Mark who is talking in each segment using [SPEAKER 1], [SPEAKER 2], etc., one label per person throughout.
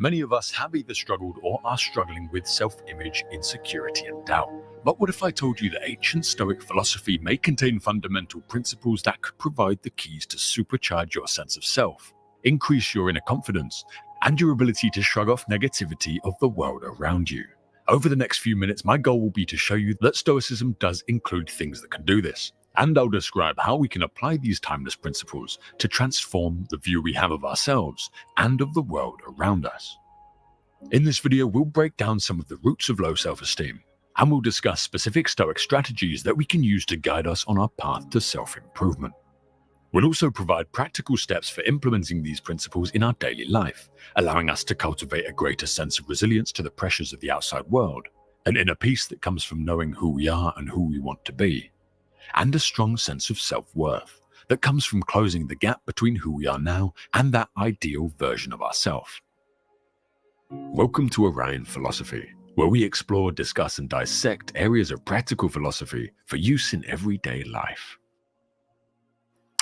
[SPEAKER 1] Many of us have either struggled or are struggling with self-image, insecurity, and doubt. But what if I told you that ancient Stoic philosophy may contain fundamental principles that could provide the keys to supercharge your sense of self, increase your inner confidence, and your ability to shrug off negativity of the world around you? Over the next few minutes, my goal will be to show you that Stoicism does include things that can do this, and I'll describe how we can apply these timeless principles to transform the view we have of ourselves and of the world around us. In this video, we'll break down some of the roots of low self-esteem, and we'll discuss specific Stoic strategies that we can use to guide us on our path to self-improvement. We'll also provide practical steps for implementing these principles in our daily life, allowing us to cultivate a greater sense of resilience to the pressures of the outside world, an inner peace that comes from knowing who we are and who we want to be, and a strong sense of self-worth that comes from closing the gap between who we are now and that ideal version of ourselves. Welcome to Orion Philosophy, where we explore, discuss, and dissect areas of practical philosophy for use in everyday life.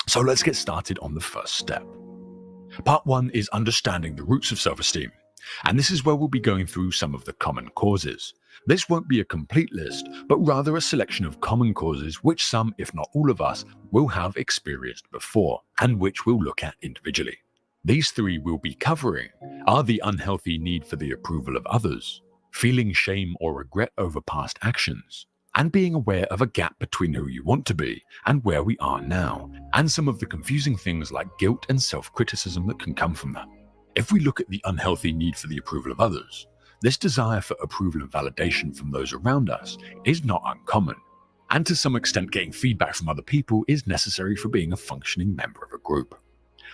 [SPEAKER 1] So let's get started on the first step. Part 1 is understanding the roots of self-esteem, and this is where we'll be going through some of the common causes. This won't be a complete list, but rather a selection of common causes which some, if not all of us, will have experienced before, and which we'll look at individually. These three we'll be covering are the unhealthy need for the approval of others, feeling shame or regret over past actions, and being aware of a gap between who you want to be and where we are now, and some of the confusing things like guilt and self-criticism that can come from that. If we look at the unhealthy need for the approval of others, this desire for approval and validation from those around us is not uncommon, and to some extent getting feedback from other people is necessary for being a functioning member of a group.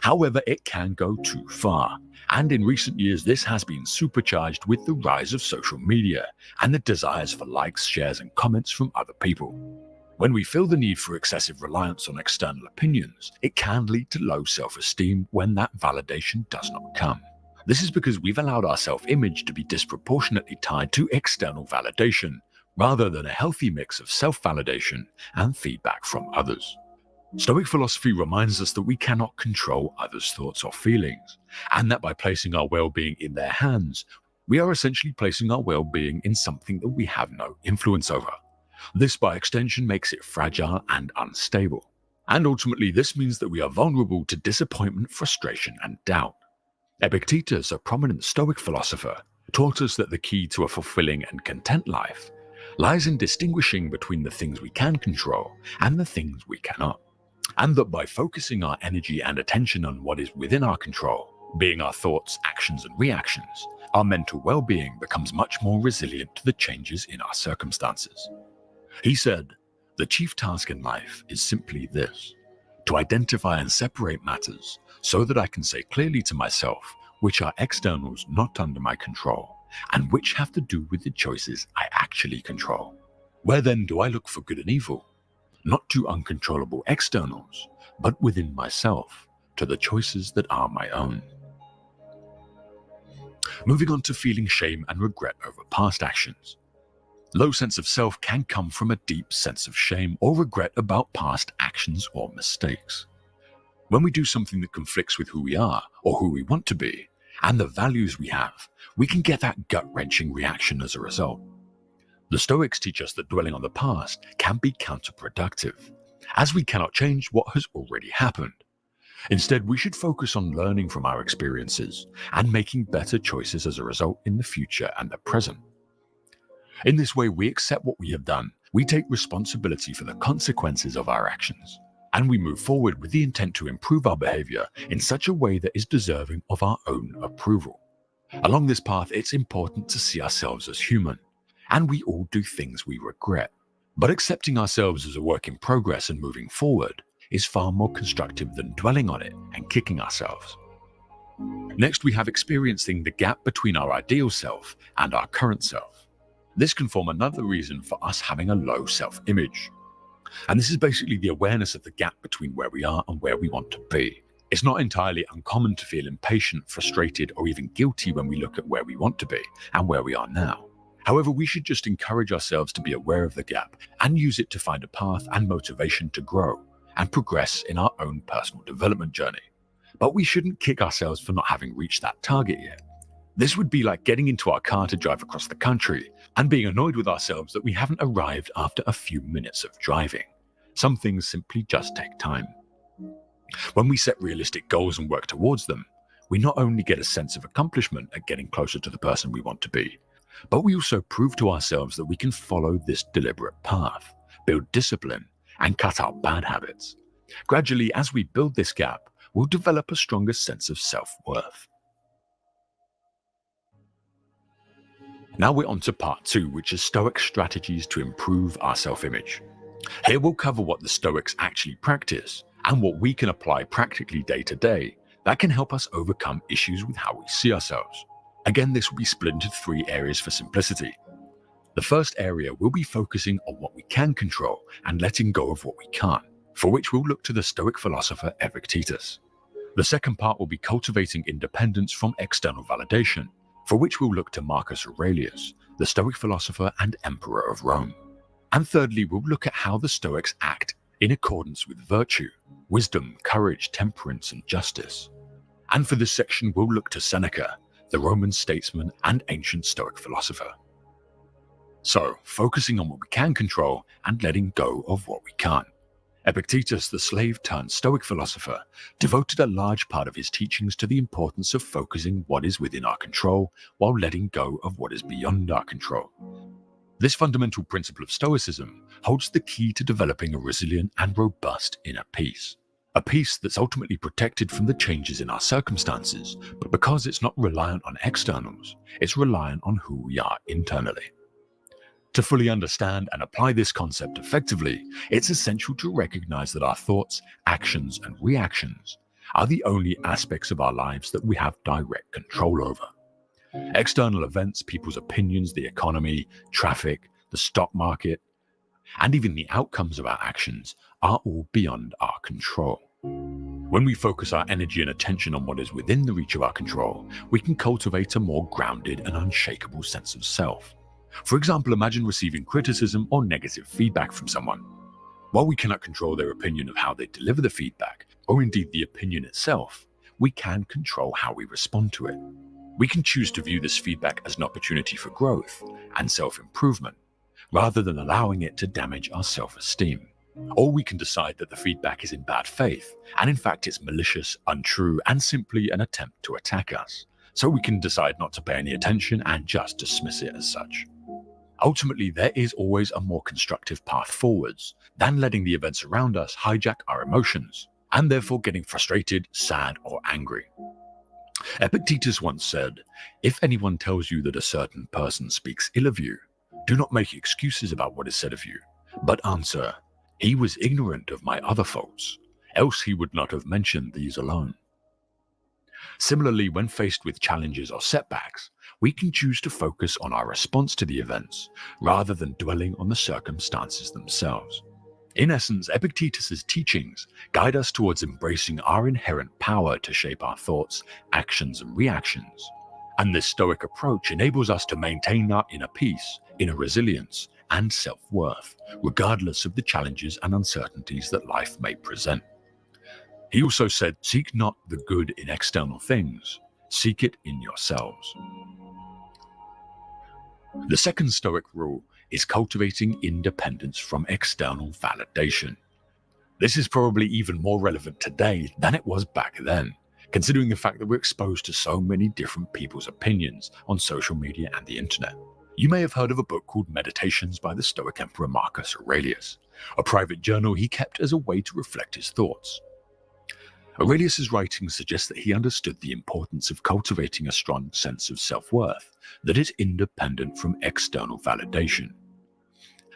[SPEAKER 1] However, it can go too far, and in recent years this has been supercharged with the rise of social media and the desires for likes, shares, and comments from other people. When we feel the need for excessive reliance on external opinions, it can lead to low self-esteem when that validation does not come. This is because we've allowed our self-image to be disproportionately tied to external validation, rather than a healthy mix of self-validation and feedback from others. Stoic philosophy reminds us that we cannot control others' thoughts or feelings, and that by placing our well-being in their hands, we are essentially placing our well-being in something that we have no influence over. This, by extension, makes it fragile and unstable. And ultimately, this means that we are vulnerable to disappointment, frustration, and doubt. Epictetus, a prominent Stoic philosopher, taught us that the key to a fulfilling and content life lies in distinguishing between the things we can control and the things we cannot. And that by focusing our energy and attention on what is within our control, being our thoughts, actions, and reactions, our mental well-being becomes much more resilient to the changes in our circumstances. He said, "The chief task in life is simply this, to identify and separate matters so that I can say clearly to myself which are externals not under my control and which have to do with the choices I actually control. Where then do I look for good and evil? Not to uncontrollable externals, but within myself, to the choices that are my own." Moving on to feeling shame and regret over past actions. Low sense of self can come from a deep sense of shame or regret about past actions or mistakes. When we do something that conflicts with who we are or who we want to be, and the values we have, we can get that gut-wrenching reaction as a result. The Stoics teach us that dwelling on the past can be counterproductive, as we cannot change what has already happened. Instead, we should focus on learning from our experiences and making better choices as a result in the future and the present. In this way, we accept what we have done, we take responsibility for the consequences of our actions, and we move forward with the intent to improve our behavior in such a way that is deserving of our own approval. Along this path, it's important to see ourselves as human, and we all do things we regret. But accepting ourselves as a work in progress and moving forward is far more constructive than dwelling on it and kicking ourselves. Next, we have experiencing the gap between our ideal self and our current self. This can form another reason for us having a low self-image. And this is basically the awareness of the gap between where we are and where we want to be. It's not entirely uncommon to feel impatient, frustrated, or even guilty when we look at where we want to be and where we are now. However, we should just encourage ourselves to be aware of the gap and use it to find a path and motivation to grow and progress in our own personal development journey. But we shouldn't kick ourselves for not having reached that target yet. This would be like getting into our car to drive across the country and being annoyed with ourselves that we haven't arrived after a few minutes of driving. Some things simply just take time. When we set realistic goals and work towards them, we not only get a sense of accomplishment at getting closer to the person we want to be, but we also prove to ourselves that we can follow this deliberate path, build discipline, and cut out bad habits. Gradually, as we build this gap, we'll develop a stronger sense of self-worth. Now we're on to part 2, which is Stoic strategies to improve our self-image. Here we'll cover what the Stoics actually practice and what we can apply practically day to day that can help us overcome issues with how we see ourselves. Again, this will be split into 3 areas for simplicity. The first area will be focusing on what we can control and letting go of what we can't, for which we'll look to the Stoic philosopher Epictetus. The second part will be cultivating independence from external validation, for which we'll look to Marcus Aurelius, the Stoic philosopher and Emperor of Rome. And thirdly, we'll look at how the Stoics act in accordance with virtue, wisdom, courage, temperance, and justice. And for this section, we'll look to Seneca, the Roman statesman and ancient Stoic philosopher. So, focusing on what we can control and letting go of what we can't. Epictetus, the slave-turned-Stoic philosopher, devoted a large part of his teachings to the importance of focusing what is within our control while letting go of what is beyond our control. This fundamental principle of Stoicism holds the key to developing a resilient and robust inner peace. A peace that's ultimately protected from the changes in our circumstances, but because it's not reliant on externals, it's reliant on who we are internally. To fully understand and apply this concept effectively, it's essential to recognize that our thoughts, actions, and reactions are the only aspects of our lives that we have direct control over. External events, people's opinions, the economy, traffic, the stock market, and even the outcomes of our actions are all beyond our control. When we focus our energy and attention on what is within the reach of our control, we can cultivate a more grounded and unshakable sense of self. For example, imagine receiving criticism or negative feedback from someone. While we cannot control their opinion of how they deliver the feedback, or indeed the opinion itself, we can control how we respond to it. We can choose to view this feedback as an opportunity for growth and self-improvement, rather than allowing it to damage our self-esteem. Or we can decide that the feedback is in bad faith, and in fact it's malicious, untrue, and simply an attempt to attack us. So we can decide not to pay any attention and just dismiss it as such. Ultimately, there is always a more constructive path forwards than letting the events around us hijack our emotions, and therefore getting frustrated, sad, or angry. Epictetus once said, "If anyone tells you that a certain person speaks ill of you, do not make excuses about what is said of you, but answer, 'He was ignorant of my other faults, else he would not have mentioned these alone.'" Similarly, when faced with challenges or setbacks, we can choose to focus on our response to the events rather than dwelling on the circumstances themselves. In essence, Epictetus's teachings guide us towards embracing our inherent power to shape our thoughts, actions, and reactions. And this Stoic approach enables us to maintain our inner peace, inner resilience, and self-worth, regardless of the challenges and uncertainties that life may present. He also said, "Seek not the good in external things, seek it in yourselves." The second Stoic rule is cultivating independence from external validation. This is probably even more relevant today than it was back then, considering the fact that we're exposed to so many different people's opinions on social media and the internet. You may have heard of a book called Meditations by the Stoic Emperor Marcus Aurelius, a private journal he kept as a way to reflect his thoughts. Aurelius's writings suggest that he understood the importance of cultivating a strong sense of self-worth that is independent from external validation.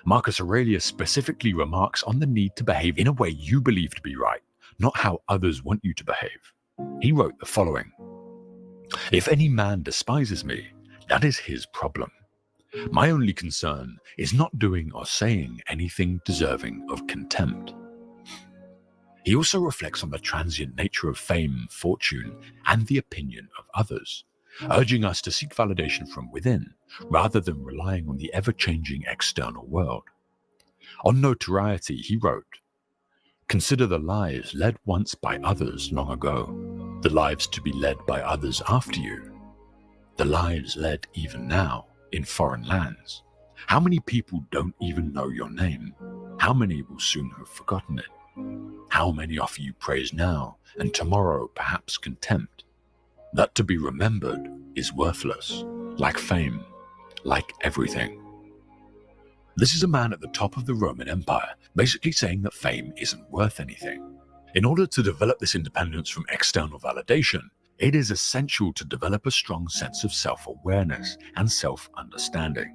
[SPEAKER 1] Marcus Aurelius specifically remarks on the need to behave in a way you believe to be right, not how others want you to behave. He wrote the following: "If any man despises me, that is his problem. My only concern is not doing or saying anything deserving of contempt." He also reflects on the transient nature of fame, fortune, and the opinion of others, urging us to seek validation from within, rather than relying on the ever-changing external world. On notoriety, he wrote, "Consider the lives led once by others long ago, the lives to be led by others after you. the lives led even now in foreign lands. How many people don't even know your name? How many will soon have forgotten it? How many offer you praise now, and tomorrow perhaps contempt? That to be remembered is worthless, like fame, like everything. This is a man at the top of the Roman Empire, basically saying that fame isn't worth anything. In order to develop this independence from external validation, it is essential to develop a strong sense of self-awareness and self-understanding.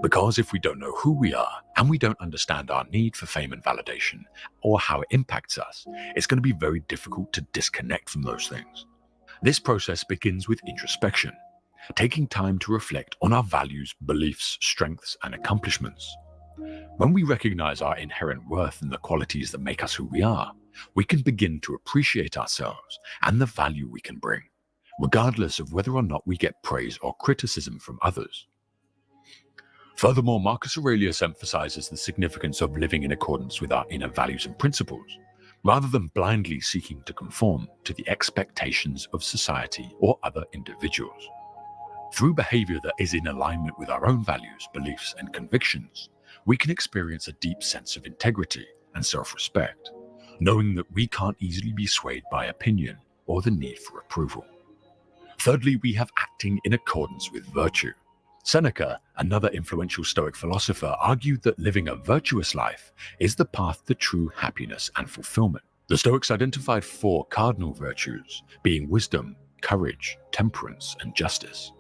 [SPEAKER 1] Because if we don't know who we are, and we don't understand our need for fame and validation, or how it impacts us, it's going to be very difficult to disconnect from those things. This process begins with introspection, taking time to reflect on our values, beliefs, strengths, and accomplishments. When we recognize our inherent worth and the qualities that make us who we are, we can begin to appreciate ourselves and the value we can bring, regardless of whether or not we get praise or criticism from others. Furthermore, Marcus Aurelius emphasizes the significance of living in accordance with our inner values and principles, rather than blindly seeking to conform to the expectations of society or other individuals. Through behavior that is in alignment with our own values, beliefs, and convictions, we can experience a deep sense of integrity and self-respect, knowing that we can't easily be swayed by opinion or the need for approval. Thirdly, we have acting in accordance with virtue. Seneca, another influential Stoic philosopher, argued that living a virtuous life is the path to true happiness and fulfillment. The Stoics identified 4 cardinal virtues, being wisdom, courage, temperance, and justice.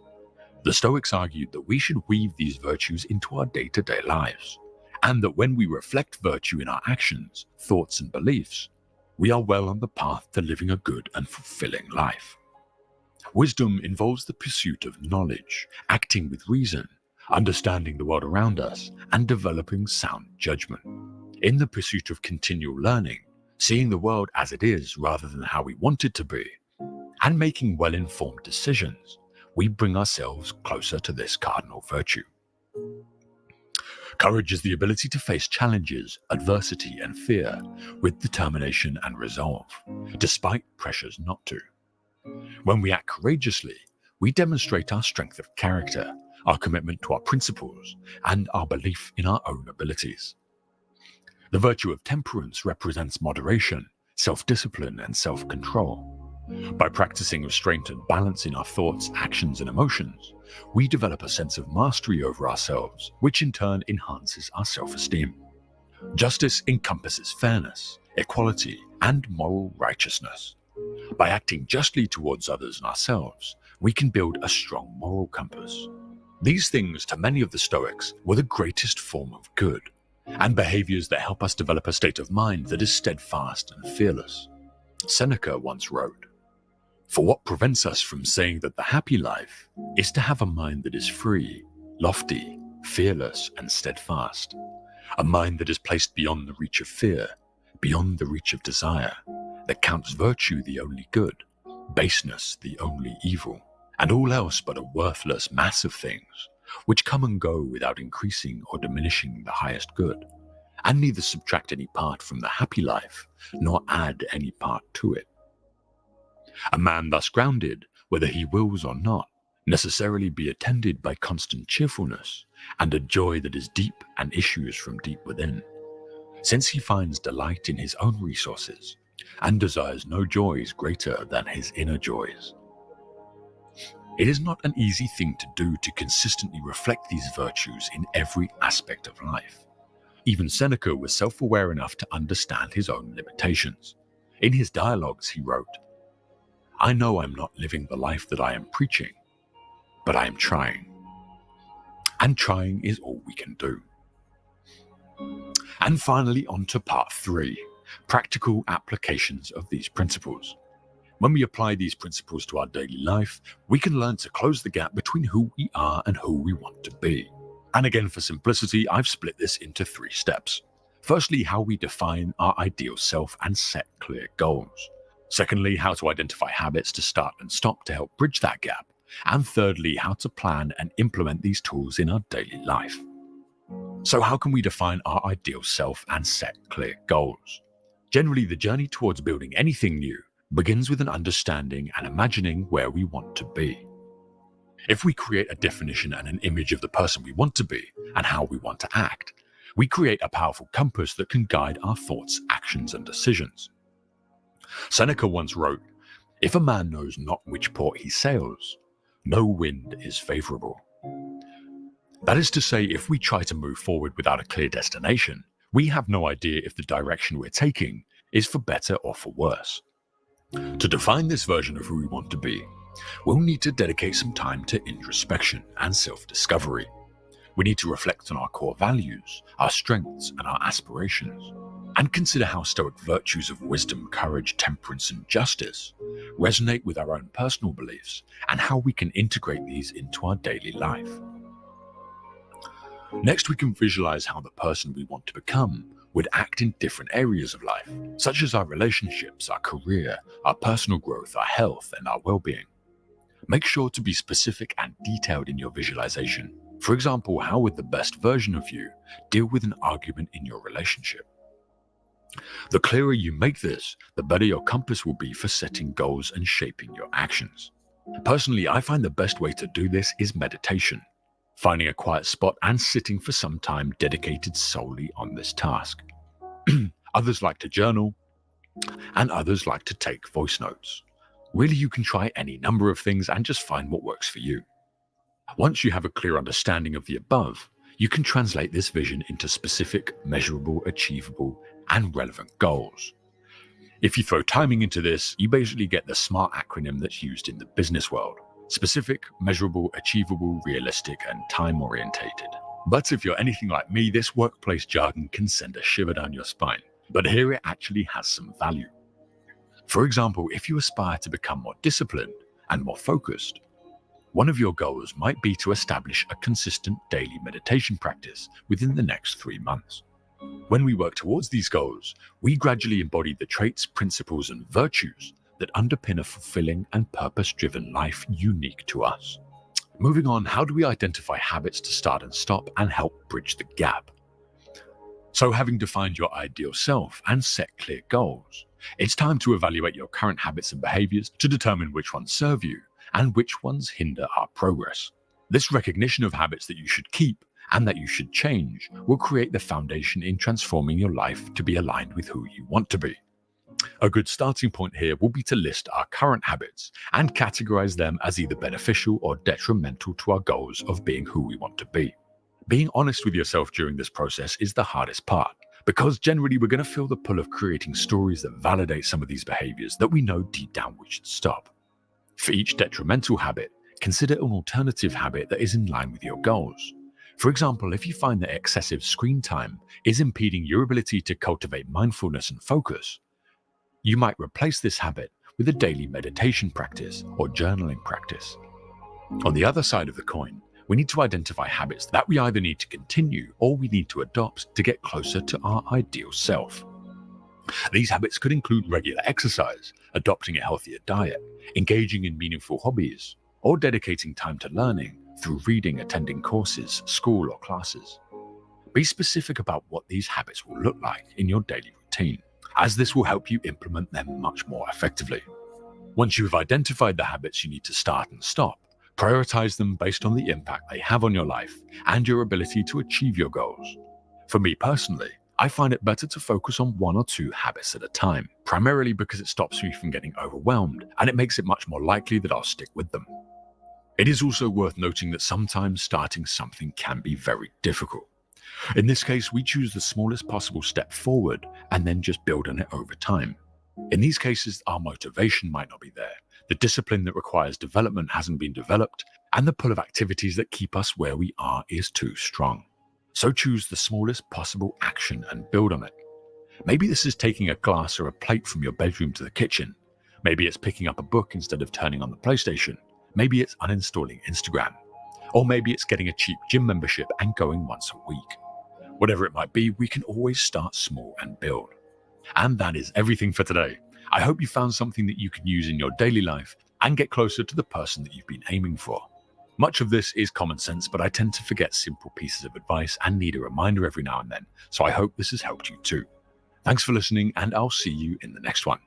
[SPEAKER 1] The Stoics argued that we should weave these virtues into our day-to-day lives, and that when we reflect virtue in our actions, thoughts, and beliefs, we are well on the path to living a good and fulfilling life. Wisdom involves the pursuit of knowledge, acting with reason, understanding the world around us, and developing sound judgment. In the pursuit of continual learning, seeing the world as it is rather than how we want it to be, and making well-informed decisions, we bring ourselves closer to this cardinal virtue. Courage is the ability to face challenges, adversity, and fear with determination and resolve, despite pressures not to. When we act courageously, we demonstrate our strength of character, our commitment to our principles, and our belief in our own abilities. The virtue of temperance represents moderation, self-discipline, and self-control. By practicing restraint and balance in our thoughts, actions, and emotions, we develop a sense of mastery over ourselves, which in turn enhances our self-esteem. Justice encompasses fairness, equality, and moral righteousness. By acting justly towards others and ourselves, we can build a strong moral compass. These things, to many of the Stoics, were the greatest form of good, and behaviors that help us develop a state of mind that is steadfast and fearless. Seneca once wrote, "For what prevents us from saying that the happy life is to have a mind that is free, lofty, fearless, and steadfast, a mind that is placed beyond the reach of fear, beyond the reach of desire, that counts virtue the only good, baseness the only evil, and all else but a worthless mass of things, which come and go without increasing or diminishing the highest good, and neither subtract any part from the happy life, nor add any part to it. A man thus grounded, whether he wills or not, necessarily be attended by constant cheerfulness, and a joy that is deep and issues from deep within, since he finds delight in his own resources, and desires no joys greater than his inner joys." It is not an easy thing to do to consistently reflect these virtues in every aspect of life. Even Seneca was self-aware enough to understand his own limitations. In his dialogues he wrote, "I know I'm not living the life that I am preaching, but I am trying. And trying is all we can do." And finally, on to part 3, practical applications of these principles. When we apply these principles to our daily life, we can learn to close the gap between who we are and who we want to be. And again, for simplicity, I've split this into 3 steps. Firstly, how we define our ideal self and set clear goals. Secondly, how to identify habits to start and stop to help bridge that gap. And thirdly, how to plan and implement these tools in our daily life. So how can we define our ideal self and set clear goals? Generally, the journey towards building anything new begins with an understanding and imagining where we want to be. If we create a definition and an image of the person we want to be and how we want to act, we create a powerful compass that can guide our thoughts, actions, and decisions. Seneca once wrote, "If a man knows not which port he sails, no wind is favorable." That is to say, if we try to move forward without a clear destination, we have no idea if the direction we're taking is for better or for worse. To define this version of who we want to be, we'll need to dedicate some time to introspection and self-discovery. We need to reflect on our core values, our strengths, and our aspirations, and consider how Stoic virtues of wisdom, courage, temperance, and justice resonate with our own personal beliefs and how we can integrate these into our daily life. Next, we can visualize how the person we want to become would act in different areas of life, such as our relationships, our career, our personal growth, our health, and our well-being. Make sure to be specific and detailed in your visualization. For example, how would the best version of you deal with an argument in your relationship? The clearer you make this, the better your compass will be for setting goals and shaping your actions. Personally, I find the best way to do this is meditation, finding a quiet spot and sitting for some time dedicated solely on this task. Others like to journal, and others like to take voice notes. Really, you can try any number of things and just find what works for you. Once you have a clear understanding of the above, you can translate this vision into specific, measurable, achievable, and relevant goals. If you throw timing into this, you basically get the SMART acronym that's used in the business world: specific, measurable, achievable, realistic, and time-orientated. But if you're anything like me, this workplace jargon can send a shiver down your spine. But here it actually has some value. For example, if you aspire to become more disciplined and more focused, one of your goals might be to establish a consistent daily meditation practice within the next 3 months. When we work towards these goals, we gradually embody the traits, principles, and virtues that underpin a fulfilling and purpose-driven life unique to us. Moving on, how do we identify habits to start and stop and help bridge the gap? So, having defined your ideal self and set clear goals, it's time to evaluate your current habits and behaviors to determine which ones serve you and which ones hinder our progress. This recognition of habits that you should keep and that you should change will create the foundation in transforming your life to be aligned with who you want to be. A good starting point here will be to list our current habits and categorize them as either beneficial or detrimental to our goals of being who we want to be. Being honest with yourself during this process is the hardest part, because generally we're going to feel the pull of creating stories that validate some of these behaviors that we know deep down we should stop. For each detrimental habit, consider an alternative habit that is in line with your goals. For example, if you find that excessive screen time is impeding your ability to cultivate mindfulness and focus, you might replace this habit with a daily meditation practice or journaling practice. On the other side of the coin, we need to identify habits that we either need to continue or we need to adopt to get closer to our ideal self. These habits could include regular exercise, adopting a healthier diet, engaging in meaningful hobbies, or dedicating time to learning through reading, attending courses, school, or classes. Be specific about what these habits will look like in your daily routine, as this will help you implement them much more effectively. Once you have identified the habits you need to start and stop, prioritize them based on the impact they have on your life and your ability to achieve your goals. For me personally, I find it better to focus on 1 or 2 habits at a time, primarily because it stops me from getting overwhelmed and it makes it much more likely that I'll stick with them. It is also worth noting that sometimes starting something can be very difficult. In this case, we choose the smallest possible step forward and then just build on it over time. In these cases, our motivation might not be there, the discipline that requires development hasn't been developed, and the pull of activities that keep us where we are is too strong. So choose the smallest possible action and build on it. Maybe this is taking a glass or a plate from your bedroom to the kitchen. Maybe it's picking up a book instead of turning on the PlayStation. Maybe it's uninstalling Instagram. Or maybe it's getting a cheap gym membership and going once a week. Whatever it might be, we can always start small and build. And that is everything for today. I hope you found something that you can use in your daily life and get closer to the person that you've been aiming for. Much of this is common sense, but I tend to forget simple pieces of advice and need a reminder every now and then, so I hope this has helped you too. Thanks for listening, and I'll see you in the next one.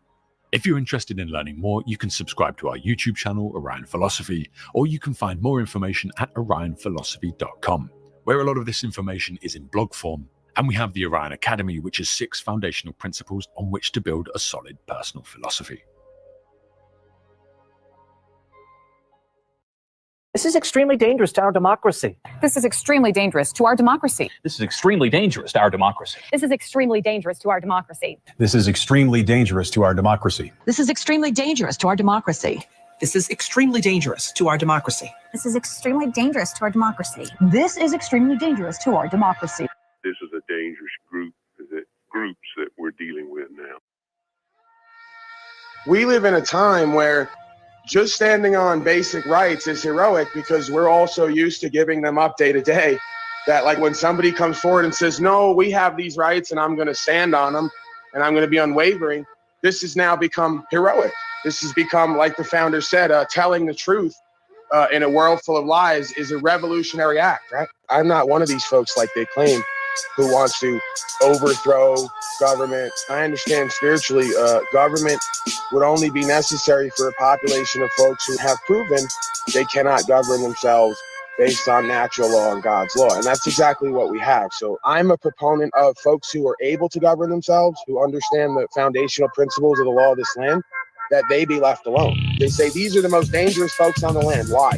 [SPEAKER 1] If you're interested in learning more, you can subscribe to our YouTube channel, Orion Philosophy, or you can find more information at orionphilosophy.com, where a lot of this information is in blog form. And we have the Orion Academy, which is 6 foundational principles on which to build a solid personal philosophy.
[SPEAKER 2] This is extremely dangerous to our democracy.
[SPEAKER 3] This is extremely dangerous to our democracy.
[SPEAKER 4] This is extremely dangerous to our democracy.
[SPEAKER 3] This is extremely dangerous to our democracy.
[SPEAKER 5] This is extremely dangerous to our democracy.
[SPEAKER 6] This is extremely dangerous to our democracy.
[SPEAKER 7] This is extremely dangerous to our democracy.
[SPEAKER 8] This is extremely dangerous to our democracy.
[SPEAKER 6] This is extremely dangerous to our democracy.
[SPEAKER 9] This is a dangerous groups that we're dealing with now.
[SPEAKER 10] We live in a time where just standing on basic rights is heroic because we're also used to giving them up day to day. That like when somebody comes forward and says, no, we have these rights and I'm going to stand on them and I'm going to be unwavering, this has now become heroic. This has become, like the founder said, telling the truth in a world full of lies is a revolutionary act, right? I'm not one of these folks like they claim who wants to overthrow government. I understand spiritually, government would only be necessary for a population of folks who have proven they cannot govern themselves based on natural law and God's law. And that's exactly what we have. So I'm a proponent of folks who are able to govern themselves, who understand the foundational principles of the law of this land, that they be left alone. They say these are the most dangerous folks on the land. Why?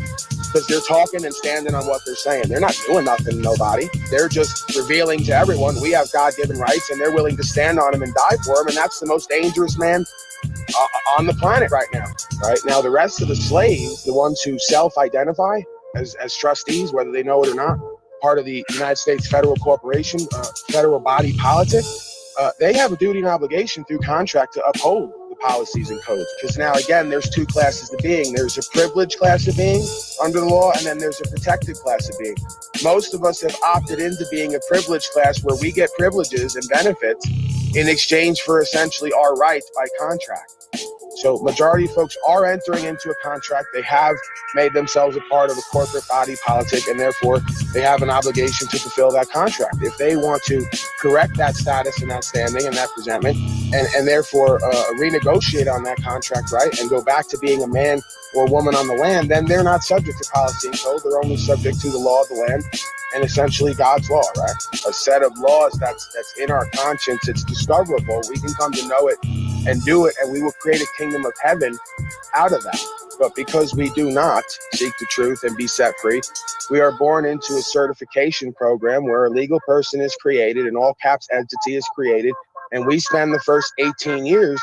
[SPEAKER 10] Because they're talking and standing on what they're saying. They're not doing nothing to nobody. They're just revealing to everyone we have God-given rights and they're willing to stand on them and die for them. And that's the most dangerous man on the planet right now. Right now, the rest of the slaves, the ones who self-identify as trustees, whether they know it or not, part of the United States federal corporation, federal body politic, they have a duty and obligation through contract to uphold the policies and codes. Because now, again, there's 2 classes of being. There's a privileged class of being under the law, and then there's a protected class of being. Most of us have opted into being a privileged class where we get privileges and benefits in exchange for essentially our rights by contract. So majority of folks are entering into a contract. They have made themselves a part of a corporate body politic, and therefore they have an obligation to fulfill that contract. If they want to correct that status and that standing and that presentment, and therefore renegotiate on that contract, right, and go back to being a man or woman on the land, then they're not subject to policy and code. They're only subject to the law of the land and essentially God's law, right? A set of laws that's in our conscience. It's discoverable. We can come to know it and do it, and we will create a kingdom of heaven out of that. But because we do not seek the truth and be set free, we are born into a certification program where a legal person is created, an all caps entity is created, and we spend the first 18 years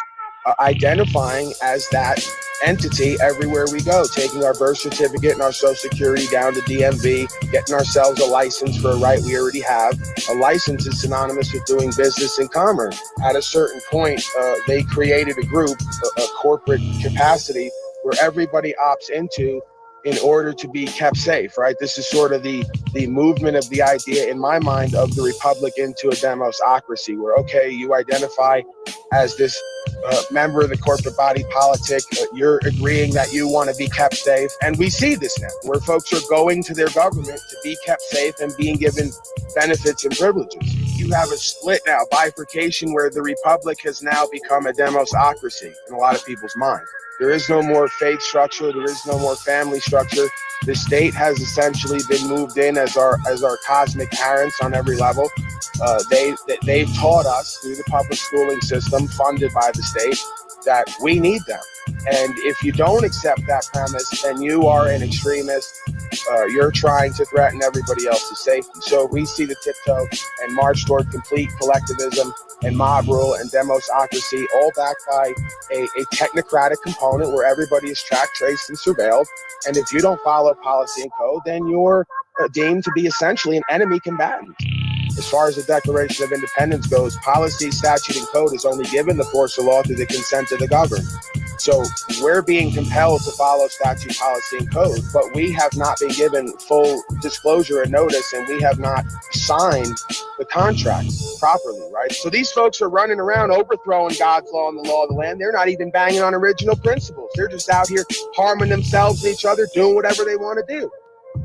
[SPEAKER 10] identifying as that entity everywhere we go, taking our birth certificate and our social security down to DMV, getting ourselves a license for a right we already have. A license is synonymous with doing business and commerce. At a certain point, they created a group, a corporate capacity, where everybody opts into in order to be kept safe, right? This is sort of the movement of the idea in my mind of the republic into a demosocracy, where, okay, you identify as this member of the corporate body politic, you're agreeing that you want to be kept safe. And we see this now, where folks are going to their government to be kept safe and being given benefits and privileges. You have a split now, bifurcation, where the republic has now become a demosocracy in a lot of people's minds. There is no more faith structure. There is no more family structure. The state has essentially been moved in as our cosmic parents on every level. They've taught us through the public schooling system funded by the state that we need them. And if you don't accept that premise, then you are an extremist. You're trying to threaten everybody else's safety. So we see the tiptoe and march toward complete collectivism and mob rule and demosocracy, all backed by a technocratic component where everybody is tracked, traced, and surveilled. And if you don't follow policy and code, then you're deemed to be essentially an enemy combatant. As far as the Declaration of Independence goes, policy, statute, and code is only given the force of law through the consent of the governed. So we're being compelled to follow statute, policy, and code, but we have not been given full disclosure and notice, and we have not signed the contract properly, right? So these folks are running around overthrowing God's law and the law of the land. They're not even banging on original principles. They're just out here harming themselves and each other, doing whatever they want to do.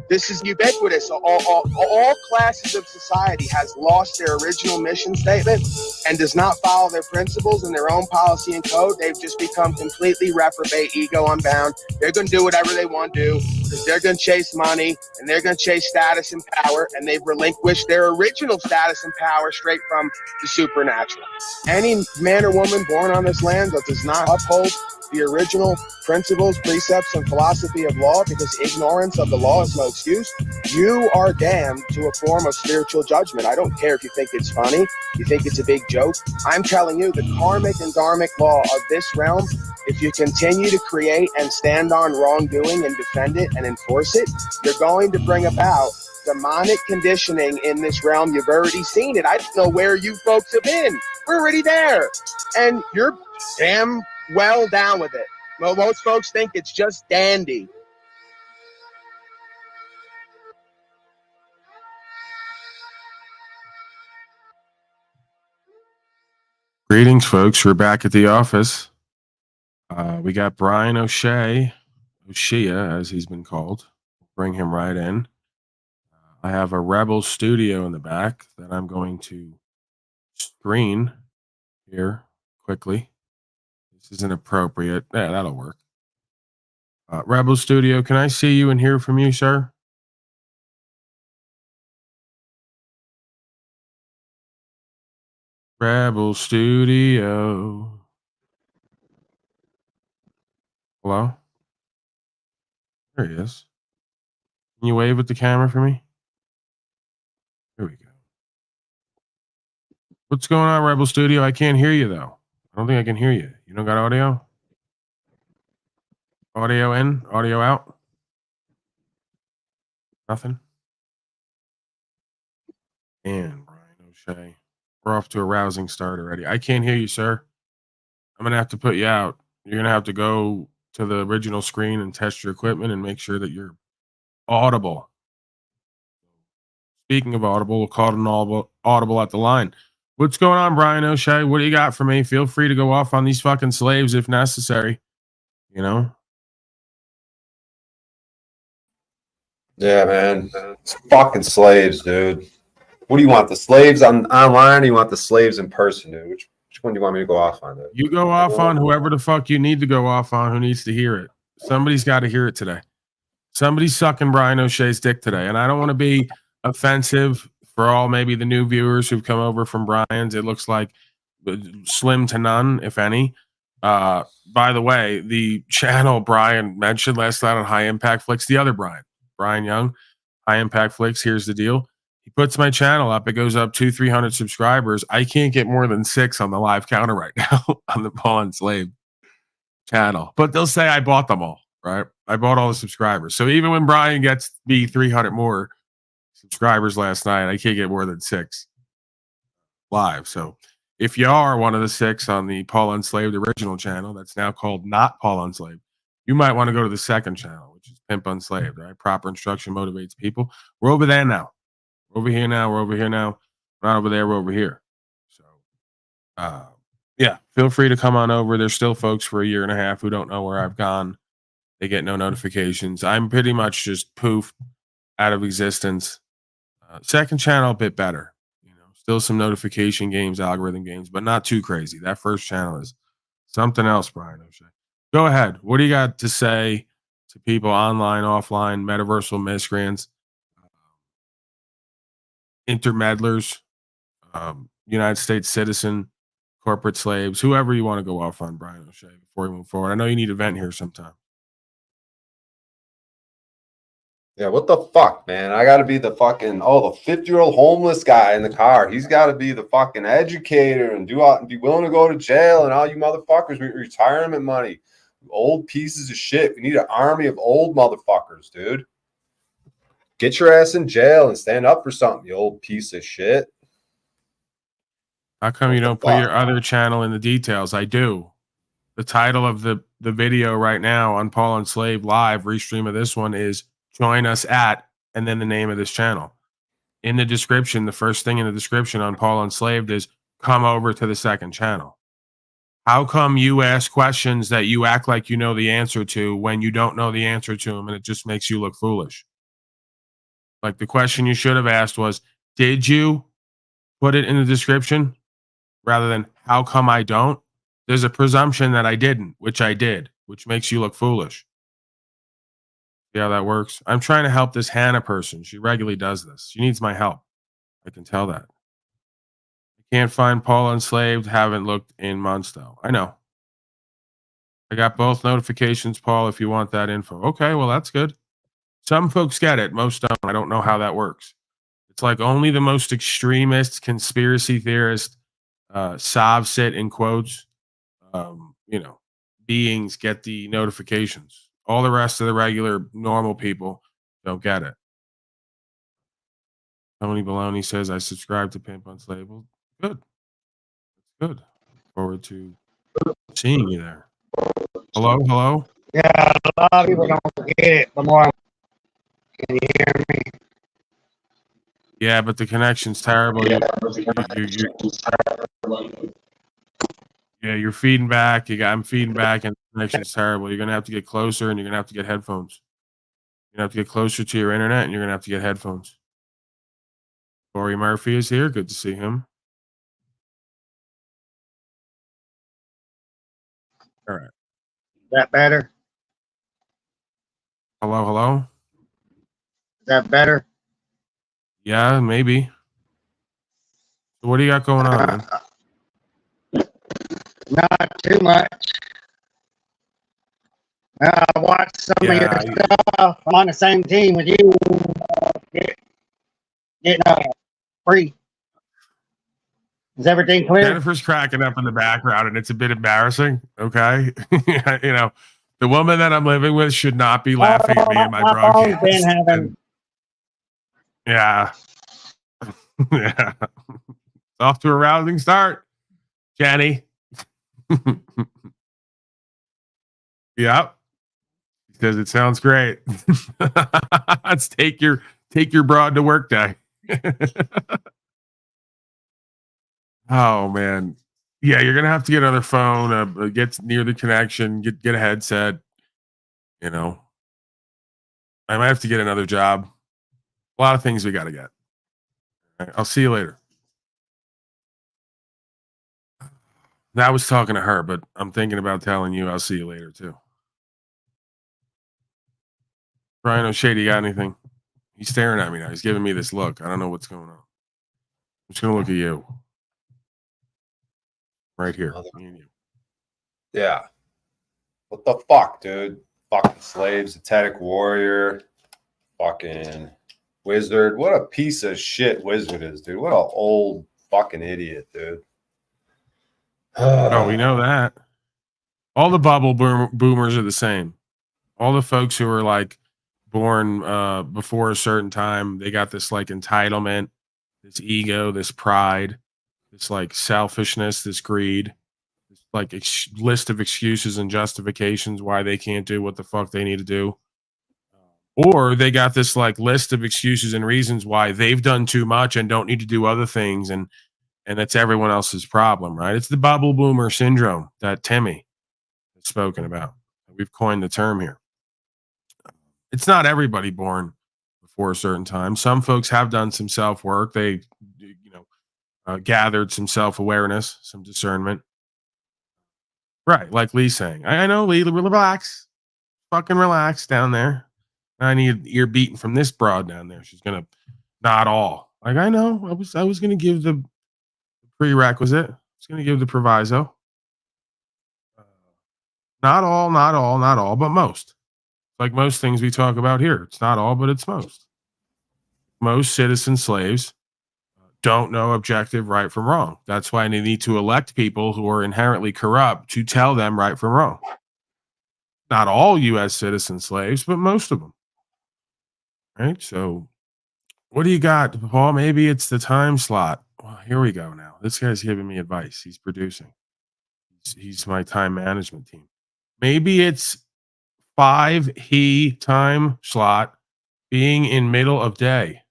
[SPEAKER 10] This is ubiquitous. All classes of society has lost their original mission statement and does not follow their principles and their own policy and code. They've just become completely reprobate, ego unbound. They're going to do whatever they want to do because they're going to chase money and they're going to chase status and power, and they've relinquished their original status and power straight from the supernatural. Any man or woman born on this land that does not uphold the original principles, precepts, and philosophy of law, because ignorance of the law is no excuse, you are damned to a form of spiritual judgment. I don't care if you think it's funny, you think it's a big joke. I'm telling you, the karmic and dharmic law of this realm, if you continue to create and stand on wrongdoing and defend it and enforce it, you're going to bring about demonic conditioning in this realm. You've already seen it. I don't know where you folks have been. We're already there. And you're damn well down with it. Well, most folks think it's just dandy.
[SPEAKER 11] Greetings, folks. We're back at the office. We got Brian O'Shea, as he's been called. Bring him right in. I have a Rebel studio in the back that I'm going to screen here quickly. This isn't appropriate. Yeah, that'll work. Rebel Studio, can I see you and hear from you, sir? Rebel Studio. Hello? There he is. Can you wave at the camera for me? Here we go. What's going on, Rebel Studio? I can't hear you, though. I don't think I can hear you. You don't got audio? Audio in? Audio out? Nothing? And Brian O'Shea. We're off to a rousing start already. I can't hear you, sir. I'm going to have to put you out. You're going to have to go to the original screen and test your equipment and make sure that you're audible. Speaking of audible, we'll call it an audible at the line. What's going on, Brian O'Shea? What do you got for me? Feel free to go off on these fucking slaves if necessary. You know?
[SPEAKER 12] Yeah, man. It's fucking slaves, dude. What do you want? The slaves online, or do you want the slaves in person, dude? Which one do you want me to go off on, dude?
[SPEAKER 11] You go off on whoever the fuck you need to go off on, who needs to hear it. Somebody's got to hear it today. Somebody's sucking Brian O'Shea's dick today. And I don't want to be offensive for all maybe the new viewers who've come over from Brian's. It looks like slim to none, if any. By the way, the channel Brian mentioned last night on High Impact Flicks, the other Brian Young, High Impact Flicks, here's the deal. He puts my channel up. It goes up 200-300 subscribers. I can't get more than 6 on the live counter right now on the Paul Unslaved channel. But they'll say I bought them all, right? I bought all the subscribers. So even when Brian gets me 300 more subscribers last night, I can't get more than 6 live. So if you are one of the 6 on the Paul Unslaved original channel, that's now called not Paul Unslaved, you might want to go to the second channel, which is Pimp Unslaved, right? Proper instruction motivates people. We're over there now. We're over here now. We're over here now. We're not over there. We're over here. So, yeah, feel free to come on over. There's still folks for a year and a half who don't know where I've gone. They get no notifications. I'm pretty much just poof out of existence. Second channel, a bit better. You know, still some notification games, algorithm games, but not too crazy. That first channel is something else, Brian O'Shea. Go ahead. What do you got to say to people online, offline, metaversal miscreants, intermeddlers, United States citizen, corporate slaves, whoever you want to go off on, Brian O'Shea, before we move forward? I know you need a vent here sometime.
[SPEAKER 12] Yeah, what the fuck, man? I got to be the fucking, the 50-year-old homeless guy in the car. He's got to be the fucking educator and be willing to go to jail, and all you motherfuckers with retirement money. Old pieces of shit. We need an army of old motherfuckers, dude. Get your ass in jail and stand up for something, you old piece of shit.
[SPEAKER 11] How come you don't put your other channel in the details? I do. The title of the video right now on Paul Unslaved Live, restream of this one, is Join Us At, and then the name of this channel. In the description, the first thing in the description on Paul Unslaved is come over to the second channel. How come you ask questions that you act like you know the answer to when you don't know the answer to them, and it just makes you look foolish? Like the question you should have asked was, did you put it in the description? Rather than, how come I don't? There's a presumption that I didn't, which I did, which makes you look foolish. See how that works? I'm trying to help this Hannah person. She regularly does this. She needs my help. I can tell that. I can't find Paul Unslaved. Haven't looked in months, though. I know. I got both notifications, Paul, if you want that info. Okay, well, that's good. Some folks get it. Most don't. I don't know how that works. It's like only the most extremist conspiracy theorist, Savsit in quotes, beings get the notifications. All the rest of the regular, normal people don't get it. Tony Baloney says, I subscribe to Pimp Unslaved. Good. Good. Forward to seeing you there. Hello?
[SPEAKER 13] Yeah, a lot of people don't forget it. The more, can you hear me?
[SPEAKER 11] Yeah, but the connection's terrible. You're feeding back. I'm feeding back, and the connection's terrible. You're gonna have to get closer, and you're gonna have to get headphones. You're gonna have to get closer to your internet, and you're gonna have to get headphones. Corey Murphy is here. Good to see him. All right.
[SPEAKER 13] Is that better?
[SPEAKER 11] Hello?
[SPEAKER 13] Is that better?
[SPEAKER 11] Yeah, maybe. So what do you got going on, man?
[SPEAKER 13] Not too much. I watched some of your stuff. I'm on the same team with you. Getting free. Is everything clear?
[SPEAKER 11] Jennifer's cracking up in the background, and it's a bit embarrassing. Okay, the woman that I'm living with should not be laughing at me in my broadcast. Yeah. Yeah. It's off to a rousing start, Jenny. Yep. Because it sounds great. Let's take your broad to work day. Oh man. Yeah, you're gonna have to get another phone, get near the connection, get a headset. I might have to get another job. A lot of things we got to get. All right, I'll see you later. I was talking to her, but I'm thinking about telling you I'll see you later too. Brian O'Shea, you got anything? He's staring at me now. He's giving me this look. I don't know what's going on. I'm just gonna look at you. Right here. Me and you.
[SPEAKER 12] Yeah. What the fuck, dude? Fucking slaves, Attic Warrior, fucking Wizard. What a piece of shit Wizard is, dude. What an old fucking idiot, dude.
[SPEAKER 11] Oh, we know that. All the bubble boomers are the same. All the folks who are like born before a certain time, they got this like entitlement, this ego, this pride, this like selfishness, this greed, this like list of excuses and justifications why they can't do what the fuck they need to do. Or they got this like list of excuses and reasons why they've done too much and don't need to do other things, and that's everyone else's problem, right? It's the bubble boomer syndrome that Timmy has spoken about. We've coined the term here. It's not everybody born before a certain time. Some folks have done some self-work. They, gathered some self-awareness, some discernment. Right, like Lee's saying. I know, Lee, relax. Fucking relax down there. I need ear beating from this broad down there. She's gonna not all. Like, I know. I was gonna give the prerequisite. I was gonna give the proviso. Not all, but most. Like most things we talk about here. It's not all, but it's most. Most citizen slaves don't know objective right from wrong. That's why they need to elect people who are inherently corrupt to tell them right from wrong. Not all U.S. citizen slaves, but most of them. Right? So what do you got, Paul? Maybe it's the time slot. Well, here we go now. This guy's giving me advice. He's producing. He's my time management team. Maybe it's 5 he time slot being in middle of day.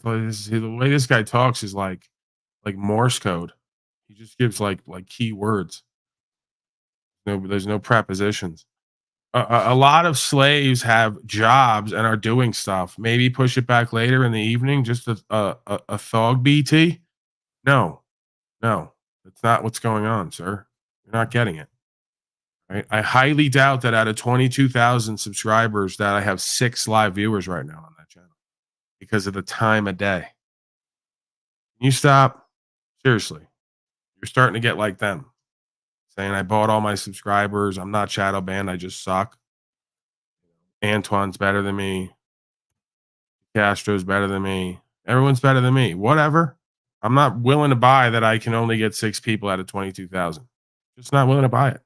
[SPEAKER 11] The way this guy talks is like Morse code. He just gives like key words. There's no prepositions. a lot of slaves have jobs and are doing stuff. Maybe push it back later in the evening, just a thug BT. No, that's not what's going on, sir. You're not getting it. Right? I highly doubt that out of 22,000 subscribers that I have 6 live viewers right now on that channel because of the time of day. Can you stop? Seriously. You're starting to get like them. Saying I bought all my subscribers. I'm not shadow banned. I just suck. Antoine's better than me. Castro's better than me. Everyone's better than me. Whatever. I'm not willing to buy that I can only get 6 people out of 22,000. Just not willing to buy it.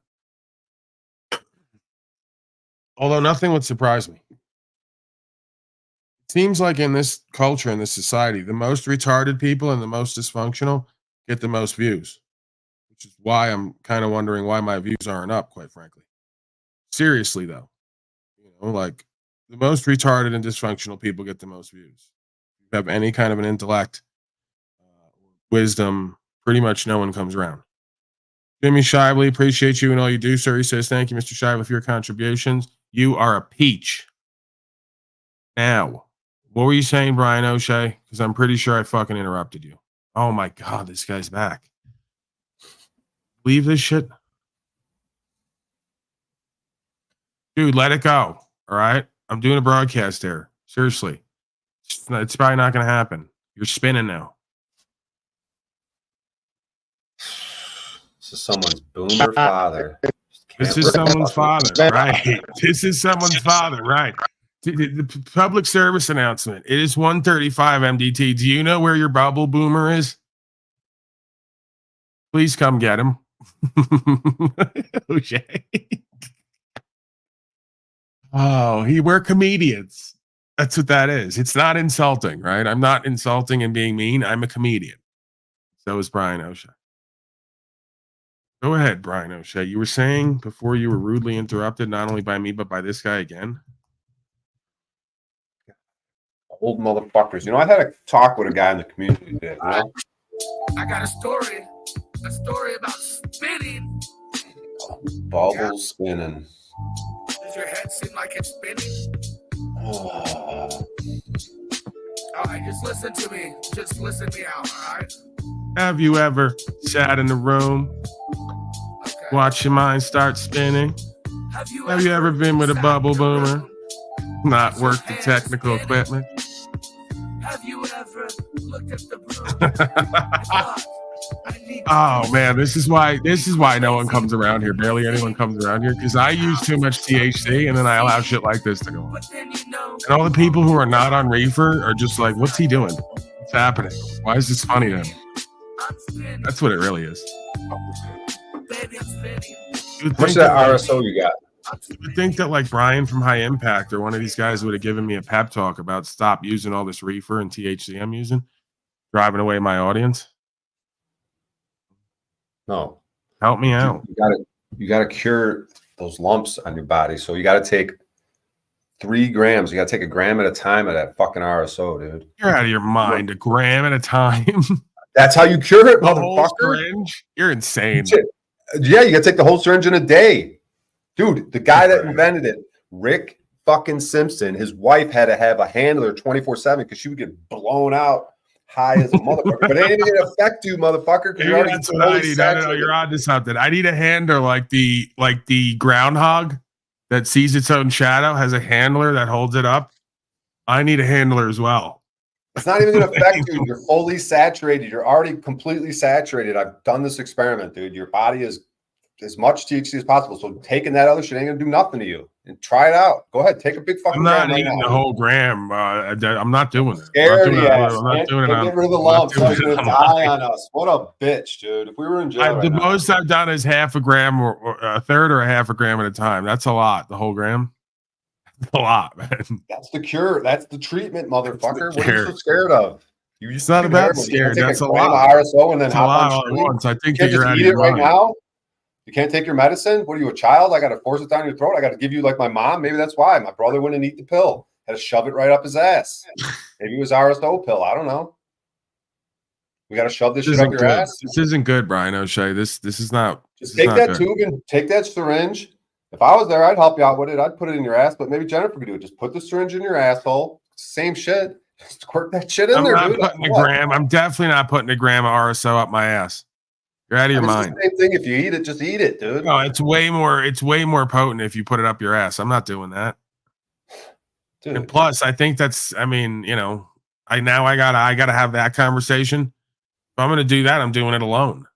[SPEAKER 11] Although nothing would surprise me. It seems like in this culture, in this society, the most retarded people and the most dysfunctional get the most views. Which is why I'm kind of wondering why my views aren't up, quite frankly. Seriously, though. You know, like the most retarded and dysfunctional people get the most views. If you have any kind of an intellect, wisdom, pretty much no one comes around. Jimmy Shively, appreciate you and all you do, sir. He says, thank you, Mr. Shively, for your contributions. You are a peach. Now, what were you saying, Brian O'Shea? Because I'm pretty sure I fucking interrupted you. Oh my God, this guy's back. Leave this shit. Dude, let it go. All right? I'm doing a broadcast here. Seriously. It's probably not going to happen. You're spinning now.
[SPEAKER 12] This is someone's boomer father.
[SPEAKER 11] This is someone's father, right? This is someone's father, right? The public service announcement. It is 1:35 MDT. Do you know where your bubble boomer is? Please come get him. O'Shea. Oh, we're comedians. That's what that is. It's not insulting, right? I'm not insulting and being mean. I'm a comedian. So is Brian O'Shea. Go ahead, Brian O'Shea. You were saying before you were rudely interrupted, not only by me, but by this guy again.
[SPEAKER 12] Old motherfuckers. You know, I had a talk with a guy in the community today. You know?
[SPEAKER 14] I got a story about spinning.
[SPEAKER 12] Bubbles spinning.
[SPEAKER 14] Does your head seem like it's spinning? All right, just listen to me. Just listen me out, all right?
[SPEAKER 11] Have you ever sat in the room, watch your mind start spinning? Have you ever been with a bubble boomer? Not worked the technical equipment?
[SPEAKER 14] Have you ever looked at the
[SPEAKER 11] Oh man, this is why no one comes around here. Barely anyone comes around here because I use too much THC and then I allow shit like this to go on. And all the people who are not on reefer are just like, what's he doing? What's happening? Why is this funny to him? That's what it really is.
[SPEAKER 12] How much of that RSO you got?
[SPEAKER 11] You would think that like Brian from High Impact or one of these guys would have given me a pep talk about stop using all this reefer and THC I'm using, driving away my audience.
[SPEAKER 12] No.
[SPEAKER 11] Help me out.
[SPEAKER 12] You gotta cure those lumps on your body. So you gotta take 3 grams. You gotta take a gram at a time of that fucking RSO, dude.
[SPEAKER 11] You're out of your mind. A gram at a time.
[SPEAKER 12] That's how you cure it,
[SPEAKER 11] the whole
[SPEAKER 12] motherfucker.
[SPEAKER 11] syringe? You're insane.
[SPEAKER 12] Yeah, you gotta take the whole syringe in a day. Dude, the guy that invented it, Rick fucking Simpson, his wife had to have a handler 24/7 because she would get blown out high as a motherfucker. But it ain't even gonna affect you, motherfucker.
[SPEAKER 11] Maybe that's what I need. No, you're on to something. I need a handler like the groundhog that sees its own shadow, has a handler that holds it up. I need a handler as well.
[SPEAKER 12] It's not even gonna affect you. You're fully saturated. You're already completely saturated. I've done this experiment, dude. Your body is as much THC as possible. So taking that other shit ain't gonna do nothing to you. And try it out. Go ahead, take a big fucking.
[SPEAKER 11] I'm not
[SPEAKER 12] gram
[SPEAKER 11] eating
[SPEAKER 12] right
[SPEAKER 11] the whole gram. I'm not doing it.
[SPEAKER 12] Scared,
[SPEAKER 11] I'm not doing it.
[SPEAKER 12] Get rid of the lumps. He's gonna die on us. What a bitch, dude. If we were in jail,
[SPEAKER 11] The most I've done is half a gram or a third or a half a gram at a time. That's a lot. The whole gram. That's a lot, man.
[SPEAKER 12] That's the cure. That's the treatment, motherfucker. What are you so scared of?
[SPEAKER 11] It's not about scared. That's a lot.
[SPEAKER 12] RSO and then hop on
[SPEAKER 11] all at once. I think
[SPEAKER 12] that
[SPEAKER 11] you're out of
[SPEAKER 12] eat
[SPEAKER 11] your
[SPEAKER 12] it right
[SPEAKER 11] mind.
[SPEAKER 12] now. You can't take your medicine? What are you, a child? I got to force it down your throat. I got to give you like my mom. Maybe that's why my brother wouldn't eat the pill. Had to shove it right up his ass. Maybe it was RSO pill. I don't know. We got to shove this shit up your ass.
[SPEAKER 11] This isn't good, Brian O'Shea. This is not.
[SPEAKER 12] Just take that tube and take that syringe. If I was there, I'd help you out with it. I'd put it in your ass, but maybe Jennifer could do it. Just put the syringe in your asshole. Same shit. Just squirt that shit in there, dude.
[SPEAKER 11] I'm definitely not putting a gram of RSO up my ass. You're out of your mind.
[SPEAKER 12] It's the same thing. If you eat it, just eat it, dude.
[SPEAKER 11] No, it's way more potent if you put it up your ass. I'm not doing that. Dude. And plus, I think that's, I mean, you know, I gotta have that conversation. If I'm gonna do that, I'm doing it alone.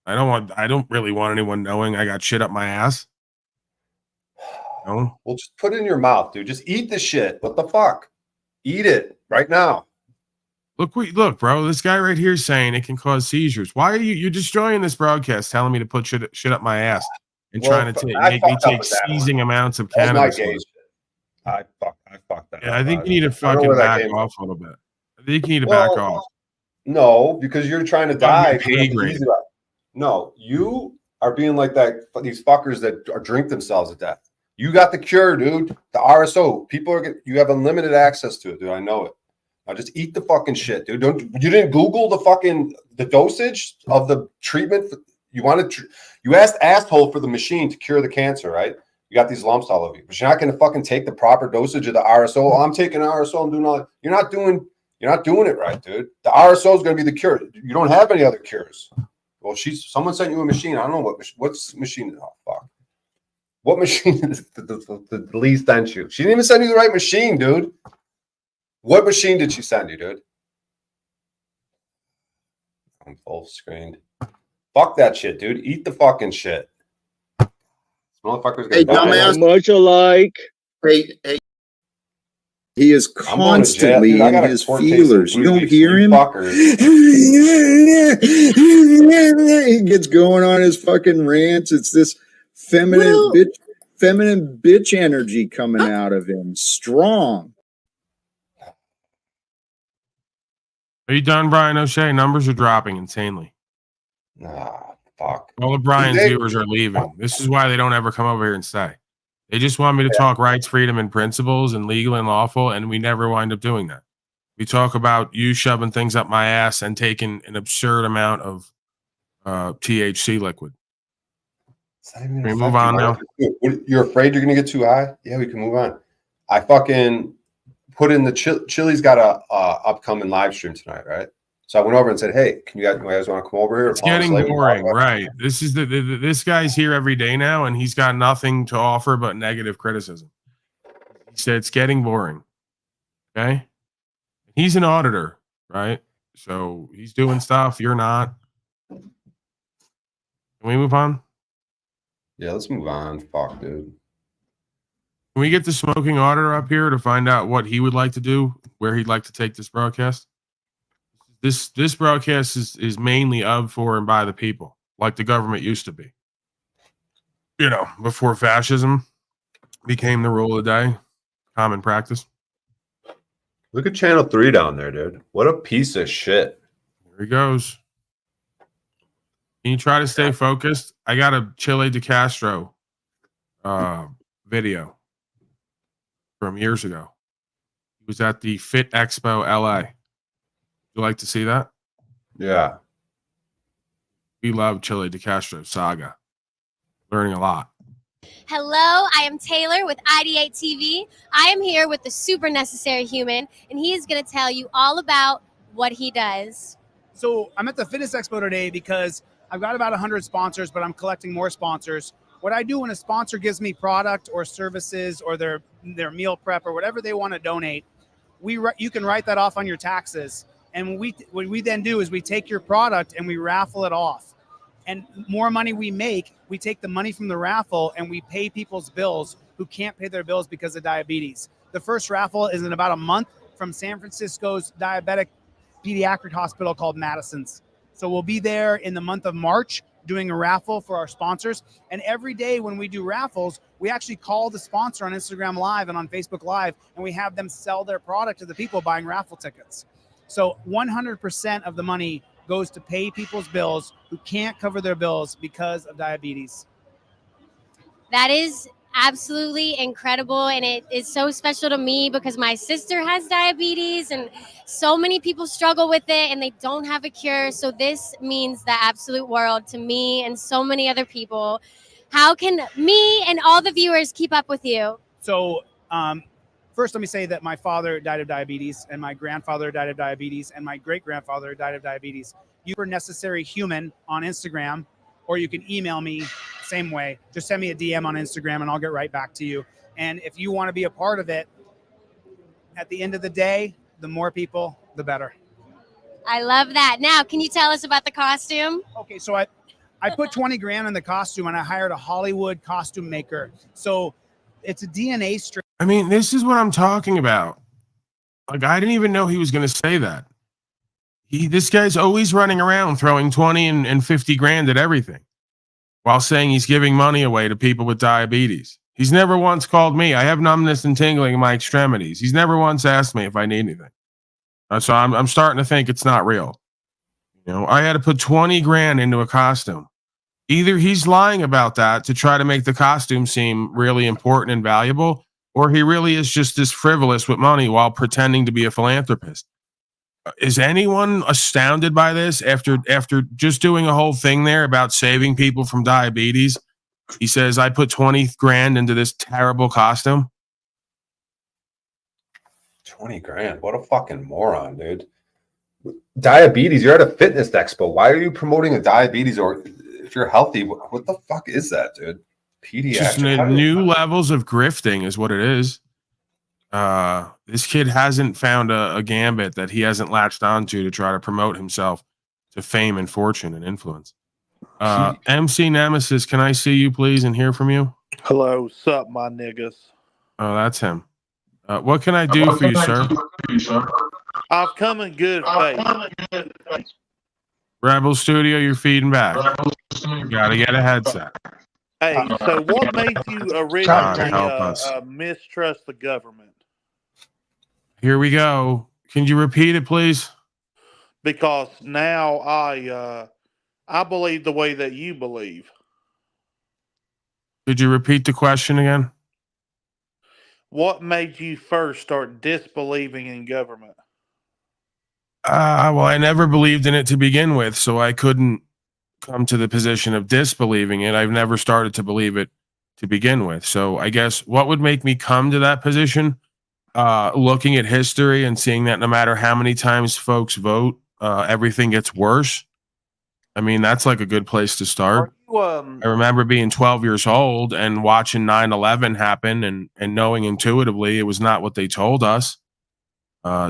[SPEAKER 11] I don't really want anyone knowing I got shit up my ass. No?
[SPEAKER 12] Well, just put it in your mouth, dude. Just eat the shit. What the fuck? Eat it right now.
[SPEAKER 11] Look, bro. This guy right here is saying it can cause seizures. Why are you're destroying this broadcast, telling me to put shit up my ass and trying to make me take seizing amounts of cannabis?
[SPEAKER 12] I fucked that.
[SPEAKER 11] Yeah, I think you need to fucking back off a little bit. I think you need to back off.
[SPEAKER 12] No, because you're trying to die.
[SPEAKER 11] Grade.
[SPEAKER 12] No, you are being like that. These fuckers that drink themselves to death. You got the cure, dude. The RSO. You have unlimited access to it, dude. I know it. Now just eat the fucking shit, dude. You didn't Google the dosage of the treatment. You asked asshole for the machine to cure the cancer, right? You got these lumps all over you, but you're not going to fucking take the proper dosage of the RSO. Oh, I'm taking RSO. I'm doing all that. You're not doing it right, dude. The RSO is going to be the cure. You don't have any other cures. Well, someone sent you a machine. I don't know what's machine. Oh, fuck. What machine the Lee sent you? She didn't even send you the right machine, dude. What machine did she send you, dude? I'm full screened. Fuck that shit, dude. Eat the fucking shit. This motherfucker's gonna die.
[SPEAKER 15] Much alike. Hey. He is constantly in his feelers. You don't hear him? He gets going on his fucking rants. It's this feminine bitch energy coming out of him. Strong.
[SPEAKER 11] Are you done, Brian O'Shea? Numbers are dropping insanely.
[SPEAKER 12] Nah, fuck.
[SPEAKER 11] All of Brian's viewers are leaving. This is why they don't ever come over here and stay. They just want me to talk rights, freedom, and principles and legal and lawful, and we never wind up doing that. We talk about you shoving things up my ass and taking an absurd amount of THC liquid. Can we move on now?
[SPEAKER 12] You're afraid you're going to get too high? Yeah, we can move on. I fucking put in the Chili's got a upcoming live stream tonight, right? So I went over and said, "Hey, you guys want to come over here?"
[SPEAKER 11] It's getting boring, right? This is this guy's here every day now, and he's got nothing to offer but negative criticism. He said it's getting boring. Okay, he's an auditor, right? So he's doing stuff you're not. Can we move on?
[SPEAKER 12] Yeah, let's move on. Fuck, dude.
[SPEAKER 11] Can we get the smoking auditor up here to find out what he would like to do, where he'd like to take this broadcast? This broadcast is mainly of, for, and by the people, like the government used to be. You know, before fascism became the rule of the day, common practice.
[SPEAKER 12] Look at Channel 3 down there, dude. What a piece of shit.
[SPEAKER 11] There he goes. Can you try to stay focused? I got a Chile de Castro video from years ago. He was at the Fit Expo LA. You like to see that?
[SPEAKER 12] Yeah.
[SPEAKER 11] We love Chile de Castro saga. Learning a lot.
[SPEAKER 16] Hello, I am Taylor with ID8 TV. I am here with the super necessary human, and he is going to tell you all about what he does.
[SPEAKER 17] So I'm at the Fitness Expo today because I've got about 100 sponsors, but I'm collecting more sponsors. What I do when a sponsor gives me product or services or their meal prep or whatever they want to donate, you can write that off on your taxes. And what we then do is we take your product and we raffle it off. And more money we make, we take the money from the raffle and we pay people's bills who can't pay their bills because of diabetes. The first raffle is in about a month from San Francisco's diabetic pediatric hospital called Madison's. So we'll be there in the month of March doing a raffle for our sponsors. And every day when we do raffles, we actually call the sponsor on Instagram Live and on Facebook Live, and we have them sell their product to the people buying raffle tickets. So 100% of the money goes to pay people's bills who can't cover their bills because of diabetes.
[SPEAKER 16] That is absolutely incredible, and it is so special to me because my sister has diabetes and so many people struggle with it and they don't have a cure. So this means the absolute world to me and so many other people. How can me and all the viewers keep up with you?
[SPEAKER 17] So, first, let me say that my father died of diabetes, and my grandfather died of diabetes, and my great-grandfather died of diabetes. You are Necessary Human on Instagram, or you can email me same way. Just send me a DM on Instagram, and I'll get right back to you. And if you want to be a part of it, at the end of the day, the more people, the better.
[SPEAKER 16] I love that. Now, can you tell us about the costume?
[SPEAKER 17] Okay, so I put 20 grand in the costume, and I hired a Hollywood costume maker. So it's a DNA strip.
[SPEAKER 11] I mean, this is what I'm talking about. Like, I didn't even know he was going to say that. This guy's always running around throwing 20 and 50 grand at everything while saying he's giving money away to people with diabetes. He's never once called me. I have numbness and tingling in my extremities. He's never once asked me if I need anything. So I'm starting to think it's not real. You know, I had to put 20 grand into a costume. Either he's lying about that to try to make the costume seem really important and valuable, or he really is just this frivolous with money while pretending to be a philanthropist. Is anyone astounded by this after just doing a whole thing there about saving people from diabetes? He says, I put 20 grand into this terrible costume.
[SPEAKER 12] 20 grand. What a fucking moron, dude. Diabetes. You're at a fitness expo. Why are you promoting a diabetes? Or if you're healthy, what the fuck is that, dude? Pediatric.
[SPEAKER 11] Just new levels of grifting is what it is. This kid hasn't found a gambit that he hasn't latched onto to try to promote himself to fame and fortune and influence. MC Nemesis, can I see you please and hear from you?
[SPEAKER 18] Hello, sup, my niggas.
[SPEAKER 11] Oh, that's him. What can I do for you, sir?
[SPEAKER 18] I've come in good faith.
[SPEAKER 11] Rebel Studio, you're feeding back. You gotta get a headset.
[SPEAKER 18] Hey, so what made you originally mistrust the government?
[SPEAKER 11] Here we go. Can you repeat it, please?
[SPEAKER 18] Because now I believe the way that you believe.
[SPEAKER 11] Could you repeat the question again?
[SPEAKER 18] What made you first start disbelieving in government?
[SPEAKER 11] Well, I never believed in it to begin with, so I couldn't come to the position of disbelieving it. I've never started to believe it to begin with. So I guess what would make me come to that position? Looking at history and seeing that no matter how many times folks vote, everything gets worse. I mean, that's like a good place to start. I remember being 12 years old and watching 9/11 happen and knowing intuitively it was not what they told us.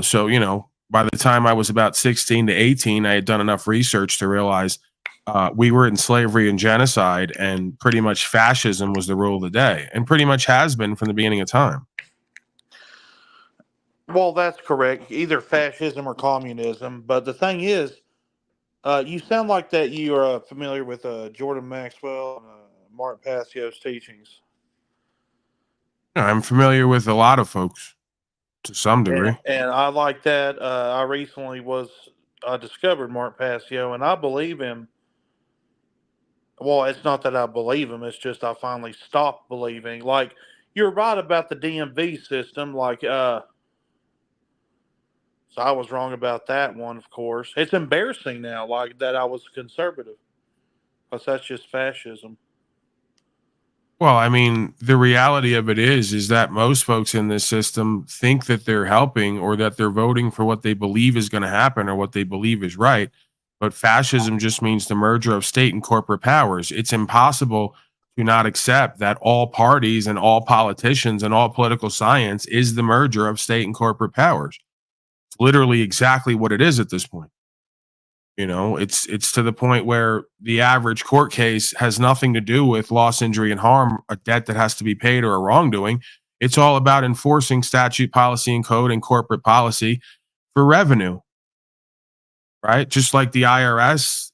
[SPEAKER 11] So, you know, by the time I was about 16 to 18, I had done enough research to realize we were in slavery and genocide, and pretty much fascism was the rule of the day, and pretty much has been from the beginning of time.
[SPEAKER 18] Well, that's correct. Either fascism or communism. But the thing is, you sound like that you are familiar with Jordan Maxwell and Mark Passio's teachings.
[SPEAKER 11] I'm familiar with a lot of folks to some degree.
[SPEAKER 18] And I like that. I recently discovered Mark Passio, and I believe him. Well, it's not that I believe him. It's just I finally stopped believing. Like, you're right about the DMV system. Like, so I was wrong about that one, of course. It's embarrassing now, like, that I was conservative. Because that's just fascism.
[SPEAKER 11] Well, I mean, the reality of it is that most folks in this system think that they're helping or that they're voting for what they believe is going to happen or what they believe is right. But fascism just means the merger of state and corporate powers. It's impossible to not accept that all parties and all politicians and all political science is the merger of state and corporate powers. It's literally exactly what it is at this point. You know, it's to the point where the average court case has nothing to do with loss, injury, and harm, a debt that has to be paid, or a wrongdoing. It's all about enforcing statute, policy, and code and corporate policy for revenue, right? Just like the IRS,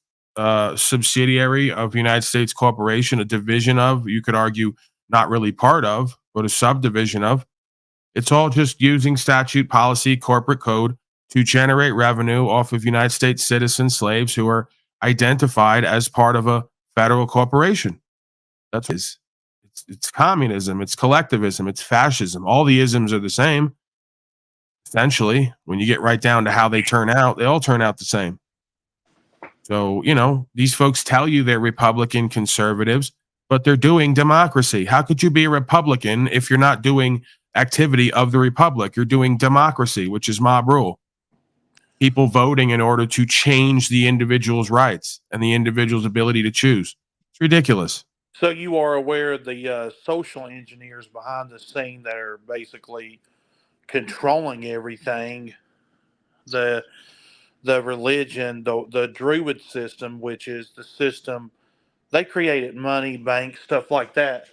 [SPEAKER 11] subsidiary of United States Corporation, a division of, you could argue, not really part of, but a subdivision of. It's all just using statute, policy, corporate code to generate revenue off of United States citizen slaves who are identified as part of a federal corporation. That's what it is. It's communism, it's collectivism, it's fascism. All the isms are the same. Essentially, when you get right down to how they turn out, they all turn out the same. So, you know, these folks tell you they're Republican conservatives, but they're doing democracy. How could you be a Republican if you're not doing activity of the Republic? You're doing democracy, which is mob rule. People voting in order to change the individual's rights and the individual's ability to choose. It's ridiculous.
[SPEAKER 18] So you are aware of the social engineers behind the scene that are basically controlling everything. The religion, the Druid system, which is the system they created, money, banks, stuff like that.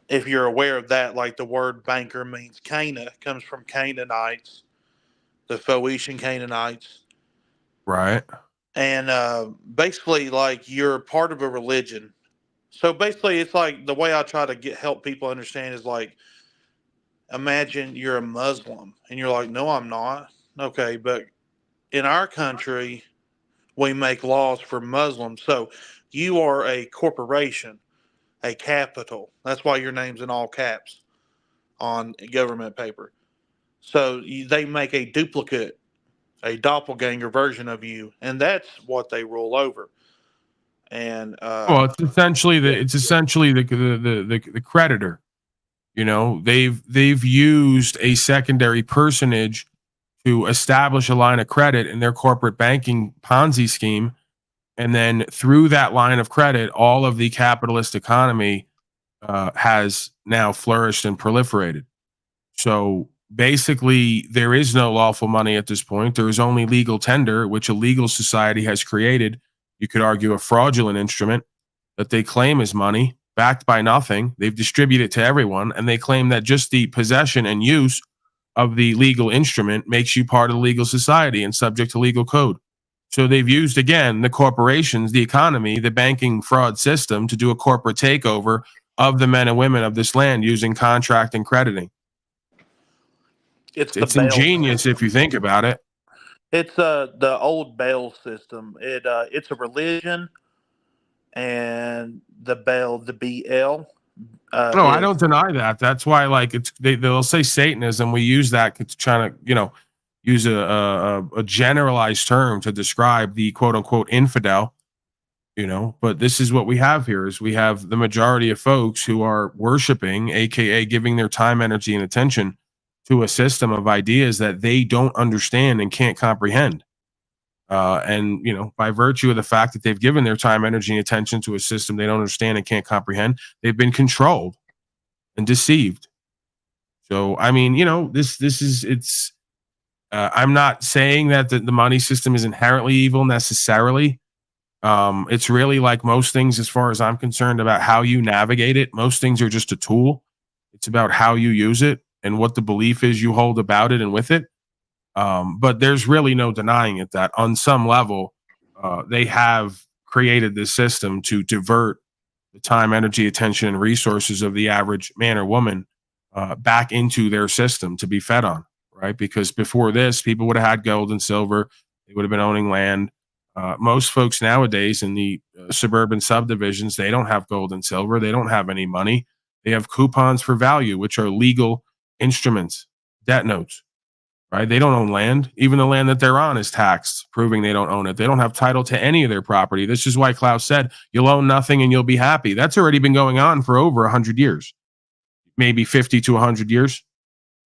[SPEAKER 18] If you're aware of that, like the word banker means Cana, comes from Canaanites, the Phoenician Canaanites.
[SPEAKER 11] Right.
[SPEAKER 18] And basically, like, you're part of a religion. So basically, it's like the way I try to help people understand is like, imagine you're a Muslim and you're like, no, I'm not. Okay, but in our country, we make laws for Muslims. So you are a corporation, a capital. That's why your name's in all caps on government paper. So they make a duplicate, a doppelganger version of you, and that's what they rule over. And
[SPEAKER 11] well, it's essentially the creditor. You know, they've used a secondary personage to establish a line of credit in their corporate banking Ponzi scheme, and then through that line of credit, all of the capitalist economy has now flourished and proliferated. So basically, there is no lawful money at this point. There is only legal tender, which a legal society has created. You could argue a fraudulent instrument that they claim is money, backed by nothing. They've distributed it to everyone, and they claim that just the possession and use of the legal instrument makes you part of the legal society and subject to legal code. So they've used, again, the corporations, the economy, the banking fraud system to do a corporate takeover of the men and women of this land using contract and crediting. It's ingenious if you think about it.
[SPEAKER 18] it's the old Bell system. It's a religion, and the Bell, the BL.
[SPEAKER 11] No, I don't deny that. That's why, like, they'll say Satanism. We use that to try to, use a generalized term to describe the quote unquote infidel. But this is what we have here: is we have the majority of folks who are worshiping, aka giving their time, energy, and attention to a system of ideas that they don't understand and can't comprehend. And by virtue of the fact that they've given their time, energy, and attention to a system they don't understand and can't comprehend, they've been controlled and deceived. So, I mean, it's. I'm not saying that the money system is inherently evil necessarily. It's really like most things, as far as I'm concerned, about how you navigate it. Most things are just a tool. It's about how you use it and what the belief is you hold about it and with it. But there's really no denying it that on some level, they have created this system to divert the time, energy, attention, and resources of the average man or woman back into their system to be fed on, right? Because before this, people would have had gold and silver. They would have been owning land. Most folks nowadays in the suburban subdivisions, they don't have gold and silver. They don't have any money. They have coupons for value, which are legal instruments, debt notes. Right? They don't own land. Even the land that they're on is taxed, proving they don't own it. They don't have title to any of their property. This is why Klaus said, you'll own nothing and you'll be happy. That's already been going on for over 100 years, maybe 50 to 100 years,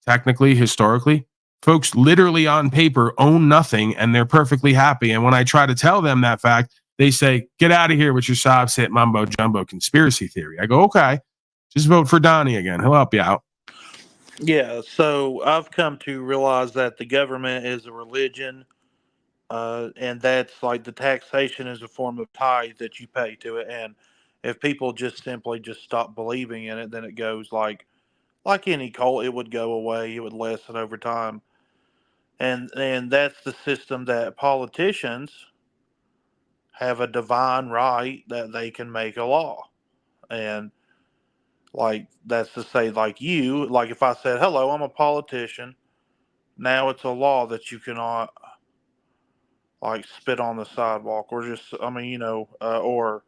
[SPEAKER 11] technically, historically. Folks literally on paper own nothing and they're perfectly happy. And when I try to tell them that fact, they say, get out of here with your sobs hit mumbo jumbo conspiracy theory. I go, okay, just vote for Donnie again. He'll help you out.
[SPEAKER 18] Yeah, so I've come to realize that the government is a religion, and that's like the taxation is a form of tithe that you pay to it. And if people just simply just stop believing in it, then it goes like any cult, it would go away. It would lessen over time. And that's the system that politicians have a divine right that they can make a law. And like, that's to say, like if I said, hello, I'm a politician, now it's a law that you cannot, like, spit on the sidewalk or or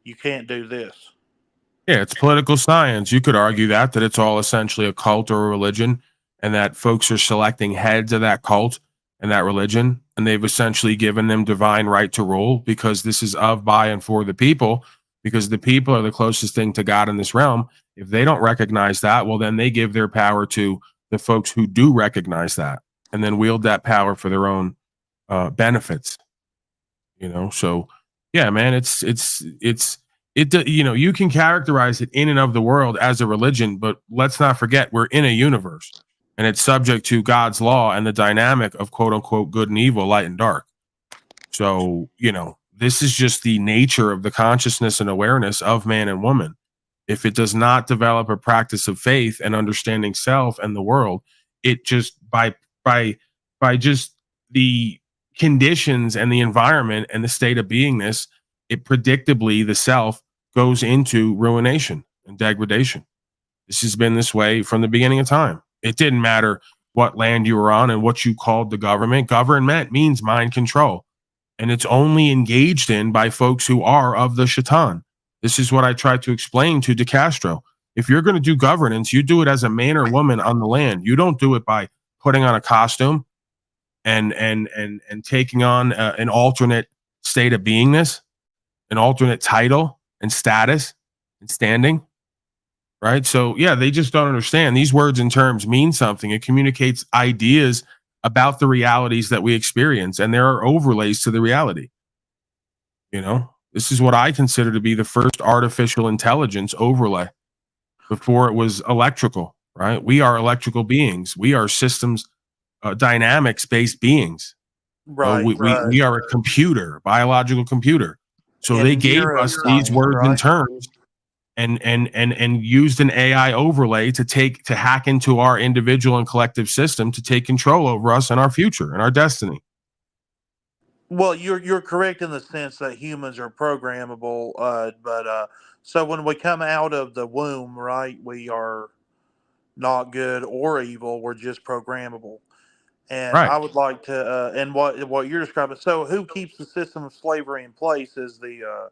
[SPEAKER 18] you can't do this.
[SPEAKER 11] Yeah, it's political science. You could argue that it's all essentially a cult or a religion, and that folks are selecting heads of that cult and that religion, and they've essentially given them divine right to rule because this is of, by, and for the people. because the people are the closest thing to God in this realm. If they don't recognize that, well, then they give their power to the folks who do recognize that, and then wield that power for their own benefits. So yeah, man, you can characterize it in and of the world as a religion, but let's not forget we're in a universe, and it's subject to God's law and the dynamic of quote unquote good and evil, light and dark. So, this is just the nature of the consciousness and awareness of man and woman. If it does not develop a practice of faith and understanding self and the world, it just by just the conditions and the environment and the state of beingness, it predictably the self goes into ruination and degradation. This has been this way from the beginning of time. It didn't matter what land you were on and what you called the government. Government means mind control, and it's only engaged in by folks who are of the shaitan. This is what I tried to explain to De Castro. If you're going to do governance, you do it as a man or woman on the land. You don't do it by putting on a costume and taking on an alternate state of beingness, an alternate title and status and standing. Right? So yeah, they just don't understand. These words and terms mean something. It communicates ideas about the realities that we experience, and there are overlays to the reality. This is what I consider to be the first artificial intelligence overlay before it was electrical, right? We are electrical beings. We are systems, dynamics-based beings.
[SPEAKER 18] Right,
[SPEAKER 11] we are a computer, biological computer. So
[SPEAKER 18] And
[SPEAKER 11] they gave us these
[SPEAKER 18] neuroscience,
[SPEAKER 11] words
[SPEAKER 18] right?
[SPEAKER 11] and terms and used an AI overlay to hack into our individual and collective system to take control over us and our future and our destiny.
[SPEAKER 18] Well, you're correct in the sense that humans are programmable, but so when we come out of the womb, right, we are not good or evil. We're just programmable. And
[SPEAKER 11] Right.
[SPEAKER 18] I would like to, and what you're describing. So, who keeps the system of slavery in place is the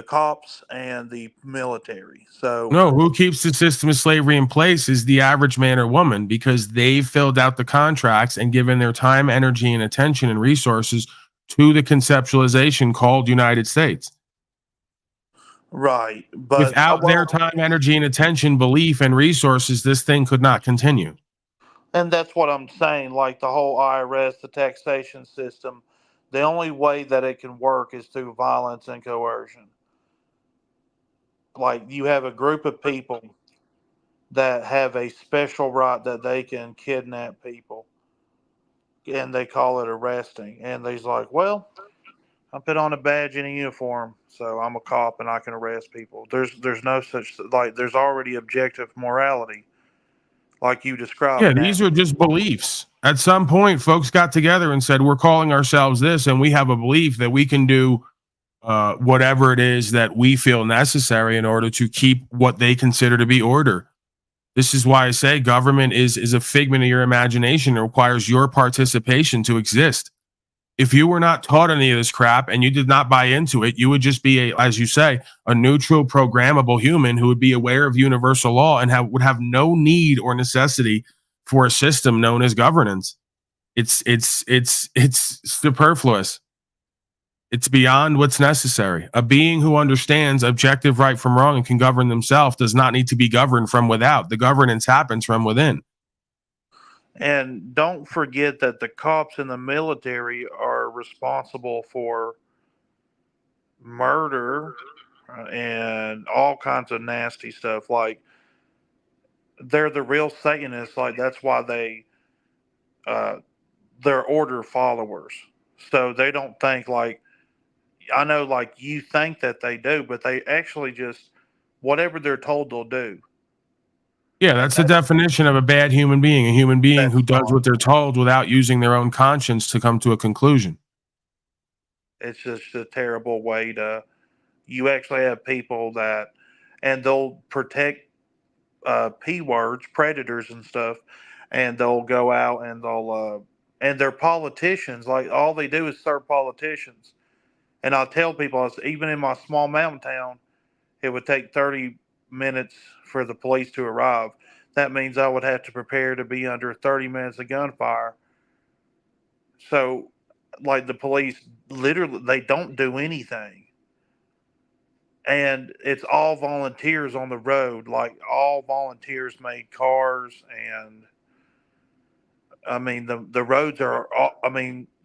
[SPEAKER 18] cops and the military. So,
[SPEAKER 11] No, who keeps the system of slavery in place is the average man or woman, because they filled out the contracts and given their time, energy, and attention and resources to the conceptualization called United States.
[SPEAKER 18] right, but
[SPEAKER 11] Without their time, energy, and attention, belief, and resources, this thing could not continue.
[SPEAKER 18] and that's what I'm saying. Like the whole IRS, the taxation system, the only way that it can work is through violence and coercion. Like you have a group of people that have a special right that they can kidnap people, and they call it arresting. And they's like, well, I put on a badge and a uniform, so I'm a cop and I can arrest people. There's no such, like, there's already objective morality, like you described.
[SPEAKER 11] Yeah, these are just beliefs. At some point, folks got together and said, we're calling ourselves this, and we have a belief that we can do whatever it is that we feel necessary in order to keep what they consider to be order. This is why I say government is a figment of your imagination. It requires your participation to exist. If you were not taught any of this crap and you did not buy into it, you would just be, as you say, a neutral, programmable human who would be aware of universal law and would have no need or necessity for a system known as governance. It's superfluous. It's beyond what's necessary. A being who understands objective right from wrong and can govern themselves does not need to be governed from without. The governance happens from within.
[SPEAKER 18] And don't forget that the cops and the military are responsible for murder and all kinds of nasty stuff. Like, they're the real Satanists. Like, that's why they're order followers. So they don't think like, I know, like you think that they do, but they actually just, whatever they're told, they'll do.
[SPEAKER 11] Yeah, that's the definition of a bad human being, a human being who does what they're told without using their own conscience to come to a conclusion.
[SPEAKER 18] It's just a terrible way to, you actually have people that, and they'll protect P words, predators and stuff, and they'll go out and and they're politicians. Like, all they do is serve politicians. And I'll tell people, even in my small mountain town, it would take 30 minutes for the police to arrive. That means I would have to prepare to be under 30 minutes of gunfire. So, like, the police literally, they don't do anything. and it's all volunteers on the road. Like all volunteers made cars, and I mean the roads are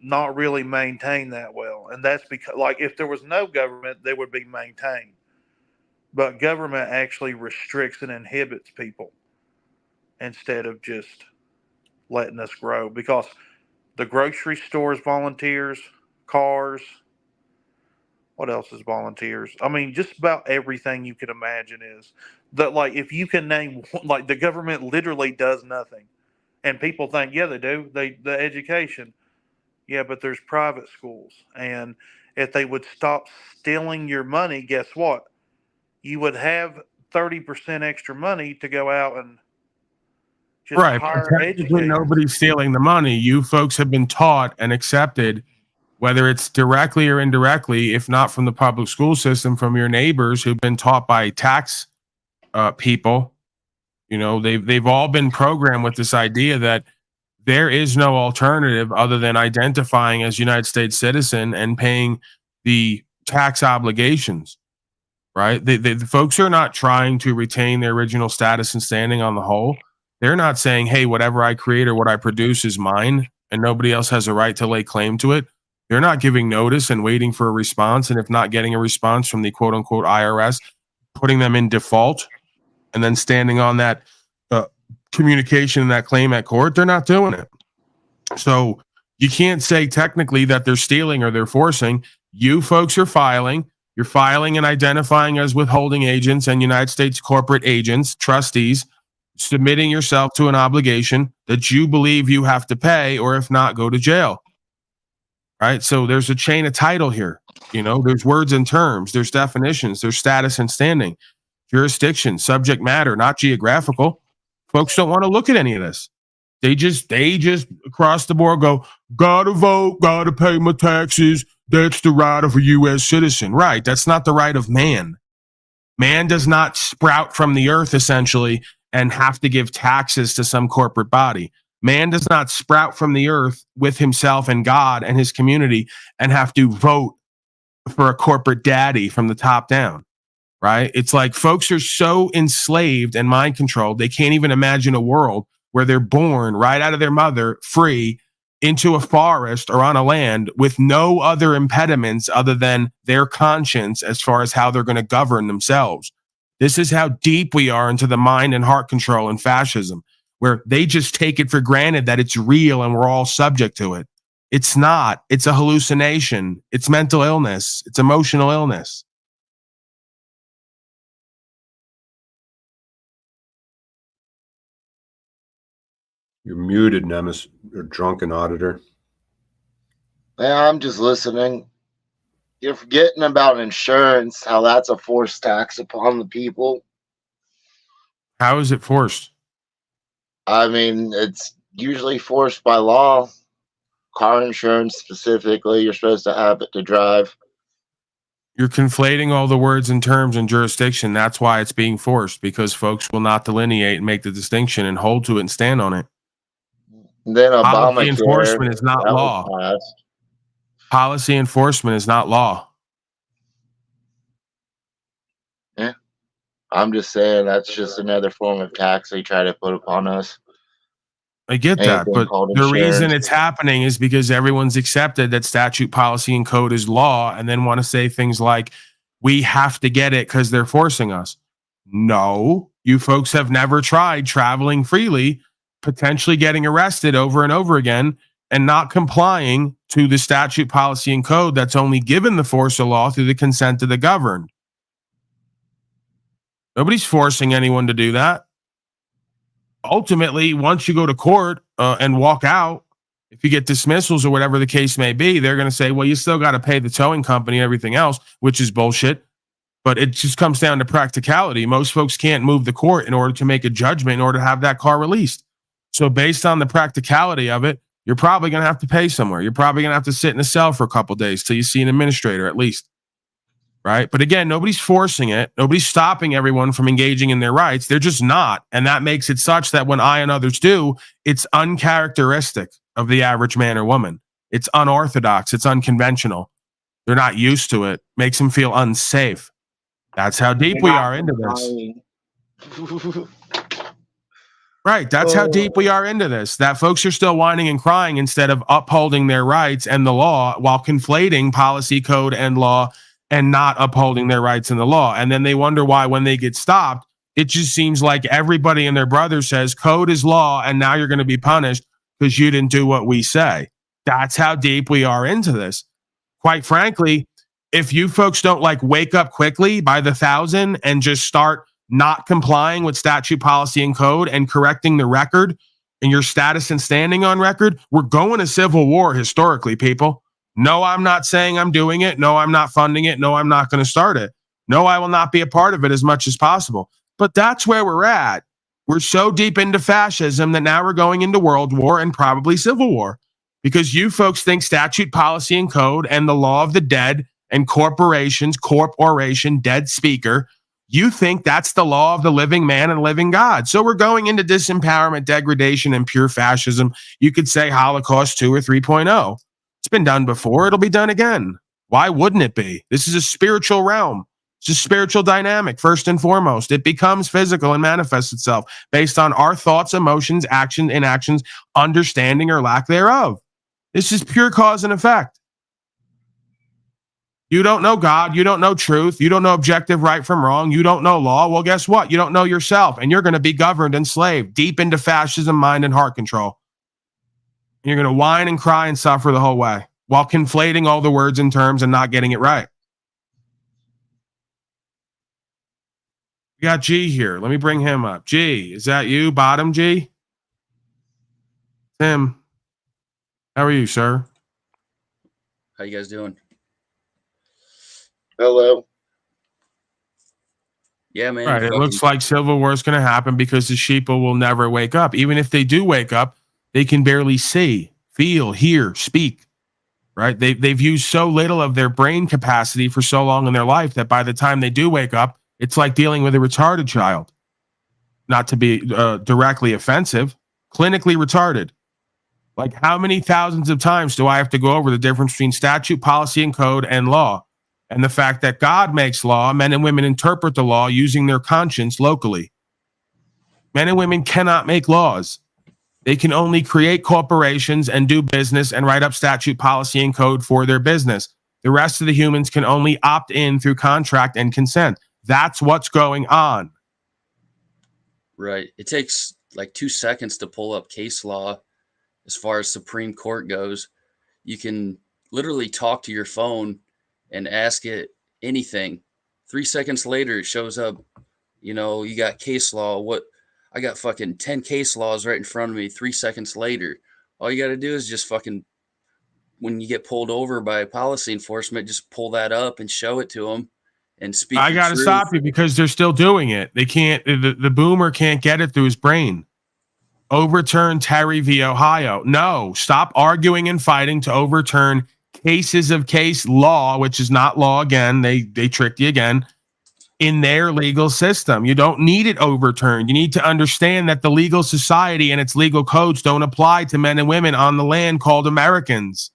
[SPEAKER 18] not really maintained that well, and that's because like if there was no government, they would be maintained. But government actually restricts and inhibits people instead of just letting us grow, because the grocery stores volunteers, cars. What else is volunteers? I mean, just about everything you could imagine is that. Like, if you can name, like, the government literally does nothing, and people think, yeah, they do. The education, yeah, but there's private schools, and if they would stop stealing your money, guess what? You would have 30% extra money to go out and just
[SPEAKER 11] Right.
[SPEAKER 18] hire
[SPEAKER 11] Technically,
[SPEAKER 18] educators.
[SPEAKER 11] nobody's stealing the money. You folks have been taught and accepted, whether it's directly or indirectly, if not from the public school system, from your neighbors who've been taught by tax people. You know, they've all been programmed with this idea that there is no alternative other than identifying as United States citizen and paying the tax obligations. Right? The folks are not trying to retain their original status and standing on the whole. They're not saying, hey, whatever I create or what I produce is mine and nobody else has a right to lay claim to it. They're not giving notice and waiting for a response. And if not getting a response from the quote unquote IRS, putting them in default and then standing on that communication and that claim at court, they're not doing it. So you can't say technically that they're stealing or they're forcing. You folks are filing. You're filing and identifying as withholding agents and United States corporate agents, trustees, submitting yourself to an obligation that you believe you have to pay, or if not, go to jail. Right? So there's a chain of title here. You know, there's words and terms, there's definitions, there's status and standing, jurisdiction, subject matter, not geographical. Folks don't want to look at any of this. They just across the board go, gotta vote, gotta pay my taxes. That's the right of a U.S. citizen. Right. That's not the right of man. Man does not sprout from the earth, essentially, and have to give taxes to some corporate body. Man does not sprout from the earth with himself and God and his community and have to vote for a corporate daddy from the top down. Right. It's like folks are so enslaved and mind controlled, they can't even imagine a world where they're born right out of their mother, free, into a forest or on a land with no other impediments other than their conscience as far as how they're going to govern themselves. This is how deep we are into the mind and heart control and fascism, where they just take it for granted that it's real and we're all subject to it. It's not. It's a hallucination. It's mental illness. It's emotional illness.
[SPEAKER 12] You're muted, Nemesis, or drunken auditor.
[SPEAKER 19] Yeah, I'm just listening. You're forgetting about insurance, how that's a forced tax upon the people.
[SPEAKER 11] How is it forced?
[SPEAKER 19] I mean, it's usually forced by law. Car insurance specifically, you're supposed to have it to drive.
[SPEAKER 11] You're conflating all the words and terms and jurisdiction. That's why it's being forced, because folks will not delineate and make the distinction and hold to it and stand on it.
[SPEAKER 19] Then
[SPEAKER 11] Policy enforcement is not law. Policy enforcement is not law.
[SPEAKER 19] Yeah. I'm just saying that's just another form of tax they try to put upon us.
[SPEAKER 11] I get that, but the reason it's happening is because everyone's accepted that statute, policy, and code is law, and then want to say things like, we have to get it because they're forcing us. No, you folks have never tried traveling freely, potentially getting arrested over and over again, and not complying to the statute, policy, and code that's only given the force of law through the consent of the governed. Nobody's forcing anyone to do that. Ultimately, once you go to court and walk out, if you get dismissals or whatever the case may be, they're going to say, well, you still got to pay the towing company and everything else, which is bullshit. But it just comes down to practicality. Most folks can't move the court in order to make a judgment in order to have that car released. So based on the practicality of it, you're probably going to have to pay somewhere. You're probably going to have to sit in a cell for a couple of days till you see an administrator at least. Right. But again, nobody's forcing it. Nobody's stopping everyone from engaging in their rights. They're just not. And that makes it such that when I and others do, it's uncharacteristic of the average man or woman. It's unorthodox. It's unconventional. They're not used to it. Makes them feel unsafe. That's how deep we are into this. Right. That's how deep we are into this, that folks are still whining and crying instead of upholding their rights and the law while conflating policy, code, and law and not upholding their rights and the law. And then they wonder why when they get stopped, it just seems like everybody and their brother says code is law and now you're going to be punished because you didn't do what we say. That's how deep we are into this. Quite frankly, if you folks don't like wake up quickly by the thousand and just start not complying with statute, policy, and code and correcting the record and your status and standing on record, we're going to civil war historically, people. No, I'm not saying I'm doing it. No, I'm not funding it. No, I'm not going to start it. No, I will not be a part of it as much as possible. But that's where we're at. We're so deep into fascism that now we're going into world war and probably civil war because you folks think statute, policy, and code and the law of the dead and corporations, corporation, dead speaker, you think that's the law of the living man and living God. So we're going into disempowerment, degradation, and pure fascism. You could say Holocaust 2 or 3.0. It's been done before. It'll be done again. Why wouldn't it be? This is a spiritual realm. It's a spiritual dynamic, first and foremost. It becomes physical and manifests itself based on our thoughts, emotions, actions, inactions, understanding or lack thereof. This is pure cause and effect. You don't know God. You don't know truth. You don't know objective right from wrong. You don't know law. Well, guess what? You don't know yourself, and you're going to be governed and enslaved deep into fascism, mind, and heart control. And you're going to whine and cry and suffer the whole way while conflating all the words and terms and not getting it right. We got G here. Let me bring him up. G, is that you? Bottom G? Tim, how are you, sir?
[SPEAKER 20] How you guys doing?
[SPEAKER 19] Hello.
[SPEAKER 20] Yeah, man.
[SPEAKER 11] Right. It looks like civil war is going to happen because the sheeple will never wake up. Even if they do wake up, they can barely see, feel, hear, speak. Right. They've used so little of their brain capacity for so long in their life that by the time they do wake up, it's like dealing with a retarded child. Not to be directly offensive, clinically retarded. Like how many thousands of times do I have to go over the difference between statute, policy, and code and law? And the fact that God makes law, men and women interpret the law using their conscience locally. Men and women cannot make laws. They can only create corporations and do business and write up statute, policy, and code for their business. The rest of the humans can only opt in through contract and consent. That's what's going on.
[SPEAKER 20] Right. It takes like 2 seconds to pull up case law as far as Supreme Court goes. You can literally talk to your phone and ask it anything. 3 seconds later, it shows up, you know, you got case law. I got fucking 10 case laws right in front of me 3 seconds later. All you got to do is just fucking, when you get pulled over by policy enforcement, just pull that up and show it to them and speak.
[SPEAKER 11] I got to stop you because they're still doing it. They can't, the boomer can't get it through his brain. Overturn Terry v. Ohio. No, stop arguing and fighting to overturn cases of case law, which is not law again. They tricked you again in their legal system. You don't need it overturned. You need to understand that the legal society and its legal codes don't apply to men and women on the land called Americans.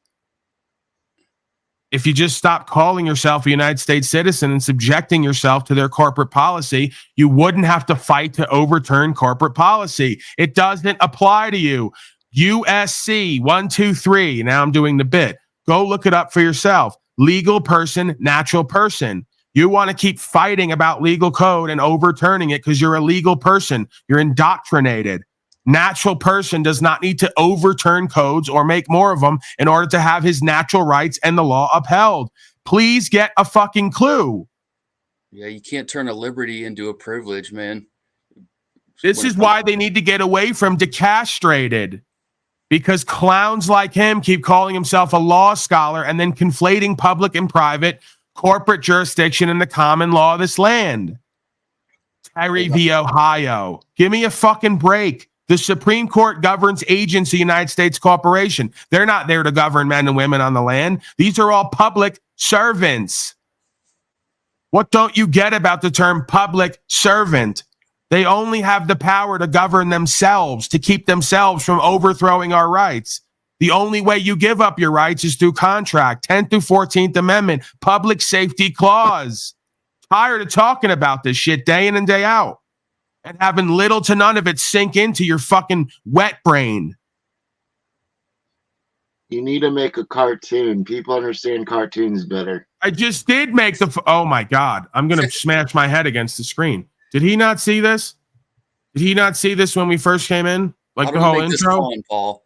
[SPEAKER 11] If you just stop calling yourself a United States citizen and subjecting yourself to their corporate policy, you wouldn't have to fight to overturn corporate policy. It doesn't apply to you. USC 123. Now I'm doing the bit. Go look it up for yourself. Legal person, natural person. You want to keep fighting about legal code and overturning it because you're a legal person. You're indoctrinated. Natural person does not need to overturn codes or make more of them in order to have his natural rights and the law upheld. Please get a fucking clue.
[SPEAKER 20] Yeah, you can't turn a liberty into a privilege, man.
[SPEAKER 11] This is why they need to get away from decastrated. Because clowns like him keep calling himself a law scholar and then conflating public and private, corporate jurisdiction and the common law of this land. Terry v. Ohio. Give me a fucking break. The Supreme Court governs agency United States Corporation. They're not there to govern men and women on the land. These are all public servants. What don't you get about the term public servant? They only have the power to govern themselves, to keep themselves from overthrowing our rights. The only way you give up your rights is through contract. 10th through 14th Amendment, public safety clause. tired of talking about this shit day in and day out and having little to none of it sink into your fucking wet brain.
[SPEAKER 19] You need to make a cartoon. People understand cartoons better.
[SPEAKER 11] I just did make oh my God. I'm going to smash my head against the screen. Did he not see this? Did he not see this when we first came in? Like the whole intro?
[SPEAKER 20] Fun, Paul.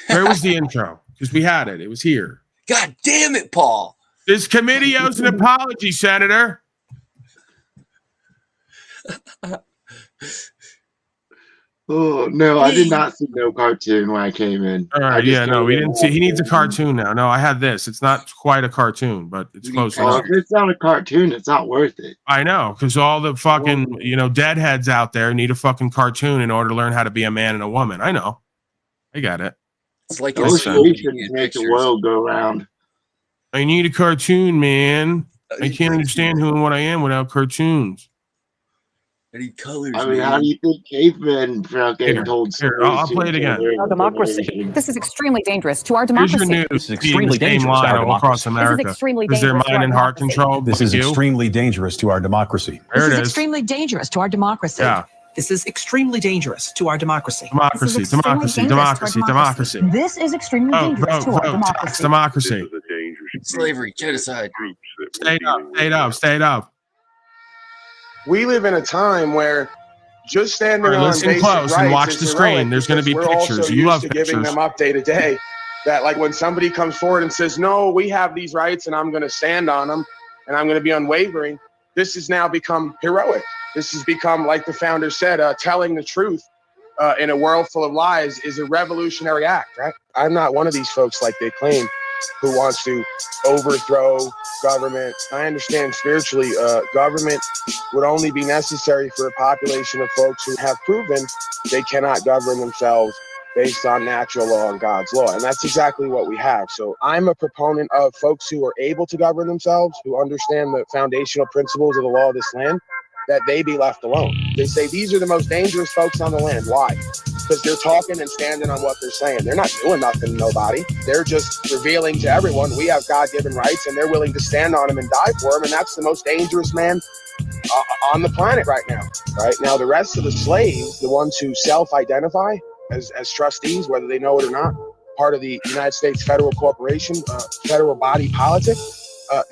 [SPEAKER 11] Where was the intro? Because we had it. It was here.
[SPEAKER 20] God damn it, Paul.
[SPEAKER 11] This committee owes an apology, Senator.
[SPEAKER 19] Oh, no, I did not see no cartoon when I came in.
[SPEAKER 11] All right, yeah, no, we didn't see. He needs a cartoon now. No, I had this. It's not quite a cartoon, but it's close enough.
[SPEAKER 19] If it's not a cartoon, it's not worth it.
[SPEAKER 11] I know, because all the fucking, deadheads out there need a fucking cartoon in order to learn how to be a man and a woman. I know. I got it.
[SPEAKER 20] It's like
[SPEAKER 19] illustrations make the world go round.
[SPEAKER 11] I need a cartoon, man. I can't understand who and what I am without cartoons.
[SPEAKER 20] I need colors.
[SPEAKER 19] I mean, how do you think cavemen fucking told stories?
[SPEAKER 11] I'll play it again.
[SPEAKER 3] Our democracy. This is extremely dangerous to our
[SPEAKER 11] Here's
[SPEAKER 3] democracy.
[SPEAKER 11] your news. Extremely dangerous to our democracy. Across America.
[SPEAKER 3] This is extremely
[SPEAKER 11] Is their
[SPEAKER 3] dangerous to
[SPEAKER 11] mind
[SPEAKER 3] our
[SPEAKER 11] and heart
[SPEAKER 3] democracy.
[SPEAKER 11] controlled?
[SPEAKER 5] This is extremely dangerous to our democracy.
[SPEAKER 7] This
[SPEAKER 11] There
[SPEAKER 7] is
[SPEAKER 11] it is.
[SPEAKER 7] extremely dangerous to our democracy.
[SPEAKER 11] Yeah.
[SPEAKER 7] This is extremely dangerous to our democracy.
[SPEAKER 11] Democracy, democracy, democracy, democracy.
[SPEAKER 6] This is extremely dangerous to our democracy.
[SPEAKER 11] Democracy.
[SPEAKER 20] Slavery, genocide.
[SPEAKER 11] Stayed up, stayed up, stayed up.
[SPEAKER 10] We live in a time where just standing
[SPEAKER 11] All right,
[SPEAKER 10] on
[SPEAKER 11] listen
[SPEAKER 10] basic
[SPEAKER 11] close and
[SPEAKER 10] rights
[SPEAKER 11] watch
[SPEAKER 10] is
[SPEAKER 11] the screen.
[SPEAKER 10] heroic
[SPEAKER 11] There's going to be
[SPEAKER 10] because we're
[SPEAKER 11] pictures.
[SPEAKER 10] also
[SPEAKER 11] You
[SPEAKER 10] used
[SPEAKER 11] love
[SPEAKER 10] to giving
[SPEAKER 11] pictures.
[SPEAKER 10] them up day to day. That like when somebody comes forward and says, "No, we have these rights, and I'm going to stand on them, and I'm going to be unwavering," this has now become heroic. This has become, like the founder said, telling the truth in a world full of lies is a revolutionary act. Right? I'm not one of these folks like they claim who wants to overthrow government. I understand spiritually, government would only be necessary for a population of folks who have proven they cannot govern themselves based on natural law and God's law. And that's exactly what we have. So I'm a proponent of folks who are able to govern themselves, who understand the foundational principles of the law of this land, that they be left alone. They say these are the most dangerous folks on the land. Why? Because they're talking and standing on what they're saying. They're not doing nothing to nobody. They're just revealing to everyone we have God-given rights, and they're willing to stand on them and die for them. And that's the most dangerous man on the planet right now. Right now, the rest of the slaves, the ones who self-identify as trustees, whether they know it or not, part of the United States federal corporation, federal body politic,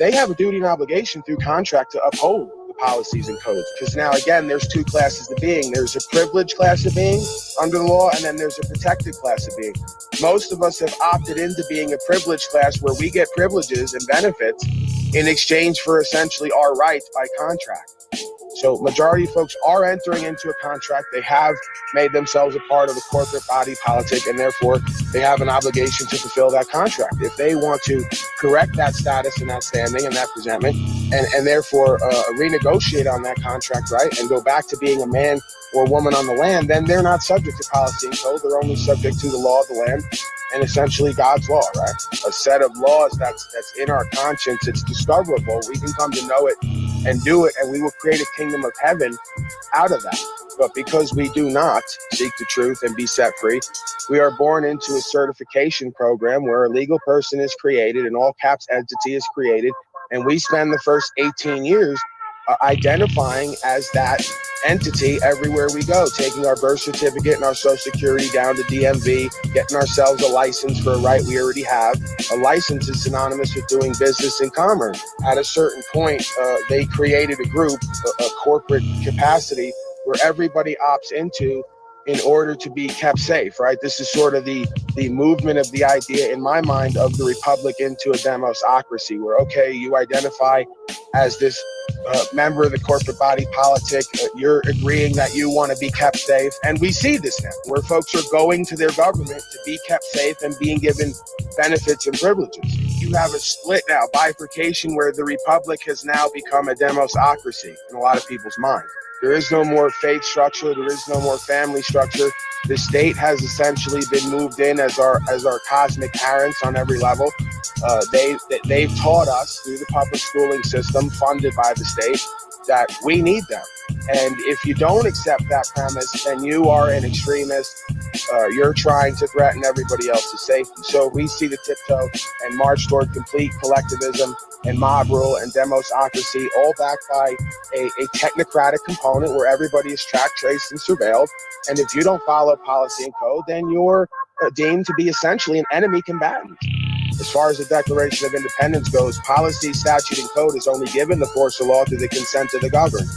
[SPEAKER 10] they have a duty and obligation through contract to uphold the policies and codes. Because now, again, there's two classes of being. There's a privileged class of being under the law, and then there's a protected class of being. Most of us have opted into being a privileged class where we get privileges and benefits in exchange for essentially our rights by contract. So majority of folks are entering into a contract. They have made themselves a part of the corporate body politic, and therefore they have an obligation to fulfill that contract. If they want to correct that status and that standing and that presentment, and therefore renegotiate on that contract, right, and go back to being a man or woman on the land, then they're not subject to policy and code. They're only subject to the law of the land and essentially God's law, right? A set of laws that's in our conscience. It's discoverable. We can come to know it and do it, and we will create a kingdom of heaven out of that. But because we do not seek the truth and be set free, we are born into a certification program where a legal person is created, an all caps entity is created, and we spend the first 18 years identifying as that entity everywhere we go, taking our birth certificate and our social security down to DMV, getting ourselves a license for a right we already have. A license is synonymous with doing business and commerce. At a certain point, they created a group, a corporate capacity, where everybody opts into in order to be kept safe, right? This is sort of the movement of the idea in my mind of the republic into a democracy, where, okay, you identify as this member of the corporate body politic, you're agreeing that you want to be kept safe. And we see this now, where folks are going to their government to be kept safe and being given benefits and privileges. You have a split now, bifurcation, where the republic has now become a democracy in a lot of people's mind. There is no more faith structure. There is no more family structure. The state has essentially been moved in as our cosmic parents on every level. They've taught us through the public schooling system funded by the state that we need them. And if you don't accept that premise, then you are an extremist. You're trying to threaten everybody else's safety. So we see the tiptoe and march toward complete collectivism and mob rule and democracy, all backed by a technocratic component where everybody is tracked, traced, and surveilled. And if you don't follow policy and code, then you're deemed to be essentially an enemy combatant. As far as the Declaration of Independence goes, policy, statute, and code is only given the force of law through the consent of the governed.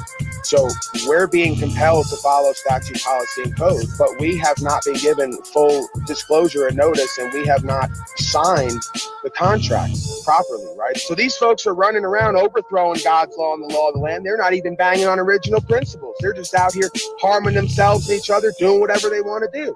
[SPEAKER 10] So we're being compelled to follow statute, policy, and code, but we have not been given full disclosure and notice, and we have not signed the contracts properly, right? So these folks are running around overthrowing God's law and the law of the land. They're not even banging on original principles. They're just out here harming themselves and each other, doing whatever they want to do.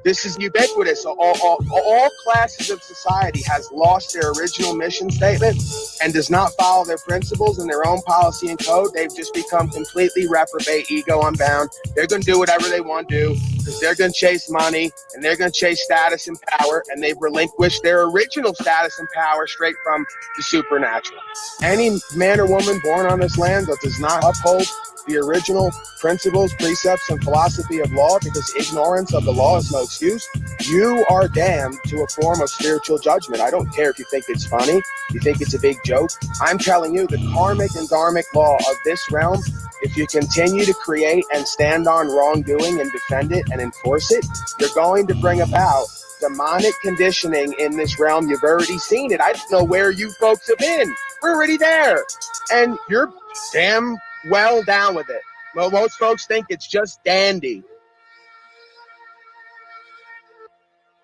[SPEAKER 10] This is ubiquitous. All classes of society has lost their original mission statement and does not follow their principles and their own policy and code. They've just become completely reprobate, ego unbound. They're going to do whatever they want to do because they're going to chase money and they're going to chase status and power, and they've relinquished their original status and power straight from the supernatural. Any man or woman born on this land that does not uphold the original principles, precepts, and philosophy of law, because ignorance of the law is no excuse, you are damned to a form of spiritual judgment. I don't care if you think it's funny, you think it's a big joke. I'm telling you, the karmic and dharmic law of this realm, if you continue to create and stand on wrongdoing and defend it and enforce it, you're going to bring about demonic conditioning in this realm. You've already seen it. I don't know where you folks have been. We're already there. And you're damn well down with it. Well, most folks think it's just dandy.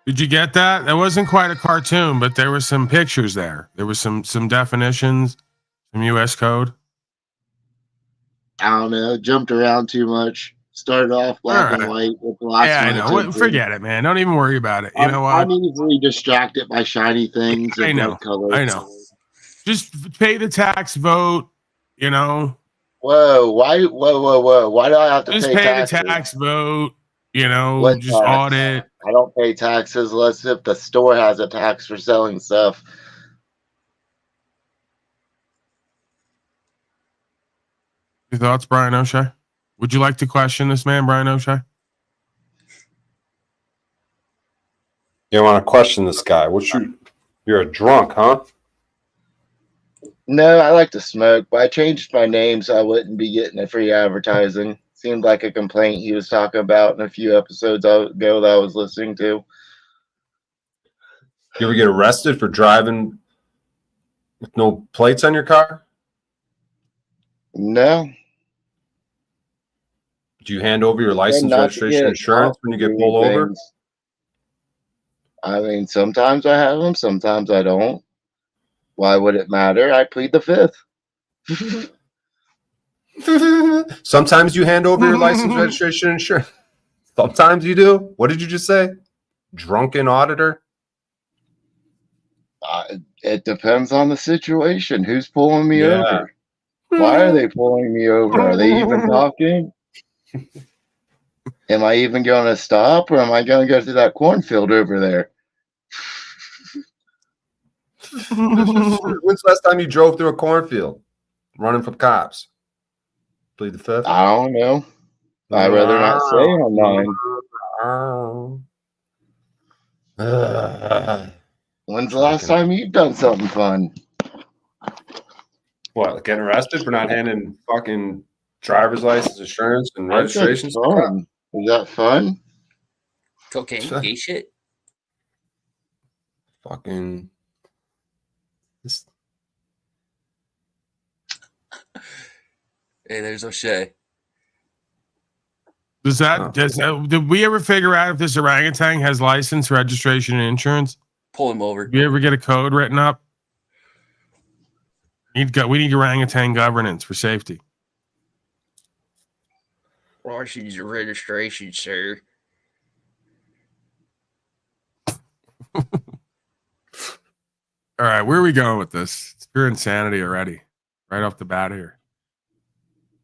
[SPEAKER 11] Did you get that? That wasn't quite a cartoon, but there were some pictures there. There was some definitions, some U.S. code.
[SPEAKER 19] I don't know. Jumped around too much. Started off black and white with the last one.
[SPEAKER 11] I know. Forget it, man. Don't even worry about it. You know what?
[SPEAKER 19] I'm easily distracted by shiny things.
[SPEAKER 11] I
[SPEAKER 19] and
[SPEAKER 11] know.
[SPEAKER 19] bright colors.
[SPEAKER 11] I know. Just pay the tax, vote. You know.
[SPEAKER 19] Whoa! Why do I have to
[SPEAKER 11] just
[SPEAKER 19] pay taxes?
[SPEAKER 11] The tax, vote? You know,
[SPEAKER 19] What
[SPEAKER 11] just
[SPEAKER 19] tax?
[SPEAKER 11] audit.
[SPEAKER 19] I don't pay taxes unless if the store has a tax for selling stuff.
[SPEAKER 11] Your thoughts, Brian O'Shea? Would you like to question this man, Brian O'Shea?
[SPEAKER 12] You want to question this guy? You're a drunk, huh?
[SPEAKER 19] No, I like to smoke, but I changed my name so I wouldn't be getting a free advertising. Seemed like a complaint he was talking about in a few episodes ago that I was listening to.
[SPEAKER 12] You ever get arrested for driving with no plates on your car?
[SPEAKER 19] No.
[SPEAKER 12] Do you hand over your license, registration, insurance when you get pulled over?
[SPEAKER 19] I mean, sometimes I have them, sometimes I don't. Why would it matter? I plead the fifth.
[SPEAKER 12] Sometimes you hand over your license, registration, insurance. Sometimes you do. What did you just say? Drunken auditor?
[SPEAKER 19] It depends on the situation. Who's pulling me over? Why are they pulling me over? Are they even talking? Am I even going to stop, or am I going to go through that cornfield over there?
[SPEAKER 12] When's the last time you drove through a cornfield running from cops? Plead the fifth?
[SPEAKER 19] I don't know. I'd rather not say online. When's the last time you've done something fun?
[SPEAKER 12] What, getting arrested for not handing fucking driver's license, insurance, and registration?
[SPEAKER 19] Is that fun?
[SPEAKER 20] Cocaine, gay shit.
[SPEAKER 12] Fucking.
[SPEAKER 20] Hey, there's O'Shea.
[SPEAKER 11] Did we ever figure out if this orangutan has license, registration, and insurance?
[SPEAKER 20] Pull him over.
[SPEAKER 11] Do you ever get a code written up? We need orangutan governance for safety.
[SPEAKER 20] License and registration, sir.
[SPEAKER 11] All right, where are we going with this? It's pure insanity already, right off the bat here.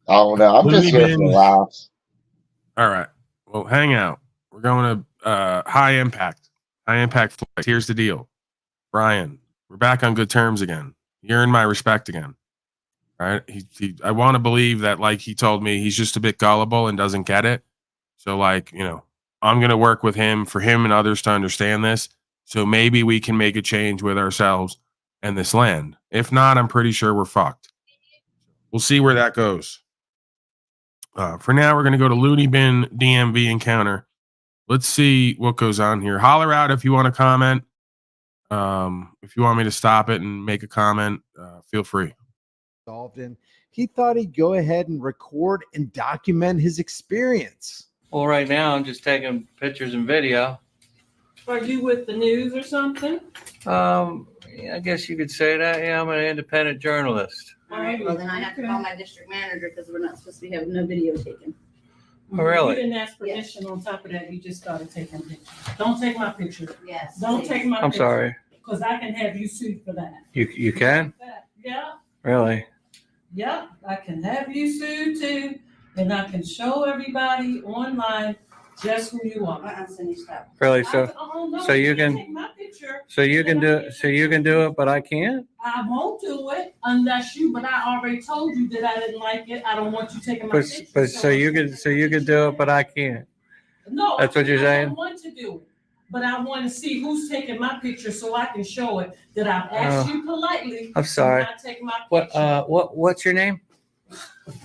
[SPEAKER 19] I don't know. I'm just here for the laughs.
[SPEAKER 11] All right. Well, hang out. We're going to high impact. High impact flight. Here's the deal. Brian, we're back on good terms again. You earned my respect again. All right. I want to believe that, like he told me, he's just a bit gullible and doesn't get it. So, like, you know, I'm going to work with him for him and others to understand this. So maybe we can make a change with ourselves and this land. If not, I'm pretty sure we're fucked. We'll see where that goes. For now, we're going to go to Looney Bin DMV encounter. Let's see what goes on here. Holler out if you want to comment. If you want me to stop it and make a comment, feel free.
[SPEAKER 21] And he thought he'd go ahead and record and document his experience.
[SPEAKER 22] Well, right now I'm just taking pictures and video.
[SPEAKER 23] Are you with the news or something?
[SPEAKER 22] Yeah, I guess you could say that. Yeah, I'm an independent journalist.
[SPEAKER 8] All right, well, then I have to call my district manager because we're not supposed to be having no video taken.
[SPEAKER 22] Oh, really?
[SPEAKER 23] You didn't ask permission. On top of that, you just started taking pictures. Don't take my picture.
[SPEAKER 8] Yes.
[SPEAKER 23] Don't take my
[SPEAKER 22] I'm
[SPEAKER 23] picture.
[SPEAKER 22] sorry.
[SPEAKER 23] Because I can have you sued for that.
[SPEAKER 22] You can?
[SPEAKER 23] Yeah.
[SPEAKER 22] Really?
[SPEAKER 23] Yep. I can have you sued too. And I can show everybody online just who you are.
[SPEAKER 22] Really? So you
[SPEAKER 23] take
[SPEAKER 22] can
[SPEAKER 23] my picture.
[SPEAKER 22] so you can do it, but I can't?
[SPEAKER 23] I won't do it unless you, but I already told you that I didn't like it. I don't want you taking my picture.
[SPEAKER 22] But so you can do it, but I can't.
[SPEAKER 23] No,
[SPEAKER 22] That's what you're
[SPEAKER 23] I
[SPEAKER 22] saying?
[SPEAKER 23] don't want to do it. But I want to see who's taking my picture so I can show it that I've asked you politely.
[SPEAKER 22] I'm sorry.
[SPEAKER 23] to not take my picture.
[SPEAKER 22] What's your name?
[SPEAKER 23] You're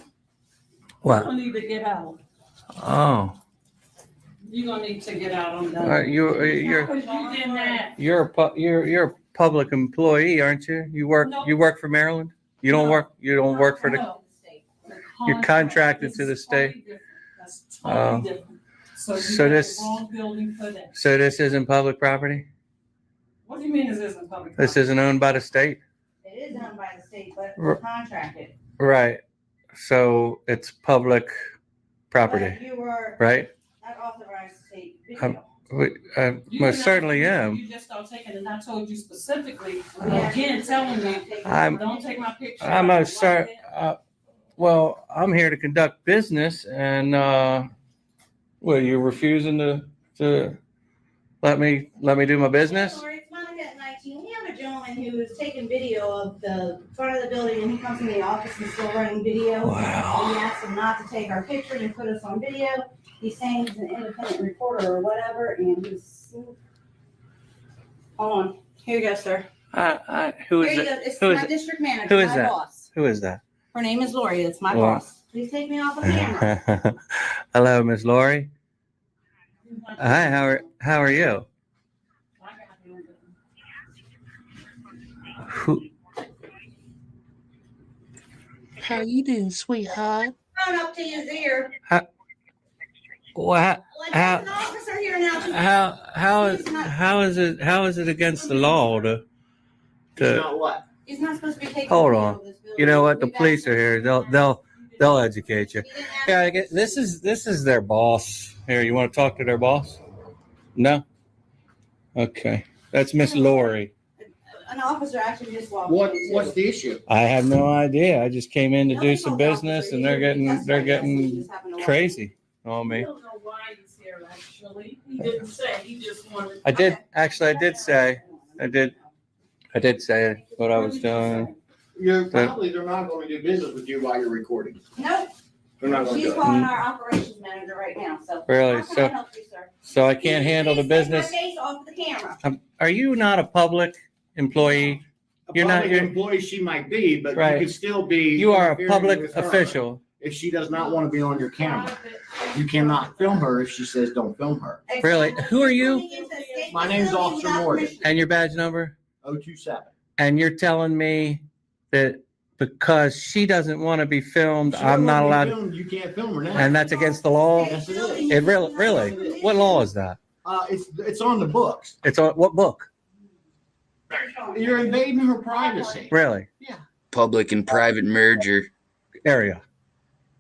[SPEAKER 22] What?
[SPEAKER 23] gonna need to get out.
[SPEAKER 22] Oh.
[SPEAKER 23] You're gonna need to get out on
[SPEAKER 22] All
[SPEAKER 23] that.
[SPEAKER 22] right, you're
[SPEAKER 23] Because you didn't ask.
[SPEAKER 22] you're a public employee, aren't you? You work for Maryland? You don't work for the
[SPEAKER 23] No.
[SPEAKER 22] you're contracted to the state.
[SPEAKER 23] That's totally different. So
[SPEAKER 22] so
[SPEAKER 23] you
[SPEAKER 22] this-
[SPEAKER 23] the wrong building for that.
[SPEAKER 22] So this isn't public property?
[SPEAKER 23] What do you mean this isn't public?
[SPEAKER 22] This isn't owned by the state?
[SPEAKER 8] It is owned by the state, but
[SPEAKER 22] we're
[SPEAKER 8] contracted.
[SPEAKER 22] Right. So it's public property,
[SPEAKER 8] You were
[SPEAKER 22] right?
[SPEAKER 8] not authorized to take
[SPEAKER 22] Um,
[SPEAKER 8] video.
[SPEAKER 22] I most certainly am.
[SPEAKER 23] You just don't take it, and I told you specifically, again, telling me,
[SPEAKER 22] I'm-
[SPEAKER 23] don't take my picture.
[SPEAKER 22] I'm most certain. Well, I'm here to conduct business, and well, you're refusing to let me do my business?
[SPEAKER 8] It's Monica at 19. We have a gentleman who is taking video of the front of the building, and he comes in the office and still running video.
[SPEAKER 22] Wow.
[SPEAKER 8] And we asked him not to take our picture and put us on video. He's saying he's an independent reporter or whatever, and he's. Hold on. Here you go, sir.
[SPEAKER 22] Who is
[SPEAKER 8] Here you
[SPEAKER 22] it?
[SPEAKER 8] go. It's
[SPEAKER 22] Who is
[SPEAKER 8] my
[SPEAKER 22] it?
[SPEAKER 8] district manager,
[SPEAKER 22] Who is
[SPEAKER 8] my
[SPEAKER 22] that?
[SPEAKER 8] boss.
[SPEAKER 22] Who is that?
[SPEAKER 8] Her name is Lori. It's my
[SPEAKER 22] Well-
[SPEAKER 8] boss. Please take me off the camera.
[SPEAKER 22] Hello, Miss Lori. Hi. How are you? Who?
[SPEAKER 8] How you doing, sweetheart? Phone up to his ear.
[SPEAKER 22] What?
[SPEAKER 8] There's an officer here now.
[SPEAKER 22] How is it against the law to
[SPEAKER 8] what? He's not supposed to be taking.
[SPEAKER 22] hold
[SPEAKER 8] video
[SPEAKER 22] on?
[SPEAKER 8] of this building.
[SPEAKER 22] You know what? The police are here. They'll educate you. Yeah, I get, this is their boss. Here, you want to talk to their boss? No. Okay, that's Miss Lori.
[SPEAKER 8] An officer actually just walked in.
[SPEAKER 24] What's the issue?
[SPEAKER 22] I have no idea. I just came in to do some business, and they're getting crazy on me.
[SPEAKER 23] I don't know why he's here, actually. He didn't say, he just wanted.
[SPEAKER 22] I did say what I was doing.
[SPEAKER 24] They're not going to do business with you while you're recording.
[SPEAKER 8] Nope.
[SPEAKER 24] They're not going to
[SPEAKER 8] She's
[SPEAKER 24] do it.
[SPEAKER 8] calling our operations manager right now, so.
[SPEAKER 22] Really?
[SPEAKER 8] How can I help you, sir?
[SPEAKER 22] So I can't handle the
[SPEAKER 8] Please take
[SPEAKER 22] business.
[SPEAKER 8] my face off the camera.
[SPEAKER 22] Are you not a public employee? You're not.
[SPEAKER 24] Public employee she might be, but
[SPEAKER 22] Right.
[SPEAKER 24] you could still be.
[SPEAKER 22] You are a
[SPEAKER 24] interfering
[SPEAKER 22] public
[SPEAKER 24] with her.
[SPEAKER 22] official.
[SPEAKER 24] If she does not want to be on your camera, you cannot film her if she says don't film her.
[SPEAKER 22] Really? Who are you?
[SPEAKER 24] My name's Officer Morgan,
[SPEAKER 22] And your badge number?
[SPEAKER 24] 027.
[SPEAKER 22] And you're telling me that because she doesn't want to be filmed,
[SPEAKER 24] She
[SPEAKER 22] I'm
[SPEAKER 24] doesn't
[SPEAKER 22] not
[SPEAKER 24] want to be
[SPEAKER 22] allowed.
[SPEAKER 24] filmed, you can't film her now.
[SPEAKER 22] And that's against the law?
[SPEAKER 24] Yes, it is.
[SPEAKER 22] It really? What law is that?
[SPEAKER 24] It's on the books.
[SPEAKER 22] It's on what book?
[SPEAKER 24] You're invading her privacy.
[SPEAKER 22] Really?
[SPEAKER 20] Public and private merger
[SPEAKER 22] area.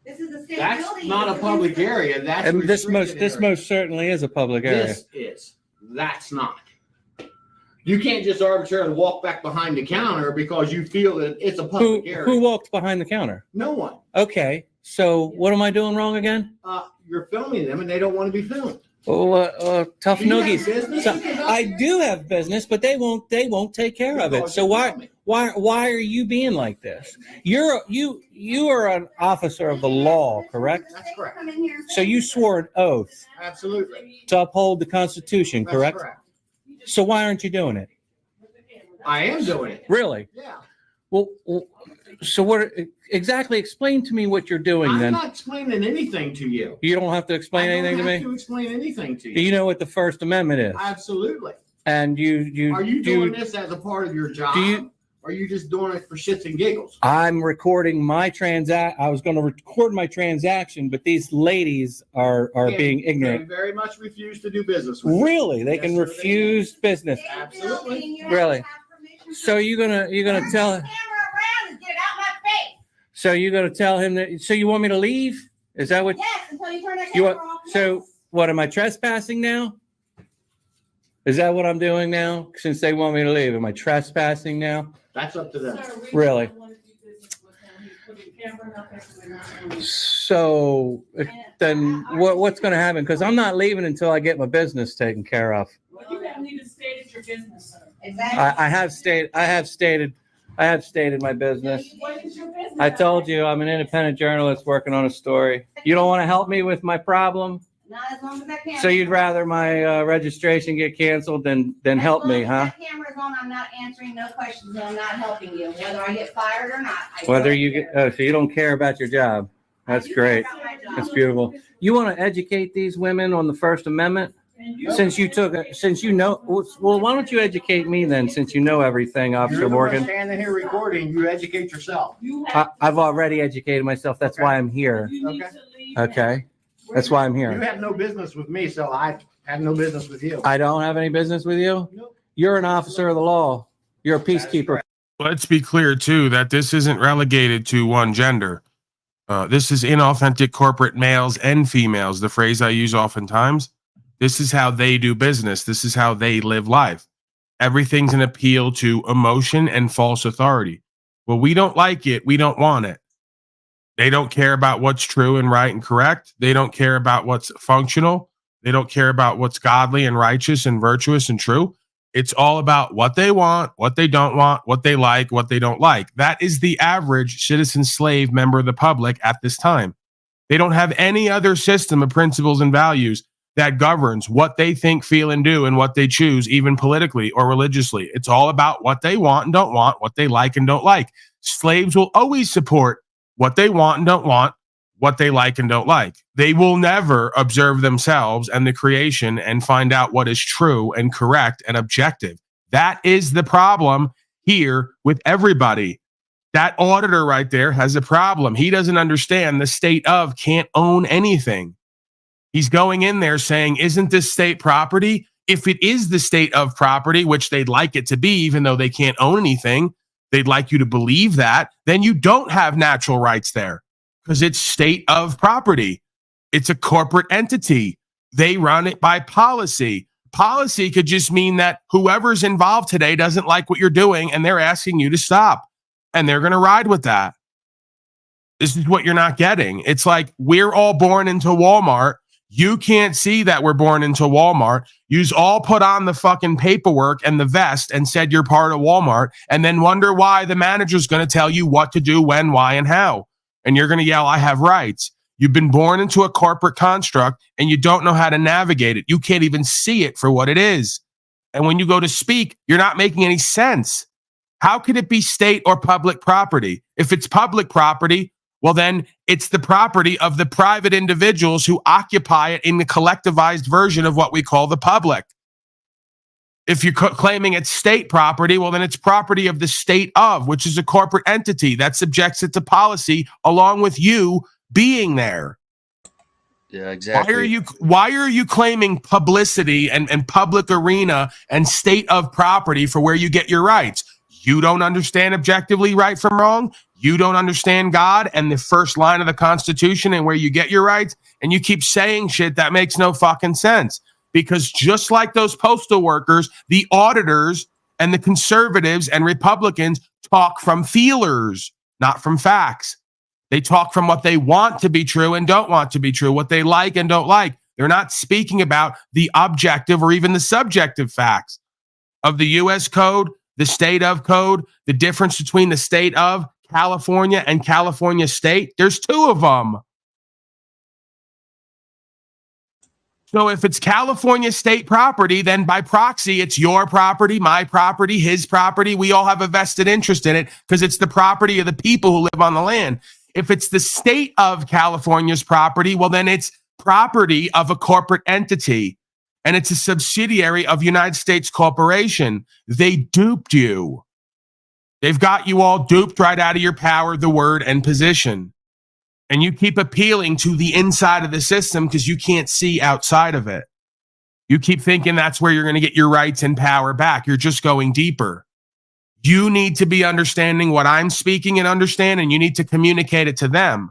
[SPEAKER 8] This is a state
[SPEAKER 24] That's
[SPEAKER 8] building.
[SPEAKER 24] not a public area. That's
[SPEAKER 22] And this
[SPEAKER 24] restricted area.
[SPEAKER 22] most certainly is a public area.
[SPEAKER 24] This is. That's not. You can't just arbitrarily walk back behind the counter because you feel that it's a public area.
[SPEAKER 22] Who walked behind the counter?
[SPEAKER 24] No one.
[SPEAKER 22] Okay. So what am I doing wrong again?
[SPEAKER 24] You're filming them and they don't want to be filmed.
[SPEAKER 22] Oh, tough
[SPEAKER 24] Do you have
[SPEAKER 22] noogies.
[SPEAKER 24] business?
[SPEAKER 22] So, I do have business, but they won't take care of it. So why are you being like this? You are an officer of the law, correct?
[SPEAKER 24] That's correct.
[SPEAKER 22] So you swore an oath
[SPEAKER 24] Absolutely.
[SPEAKER 22] to uphold the Constitution,
[SPEAKER 24] That's
[SPEAKER 22] correct?
[SPEAKER 24] correct.
[SPEAKER 22] So why aren't you doing it?
[SPEAKER 24] I am doing it.
[SPEAKER 22] Really?
[SPEAKER 24] Yeah.
[SPEAKER 22] Well, so what exactly? Explain to me what you're doing
[SPEAKER 24] I'm
[SPEAKER 22] then.
[SPEAKER 24] not explaining anything to you.
[SPEAKER 22] You don't have to explain anything to
[SPEAKER 24] I don't have
[SPEAKER 22] me.
[SPEAKER 24] to explain anything to
[SPEAKER 22] Do you know what the First Amendment is?
[SPEAKER 24] Absolutely.
[SPEAKER 22] And you
[SPEAKER 24] Are you doing this as a part of your job? Or are you just doing it for shits and giggles?
[SPEAKER 22] I'm recording my I was going to record my transaction, but these ladies are
[SPEAKER 24] Can-
[SPEAKER 22] being
[SPEAKER 24] can
[SPEAKER 22] ignorant.
[SPEAKER 24] very much refuse to do business with you.
[SPEAKER 22] Really, they
[SPEAKER 24] Yes,
[SPEAKER 22] can
[SPEAKER 24] sir,
[SPEAKER 22] refuse business.
[SPEAKER 24] Absolutely.
[SPEAKER 22] Really. So you're gonna tell. So you're gonna tell him that. So you want me to leave? Is that what?
[SPEAKER 8] Yes, until you turn that
[SPEAKER 22] You
[SPEAKER 8] camera
[SPEAKER 22] want?
[SPEAKER 8] off.
[SPEAKER 22] So what am I trespassing now? Is that what I'm doing now? Since they want me to leave, am I trespassing now?
[SPEAKER 24] That's up to them.
[SPEAKER 22] Really? So then what's going to happen? Because I'm not leaving until I get my business taken care of.
[SPEAKER 23] Well, you haven't even stated your business, sir.
[SPEAKER 8] Exactly.
[SPEAKER 22] I have stated my business.
[SPEAKER 23] What is your business?
[SPEAKER 22] I told you I'm an independent journalist working on a story. You don't want to help me with my problem?
[SPEAKER 8] Not as long as that camera.
[SPEAKER 22] So you'd rather my registration get canceled than help me, huh?
[SPEAKER 8] That camera's on, I'm not answering no questions, and I'm not helping you, whether I get fired or not.
[SPEAKER 22] Whether you get, so you don't care about your job. That's great. That's beautiful. You want to educate these women on the First Amendment? Since you know, well, why don't you educate me then, since you know everything, Officer
[SPEAKER 24] You're the one
[SPEAKER 22] Morgan?
[SPEAKER 24] standing here recording. You educate yourself.
[SPEAKER 22] I've already educated myself. That's why I'm here.
[SPEAKER 24] Okay.
[SPEAKER 22] Okay. That's why I'm
[SPEAKER 24] You
[SPEAKER 22] here.
[SPEAKER 24] have no business with me, so I have no business with you.
[SPEAKER 22] I don't have any business with you? You're an officer of the law. You're a peacekeeper.
[SPEAKER 11] Let's be clear too that this isn't relegated to one gender. This is inauthentic corporate males and females. The phrase I use oftentimes. This is how they do business. This is how they live life. Everything's an appeal to emotion and false authority. Well, we don't like it. We don't want it. They don't care about what's true and right and correct. They don't care about what's functional. They don't care about what's godly and righteous and virtuous and true. It's all about what they want, what they don't want, what they like, what they don't like. That is the average citizen slave member of the public at this time. They don't have any other system of principles and values that governs what they think, feel, and do, and what they choose, even politically or religiously. It's all about what they want and don't want, what they like and don't like. Slaves will always support what they want and don't want, what they like and don't like. They will never observe themselves and the creation and find out what is true and correct and objective. That is the problem here with everybody. That auditor right there has a problem. He doesn't understand the state of can't own anything. He's going in there saying, isn't this state property? If it is the state of property, which they'd like it to be, even though they can't own anything, they'd like you to believe that, then you don't have natural rights there because it's state of property. It's a corporate entity. They run it by policy. Policy could just mean that whoever's involved today doesn't like what you're doing and they're asking you to stop, and they're going to ride with that. This is what you're not getting. It's like we're all born into Walmart. You can't see that we're born into Walmart. You's all put on the fucking paperwork and the vest and said you're part of Walmart, and then wonder why the manager's going to tell you what to do, when, why, and how. And you're going to yell, I have rights. You've been born into a corporate construct and you don't know how to navigate it. You can't even see it for what it is. And when you go to speak, you're not making any sense. How could it be state or public property? If it's public property, well, then it's the property of the private individuals who occupy it in the collectivized version of what we call the public. If you're claiming it's state property, well, then it's property of the state of, which is a corporate entity that subjects it to policy along with you being there.
[SPEAKER 20] Yeah, exactly.
[SPEAKER 11] Why are you claiming publicity and public arena and state of property for where you get your rights? You don't understand objectively right from wrong. You don't understand God and the first line of the Constitution and where you get your rights. And you keep saying shit that makes no fucking sense. Because just like those postal workers, the auditors and the conservatives and Republicans talk from feelers, not from facts. They talk from what they want to be true and don't want to be true, what they like and don't like. They're not speaking about the objective or even the subjective facts of the U.S. code, the state of code, the difference between the state of California and California state. There's two of them. So if it's California state property, then by proxy, it's your property, my property, his property. We all have a vested interest in it because it's the property of the people who live on the land. If it's the state of California's property, well, then it's property of a corporate entity, and it's a subsidiary of United States Corporation. They duped you. They've got you all duped right out of your power, the word, and position. And you keep appealing to the inside of the system because you can't see outside of it. You keep thinking that's where you're going to get your rights and power back. You're just going deeper. You need to be understanding what I'm speaking and understand, and you need to communicate it to them.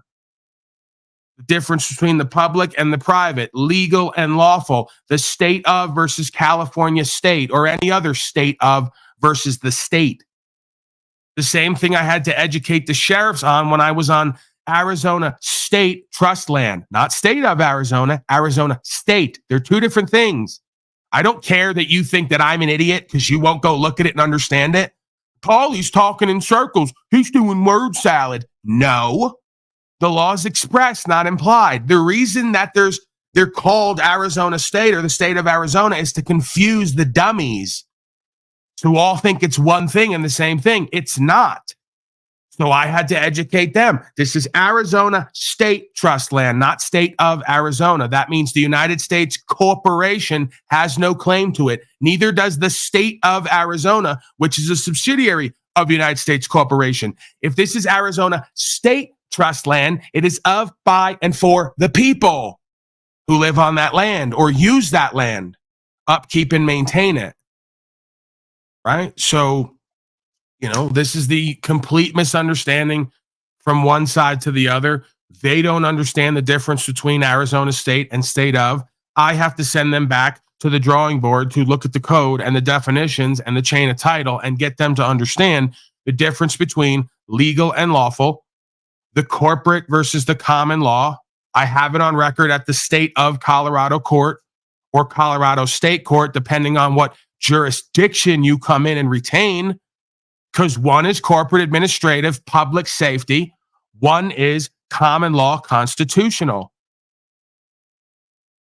[SPEAKER 11] The difference between the public and the private, legal and lawful, the state of versus California state, or any other state of versus the state. The same thing I had to educate the sheriffs on when I was on Arizona state trust land, not state of Arizona, Arizona state. They're two different things. I don't care that you think that I'm an idiot because you won't go look at it and understand it. Paulie's talking in circles. He's doing word salad. No, the law is expressed, not implied. The reason that they're called Arizona state or the state of Arizona is to confuse the dummies who all think it's one thing and the same thing. It's not. So I had to educate them. This is Arizona state trust land, not state of Arizona. That means the United States Corporation has no claim to it. Neither does the state of Arizona, which is a subsidiary of United States Corporation. If this is Arizona state trust land, it is of, by, and for the people who live on that land or use that land, upkeep and maintain it. Right? So, this is the complete misunderstanding from one side to the other. They don't understand the difference between Arizona state and state of. I have to send them back to the drawing board to look at the code and the definitions and the chain of title and get them to understand the difference between legal and lawful, the corporate versus the common law. I have it on record at the state of Colorado court or Colorado state court, depending on what jurisdiction you come in and retain. Because one is corporate administrative, public safety. One is common law constitutional.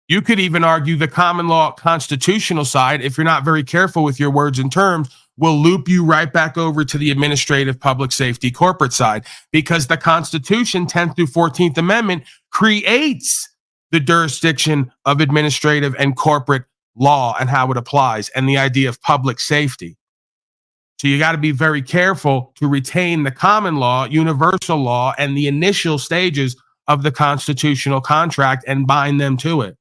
[SPEAKER 11] You could even argue the common law constitutional side, if you're not very careful with your words and terms, will loop you right back over to the administrative, public safety, corporate side. Because the Constitution, 10th through 14th Amendment, creates the jurisdiction of administrative and corporate law and how it applies, and the idea of public safety. So you got to be very careful to retain the common law, universal law, and the initial stages of the constitutional contract and bind them to it.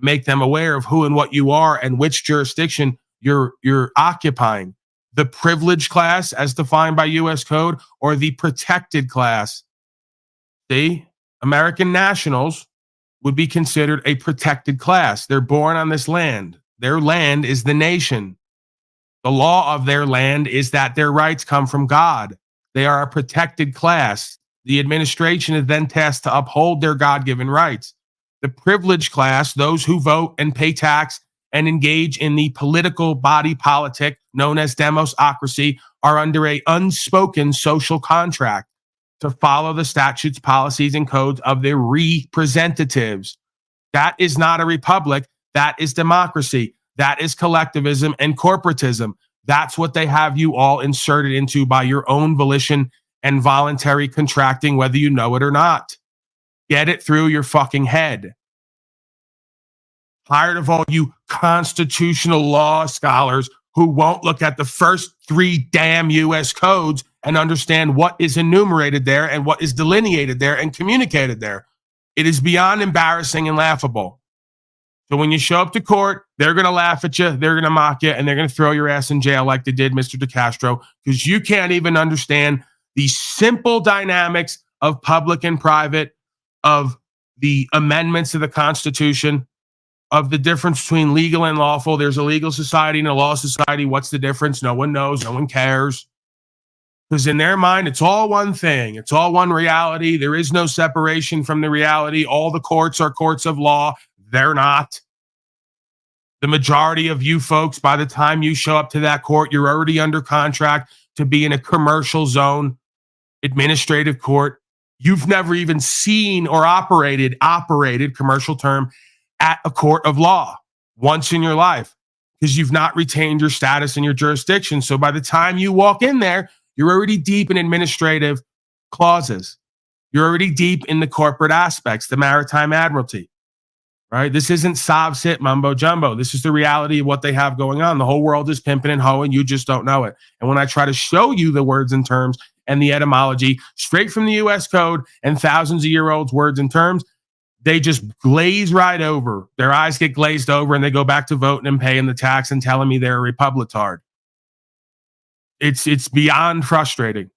[SPEAKER 11] Make them aware of who and what you are and which jurisdiction you're occupying. The privileged class as defined by U.S. code or the protected class. See, American nationals would be considered a protected class. They're born on this land. Their land is the nation. The law of their land is that their rights come from God. They are a protected class. The administration is then tasked to uphold their God-given rights. The privileged class, those who vote and pay tax and engage in the political body politic known as demosocracy, are under an unspoken social contract to follow the statutes, policies, and codes of their representatives. That is not a republic. That is democracy. That is collectivism and corporatism. That's what they have you all inserted into by your own volition and voluntary contracting, whether you know it or not. Get it through your fucking head. Tired of all you constitutional law scholars who won't look at the first 3 damn U.S. codes and understand what is enumerated there and what is delineated there and communicated there. It is beyond embarrassing and laughable. So when you show up to court, they're going to laugh at you, they're going to mock you, and they're going to throw your ass in jail like they did Mr. DeCastro, because you can't even understand the simple dynamics of public and private, of the amendments to the Constitution, of the difference between legal and lawful. There's a legal society and a law society. What's the difference? No one knows. No one cares. Because in their mind, it's all one thing. It's all one reality. There is no separation from the reality. All the courts are courts of law. They're not. The majority of you folks, by the time you show up to that court, you're already under contract to be in a commercial zone, administrative court. You've never even seen or operated, commercial term, at a court of law once in your life because you've not retained your status in your jurisdiction. So by the time you walk in there, you're already deep in administrative clauses. You're already deep in the corporate aspects, the maritime admiralty, right? This isn't sob sit mumbo jumbo. This is the reality of what they have going on. The whole world is pimping and hoeing. You just don't know it. And when I try to show you the words and terms and the etymology straight from the U.S. Code and thousands of year old words and terms, they just glaze right over. Their eyes get glazed over and they go back to voting and paying the tax and telling me they're a Republicard. It's beyond frustrating,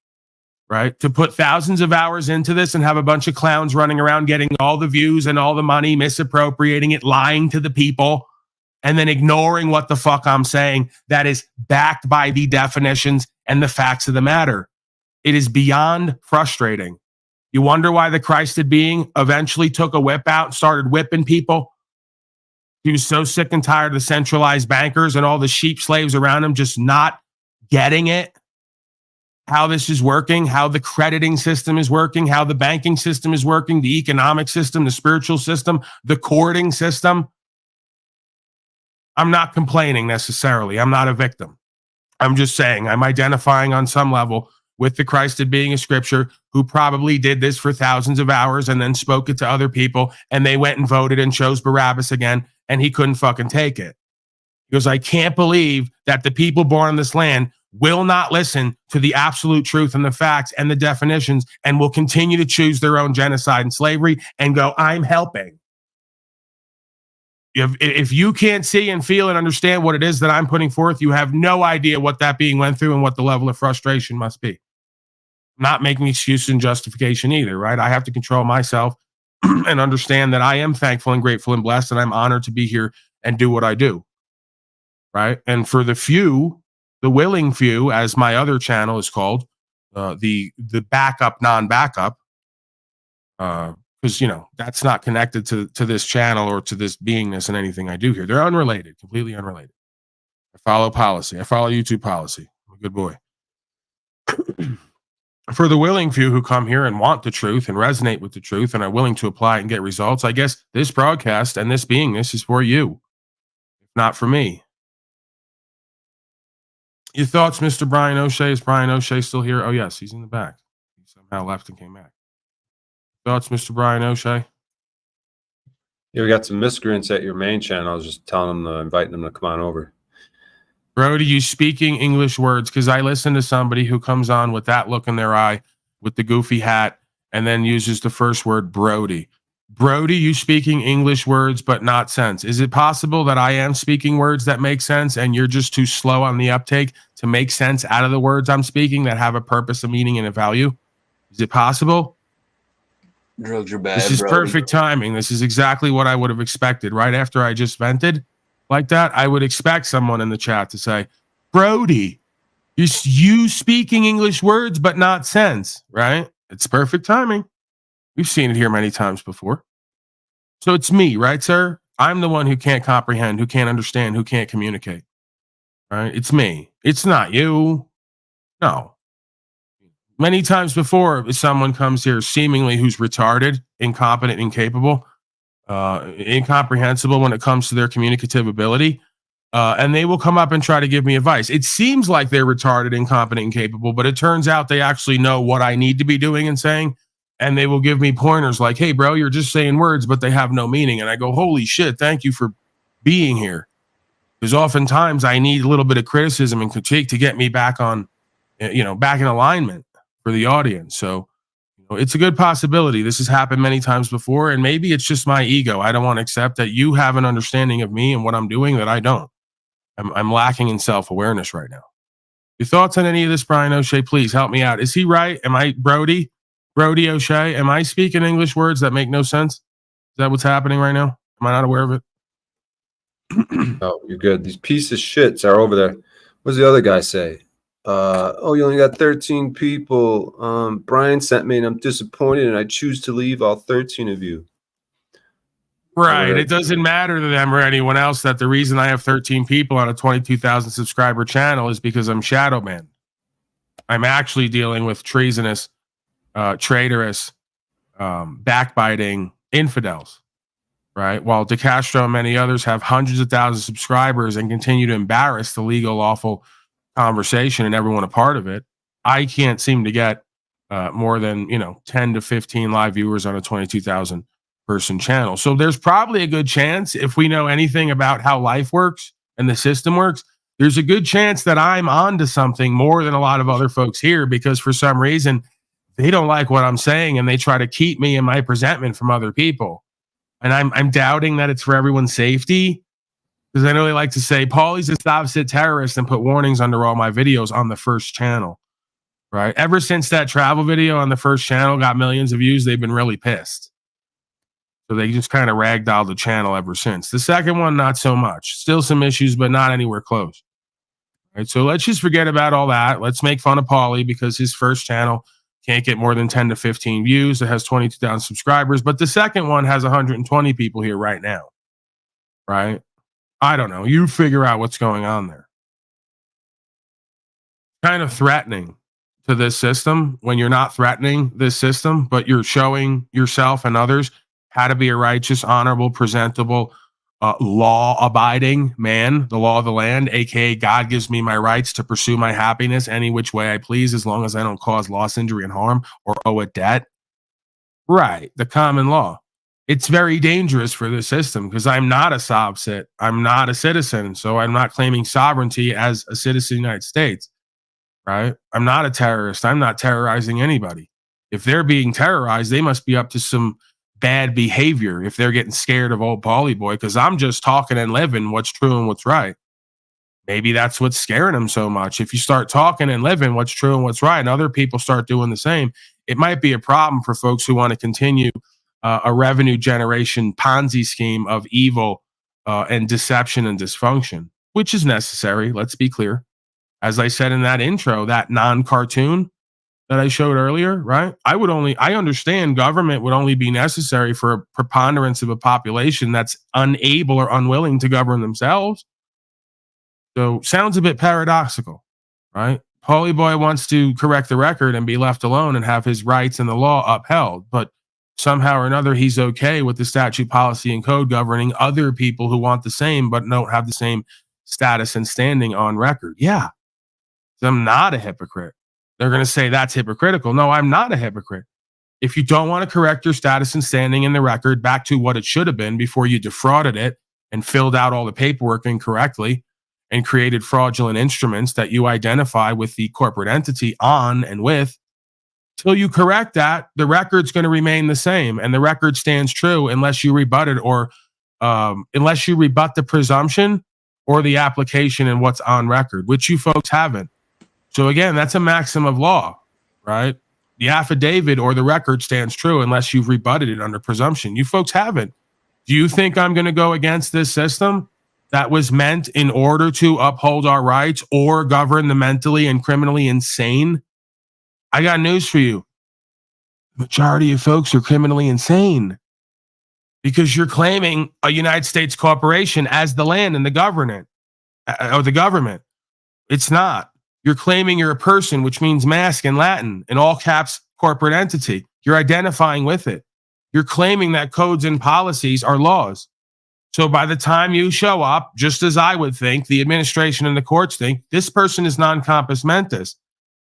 [SPEAKER 11] right? To put thousands of hours into this and have a bunch of clowns running around getting all the views and all the money, misappropriating it, lying to the people, and then ignoring what the fuck I'm saying that is backed by the definitions and the facts of the matter. It is beyond frustrating. You wonder why the Christed being eventually took a whip out and started whipping people? He was so sick and tired of the centralized bankers and all the sheep slaves around him just not getting it, how this is working, how the crediting system is working, how the banking system is working, the economic system, the spiritual system, the courting system. I'm not complaining necessarily. I'm not a victim. I'm just saying I'm identifying on some level with the Christed being of scripture who probably did this for thousands of hours and then spoke it to other people and they went and voted and chose Barabbas again and he couldn't fucking take it. He goes, I can't believe that the people born in this land will not listen to the absolute truth and the facts and the definitions and will continue to choose their own genocide and slavery and go, I'm helping. If you can't see and feel and understand what it is that I'm putting forth, you have no idea what that being went through and what the level of frustration must be. I'm not making excuses and justification either, right? I have to control myself and understand that I am thankful and grateful and blessed and I'm honored to be here and do what I do, right? And for the few, the willing few, as my other channel is called, the backup, non-backup, because, you know, that's not connected to this channel or to this beingness and anything I do here. They're unrelated, completely unrelated. I follow policy. I follow YouTube policy. I'm a good boy. For the willing few who come here and want the truth and resonate with the truth and are willing to apply and get results, I guess this broadcast and this beingness is for you, if not for me. Your thoughts, Mr. Brian O'Shea? Is Brian O'Shea still here? Oh, yes, he's in the back. He somehow left and came back. Thoughts, Mr. Brian O'Shea?
[SPEAKER 12] Yeah, we got some miscreants at your main channel. I was just telling them, inviting them to come on over.
[SPEAKER 11] Brody, you speaking English words? Because I listen to somebody who comes on with that look in their eye, with the goofy hat, and then uses the first word, Brody. Brody, you speaking English words, but not sense. Is it possible that I am speaking words that make sense and you're just too slow on the uptake to make sense out of the words I'm speaking that have a purpose, a meaning, and a value? Is it possible?
[SPEAKER 20] Drugs are bad.
[SPEAKER 11] This is perfect timing. This is exactly what I would have expected. Right after I just vented like that, I would expect someone in the chat to say, Brody, you speaking English words, but not sense, right? It's perfect timing. We've seen it here many times before. So it's me, right, sir? I'm the one who can't comprehend, who can't understand, who can't communicate. Right? It's me. It's not you. No. Many times before, someone comes here seemingly who's retarded, incompetent, incapable, incomprehensible when it comes to their communicative ability, and they will come up and try to give me advice. It seems like they're retarded, incompetent, incapable, but it turns out they actually know what I need to be doing and saying. And they will give me pointers like, hey, bro, you're just saying words, but they have no meaning. And I go, holy shit, thank you for being here. Because oftentimes I need a little bit of criticism and critique to get me back on, back in alignment for the audience. So it's a good possibility. This has happened many times before. And maybe it's just my ego. I don't want to accept that you have an understanding of me and what I'm doing that I don't. I'm lacking in self-awareness right now. Your thoughts on any of this, Brian O'Shea? Please help me out. Is he right? Am I Brody O'Shea? Am I speaking English words that make no sense? Is that what's happening right now? Am I not aware of it?
[SPEAKER 12] Oh, you're good. These piece of shits are over there. What does the other guy say?
[SPEAKER 1] Oh, you only got 13 people. Brian sent me, and I'm disappointed, and I choose to leave all 13 of you.
[SPEAKER 11] Right. It doesn't matter to them or anyone else that the reason I have 13 people on a 22,000 subscriber channel is because I'm shadow banned. I'm actually dealing with treasonous, traitorous, backbiting infidels. Right. While DeCastro and many others have hundreds of thousands of subscribers and continue to embarrass the legal, lawful conversation and everyone a part of it, I can't seem to get more than 10 to 15 live viewers on a 22,000 person channel. So there's probably a good chance, if we know anything about how life works and the system works, there's a good chance that I'm onto something more than a lot of other folks here, because for some reason they don't like what I'm saying and they try to keep me and my presentment from other people. And I'm doubting that it's for everyone's safety, because I know they like to say Paulie's a stop-sit terrorist and put warnings under all my videos on the first channel. Right. Ever since that travel video on the first channel got millions of views, they've been really pissed. So they just kind of ragdolled the channel ever since. The second one, not so much. Still some issues, but not anywhere close. Right. So let's just forget about all that. Let's make fun of Paulie because his first channel can't get more than 10 to 15 views. It has 22,000 subscribers, but the second one has 120 people here right now. Right. I don't know. You figure out what's going on there. Kind of threatening to this system when you're not threatening this system, but you're showing yourself and others how to be a righteous, honorable, presentable, law-abiding man, the law of the land, aka God gives me my rights to pursue my happiness any which way I please, as long as I don't cause loss, injury, and harm or owe a debt. Right, the common law. It's very dangerous for the system because I'm not a sob-sit. I'm not a citizen, so I'm not claiming sovereignty as a citizen of the United States. Right? I'm not a terrorist. I'm not terrorizing anybody. If they're being terrorized, they must be up to some bad behavior if they're getting scared of old Paulie boy, because I'm just talking and living what's true and what's right. Maybe that's what's scaring them so much. If you start talking and living what's true and what's right and other people start doing the same, it might be a problem for folks who want to continue a revenue generation Ponzi scheme of evil and deception and dysfunction, which is necessary. Let's be clear. As I said in that intro, that non-cartoon that I showed earlier, right? I understand government would only be necessary for a preponderance of a population that's unable or unwilling to govern themselves. So sounds a bit paradoxical, right? Paulie boy wants to correct the record and be left alone and have his rights and the law upheld, but somehow or another he's okay with the statute, policy, and code governing other people who want the same but don't have the same status and standing on record. Yeah, I'm not a hypocrite. They're going to say that's hypocritical. No, I'm not a hypocrite. If you don't want to correct your status and standing in the record back to what it should have been before you defrauded it and filled out all the paperwork incorrectly and created fraudulent instruments that you identify with the corporate entity on and with, till you correct that, the record's going to remain the same. And the record stands true unless you rebut it or unless you rebut the presumption or the application and what's on record, which you folks haven't. So again, that's a maxim of law, right? The affidavit or the record stands true unless you've rebutted it under presumption. You folks haven't. Do you think I'm going to go against this system that was meant in order to uphold our rights or govern the mentally and criminally insane? I got news for you. The majority of folks are criminally insane because you're claiming a United States corporation as the land and the government or the government. It's not. You're claiming you're a person, which means mask in Latin, in all caps, corporate entity. You're identifying with it. You're claiming that codes and policies are laws. So by the time you show up, just as I would think, the administration and the courts think, this person is non-compos mentis.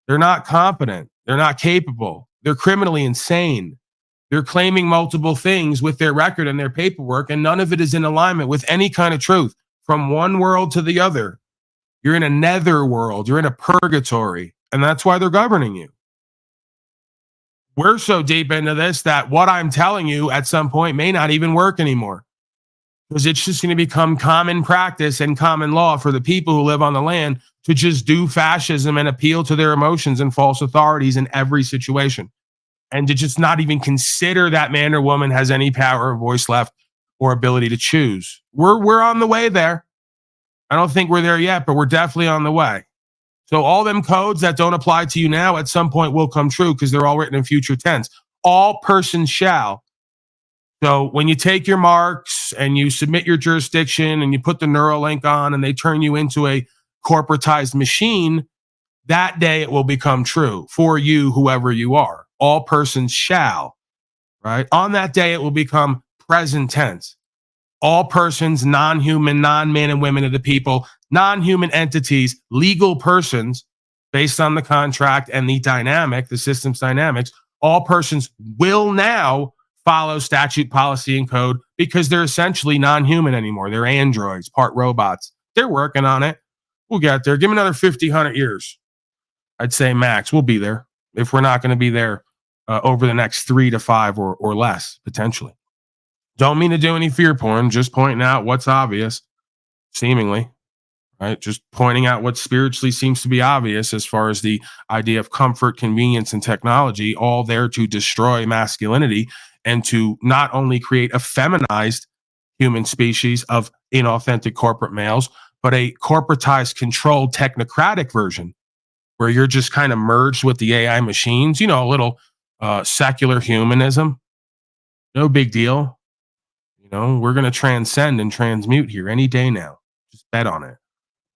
[SPEAKER 11] They're not competent. They're not capable. They're criminally insane. They're claiming multiple things with their record and their paperwork, and none of it is in alignment with any kind of truth from one world to the other. You're in a nether world. You're in a purgatory, and that's why they're governing you. We're so deep into this that what I'm telling you at some point may not even work anymore, because it's just going to become common practice and common law for the people who live on the land to just do fascism and appeal to their emotions and false authorities in every situation, and to just not even consider that man or woman has any power or voice left or ability to choose. We're on the way there. I don't think we're there yet, but we're definitely on the way. So all them codes that don't apply to you now at some point will come true because they're all written in future tense. All persons shall. So when you take your marks and you submit your jurisdiction and you put the Neuralink on and they turn you into a corporatized machine, that day it will become true for you, whoever you are. All persons shall, right? On that day, it will become present tense. All persons, non-human, non-man and women of the people, non-human entities, legal persons, based on the contract and the dynamic, the system's dynamics, all persons will now follow statute, policy, and code because they're essentially non-human anymore. They're androids, part robots. They're working on it. We'll get there. Give me another 50, 100 years. I'd say max. We'll be there. If we're not going to be there over the next 3 to 5 or less, potentially. Don't mean to do any fear porn, just pointing out what's obvious, seemingly, right? Just pointing out what spiritually seems to be obvious as far as the idea of comfort, convenience, and technology, all there to destroy masculinity and to not only create a feminized human species of inauthentic corporate males, but a corporatized, controlled, technocratic version where you're just kind of merged with the AI machines, you know, a little secular humanism. No big deal. You know, we're going to transcend and transmute here any day now. Just bet on it.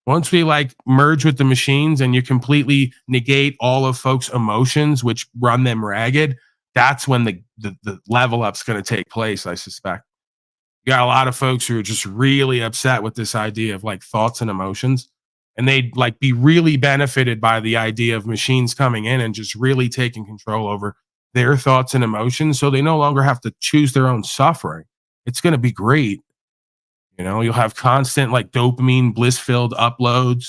[SPEAKER 11] Once we like merge with the machines and you completely negate all of folks' emotions, which run them ragged, that's when the level up's going to take place, I suspect. You got a lot of folks who are just really upset with this idea of like thoughts and emotions. And they'd like be really benefited by the idea of machines coming in and just really taking control over their thoughts and emotions. So they no longer have to choose their own suffering. It's going to be great. You know, you'll have constant like dopamine, bliss-filled uploads.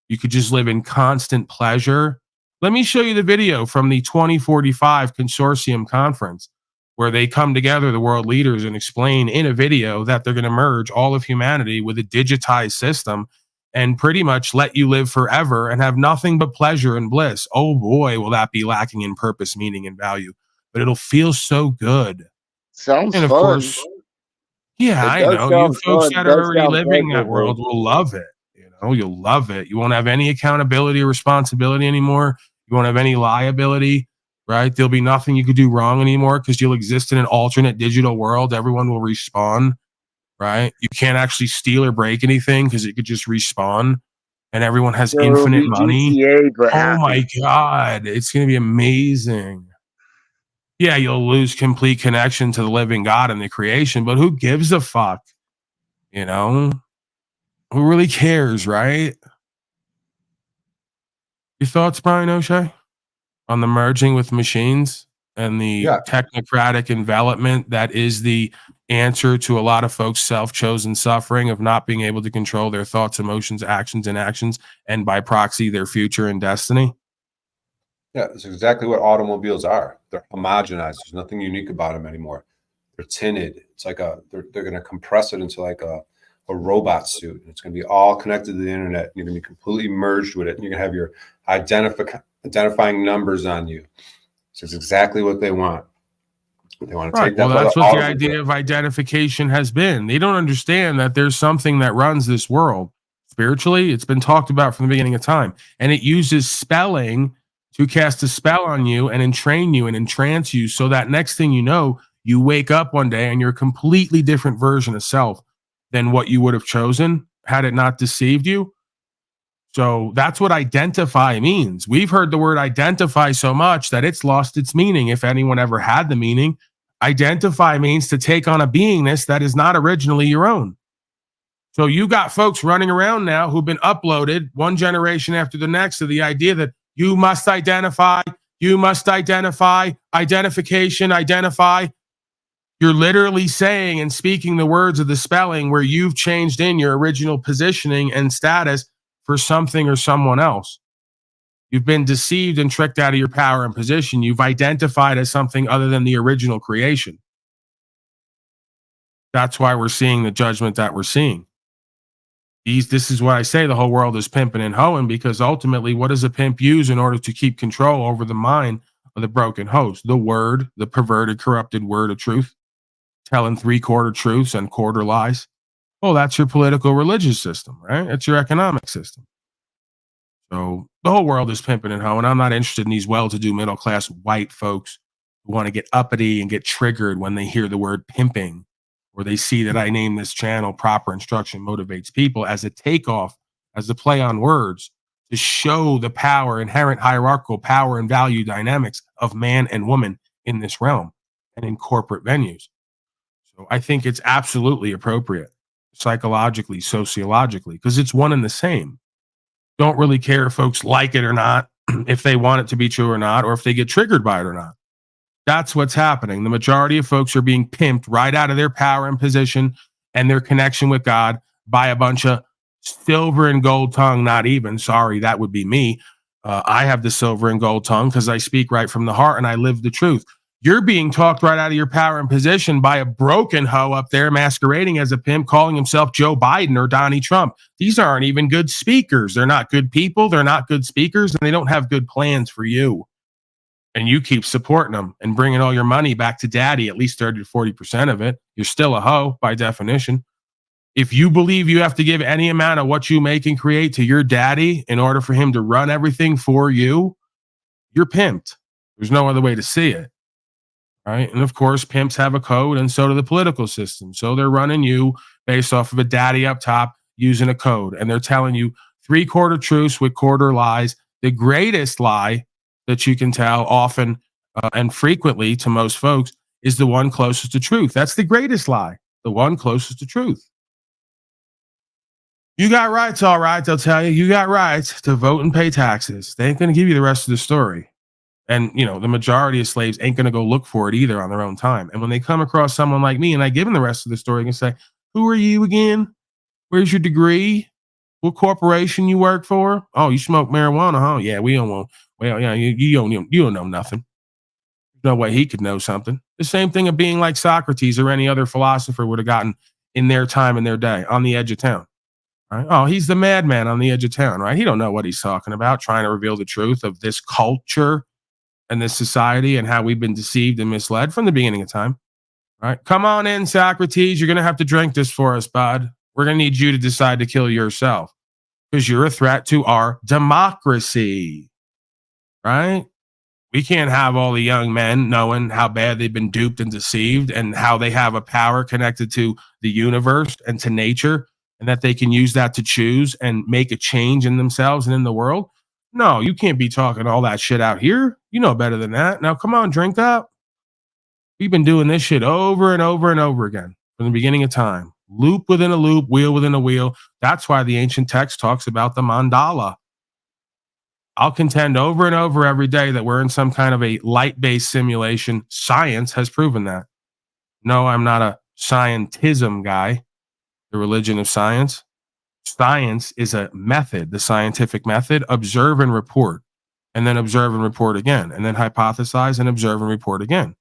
[SPEAKER 11] You could just live in constant pleasure. Let me show you the video from the 2045 Consortium Conference where they come together, the world leaders, and explain in a video that they're going to merge all of humanity with a digitized system and pretty much let you live forever and have nothing but pleasure and bliss. Oh boy, will that be lacking in purpose, meaning, and value. But it'll feel so good.
[SPEAKER 19] Sounds
[SPEAKER 11] and of
[SPEAKER 19] fun.
[SPEAKER 11] course, yeah, I know. You folks that are already living that world will love it. You know, you'll love it. You won't have any accountability or responsibility anymore. You won't have any liability, right? There'll be nothing you could do wrong anymore because you'll exist in an alternate digital world. Everyone will respawn, right? You can't actually steal or break anything because it could just respawn and everyone has infinite money. Oh my God. It's going to be amazing. Yeah, you'll lose complete connection to the living God and the creation, but who gives a fuck? You know, who really cares, right? Your thoughts, Brian O'Shea, on the merging with machines and the technocratic envelopment that is the answer to a lot of folks' self-chosen suffering of not being able to control their thoughts, emotions, actions, and by proxy, their future and destiny?
[SPEAKER 12] Yeah, it's exactly what automobiles are. They're homogenized. There's nothing unique about them anymore. They're tinted. It's like they're going to compress it into like a robot suit. It's going to be all connected to the internet. You're going to be completely merged with it. And you're going to have your identifying numbers on you. So it's exactly what they want. They want to take that.
[SPEAKER 11] Well, that's what the idea of identification has been. They don't understand that there's something that runs this world spiritually. It's been talked about from the beginning of time, and it uses spelling to cast a spell on you and entrain you and entrance you so that next thing you know, you wake up one day and you're a completely different version of self than what you would have chosen had it not deceived you. So that's what identify means. We've heard the word identify so much that it's lost its meaning, if anyone ever had the meaning. Identify means to take on a beingness that is not originally your own. So you got folks running around now who've been uploaded one generation after the next to the idea that you must identify, identification, identify. You're literally saying and speaking the words of the spelling where you've changed in your original positioning and status for something or someone else. You've been deceived and tricked out of your power and position. You've identified as something other than the original creation. That's why we're seeing the judgment that we're seeing. This is what I say, the whole world is pimping and hoeing, because ultimately, what does a pimp use in order to keep control over the mind of the broken host? The word, the perverted, corrupted word of truth, telling 3/4 truths and quarter lies. Well, that's your political religious system, right? It's your economic system. So the whole world is pimping and hoeing. I'm not interested in these well-to-do middle-class white folks who want to get uppity and get triggered when they hear the word pimping, or they see that I name this channel Proper Instruction Motivates People as a takeoff, as a play on words to show the power, inherent hierarchical power and value dynamics of man and woman in this realm and in corporate venues. So I think it's absolutely appropriate psychologically, sociologically, because it's one and the same. Don't really care if folks like it or not, if they want it to be true or not, or if they get triggered by it or not. That's what's happening. The majority of folks are being pimped right out of their power and position and their connection with God by a bunch of silver and gold tongue. Not even, sorry, that would be me. I have the silver and gold tongue because I speak right from the heart and I live the truth. You're being talked right out of your power and position by a broken hoe up there masquerading as a pimp, calling himself Joe Biden or Donnie Trump. These aren't even good speakers. They're not good people. They're not good speakers, and they don't have good plans for you. And you keep supporting them and bringing all your money back to daddy, at least 30 to 40% of it. You're still a hoe by definition. If you believe you have to give any amount of what you make and create to your daddy in order for him to run everything for you, you're pimped. There's no other way to see it. Right. And of course, pimps have a code, and so do the political system. So they're running you based off of a daddy up top using a code. And they're telling you 3/4 truths with quarter lies. The greatest lie that you can tell often and frequently to most folks is the one closest to truth. That's the greatest lie, the one closest to truth. You got rights, all right, they'll tell you. You got rights to vote and pay taxes. They ain't going to give you the rest of the story. And, you know, the majority of slaves ain't going to go look for it either on their own time. And when they come across someone like me and I give them the rest of the story, they can say, who are you again? Where's your degree? What corporation you work for? Oh, you smoke marijuana, huh? Yeah, we don't want. Well, yeah, you don't know nothing. There's no way he could know something. The same thing of being like Socrates or any other philosopher would have gotten in their time in their day on the edge of town. Right? Oh, he's the madman on the edge of town, right? He don't know what he's talking about, trying to reveal the truth of this culture and this society and how we've been deceived and misled from the beginning of time. All right, come on in, Socrates. You're going to have to drink this for us, bud. We're going to need you to decide to kill yourself because you're a threat to our democracy, right? We can't have all the young men knowing how bad they've been duped and deceived and how they have a power connected to the universe and to nature and that they can use that to choose and make a change in themselves and in the world. No, you can't be talking all that shit out here. You know better than that. Now, come on, drink up. We've been doing this shit over and over and over again from the beginning of time. Loop within a loop, wheel within a wheel. That's why the ancient text talks about the mandala. I'll contend over and over every day that we're in some kind of a light-based simulation. Science has proven that. No, I'm not a scientism guy, the religion of science. Science is a method, the scientific method, observe and report, and then observe and report again, and then hypothesize and observe and report again.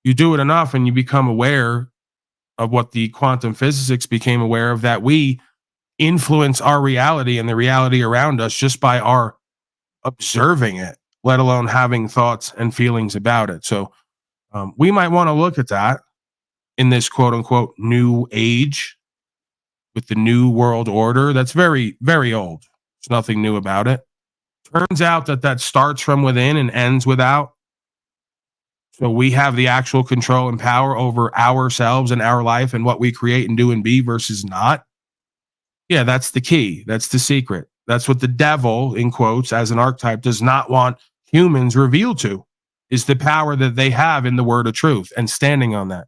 [SPEAKER 11] You do it enough and you become aware of what the quantum physicists became aware of, that we influence our reality and the reality around us just by our observing it, let alone having thoughts and feelings about it. So we might want to look at that in this quote unquote new age with the new world order. That's very, very old. There's nothing new about it. Turns out that starts from within and ends without. So we have the actual control and power over ourselves and our life and what we create and do and be versus not. Yeah, that's the key. That's the secret. That's what the devil, in quotes, as an archetype, does not want humans revealed to, is the power that they have in the word of truth and standing on that.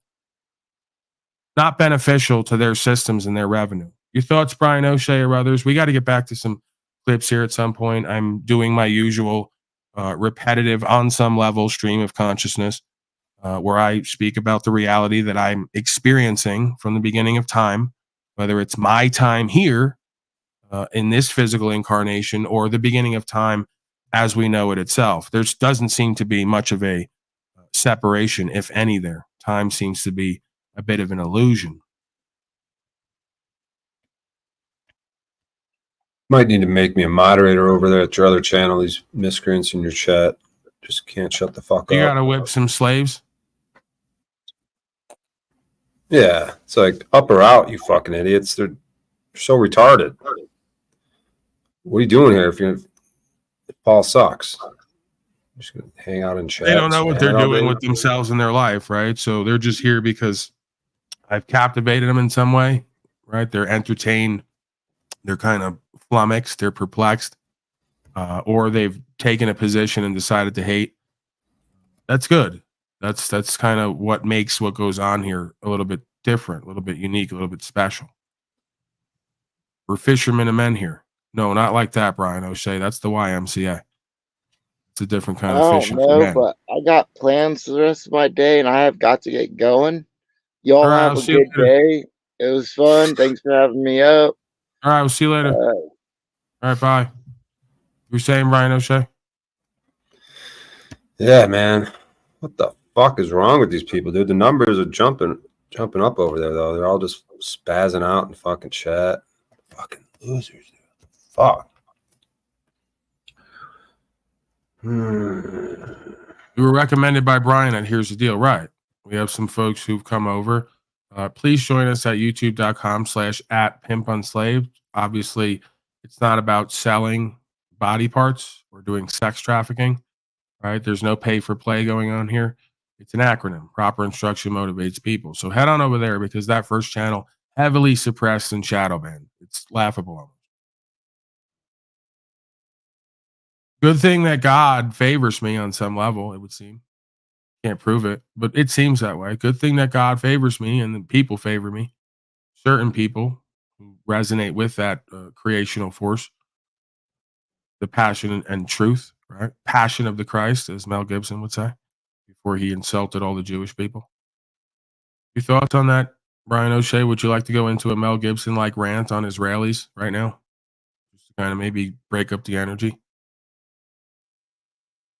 [SPEAKER 11] Not beneficial to their systems and their revenue. Your thoughts, Brian O'Shea or others? We got to get back to some clips here at some point. I'm doing my usual repetitive, on some level, stream of consciousness where I speak about the reality that I'm experiencing from the beginning of time, whether it's my time here in this physical incarnation or the beginning of time as we know it itself. There doesn't seem to be much of a separation, if any, there. Time seems to be a bit of an illusion.
[SPEAKER 1] Might need to make me a moderator over there at your other channel. These miscreants in your chat just can't shut the fuck up.
[SPEAKER 11] You gotta whip some slaves.
[SPEAKER 1] Yeah, it's like up or out, you fucking idiots. They're so retarded. What are you doing here if Paul sucks? Just gonna hang out and chat.
[SPEAKER 11] They don't know what they're doing
[SPEAKER 1] with
[SPEAKER 11] with themselves in their life, right? So they're just here because I've captivated them in some way, right? They're entertained, they're kind of flummoxed, they're perplexed, or they've taken a position and decided to hate. That's good. That's kind of what makes what goes on here a little bit different, a little bit unique, a little bit special. We're fishermen and men here. No, not like that, Brian O'Shea. That's the YMCA. It's a different kind of
[SPEAKER 19] I
[SPEAKER 11] fishing
[SPEAKER 19] don't
[SPEAKER 11] for
[SPEAKER 19] know,
[SPEAKER 11] men.
[SPEAKER 19] but I got plans for the rest of my day, and I have got to get going. Y'all
[SPEAKER 11] All right,
[SPEAKER 19] have
[SPEAKER 11] I'll
[SPEAKER 19] a
[SPEAKER 11] see you
[SPEAKER 19] good
[SPEAKER 11] later.
[SPEAKER 19] day. It was fun. Thanks for having me up.
[SPEAKER 11] All right, we'll see you later. All right, bye. You're saying Brian O'Shea?
[SPEAKER 1] Yeah, man. What the fuck is wrong with these people, dude? The numbers are jumping up over there, though. They're all just spazzing out in fucking chat. Fucking losers, dude. Fuck.
[SPEAKER 11] We were recommended by Brian, and here's the deal. Right. We have some folks who've come over. Please join us at youtube.com/@pimpunslaved. Obviously, it's not about selling body parts or doing sex trafficking, right? There's no pay for play going on here. It's an acronym. Proper instruction motivates people. So head on over there because that first channel heavily suppressed and shadow banned. It's laughable almost. Good thing that God favors me on some level, it would seem. Can't prove it, but it seems that way. Good thing that God favors me and the people favor me. Certain people who resonate with that creational force, the passion and truth, right? Passion of the Christ, as Mel Gibson would say, before he insulted all the Jewish people. Your thoughts on that, Brian O'Shea? Would you like to go into a Mel Gibson-like rant on Israelis right now? Just to kind of maybe break up the energy.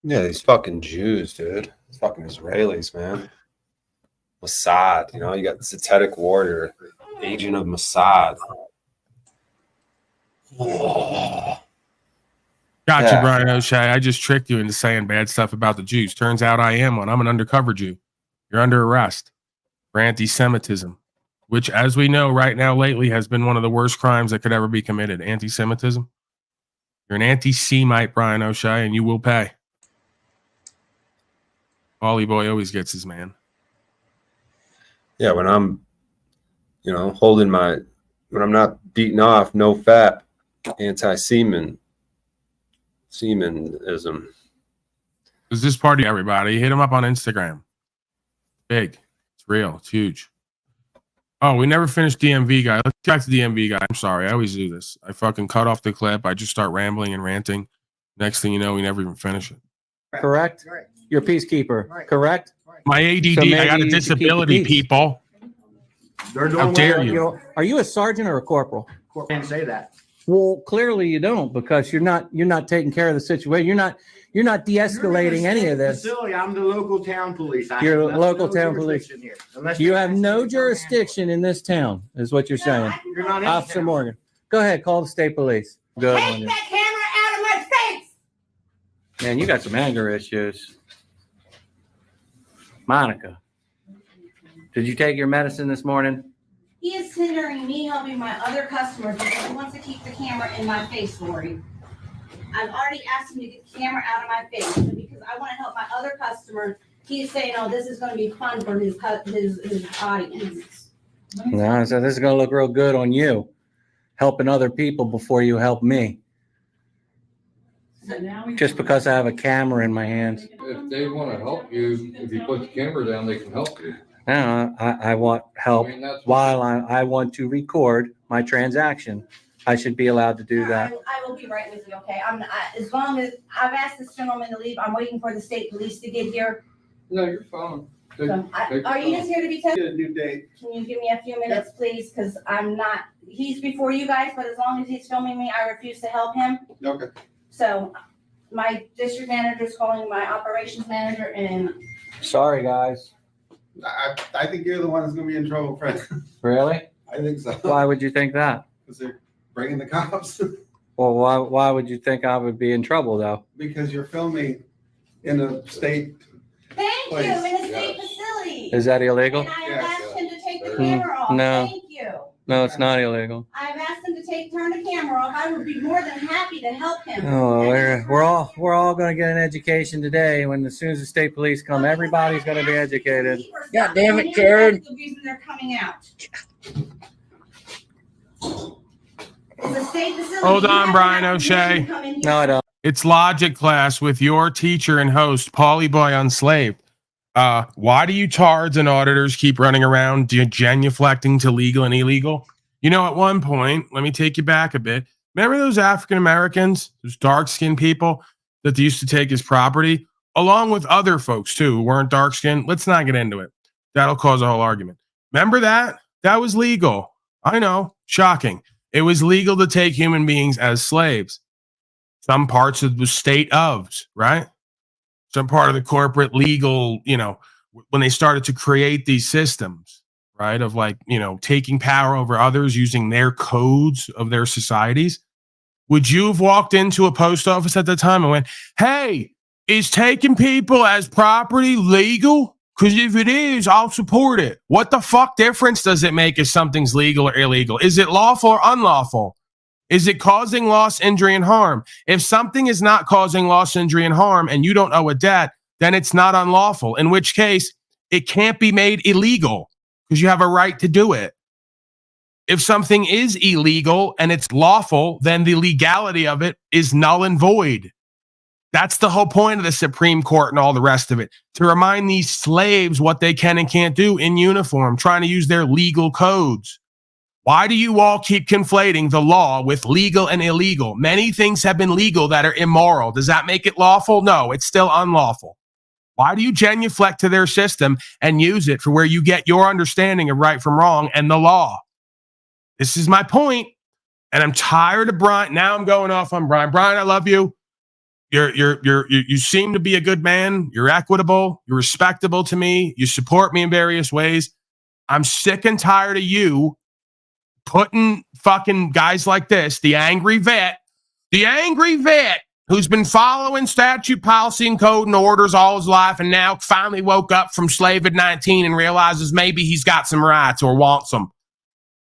[SPEAKER 1] Yeah, these fucking Jews, dude. These fucking Israelis, man. Mossad, you know, you got the satanic warrior, agent of Mossad.
[SPEAKER 11] Gotcha,
[SPEAKER 1] Yeah.
[SPEAKER 11] Brian O'Shea. I just tricked you into saying bad stuff about the Jews. Turns out I am one. I'm an undercover Jew. You're under arrest for anti-Semitism, which, as we know right now lately, has been one of the worst crimes that could ever be committed. Anti-Semitism. You're an anti-Semite, Brian O'Shea, and you will pay. Ollie boy always gets his man.
[SPEAKER 1] Yeah, when I'm, you know, when I'm not beating off, no fat, anti-semen, semenism.
[SPEAKER 11] Is this party, everybody? Hit him up on Instagram. Big. It's real. It's huge. Oh, we never finished DMV guy. Let's get back to DMV guy. I'm sorry. I always do this. I fucking cut off the clip. I just start rambling and ranting. Next thing you know, we never even finish it.
[SPEAKER 22] Correct? You're a peacekeeper, correct?
[SPEAKER 11] My ADD,
[SPEAKER 22] So
[SPEAKER 11] I
[SPEAKER 22] maybe
[SPEAKER 11] got a
[SPEAKER 22] you should keep the
[SPEAKER 11] disability,
[SPEAKER 22] peace.
[SPEAKER 11] people. How dare you?
[SPEAKER 22] Are you a sergeant or a corporal?
[SPEAKER 24] Can't say that.
[SPEAKER 22] Well, clearly you don't, because you're not taking care of the situation. You're not de-escalating any of this.
[SPEAKER 24] Facility. I'm the local town police.
[SPEAKER 22] You're local town police.
[SPEAKER 24] Here. Unless
[SPEAKER 22] You
[SPEAKER 24] they
[SPEAKER 22] have
[SPEAKER 24] ask
[SPEAKER 22] no
[SPEAKER 24] me to come
[SPEAKER 22] jurisdiction in this town, is what you're saying.
[SPEAKER 24] You're not in
[SPEAKER 22] Officer
[SPEAKER 24] town.
[SPEAKER 22] Morgan, go ahead, call the state police. Good on
[SPEAKER 8] Take
[SPEAKER 22] you.
[SPEAKER 8] that camera out of my face!
[SPEAKER 22] Man, you got some anger issues. Monica, did you take your medicine this morning?
[SPEAKER 8] He is hindering me helping my other customers because he wants to keep the camera in my face, Lori. I've already asked him to get the camera out of my face, but because I want to help my other customers, he's saying, "Oh, this is going to be fun for his audience."
[SPEAKER 22] No, so this is going to look real good on you, helping other people before you help me. Just because I have a camera in my hands.
[SPEAKER 2] If they want to help you, if you put the camera down, they can help you.
[SPEAKER 22] No, I want help while I want to record my transaction. I should be allowed to do that.
[SPEAKER 8] I will be right with you, okay? As long as I've asked this gentleman to leave, I'm waiting for the state police to get here.
[SPEAKER 2] No, you're fine.
[SPEAKER 8] Are you just here to be tested?
[SPEAKER 24] Get a new date.
[SPEAKER 8] Can you give me a few minutes, please? Because I'm not, he's before you guys, but as long as he's filming me, I refuse to help him.
[SPEAKER 24] Okay.
[SPEAKER 8] So my district manager is calling my operations manager and
[SPEAKER 22] Sorry, guys.
[SPEAKER 24] I think you're the one that's going to be in trouble, Fred.
[SPEAKER 22] Really?
[SPEAKER 24] I think so.
[SPEAKER 22] Why would you think that?
[SPEAKER 24] Because they're bringing the cops.
[SPEAKER 22] Well, why would you think I would be in trouble, though?
[SPEAKER 24] Because you're filming in a state.
[SPEAKER 8] thank
[SPEAKER 24] Place.
[SPEAKER 8] you, in a state facility.
[SPEAKER 22] Is that illegal?
[SPEAKER 8] And I have asked him to take the camera off.
[SPEAKER 22] No.
[SPEAKER 8] Thank you.
[SPEAKER 22] No, it's not illegal.
[SPEAKER 8] I've asked him to take turn the camera off, I would be more than happy to help him.
[SPEAKER 22] Oh, we're all going to get an education today. When as soon as the state police come, everybody's going to be educated.
[SPEAKER 19] God damn it, Karen.
[SPEAKER 8] The reason they're coming out. The state facility,
[SPEAKER 11] Hold
[SPEAKER 8] you
[SPEAKER 11] on,
[SPEAKER 8] have
[SPEAKER 11] Brian
[SPEAKER 8] to have
[SPEAKER 11] O'Shea.
[SPEAKER 8] permission to come in here.
[SPEAKER 22] No, I don't.
[SPEAKER 11] It's logic class with your teacher and host, Paulie Boy Unslaved. Why do you tards and auditors keep running around genuflecting to legal and illegal? You know, at one point, let me take you back a bit. Remember those African Americans, those dark-skinned people that they used to take as property, along with other folks too who weren't dark-skinned? Let's not get into it. That'll cause a whole argument. Remember that? That was legal. I know, shocking. It was legal to take human beings as slaves. Some parts of the state ofs, right? Some part of the corporate legal, you know, when they started to create these systems, right? Of like, you know, taking power over others using their codes of their societies. Would you have walked into a post office at the time and went, hey, is taking people as property legal? Because if it is, I'll support it. What the fuck difference does it make if something's legal or illegal? Is it lawful or unlawful? Is it causing loss, injury, and harm? If something is not causing loss, injury, and harm, and you don't owe a debt, then it's not unlawful, in which case it can't be made illegal because you have a right to do it. If something is illegal and it's lawful, then the legality of it is null and void. That's the whole point of the Supreme Court and all the rest of it, to remind these slaves what they can and can't do in uniform, trying to use their legal codes. Why do you all keep conflating the law with legal and illegal? Many things have been legal that are immoral. Does that make it lawful? No, it's still unlawful. Why do you genuflect to their system and use it for where you get your understanding of right from wrong and the law? This is my point, and I'm tired of Brian. Now I'm going off on Brian. Brian, I love you. You seem to be a good man. You're equitable. You're respectable to me. You support me in various ways. I'm sick and tired of you putting fucking guys like this, the angry vet who's been following statute, policy, and code and orders all his life and now finally woke up from slave at 19 and realizes maybe he's got some rights or wants them.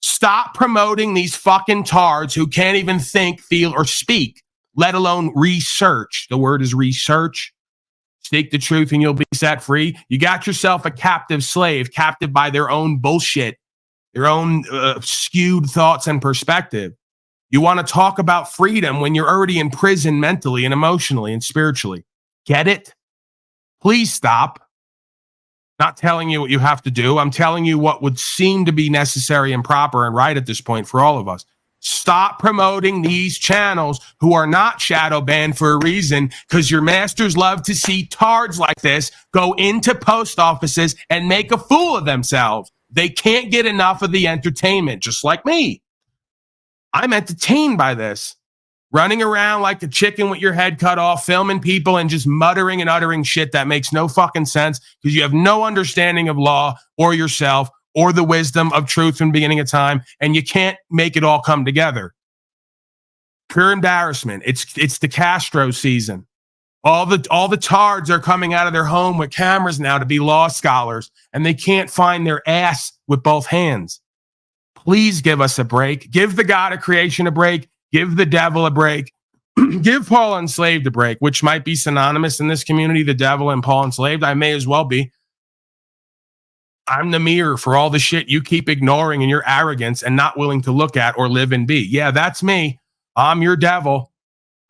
[SPEAKER 11] Stop promoting these fucking tards who can't even think, feel, or speak, let alone research. The word is research. Seek the truth and you'll be set free. You got yourself a captive slave, captive by their own bullshit, their own skewed thoughts and perspective. You want to talk about freedom when you're already in prison mentally and emotionally and spiritually. Get it? Please stop. Not telling you what you have to do. I'm telling you what would seem to be necessary and proper and right at this point for all of us. Stop promoting these channels who are not shadow banned for a reason, because your masters love to see tards like this go into post offices and make a fool of themselves. They can't get enough of the entertainment, just like me. I'm entertained by this. Running around like a chicken with your head cut off, filming people and just muttering and uttering shit that makes no fucking sense because you have no understanding of law or yourself or the wisdom of truth from the beginning of time, and you can't make it all come together. Pure embarrassment. It's the Castro season. All the tards are coming out of their home with cameras now to be law scholars, and they can't find their ass with both hands. Please give us a break. Give the God of creation a break. Give the devil a break. Give Paul Enslaved a break, which might be synonymous in this community, the devil and Paul Enslaved. I may as well be. I'm the mirror for all the shit you keep ignoring in your arrogance and not willing to look at or live and be. Yeah, that's me. I'm your devil.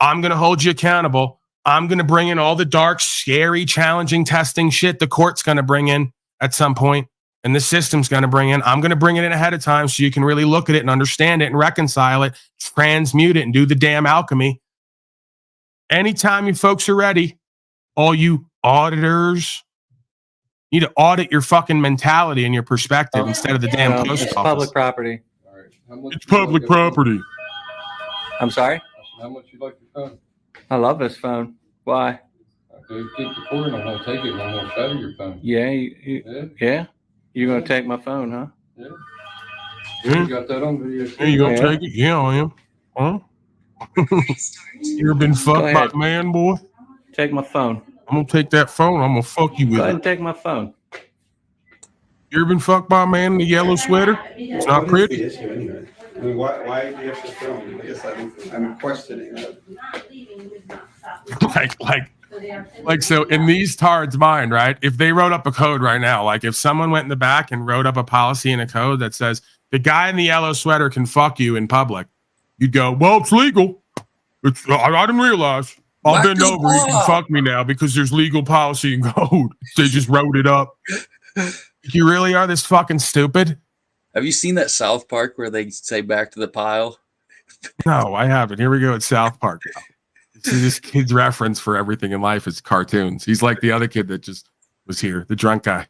[SPEAKER 11] I'm going to hold you accountable. I'm going to bring in all the dark, scary, challenging testing shit the court's going to bring in at some point, and the system's going to bring in. I'm going to bring it in ahead of time so you can really look at it and understand it and reconcile it, transmute it, and do the damn alchemy. Anytime you folks are ready, all you auditors need to audit your fucking mentality and your perspective instead of the damn post
[SPEAKER 22] It's
[SPEAKER 11] office.
[SPEAKER 22] public property.
[SPEAKER 11] It's public property.
[SPEAKER 22] I'm sorry?
[SPEAKER 2] How much you like your phone?
[SPEAKER 22] I love this phone. Why?
[SPEAKER 2] Okay, keep recording. I'm gonna take it and I'm gonna shadow your phone.
[SPEAKER 22] Yeah, yeah. You're gonna take my phone, huh?
[SPEAKER 2] Yeah.
[SPEAKER 11] Yeah.
[SPEAKER 2] You got that on video?
[SPEAKER 11] Hey, you gonna take it? Yeah, I am. Huh? You ever been fucked by a man, boy?
[SPEAKER 22] Take my phone.
[SPEAKER 11] I'm gonna take that phone. I'm gonna fuck you with
[SPEAKER 22] Go ahead
[SPEAKER 11] it.
[SPEAKER 22] and take my phone.
[SPEAKER 11] You ever been fucked by a man in a yellow sweater? It's not pretty.
[SPEAKER 1] I mean, why the extra film? I guess I'm questioning that.
[SPEAKER 11] Like, so in these tards' mind, right? If they wrote up a code right now, like if someone went in the back and wrote up a policy in a code that says the guy in the yellow sweater can fuck you in public, you'd go, well, it's legal. I didn't realize. I'll bend over. You can fuck me now because there's legal policy and code. They just wrote it up. You really are this fucking stupid?
[SPEAKER 20] Have you seen that South Park where they say back to the pile?
[SPEAKER 11] No, I haven't. Here we go at South Park. See, this kid's reference for everything in life is cartoons. He's like the other kid that just was here, the drunk guy.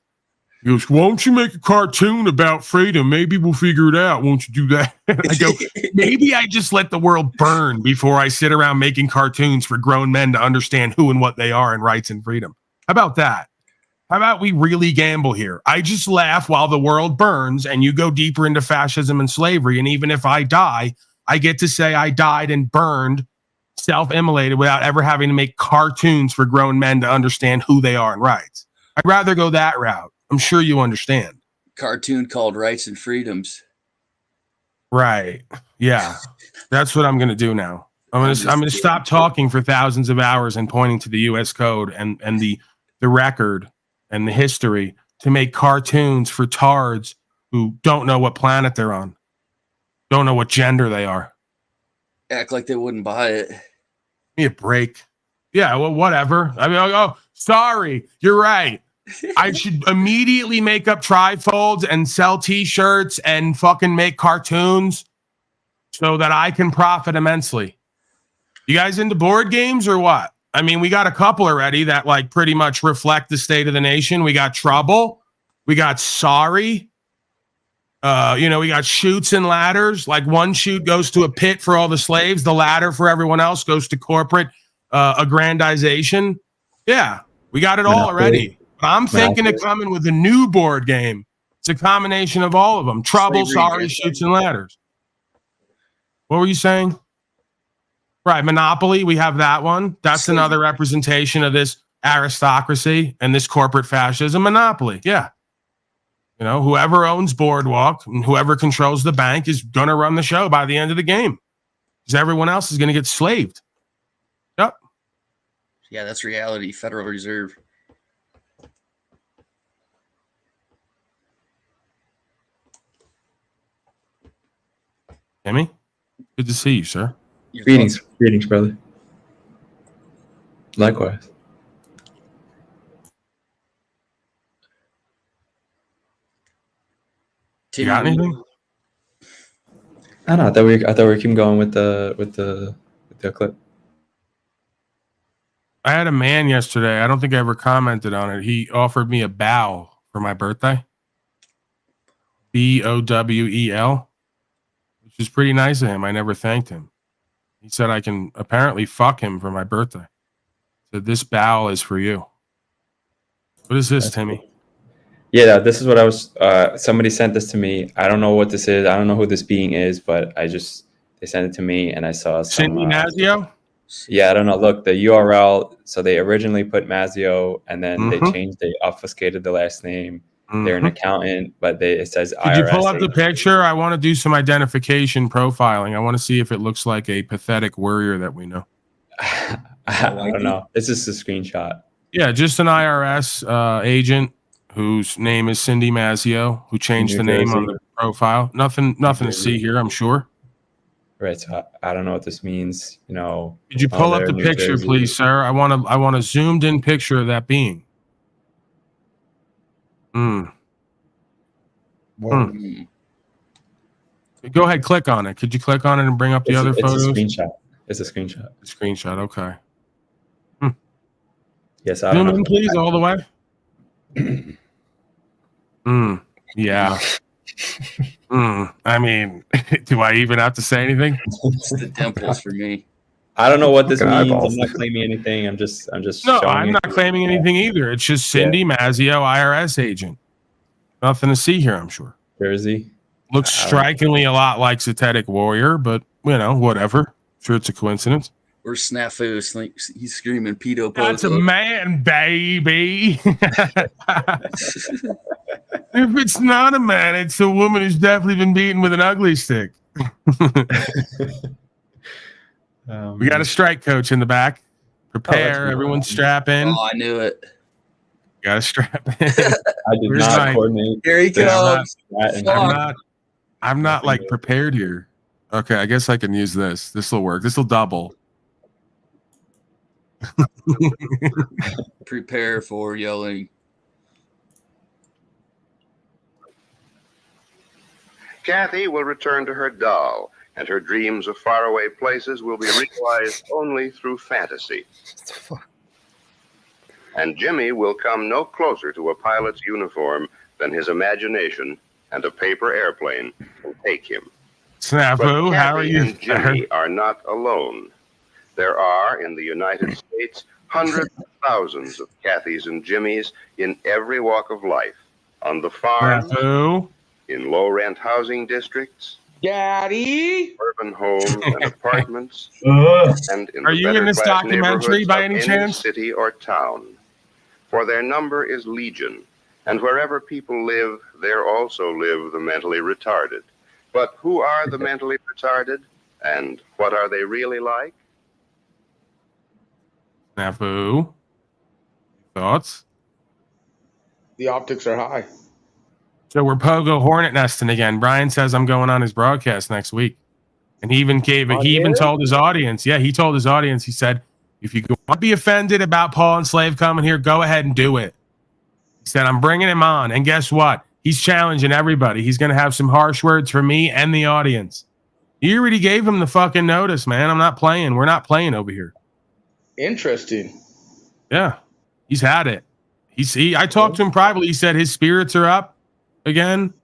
[SPEAKER 11] He goes, why don't you make a cartoon about freedom? Maybe we'll figure it out. Won't you do that? I go, maybe I just let the world burn before I sit around making cartoons for grown men to understand who and what they are and rights and freedom. How about that? How about we really gamble here? I just laugh while the world burns and you go deeper into fascism and slavery. And even if I die, I get to say I died and burned, self-immolated without ever having to make cartoons for grown men to understand who they are and rights. I'd rather go that route. I'm sure you understand.
[SPEAKER 20] Cartoon called Rights and Freedoms.
[SPEAKER 11] Right. Yeah. That's what I'm going to do now. I'm going to stop talking for thousands of hours and pointing to the US code and the record and the history to make cartoons for tards who don't know what planet they're on. Don't know what gender they are.
[SPEAKER 20] Act like they wouldn't buy it.
[SPEAKER 11] Give me a break. Yeah, well, whatever. I mean, oh, sorry. You're right. I should immediately make up trifolds and sell t-shirts and fucking make cartoons so that I can profit immensely. You guys into board games or what? I mean, we got a couple already that like pretty much reflect the state of the nation. We got Trouble. We got Sorry. We got Chutes and Ladders. Like one chute goes to a pit for all the slaves. The ladder for everyone else goes to corporate aggrandization. Yeah, we got it all already. I'm thinking of coming with a new board game. It's a combination of all of them. Trouble, Sorry, Chutes and Ladders. What were you saying? Right, Monopoly, we have that one. That's another representation of this aristocracy and this corporate fascism. Monopoly, yeah. You know, whoever owns Boardwalk and whoever controls the bank is going to run the show by the end of the game. Because everyone else is going to get slaved. Yep.
[SPEAKER 20] Yeah, that's reality. Federal Reserve.
[SPEAKER 11] Timmy, good to see you, sir.
[SPEAKER 4] Greetings, brother. Likewise.
[SPEAKER 11] You got anything?
[SPEAKER 4] I don't know. I thought we keep going with the clip.
[SPEAKER 11] I had a man yesterday. I don't think I ever commented on it. He offered me a bow for my birthday. BOWEL, which is pretty nice of him. I never thanked him. He said I can apparently fuck him for my birthday. So this bow is for you. What is this, Timmy?
[SPEAKER 4] Yeah, this is what I was. Somebody sent this to me. I don't know what this is. I don't know who this being is, but they sent it to me, and I saw some.
[SPEAKER 11] Cindy Mazio?
[SPEAKER 4] Yeah, I don't know. Look, the URL. So they originally put Mazio, and then they changed. They obfuscated the last name. They're an accountant, but it says IRS.
[SPEAKER 11] Did you pull up the picture? I want to do some identification profiling. I want to see if it looks like a pathetic warrior that we know.
[SPEAKER 4] I don't know. It's just a screenshot.
[SPEAKER 11] Yeah, just an IRS agent whose name is Cindy Mazio, who changed the name on the profile. Nothing to see here, I'm sure.
[SPEAKER 4] Right. So I don't know what this means. You know.
[SPEAKER 11] Could you pull up the picture, please, sir? I want a zoomed in picture of that being. Go ahead, click on it. Could you click on it and bring up the other photos?
[SPEAKER 4] It's a screenshot.
[SPEAKER 11] Okay.
[SPEAKER 4] Yes, I don't know.
[SPEAKER 11] Please, all the way. Yeah. I mean, do I even have to say anything?
[SPEAKER 20] It's the dimples for me.
[SPEAKER 4] I don't know what this means. I'm not claiming anything. I'm just.
[SPEAKER 11] No, I'm not claiming anything either. It's just Cindy Mazio, IRS agent. Nothing to see here, I'm sure.
[SPEAKER 4] Jersey.
[SPEAKER 11] Looks strikingly a lot like Synthetic Warrior, but whatever. Sure, it's a coincidence.
[SPEAKER 20] Or Snafu, he's screaming pedo.
[SPEAKER 11] That's a man, baby. If it's not a man, it's a woman who's definitely been beaten with an ugly stick. We got a strike coach in the back. Prepare. Everyone strap in.
[SPEAKER 20] Oh, I knew it.
[SPEAKER 11] Got to strap in.
[SPEAKER 4] I did not coordinate.
[SPEAKER 20] Here he comes.
[SPEAKER 11] I'm not like prepared here. Okay, I guess I can use this. This will work. This will double.
[SPEAKER 20] Prepare for yelling.
[SPEAKER 9] Kathy will return to her doll, and her dreams of faraway places will be realized only through fantasy. And Jimmy will come no closer to a pilot's uniform than his imagination and a paper airplane can take him.
[SPEAKER 11] Snafu, how are you?
[SPEAKER 9] And Jimmy are not alone. There are, in the United States, hundreds of thousands of Kathys and Jimmys in every walk of life. On the farm, in low-rent housing districts,
[SPEAKER 13] Daddy,
[SPEAKER 9] urban homes and apartments, and in
[SPEAKER 11] Are
[SPEAKER 9] the
[SPEAKER 11] you in this
[SPEAKER 9] better-class
[SPEAKER 11] documentary
[SPEAKER 9] neighborhoods
[SPEAKER 11] by
[SPEAKER 9] of
[SPEAKER 11] any chance?
[SPEAKER 9] city or town. For their number is legion, and wherever people live, there also live the mentally retarded. But who are the mentally retarded, and what are they really like?
[SPEAKER 11] Snafu. Thoughts?
[SPEAKER 13] the optics are high.
[SPEAKER 11] So we're Pogo Hornet nesting again. Brian says I'm going on his broadcast next week. And he even told his audience. Yeah, he told his audience, he said, if you want to be offended about Paul Unslavius coming here, go ahead and do it. He said, I'm bringing him on. And guess what? He's challenging everybody. He's going to have some harsh words for me and the audience. You already gave him the fucking notice, man. I'm not playing. We're not playing over here.
[SPEAKER 13] Interesting.
[SPEAKER 11] Yeah, he's had it. I talked to him privately. He said his spirits are up again.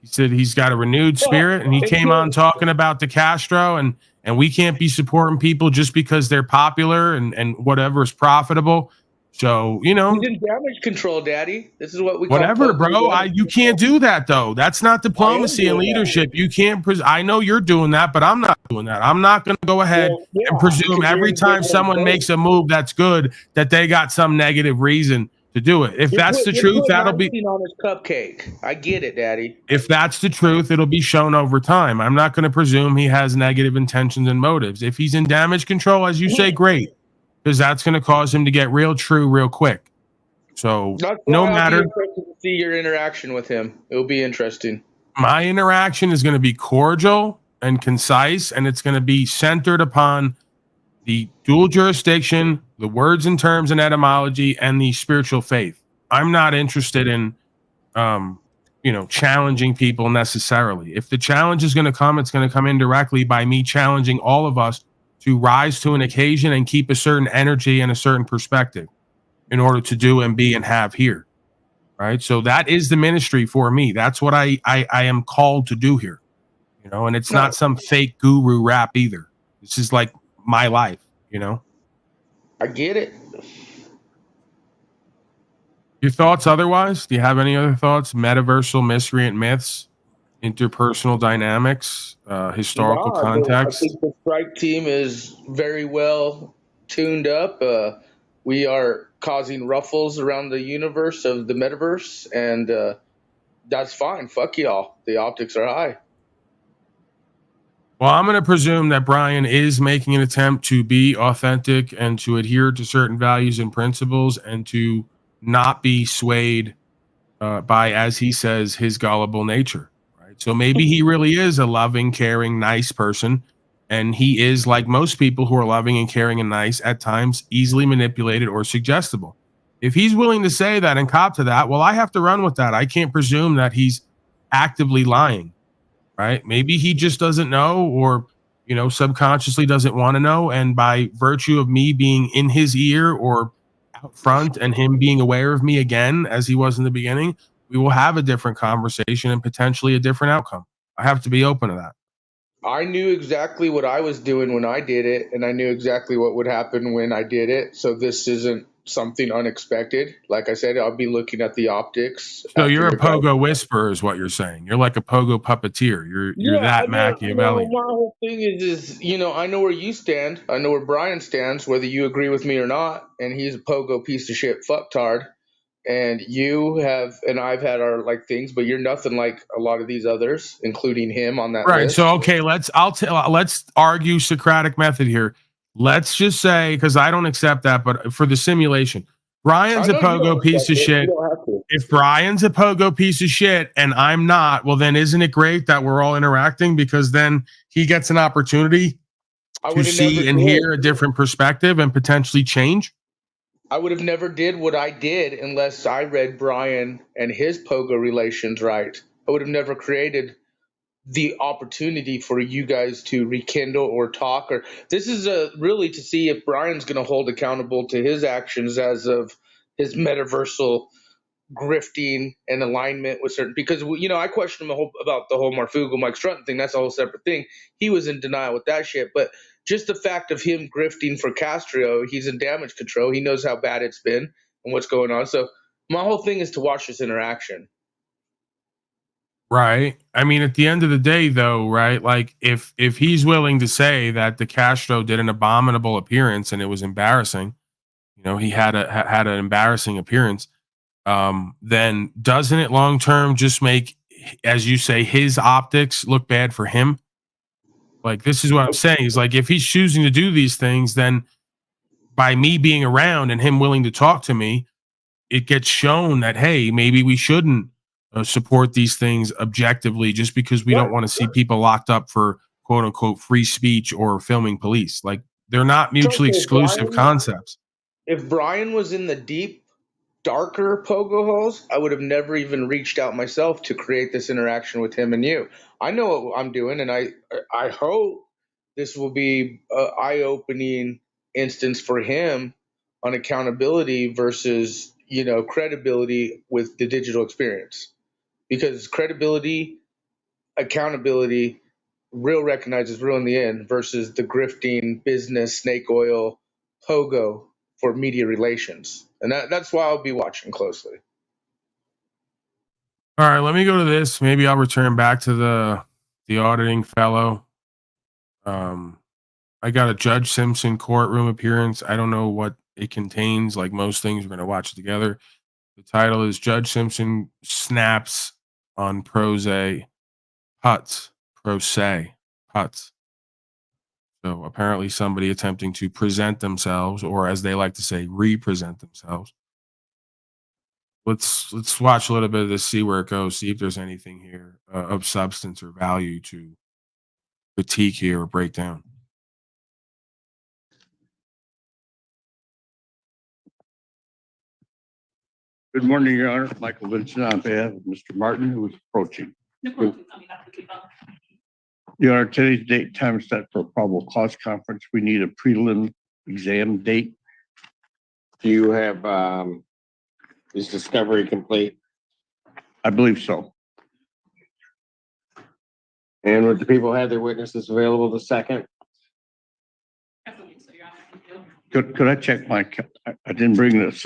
[SPEAKER 11] He said he's got a renewed spirit, and he came on talking about the Castro, and we can't be supporting people just because they're popular and whatever is profitable. So, you know,
[SPEAKER 13] He's in damage control, Daddy. This is what we
[SPEAKER 11] whatever,
[SPEAKER 13] call
[SPEAKER 11] bro. You can't do that though. That's not diplomacy and leadership. You can't. I know you're doing that, but I'm not doing that. I'm not going to go ahead and presume every time someone makes a move that's good that they got some negative reason to do it. If that's the truth, that'll be
[SPEAKER 13] on his cupcake. I get it, Daddy.
[SPEAKER 11] If that's the truth, it'll be shown over time. I'm not going to presume he has negative intentions and motives. If he's in damage control, as you say, great, because that's going to cause him to get real true real quick. So no matter.
[SPEAKER 13] I'll be interested to see your interaction with him. It'll be interesting.
[SPEAKER 11] My interaction is going to be cordial and concise, and it's going to be centered upon the dual jurisdiction, the words and terms and etymology, and the spiritual faith. I'm not interested in, challenging people necessarily. If the challenge is going to come, it's going to come indirectly by me challenging all of us to rise to an occasion and keep a certain energy and a certain perspective in order to do and be and have here. Right. So that is the ministry for me. That's what I am called to do here. And it's not some fake guru rap either. This is like my life,
[SPEAKER 13] I get it.
[SPEAKER 11] Your thoughts otherwise? Do you have any other thoughts? Metaversal miscreant myths, interpersonal dynamics, historical context?
[SPEAKER 13] I think the strike team is very well tuned up. We are causing ruffles around the universe of the metaverse, and that's fine. Fuck y'all. The optics are high.
[SPEAKER 11] Well, I'm going to presume that Brian is making an attempt to be authentic and to adhere to certain values and principles and to not be swayed by, as he says, his gullible nature. Right? So maybe he really is a loving, caring, nice person. And he is, like most people who are loving and caring and nice, at times easily manipulated or suggestible. If he's willing to say that and cop to that, well, I have to run with that. I can't presume that he's actively lying. Right? Maybe he just doesn't know, or, subconsciously doesn't want to know. And by virtue of me being in his ear or out front and him being aware of me again, as he was in the beginning, we will have a different conversation and potentially a different outcome. I have to be open to that.
[SPEAKER 13] I knew exactly what I was doing when I did it, and I knew exactly what would happen when I did it. So this isn't something unexpected. Like I said, I'll be looking at the optics.
[SPEAKER 11] So you're a pogo whisperer is what you're saying. You're like a pogo puppeteer. You're that Machiavellian.
[SPEAKER 13] My whole thing is, I know where you stand. I know where Brian stands, whether you agree with me or not. And he's a pogo piece of shit fucktard. and you have, and I've had our like things, but you're nothing like a lot of these others, including him on that
[SPEAKER 11] Right.
[SPEAKER 13] list.
[SPEAKER 11] So okay, let's argue Socratic method here. Let's just say, because I don't accept that, but for the simulation, Brian's a pogo piece of shit. If Brian's a pogo piece of shit and I'm not, well, then isn't it great that we're all interacting? Because then he gets an opportunity to see and hear a different perspective and potentially change.
[SPEAKER 13] I would have never did what I did unless I read Brian and his pogo relations right. I would have never created the opportunity for you guys to rekindle or talk. Or this is really to see if Brian's going to hold accountable to his actions as of his metaversal grifting and alignment with certain, because I questioned him about the whole Marfugal Mike Strutton thing. That's a whole separate thing. He was in denial with that shit, but just the fact of him grifting for Castro, he's in damage control. He knows how bad it's been and what's going on. So my whole thing is to watch this interaction.
[SPEAKER 11] Right. I mean, at the end of the day, though, right? Like, if he's willing to say that the Castro did an abominable appearance and it was embarrassing, he had an embarrassing appearance. Then doesn't it long term just make, as you say, his optics look bad for him? Like, this is what I'm saying. Is like, if he's choosing to do these things, then by me being around and him willing to talk to me, it gets shown that, hey, maybe we shouldn't support these things objectively just because we don't want to see people locked up for quote unquote free speech or filming police. Like, they're not mutually exclusive concepts.
[SPEAKER 13] If Brian was in the deep, darker pogo holes, I would have never even reached out myself to create this interaction with him and you. I know what I'm doing, and I hope this will be an eye-opening instance for him on accountability versus credibility with the digital experience. Because credibility, accountability, real recognizes real in the end versus the grifting business snake oil pogo for media relations. And that's why I'll be watching closely.
[SPEAKER 11] All right, let me go to this. Maybe I'll return back to the auditing fellow. I got a Judge Simpson courtroom appearance. I don't know what it contains. Like most things, we're going to watch it together. The title is Judge Simpson snaps on prose putts. So apparently somebody attempting to present themselves, or as they like to say, represent themselves. Let's watch a little bit of this, see where it goes, see if there's anything here of substance or value to critique here or break down.
[SPEAKER 14] Good morning, Your Honor. Michael Vincent on behalf of Mr. Martin, who is approaching. Your Honor, today's date time is set for a probable cause conference. We need a prelim exam date.
[SPEAKER 15] Do you have is discovery complete?
[SPEAKER 14] I believe so.
[SPEAKER 15] And would the people have their witnesses available the second?
[SPEAKER 14] Could I check my? I didn't bring this.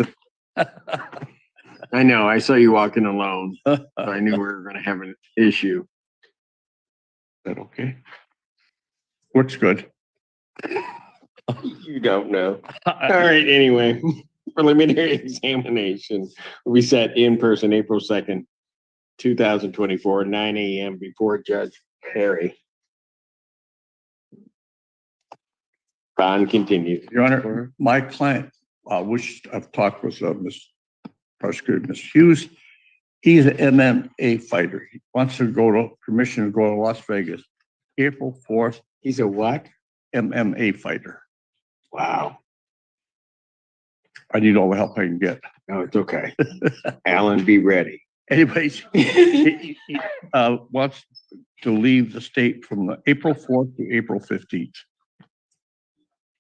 [SPEAKER 15] I know. I saw you walking alone. So I knew we were going to have an issue.
[SPEAKER 14] Is that okay? What's good?
[SPEAKER 15] You don't know. All right. Anyway, preliminary examination will be set in person April 2nd, 2024, 9 a.m. before Judge Perry. Bond continues.
[SPEAKER 14] Your Honor, my client, which I've talked with Miss Prosecutor Miss Hughes, he's an MMA fighter. He wants to go to permission to go to Las Vegas, April 4th.
[SPEAKER 15] He's a what?
[SPEAKER 14] MMA fighter.
[SPEAKER 15] Wow.
[SPEAKER 14] I need all the help I can get.
[SPEAKER 15] No, it's okay. Alan, be ready.
[SPEAKER 14] Anyways, he wants to leave the state from the April 4th to April 15th.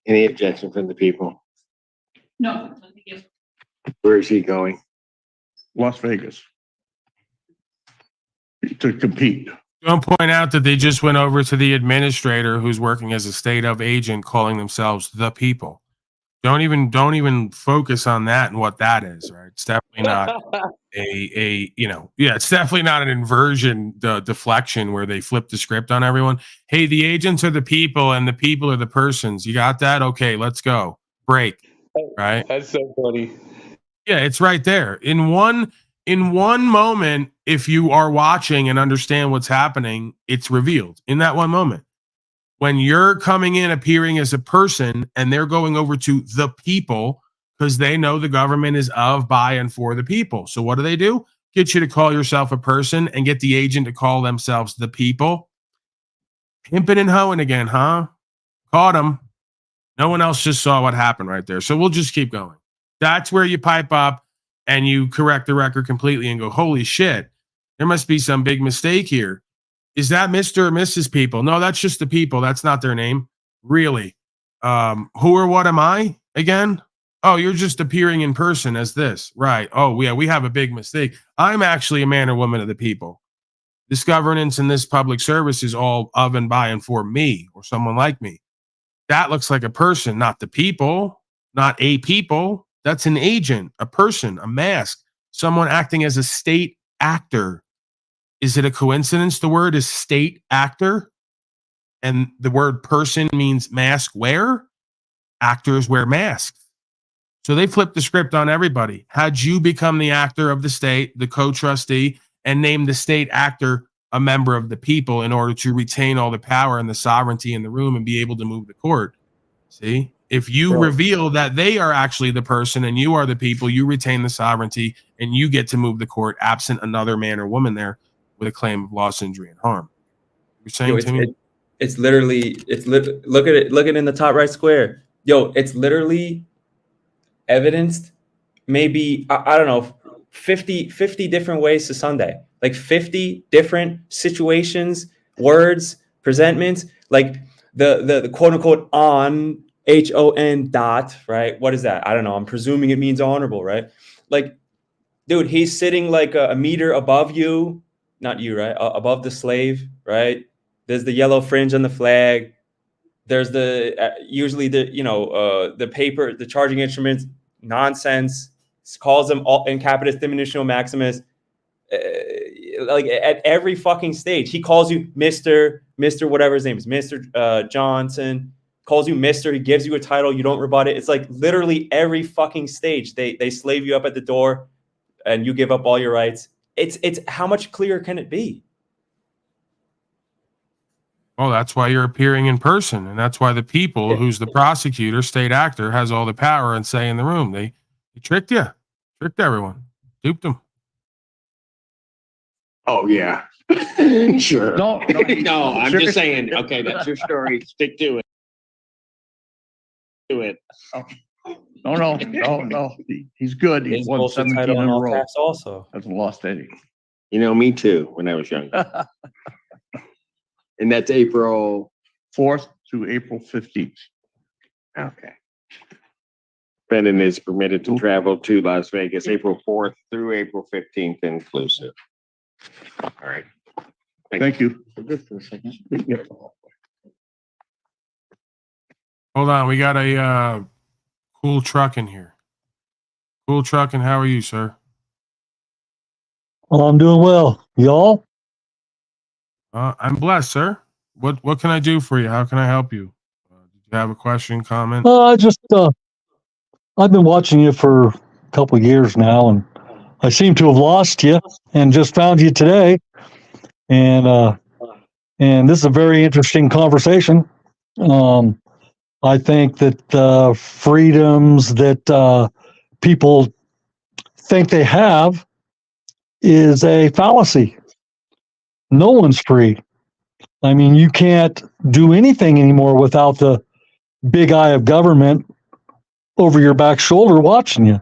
[SPEAKER 15] Any objection from the people?
[SPEAKER 23] No.
[SPEAKER 15] Where is he going?
[SPEAKER 14] Las Vegas. To compete.
[SPEAKER 11] Don't point out that they just went over to the administrator who's working as a state of agent, calling themselves the people. Don't even focus on that and what that is, right? It's definitely not it's definitely not an inversion, deflection where they flip the script on everyone. Hey, the agents are the people and the people are the persons. You got that? Okay, let's go. Break. Right?
[SPEAKER 13] That's so funny.
[SPEAKER 11] Yeah, it's right there. In one moment, if you are watching and understand what's happening, it's revealed in that one moment. When you're coming in appearing as a person and they're going over to the people because they know the government is of, by, and for the people. So what do? Get you to call yourself a person and get the agent to call themselves the people. Pimping and hoeing again, huh? Caught them. No one else just saw what happened right there. So we'll just keep going. That's where you pipe up and you correct the record completely and go, holy shit, there must be some big mistake here. Is that Mr. or Mrs. People? No, that's just the people. That's not their name. Really? Who or what am I again? Oh, you're just appearing in person as this. Right. Oh, yeah, we have a big mistake. I'm actually a man or woman of the people. This governance and this public service is all of and by and for me or someone like me. That looks like a person, not the people, not a people. That's an agent, a person, a mask, someone acting as a state actor. Is it a coincidence the word is state actor? And the word person means mask wear? Actors wear masks. So they flipped the script on everybody. Had you become the actor of the state, the co-trustee, and named the state actor a member of the people in order to retain all the power and the sovereignty in the room and be able to move the court. See? If you reveal that they are actually the person and you are the people, you retain the sovereignty and you get to move the court absent another man or woman there with a claim of loss, injury, and harm. You're saying to me?
[SPEAKER 4] It's literally, look at it in the top right square. Yo, it's literally evidenced maybe, I don't know, 50 different ways to Sunday. Like 50 different situations, words, presentments, like the quote unquote on HON dot, right? What is that? I don't know. I'm presuming it means honorable, right? Like, dude, he's sitting like a meter above you, not you, right? Above the slave, right? There's the yellow fringe on the flag. There's the usually the paper, the charging instruments, nonsense. Calls them all in capitis diminuendo maximus. Like at every fucking stage, he calls you Mr. whatever his name is, Mr. Johnson. Calls you Mr. He gives you a title. You don't rebut it. It's like literally every fucking stage. They slave you up at the door, and you give up all your rights. It's how much clearer can it be?
[SPEAKER 11] Oh, that's why you're appearing in person, and that's why the people, who's the prosecutor, state actor, has all the power and say in the room. They tricked you, tricked everyone, duped them.
[SPEAKER 15] Oh yeah, sure.
[SPEAKER 14] No,
[SPEAKER 15] I'm just saying. Okay, that's your story. Stick to it. Do it.
[SPEAKER 14] No. He's good. He's won 17 in a row.
[SPEAKER 4] Also,
[SPEAKER 14] hasn't lost any.
[SPEAKER 15] You know, me too. When I was younger. And that's April
[SPEAKER 14] 4th to April 15th.
[SPEAKER 15] Okay. Brendan is permitted to travel to Las Vegas April 4th through April 15th inclusive. All right.
[SPEAKER 14] Thank you.
[SPEAKER 15] Just for a second.
[SPEAKER 11] Hold on, we got a cool truck in here. Cool truck, and how are you, sir?
[SPEAKER 3] Well, I'm doing well. Y'all?
[SPEAKER 11] I'm blessed, sir. What can I do for you? How can I help you? Did you have a question, comment?
[SPEAKER 3] I've been watching you for a couple of years now, and I seem to have lost you and just found you today. And this is a very interesting conversation. I think that the freedoms that people think they have is a fallacy. No one's free. I mean, you can't do anything anymore without the big eye of government over your back shoulder watching you.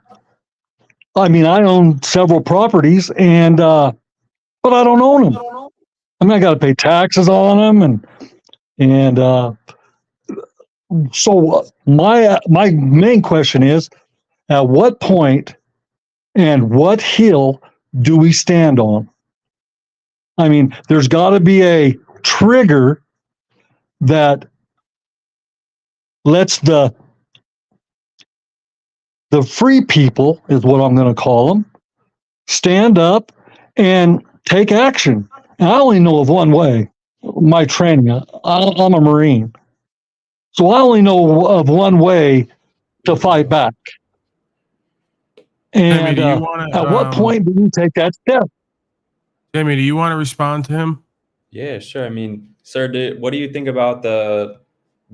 [SPEAKER 3] I mean, I own several properties, but I don't own them. I mean, I got to pay taxes on them, and so my main question is, at what point and what hill do we stand on? I mean, there's got to be a trigger that lets the free people, is what I'm going to call them, stand up and take action. And I only know of one way. My training, I'm a Marine. So I only know of one way to fight back. And
[SPEAKER 11] do you wanna,
[SPEAKER 3] at what point do you take that step?
[SPEAKER 11] Jamie, do you want to respond to him?
[SPEAKER 4] Yeah, sure. I mean, sir, what do you think about the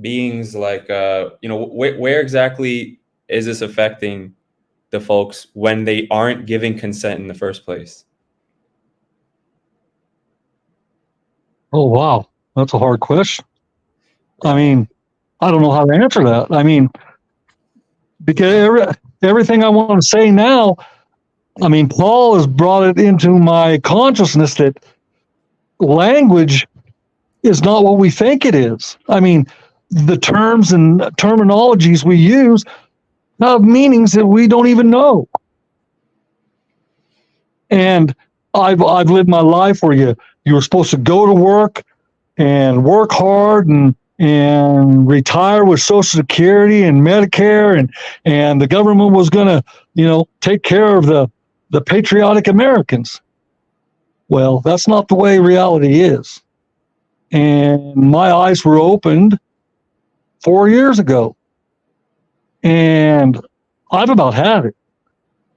[SPEAKER 4] beings like, where exactly is this affecting the folks when they aren't giving consent in the first place?
[SPEAKER 3] Oh, wow. That's a hard question. I mean, I don't know how to answer that. I mean, because everything I want to say now, I mean, Paul has brought it into my consciousness that language is not what we think it is. I mean, the terms and terminologies we use have meanings that we don't even know. And I've lived my life where you were supposed to go to work and work hard and retire with Social Security and Medicare, and the government was going to, take care of the patriotic Americans. Well, that's not the way reality is. And my eyes were opened 4 years ago. And I've about had it.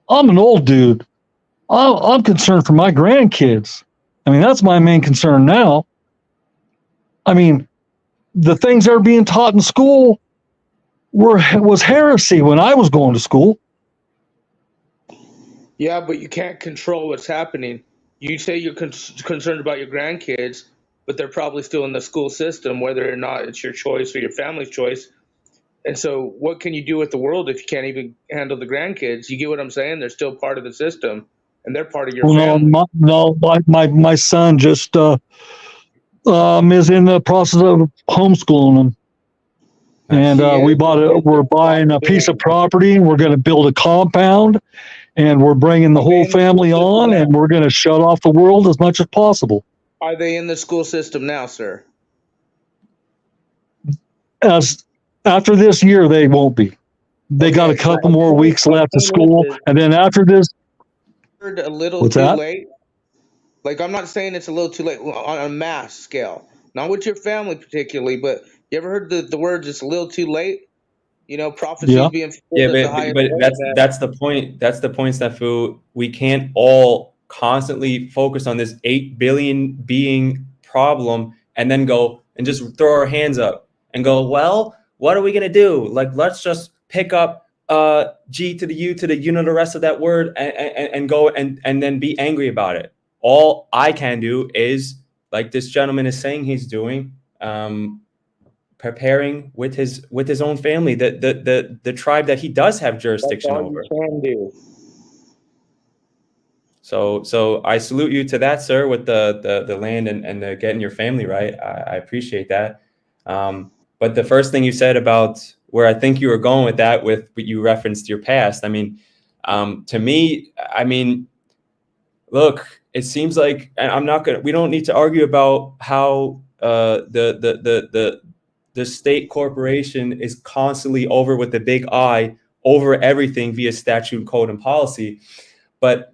[SPEAKER 3] I'm an old dude. I'm concerned for my grandkids. I mean, that's my main concern now. I mean, the things that are being taught in school was heresy when I was going to school.
[SPEAKER 13] Yeah, but you can't control what's happening. You say you're concerned about your grandkids, but they're probably still in the school system, whether or not it's your choice or your family's choice. And so what can you do with the world if you can't even handle the grandkids? You get what I'm saying? They're still part of the system, and they're part of your family.
[SPEAKER 3] My son just is in the process of homeschooling them. And we're buying a piece of property, and we're going to build a compound, and we're bringing the whole family on, and we're going to shut off the world as much as possible.
[SPEAKER 13] Are they in the school system now, sir?
[SPEAKER 3] As after this year, they won't be. They got a couple more weeks left of school, and then after this,
[SPEAKER 13] A little
[SPEAKER 3] What's
[SPEAKER 13] too
[SPEAKER 3] that?
[SPEAKER 13] late. Like, I'm not saying it's a little too late on a mass scale, not with your family particularly, but you ever heard the words "it's a little too late"? Prophecies
[SPEAKER 3] Yeah.
[SPEAKER 13] being fulfilled
[SPEAKER 4] Yeah,
[SPEAKER 13] at the
[SPEAKER 4] but,
[SPEAKER 13] highest
[SPEAKER 4] but
[SPEAKER 13] level.
[SPEAKER 4] that's the point. That's the point, Snafu. We can't all constantly focus on this 8 billion being problem and then go and just throw our hands up and go, well, what are we gonna do? Like, let's just pick up G to the U to the the rest of that word and go and then be angry about it. All I can do is, like this gentleman is saying he's doing, preparing with his own family, the tribe that he does have jurisdiction
[SPEAKER 13] That's all
[SPEAKER 4] over.
[SPEAKER 13] you can do.
[SPEAKER 4] So I salute you to that, sir, with the land and the getting your family right. I appreciate that. But the first thing you said about where I think you were going with that, with what you referenced your past. I mean, to me, I mean, look, it seems like, and we don't need to argue about how the state corporation is constantly over with the big I over everything via statute, code, and policy. But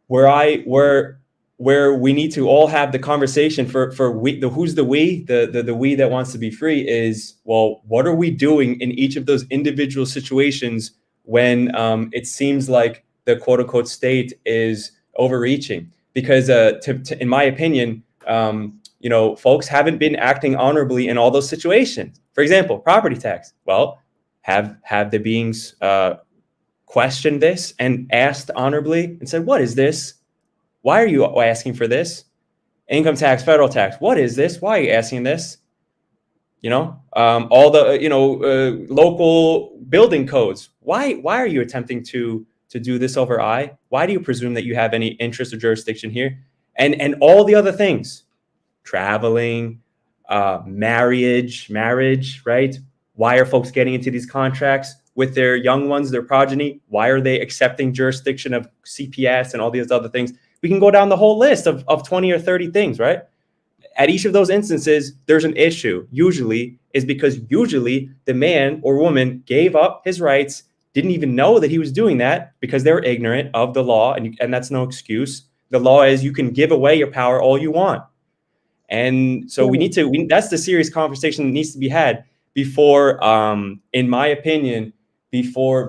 [SPEAKER 4] where we need to all have the conversation for who's the we, the we that wants to be free is, well, what are we doing in each of those individual situations when it seems like the quote unquote state is overreaching? Because in my opinion, folks haven't been acting honorably in all those situations. For example, property tax. Well, have the beings questioned this and asked honorably and said, what is this? Why are you asking for this? Income tax, federal tax. What is this? Why are you asking this? All the, local building codes. Why are you attempting to do this over I? Why do you presume that you have any interest or jurisdiction here? And all the other things, traveling, marriage, right? Why are folks getting into these contracts with their young ones, their progeny? Why are they accepting jurisdiction of CPS and all these other things? We can go down the whole list of 20 or 30 things, right? At each of those instances, there's an issue. Usually the man or woman gave up his rights, didn't even know that he was doing that because they were ignorant of the law, and that's no excuse. The law is you can give away your power all you want. And so that's the serious conversation that needs to be had before, in my opinion, before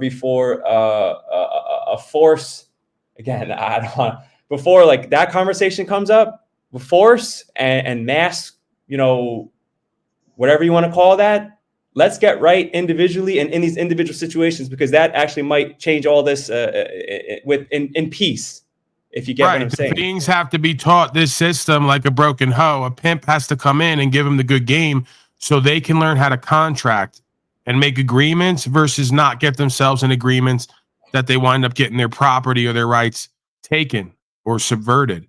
[SPEAKER 4] a a force. Again, I don't want, before like that conversation comes up, force and mass, whatever you want to call that, let's get right individually and in these individual situations, because that actually might change all this in peace, if you get what I'm saying.
[SPEAKER 11] Beings have to be taught this system like a broken hoe. A pimp has to come in and give them the good game so they can learn how to contract and make agreements versus not get themselves in agreements that they wind up getting their property or their rights taken or subverted.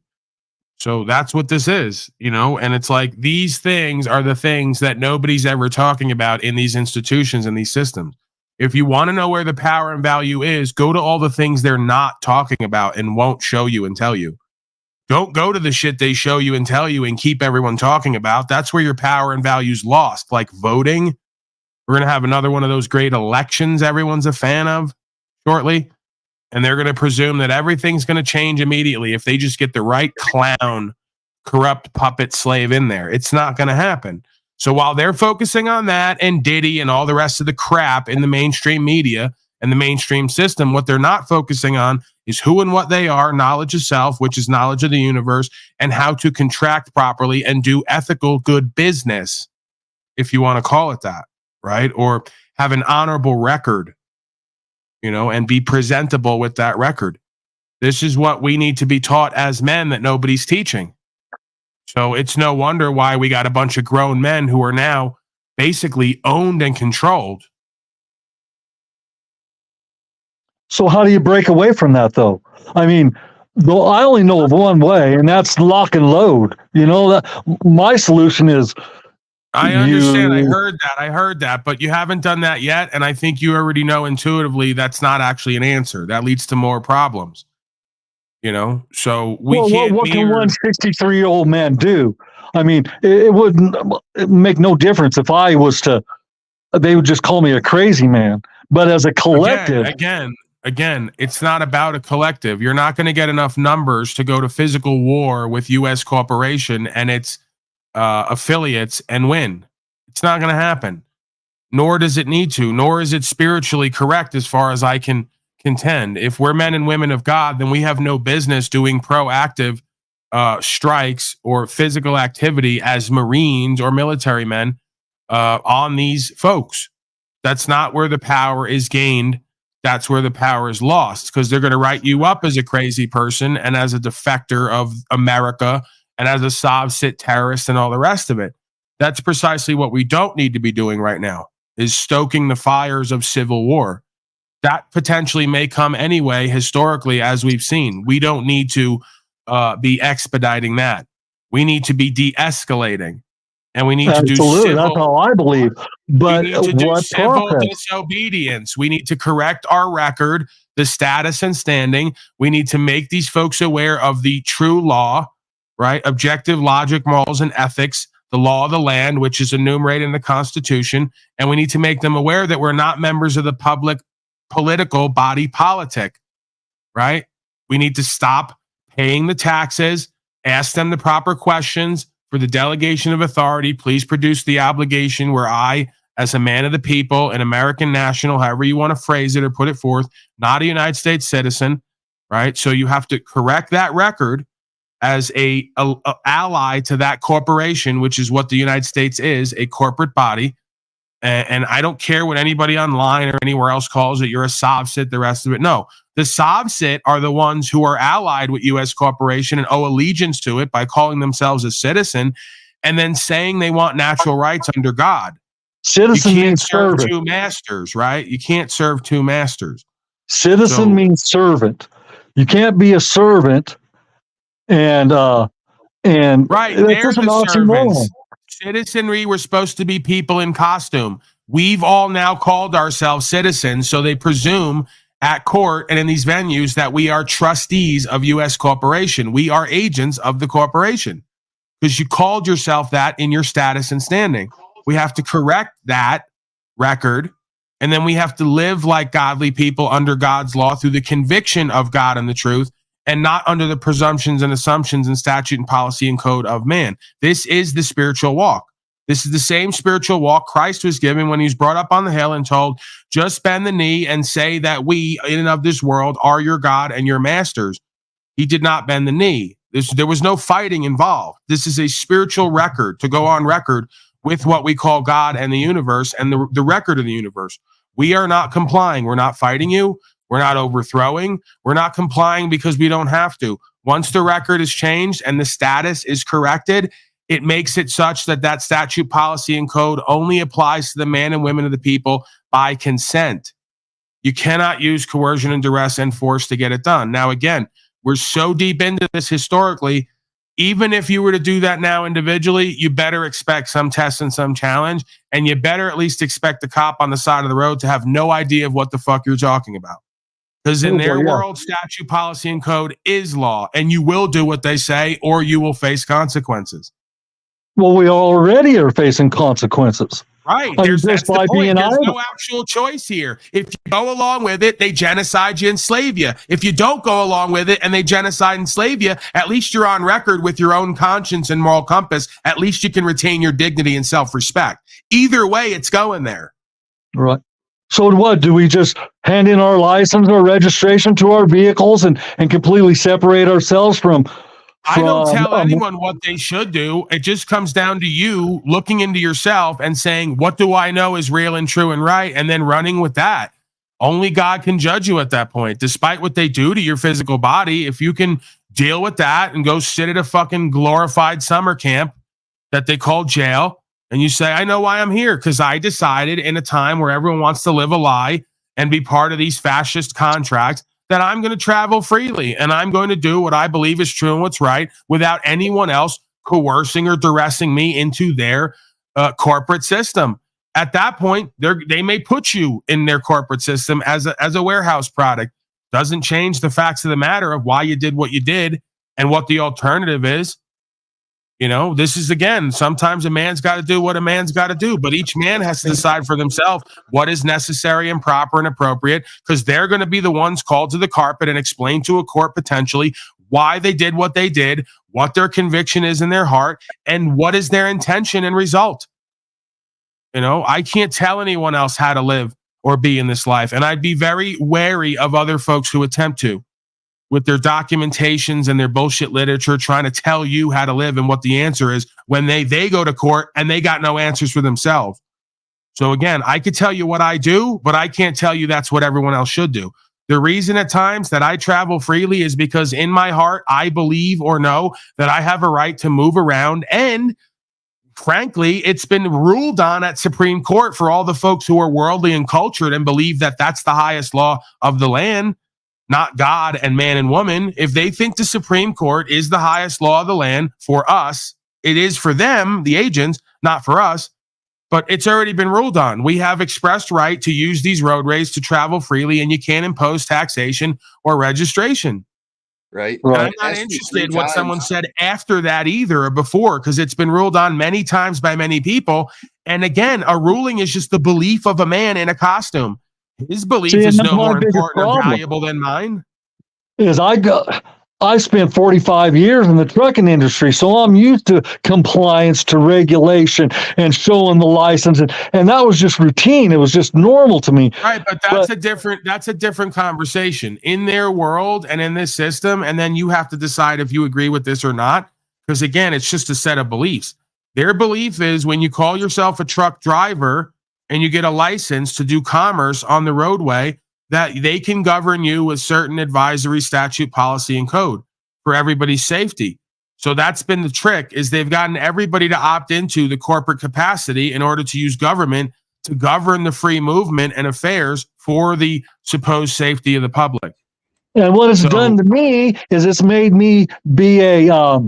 [SPEAKER 11] So that's what this is, and it's like these things are the things that nobody's ever talking about in these institutions and these systems. If you want to know where the power and value is, go to all the things they're not talking about and won't show you and tell you. Don't go to the shit they show you and tell you and keep everyone talking about. That's where your power and value's lost, like voting. We're going to have another one of those great elections everyone's a fan of shortly. And they're going to presume that everything's going to change immediately if they just get the right clown, corrupt puppet slave in there. It's not going to happen. So while they're focusing on that and Diddy and all the rest of the crap in the mainstream media and the mainstream system, what they're not focusing on is who and what they are, knowledge of self, which is knowledge of the universe, and how to contract properly and do ethical good business, if you want to call it that, right? Or have an honorable record, and be presentable with that record. This is what we need to be taught as men that nobody's teaching. So it's no wonder why we got a bunch of grown men who are now basically owned and controlled.
[SPEAKER 3] So how do you break away from that, though? I mean, though I only know of one way, and that's lock and load. That my solution is.
[SPEAKER 11] I understand. I heard that, but you haven't done that yet. And I think you already know intuitively that's not actually an answer. That leads to more problems, so we can't.
[SPEAKER 3] What can one 63-year-old man do? I mean, it wouldn't make no difference if I was to, they would just call me a crazy man. But as a collective.
[SPEAKER 11] Again, it's not about a collective. You're not going to get enough numbers to go to physical war with U.S. corporation and its affiliates and win. It's not going to happen, nor does it need to, nor is it spiritually correct as far as I can contend. If we're men and women of God, then we have no business doing proactive strikes or physical activity as Marines or military men on these folks. That's not where the power is gained. That's where the power is lost, because they're going to write you up as a crazy person and as a defector of America and as a Soviet terrorist and all the rest of it. That's precisely what we don't need to be doing right now, is stoking the fires of civil war. That potentially may come anyway, historically, as we've seen. We don't need to be expediting that. We need to be de-escalating. And we need to do civil.
[SPEAKER 3] That's how I believe. But
[SPEAKER 11] we need to do
[SPEAKER 3] what
[SPEAKER 11] civil
[SPEAKER 3] process?
[SPEAKER 11] disobedience. We need to correct our record, the status and standing. We need to make these folks aware of the true law, right? Objective logic, morals, and ethics, the law of the land, which is enumerated in the Constitution. And we need to make them aware that we're not members of the public political body politic, right? We need to stop paying the taxes, ask them the proper questions. For the delegation of authority, please produce the obligation where I, as a man of the people, an American national, however you want to phrase it or put it forth, not a United States citizen, right? So you have to correct that record as a ally to that corporation, which is what the United States is, a corporate body. And I don't care what anybody online or anywhere else calls it. You're a Soviet, the rest of it. No, the Soviet are the ones who are allied with U.S. corporation and owe allegiance to it by calling themselves a citizen and then saying they want natural rights under God.
[SPEAKER 3] Citizen
[SPEAKER 11] you can't
[SPEAKER 3] means
[SPEAKER 11] serve
[SPEAKER 3] servant.
[SPEAKER 11] two masters, right? You can't serve two masters.
[SPEAKER 3] Citizen means servant. You can't be a servant and
[SPEAKER 11] right, they're
[SPEAKER 3] just an
[SPEAKER 11] the
[SPEAKER 3] oxymoron.
[SPEAKER 11] servants. Citizenry were supposed to be people in costume. We've all now called ourselves citizens, so they presume at court and in these venues that we are trustees of U.S. corporation. We are agents of the corporation because you called yourself that in your status and standing. We have to correct that record, and then we have to live like godly people under God's law through the conviction of God and the truth, and not under the presumptions and assumptions and statute and policy and code of man. This is the spiritual walk. This is the same spiritual walk Christ was given when he was brought up on the hill and told, just bend the knee and say that we, in and of this world, are your God and your masters. He did not bend the knee. There was no fighting involved. This is a spiritual record to go on record with what we call God and the universe and the record of the universe. We are not complying. We're not fighting you. We're not overthrowing. We're not complying because we don't have to. Once the record is changed and the status is corrected, it makes it such that that statute, policy, and code only applies to the man and women of the people by consent. You cannot use coercion and duress and force to get it done. Now, again, we're so deep into this historically, even if you were to do that now individually, you better expect some test and some challenge, and you better at least expect the cop on the side of the road to have no idea of what the fuck you're talking about. Because in their world, statute, policy, and code is law, and you will do what they say or you will face consequences.
[SPEAKER 3] Well, we already are facing consequences.
[SPEAKER 11] Right. That's the point. There's no actual choice here. If you go along with it, they genocide you and enslave you. If you don't go along with it and they genocide and enslave you, at least you're on record with your own conscience and moral compass. At least you can retain your dignity and self-respect. Either way, it's going there.
[SPEAKER 3] Right. So what, do we just hand in our license or registration to our vehicles and completely separate ourselves from
[SPEAKER 11] I don't tell anyone what they should do. It just comes down to you looking into yourself and saying, what do I know is real and true and right? And then running with that. Only God can judge you at that point, despite what they do to your physical body. If you can deal with that and go sit at a fucking glorified summer camp that they call jail, and you say, I know why I'm here, because I decided in a time where everyone wants to live a lie and be part of these fascist contracts that I'm going to travel freely and I'm going to do what I believe is true and what's right without anyone else coercing or duressing me into their corporate system. At that point, they may put you in their corporate system as a warehouse product. Doesn't change the facts of the matter of why you did what you did and what the alternative is. You know, this is, again, sometimes a man's got to do what a man's got to do, but each man has to decide for themselves what is necessary and proper and appropriate, because they're going to be the ones called to the carpet and explain to a court potentially why they did what they did, what their conviction is in their heart, and what is their intention and result. You know, I can't tell anyone else how to live or be in this life, and I'd be very wary of other folks who attempt to, with their documentations and their bullshit literature, trying to tell you how to live and what the answer is when they go to court and they got no answers for themselves. So again, I could tell you what I do, but I can't tell you that's what everyone else should do. The reason at times that I travel freely is because in my heart, I believe or know that I have a right to move around. And frankly, it's been ruled on at Supreme Court for all the folks who are worldly and cultured and believe that that's the highest law of the land, not God and man and woman. If they think the Supreme Court is the highest law of the land for us, it is for them, the agents, not for us. But it's already been ruled on. We have expressed right to use these roadways to travel freely, and you can't impose taxation or registration.
[SPEAKER 20] Right.
[SPEAKER 11] And I'm not interested in what someone said after that either or before, because it's been ruled on many times by many people. And again, a ruling is just the belief of a man in a costume. His belief is no more important or valuable than mine.
[SPEAKER 3] I spent 45 years in the trucking industry, so I'm used to compliance to regulation and showing the license, and that was just routine. It was just normal to me.
[SPEAKER 11] Right, but that's a different conversation in their world and in this system, and then you have to decide if you agree with this or not, because again, it's just a set of beliefs. Their belief is when you call yourself a truck driver and you get a license to do commerce on the roadway, that they can govern you with certain advisory, statute, policy, and code for everybody's safety. So that's been the trick, is they've gotten everybody to opt into the corporate capacity in order to use government to govern the free movement and affairs for the supposed safety of the public.
[SPEAKER 3] And what it's done to me is it's made me be a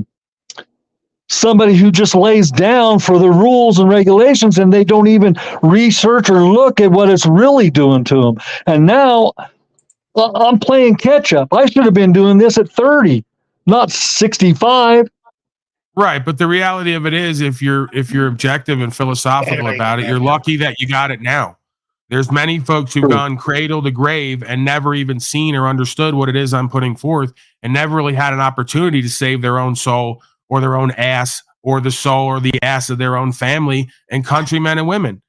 [SPEAKER 3] somebody who just lays down for the rules and regulations, and they don't even research or look at what it's really doing to them. And now I'm playing catch up. I should have been doing this at 30, not 65.
[SPEAKER 11] Right, but the reality of it is, if you're objective and philosophical about it, you're lucky that you got it now. There's many folks who've gone cradle to grave and never even seen or understood what it is I'm putting forth, and never really had an opportunity to save their own soul or their own ass or the soul or the ass of their own family and countrymen and women.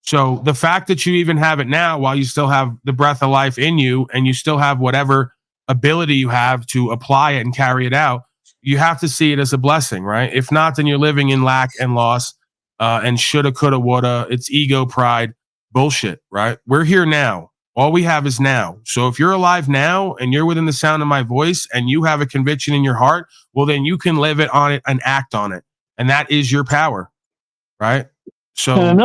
[SPEAKER 11] So the fact that you even have it now while you still have the breath of life in you and you still have whatever ability you have to apply it and carry it out, you have to see it as a blessing, right? If not, then you're living in lack and loss and shoulda, coulda, woulda. It's ego, pride, bullshit, right? We're here now. All we have is now. So if you're alive now and you're within the sound of my voice and you have a conviction in your heart, well, then you can live it on it and act on it. And that is your power, right? So,
[SPEAKER 3] and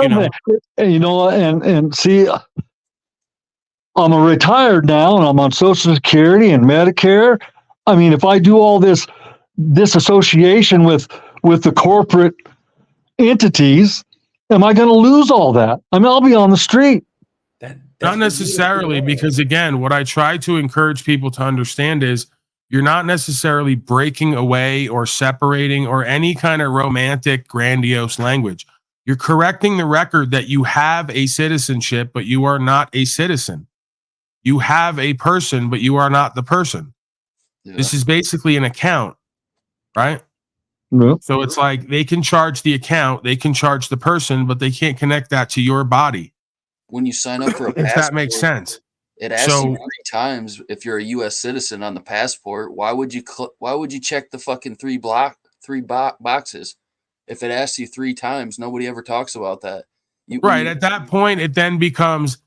[SPEAKER 3] see, I'm a retired now, and I'm on Social Security and Medicare. I mean, if I do all this association with the corporate entities, am I going to lose all that? I mean, I'll be on the street.
[SPEAKER 11] Not necessarily, because again, what I try to encourage people to understand is you're not necessarily breaking away or separating or any kind of romantic, grandiose language. You're correcting the record that you have a citizenship, but you are not a citizen. You have a person, but you are not the person. Yeah. This is basically an account, right?
[SPEAKER 3] Yeah.
[SPEAKER 11] So it's like they can charge the account, they can charge the person, but they can't connect that to your body.
[SPEAKER 20] When you sign up for a
[SPEAKER 11] if
[SPEAKER 20] passport,
[SPEAKER 11] that makes sense.
[SPEAKER 20] It asks you 3 times if you're a U.S. citizen on the passport. Why would you check the fucking three boxes? If it asks you 3 times, nobody ever talks about that.
[SPEAKER 11] At that point, it then becomes,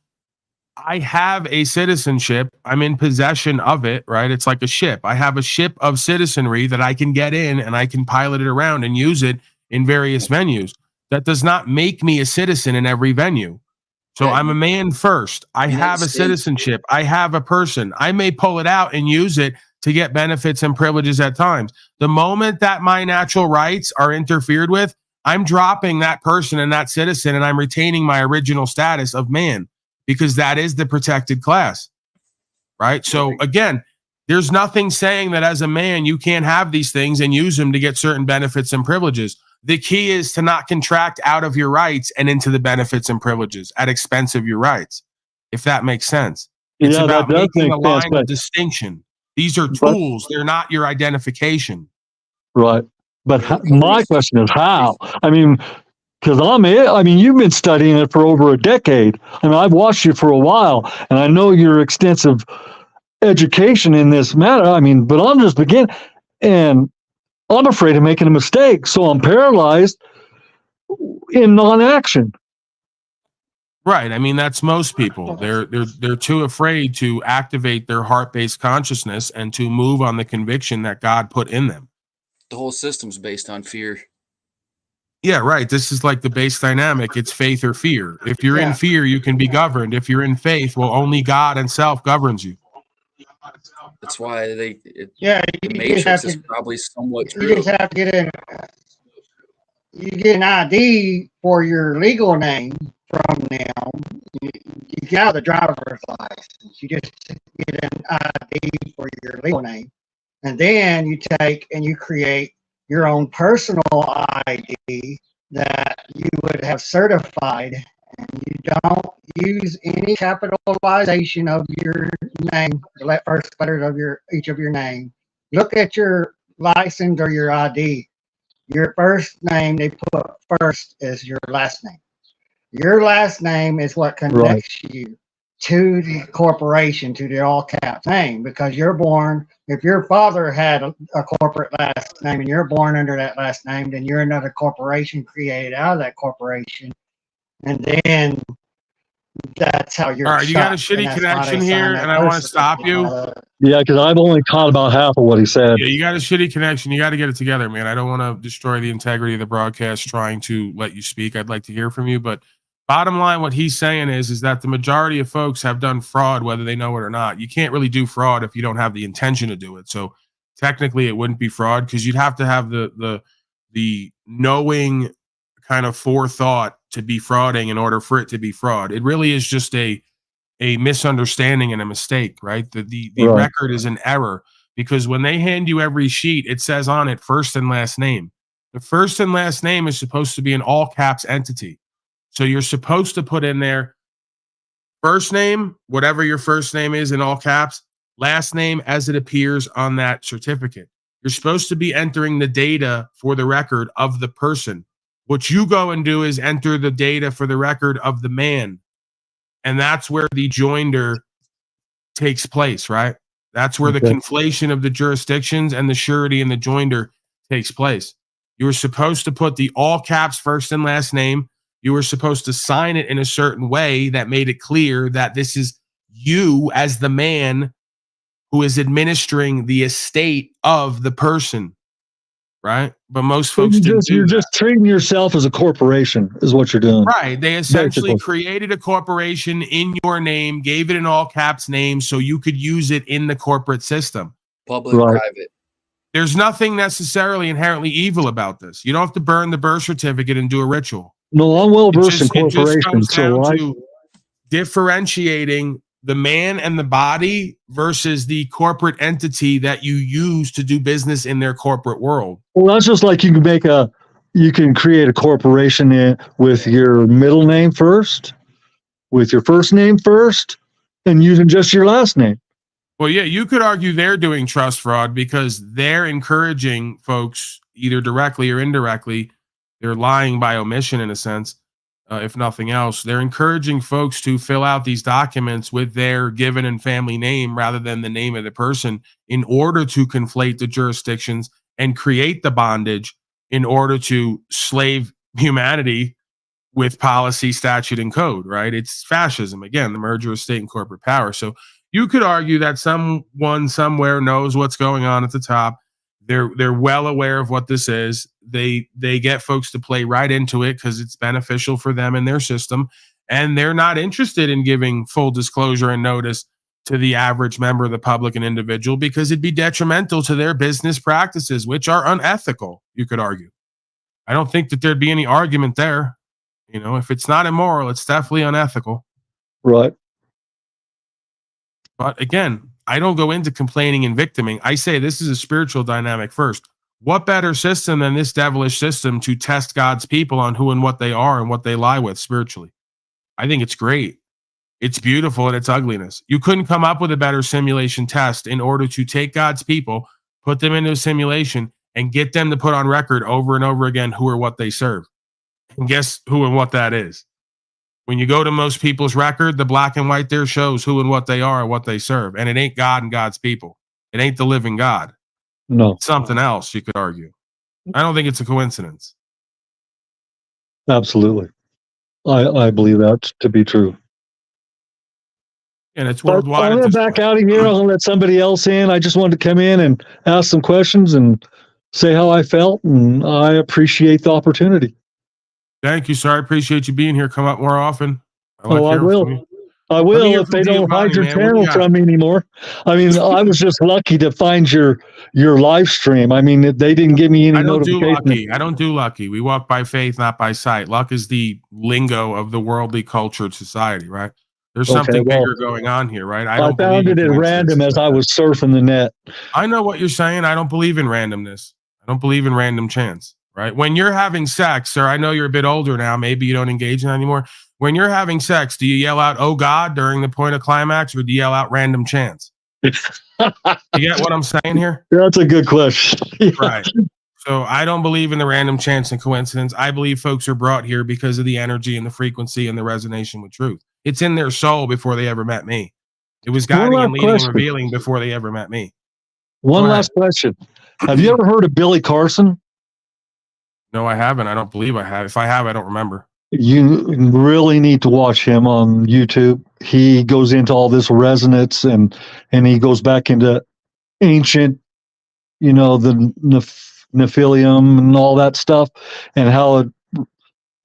[SPEAKER 11] I have a citizenship. I'm in possession of it, right? It's like a ship. I have a ship of citizenry that I can get in and I can pilot it around and use it in various venues. That does not make me a citizen in every venue. So I'm a man first. I have a citizenship. I have a person. I may pull it out and use it to get benefits and privileges at times. The moment that my natural rights are interfered with, I'm dropping that person and that citizen, and I'm retaining my original status of man, because that is the protected class, right? So again, there's nothing saying that as a man, you can't have these things and use them to get certain benefits and privileges. The key is to not contract out of your rights and into the benefits and privileges at expense of your rights, if that makes sense. It's about making a line of distinction. These are tools. They're not your identification.
[SPEAKER 3] Right. But my question is how? I mean, because you've been studying it for over a decade, and I've watched you for a while, and I know your extensive education in this matter. I mean, but I'm just beginning, and I'm afraid of making a mistake, so I'm paralyzed in non-action.
[SPEAKER 11] Right. I mean, that's most people. They're too afraid to activate their heart-based consciousness and to move on the conviction that God put in them.
[SPEAKER 20] The whole system's based on fear.
[SPEAKER 11] Yeah, right. This is like the base dynamic. It's faith or fear. If you're in fear, you can be governed. If you're in faith, well, only God and self governs you.
[SPEAKER 20] That's why the
[SPEAKER 24] you
[SPEAKER 20] Matrix is probably somewhat true.
[SPEAKER 24] You just have to get an ID for your legal name from them. You got the driver's license. You just get an ID for your legal name. And then you take and you create your own personal ID that you would have certified, and you don't use any capitalization of your name, the first letters of each of your name. Look at your license or your ID. Your first name they put first is your last name. Your last name is what connects you to the corporation, to the all caps name, because you're born. If your father had a corporate last name and you're born under that last name, then you're another corporation created out of that corporation. And then that's how you're.
[SPEAKER 11] All right, you got a shitty connection here, and I want to stop you.
[SPEAKER 3] Yeah, because I've only caught about half of what he said.
[SPEAKER 11] Yeah, you got a shitty connection. You got to get it together, man. I don't want to destroy the integrity of the broadcast trying to let you speak. I'd like to hear from you, but bottom line, what he's saying is that the majority of folks have done fraud, whether they know it or not. You can't really do fraud if you don't have the intention to do it. So technically, it wouldn't be fraud because you'd have to have the knowing kind of forethought to be frauding in order for it to be fraud. It really is just a misunderstanding and a mistake, right? The right. Record is an error because when they hand you every sheet, it says on it first and last name. The first and last name is supposed to be an all caps entity. So you're supposed to put in there first name, whatever your first name is in all caps, last name as it appears on that certificate. You're supposed to be entering the data for the record of the person. What you go and do is enter the data for the record of the man. And that's where the joinder takes place, right? That's where the conflation of the jurisdictions and the surety and the joinder takes place. You were supposed to put the all caps first and last name. You were supposed to sign it in a certain way that made it clear that this is you as the man who is administering the estate of the person, right? But most folks
[SPEAKER 3] you're just treating yourself as a corporation is what you're doing.
[SPEAKER 11] Right. They essentially created a corporation in your name, gave it an all caps name so you could use it in the corporate system.
[SPEAKER 20] Public, private.
[SPEAKER 11] There's nothing necessarily inherently evil about this. You don't have to burn the birth certificate and do a ritual.
[SPEAKER 3] No, I'm well versed in
[SPEAKER 11] It just
[SPEAKER 3] corporations.
[SPEAKER 11] comes down
[SPEAKER 3] So
[SPEAKER 11] to differentiating the man and the body versus the corporate entity that you use to do business in their corporate world.
[SPEAKER 3] well, that's just like you can create a corporation with your middle name first, with your first name first, and using just your last name.
[SPEAKER 11] Well, yeah, you could argue they're doing trust fraud because they're encouraging folks either directly or indirectly. They're lying by omission in a sense, if nothing else. They're encouraging folks to fill out these documents with their given and family name rather than the name of the person in order to conflate the jurisdictions and create the bondage in order to slave humanity with policy, statute, and code, right? It's fascism. Again, the merger of state and corporate power. So you could argue that someone somewhere knows what's going on at the top. They're well aware of what this is. They get folks to play right into it because it's beneficial for them and their system. And they're not interested in giving full disclosure and notice to the average member of the public and individual because it'd be detrimental to their business practices, which are unethical, you could argue. I don't think that there'd be any argument there. You know, if it's not immoral, it's definitely unethical.
[SPEAKER 3] Right.
[SPEAKER 11] But again, I don't go into complaining and victiming. I say this is a spiritual dynamic first. What better system than this devilish system to test God's people on who and what they are and what they lie with spiritually? I think it's great. It's beautiful in its ugliness. You couldn't come up with a better simulation test in order to take God's people, put them into a simulation, and get them to put on record over and over again who or what they serve. And guess who and what that is? When you go to most people's record, the black and white there shows who and what they are and what they serve. And it ain't God and God's people. It ain't the living God.
[SPEAKER 3] No.
[SPEAKER 11] It's something else, you could argue. I don't think it's a coincidence.
[SPEAKER 3] Absolutely. I believe that to be true.
[SPEAKER 11] And it's worldwide.
[SPEAKER 3] I'm going to back out of here. I'm going to let somebody else in. I just wanted to come in and ask some questions and say how I felt. And I appreciate the opportunity.
[SPEAKER 11] Thank you, sir. I appreciate you being here. Come up more often.
[SPEAKER 3] I will. I will if they don't hide your channel from me anymore. I mean, I was just lucky to find your live stream. I mean, they didn't give me any notification.
[SPEAKER 11] I don't do lucky. We walk by faith, not by sight. Luck is the lingo of the worldly cultured society, right? There's something bigger going on here, right?
[SPEAKER 3] I found it at random as I was surfing the net.
[SPEAKER 11] I know what you're saying. I don't believe in randomness. I don't believe in random chance, right? When you're having sex, sir, I know you're a bit older now. Maybe you don't engage in that anymore. When you're having sex, do you yell out, "Oh God," during the point of climax, or do you yell out random chance? You get what I'm saying here?
[SPEAKER 3] That's a good question.
[SPEAKER 11] Right. So I don't believe in the random chance and coincidence. I believe folks are brought here because of the energy and the frequency and the resonation with truth. It's in their soul before they ever met me. It was guiding and leading and revealing before they ever met me.
[SPEAKER 3] One last question. Have you ever heard of Billy Carson?
[SPEAKER 11] No, I haven't. I don't believe I have. If I have, I don't remember.
[SPEAKER 3] You really need to watch him on YouTube. He goes into all this resonance and he goes back into ancient, the Nephilim and all that stuff and how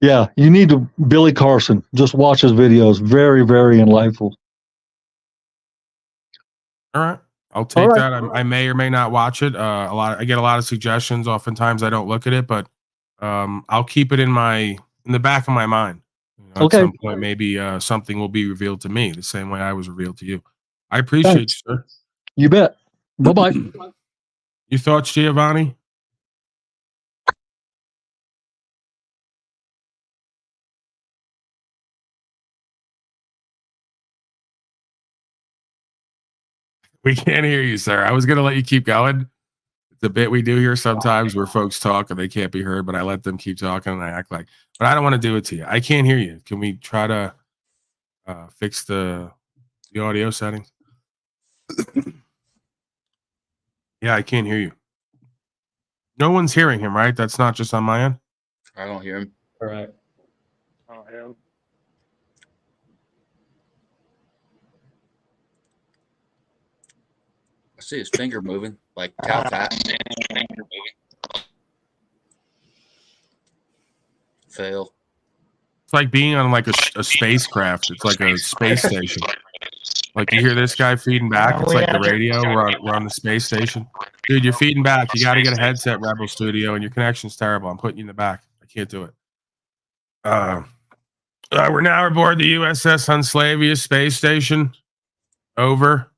[SPEAKER 3] you need to Billy Carson. Just watch his videos. Very, very enlightful.
[SPEAKER 11] All right. I'll take that. I may or may not watch it. I get a lot of suggestions. Oftentimes I don't look at it, but I'll keep it in the back of my mind. At some point, maybe something will be revealed to me the same way I was revealed to you. I appreciate you, sir.
[SPEAKER 3] You bet. Bye-bye.
[SPEAKER 11] Your thoughts, Giovanni? We can't hear you, sir. I was going to let you keep going. the bit we do here sometimes where folks talk and they can't be heard, but I let them keep talking and I act like, but I don't want to do it to you. I can't hear you. Can we try to fix the audio settings? Yeah, I can't hear you. No one's hearing him, right? That's not just on my end.
[SPEAKER 20] I don't hear him.
[SPEAKER 4] All right.
[SPEAKER 15] I don't hear him.
[SPEAKER 20] I see his finger moving like Talcott. Fail.
[SPEAKER 11] It's like being on like a spacecraft. It's like a space station. Like you hear this guy feeding back. It's like the radio. We're on the space station. Dude, you're feeding back. You got to get a headset, Rebel Studio, and your connection's terrible. I'm putting you in the back. I can't do it. We're now aboard the USS Unslavius space station. Over.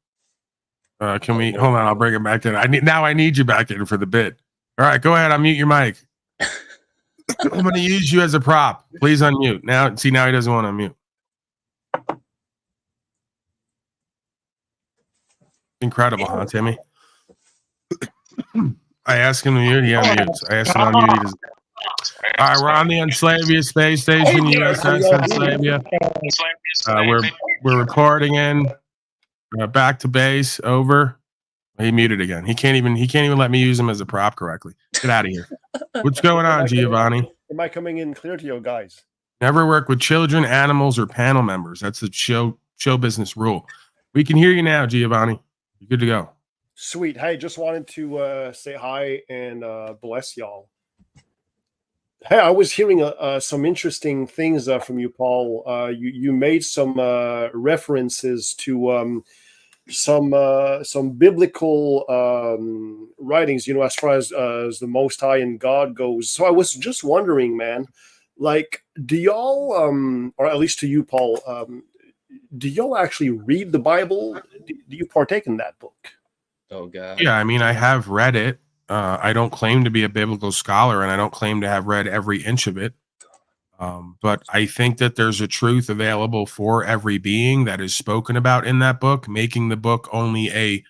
[SPEAKER 11] Can we hold on? I'll bring it back in. I need you back in for the bit. All right, go ahead. Unmute your mic. I'm going to use you as a prop. Please unmute. Now he doesn't want to unmute. Incredible, huh, Timmy? I asked him to mute. He unmutes. I asked him to unmute. He doesn't. All right, we're on the Unslavius space station, USS Unslavia. We're reporting in. Back to base. Over. He muted again. He can't even let me use him as a prop correctly. Get out of here. What's going on, Giovanni?
[SPEAKER 15] Am I coming in clear to you guys?
[SPEAKER 11] Never work with children, animals, or panel members. That's the show business rule. We can hear you now, Giovanni. You're good to go.
[SPEAKER 15] Sweet. Hey, just wanted to say hi and bless y'all. Hey, I was hearing some interesting things from you, Paul. You made some references to some biblical writings, as far as the Most High and God goes. So I was just wondering, man, like, do y'all, or at least to you, Paul, do y'all actually read the Bible? Do you partake in that book?
[SPEAKER 20] Oh, God.
[SPEAKER 11] Yeah, I mean, I have read it. I don't claim to be a biblical scholar, and I don't claim to have read every inch of it. But I think that there's a truth available for every being that is spoken about in that book, making the book only a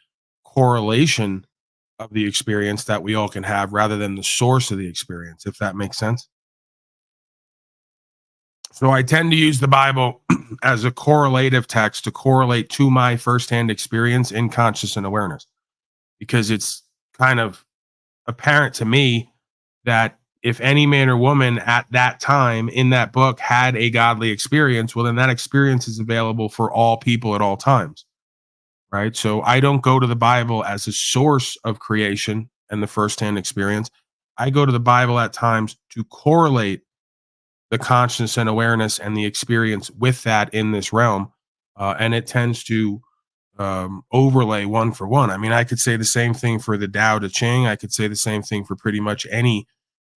[SPEAKER 11] correlation of the experience that we all can have rather than the source of the experience, if that makes sense. So I tend to use the Bible as a correlative text to correlate to my firsthand experience in conscious and awareness, because it's kind of apparent to me that if any man or woman at that time in that book had a godly experience, well, then that experience is available for all people at all times, right? So I don't go to the Bible as a source of creation and the firsthand experience. I go to the Bible at times to correlate the consciousness and awareness and the experience with that in this realm, and it tends to overlay one for one. I mean, I could say the same thing for the Tao Te Ching. I could say the same thing for pretty much any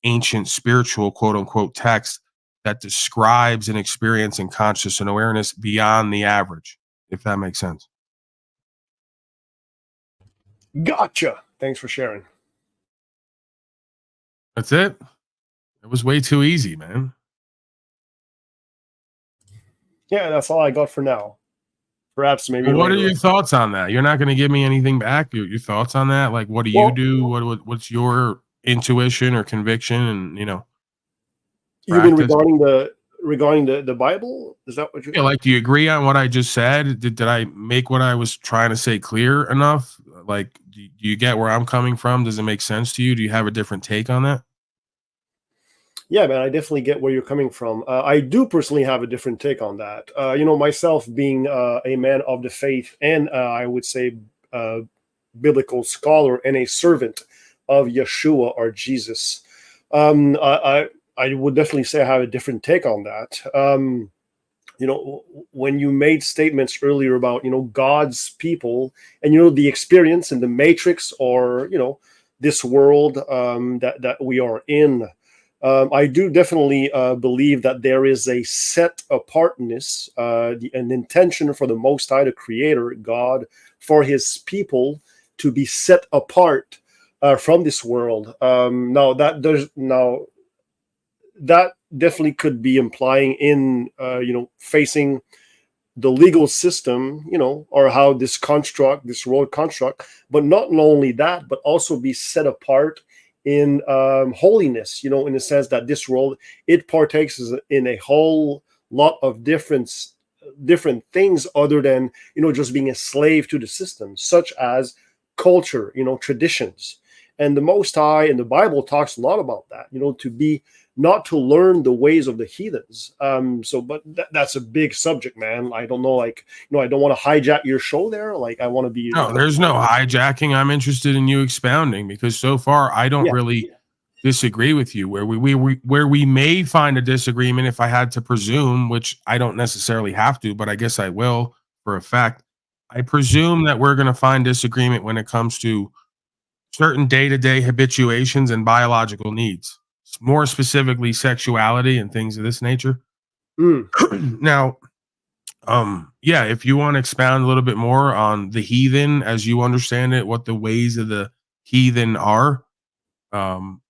[SPEAKER 11] ancient spiritual quote unquote text that describes an experience in conscious and awareness beyond the average, if that makes sense.
[SPEAKER 15] Gotcha. Thanks for sharing.
[SPEAKER 11] That's it. It was way too easy, man.
[SPEAKER 15] Yeah, that's all I got for now. Perhaps maybe.
[SPEAKER 11] Well, what are your thoughts on that? You're not going to give me anything back. Your thoughts on that? Like, what do you do? What's your intuition or conviction? And
[SPEAKER 15] you mean regarding the Bible? Is that what you?
[SPEAKER 11] Yeah, like, do you agree on what I just said? Did I make what I was trying to say clear enough? Like, do you get where I'm coming from? Does it make sense to you? Do you have a different take on that?
[SPEAKER 15] Yeah, man, I definitely get where you're coming from. I do personally have a different take on that. Myself being a man of the faith and I would say biblical scholar and a servant of Yeshua or Jesus, I would definitely say I have a different take on that. When you made statements earlier about, God's people and, the experience in the matrix or, this world that we are in, I do definitely believe that there is a set apartness, an intention for the Most High, the Creator, God, for His people to be set apart from this world. That definitely could be implying in, facing the legal system, or how this world construct, but not only that, but also be set apart in holiness, in the sense that this world, it partakes in a whole lot of different things other than, just being a slave to the system, such as culture, traditions. And the Most High in the Bible talks a lot about that, to be not to learn the ways of the heathens. But that's a big subject, man. I don't know, I don't want to hijack your show there. I want to be.
[SPEAKER 11] No, there's no hijacking. I'm interested in you expounding, because so far I don't really disagree with you. Where we may find a disagreement, if I had to presume, which I don't necessarily have to, but I guess I will for a fact. I presume that we're going to find disagreement when it comes to certain day-to-day habituations and biological needs, more specifically sexuality and things of this nature. Now, if you want to expound a little bit more on the heathen as you understand it, what the ways of the heathen are, and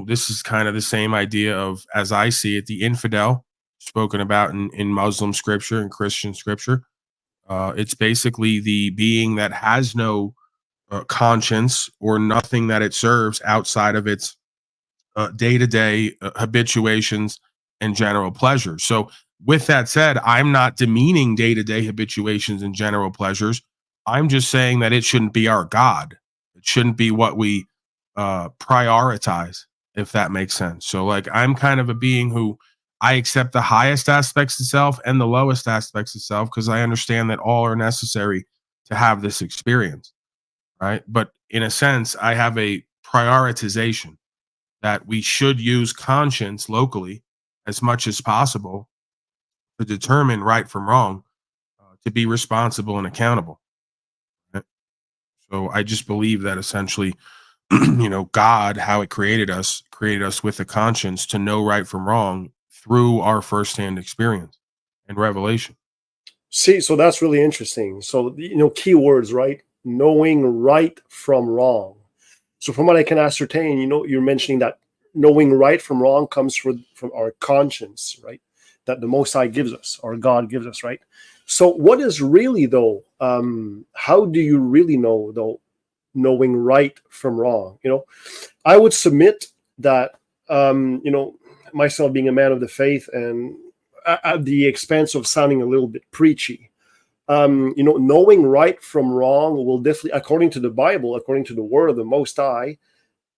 [SPEAKER 11] this is kind of the same idea of, as I see it, the infidel spoken about in Muslim scripture and Christian scripture. It's basically the being that has no conscience or nothing that it serves outside of its day-to-day habituations and general pleasures. So with that said, I'm not demeaning day-to-day habituations and general pleasures. I'm just saying that it shouldn't be our God. It shouldn't be what we prioritize, if that makes sense. So I'm kind of a being who I accept the highest aspects of self and the lowest aspects of self, because I understand that all are necessary to have this experience. Right. But in a sense, I have a prioritization that we should use conscience locally as much as possible to determine right from wrong, to be responsible and accountable. Right? So I just believe that essentially, God, how it created us with a conscience to know right from wrong through our firsthand experience and revelation.
[SPEAKER 15] See, so that's really interesting. So, key words, right? Knowing right from wrong. So from what I can ascertain, you're mentioning that knowing right from wrong comes from our conscience, right? That the Most High gives us, or God gives us, right? So what is really, though, how do you really know, though, knowing right from wrong? I would submit that, myself being a man of the faith, and at the expense of sounding a little bit preachy, knowing right from wrong will definitely, according to the Bible, according to the word of the Most High,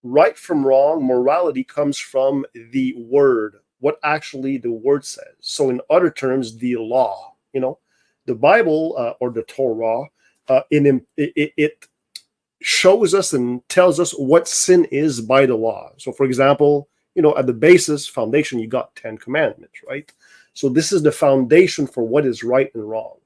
[SPEAKER 15] right from wrong, morality comes from the word, what actually the word says. So in other terms, the law, the Bible, or the Torah, it shows us and tells us what sin is by the law. So for example, at the basis foundation, you got 10 commandments, right? So this is the foundation for what is right and wrong.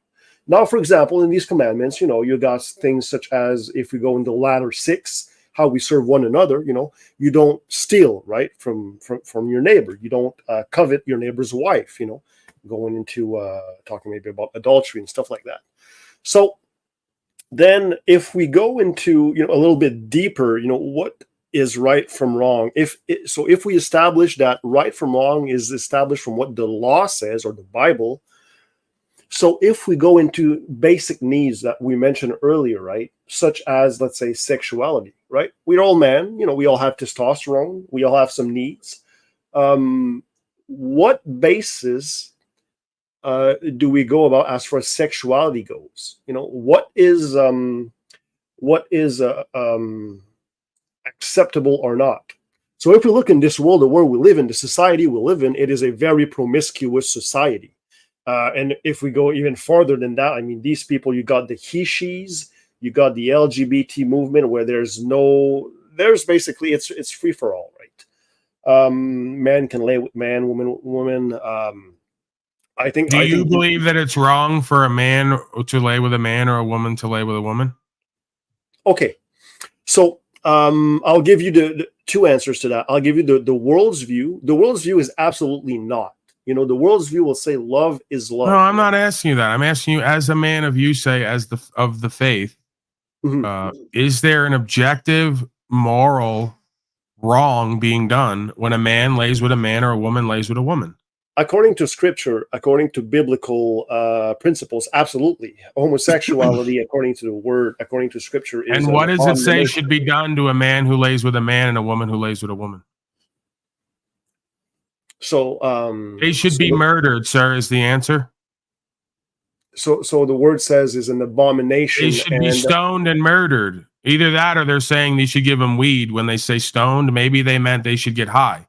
[SPEAKER 15] Now, for example, in these commandments, you got things such as, if we go into ladder 6, how we serve one another, you don't steal, right, from your neighbor. You don't covet your neighbor's wife, going into talking maybe about adultery and stuff like that. So then if we go into, a little bit deeper, what is right from wrong? If we establish that right from wrong is established from what the law says, or the Bible. So if we go into basic needs that we mentioned earlier, right, such as, let's say, sexuality, right? We're all men, we all have testosterone, we all have some needs. What basis do we go about as far as sexuality goes? What is acceptable or not? So if we look in this world, the world we live in, the society we live in, it is a very promiscuous society. And if we go even farther than that, I mean, these people, you got the he-she's, you got the LGBT movement, where there's basically, it's free for all, right? Man can lay with man, woman with woman. I think.
[SPEAKER 11] Do you believe that it's wrong for a man to lay with a man or a woman to lay with a woman?
[SPEAKER 15] Okay, so I'll give you the two answers to that. I'll give you the world's view. The world's view is absolutely not. The world's view will say love is love.
[SPEAKER 11] No, I'm not asking you that. I'm asking you, as a man of you say, of the faith, is there an objective moral wrong being done when a man lays with a man or a woman lays with a woman?
[SPEAKER 15] according to scripture, according to biblical principles, absolutely. Homosexuality, according to the word, according to scripture, is
[SPEAKER 11] And
[SPEAKER 15] an
[SPEAKER 11] what does it say
[SPEAKER 15] abomination.
[SPEAKER 11] should be done to a man who lays with a man and a woman who lays with a woman?
[SPEAKER 15] So
[SPEAKER 11] they should be murdered, sir, is the answer.
[SPEAKER 15] So the word says is an abomination.
[SPEAKER 11] They should be stoned and murdered. Either that or they're saying they should give them weed. When they say stoned, maybe they meant they should get high.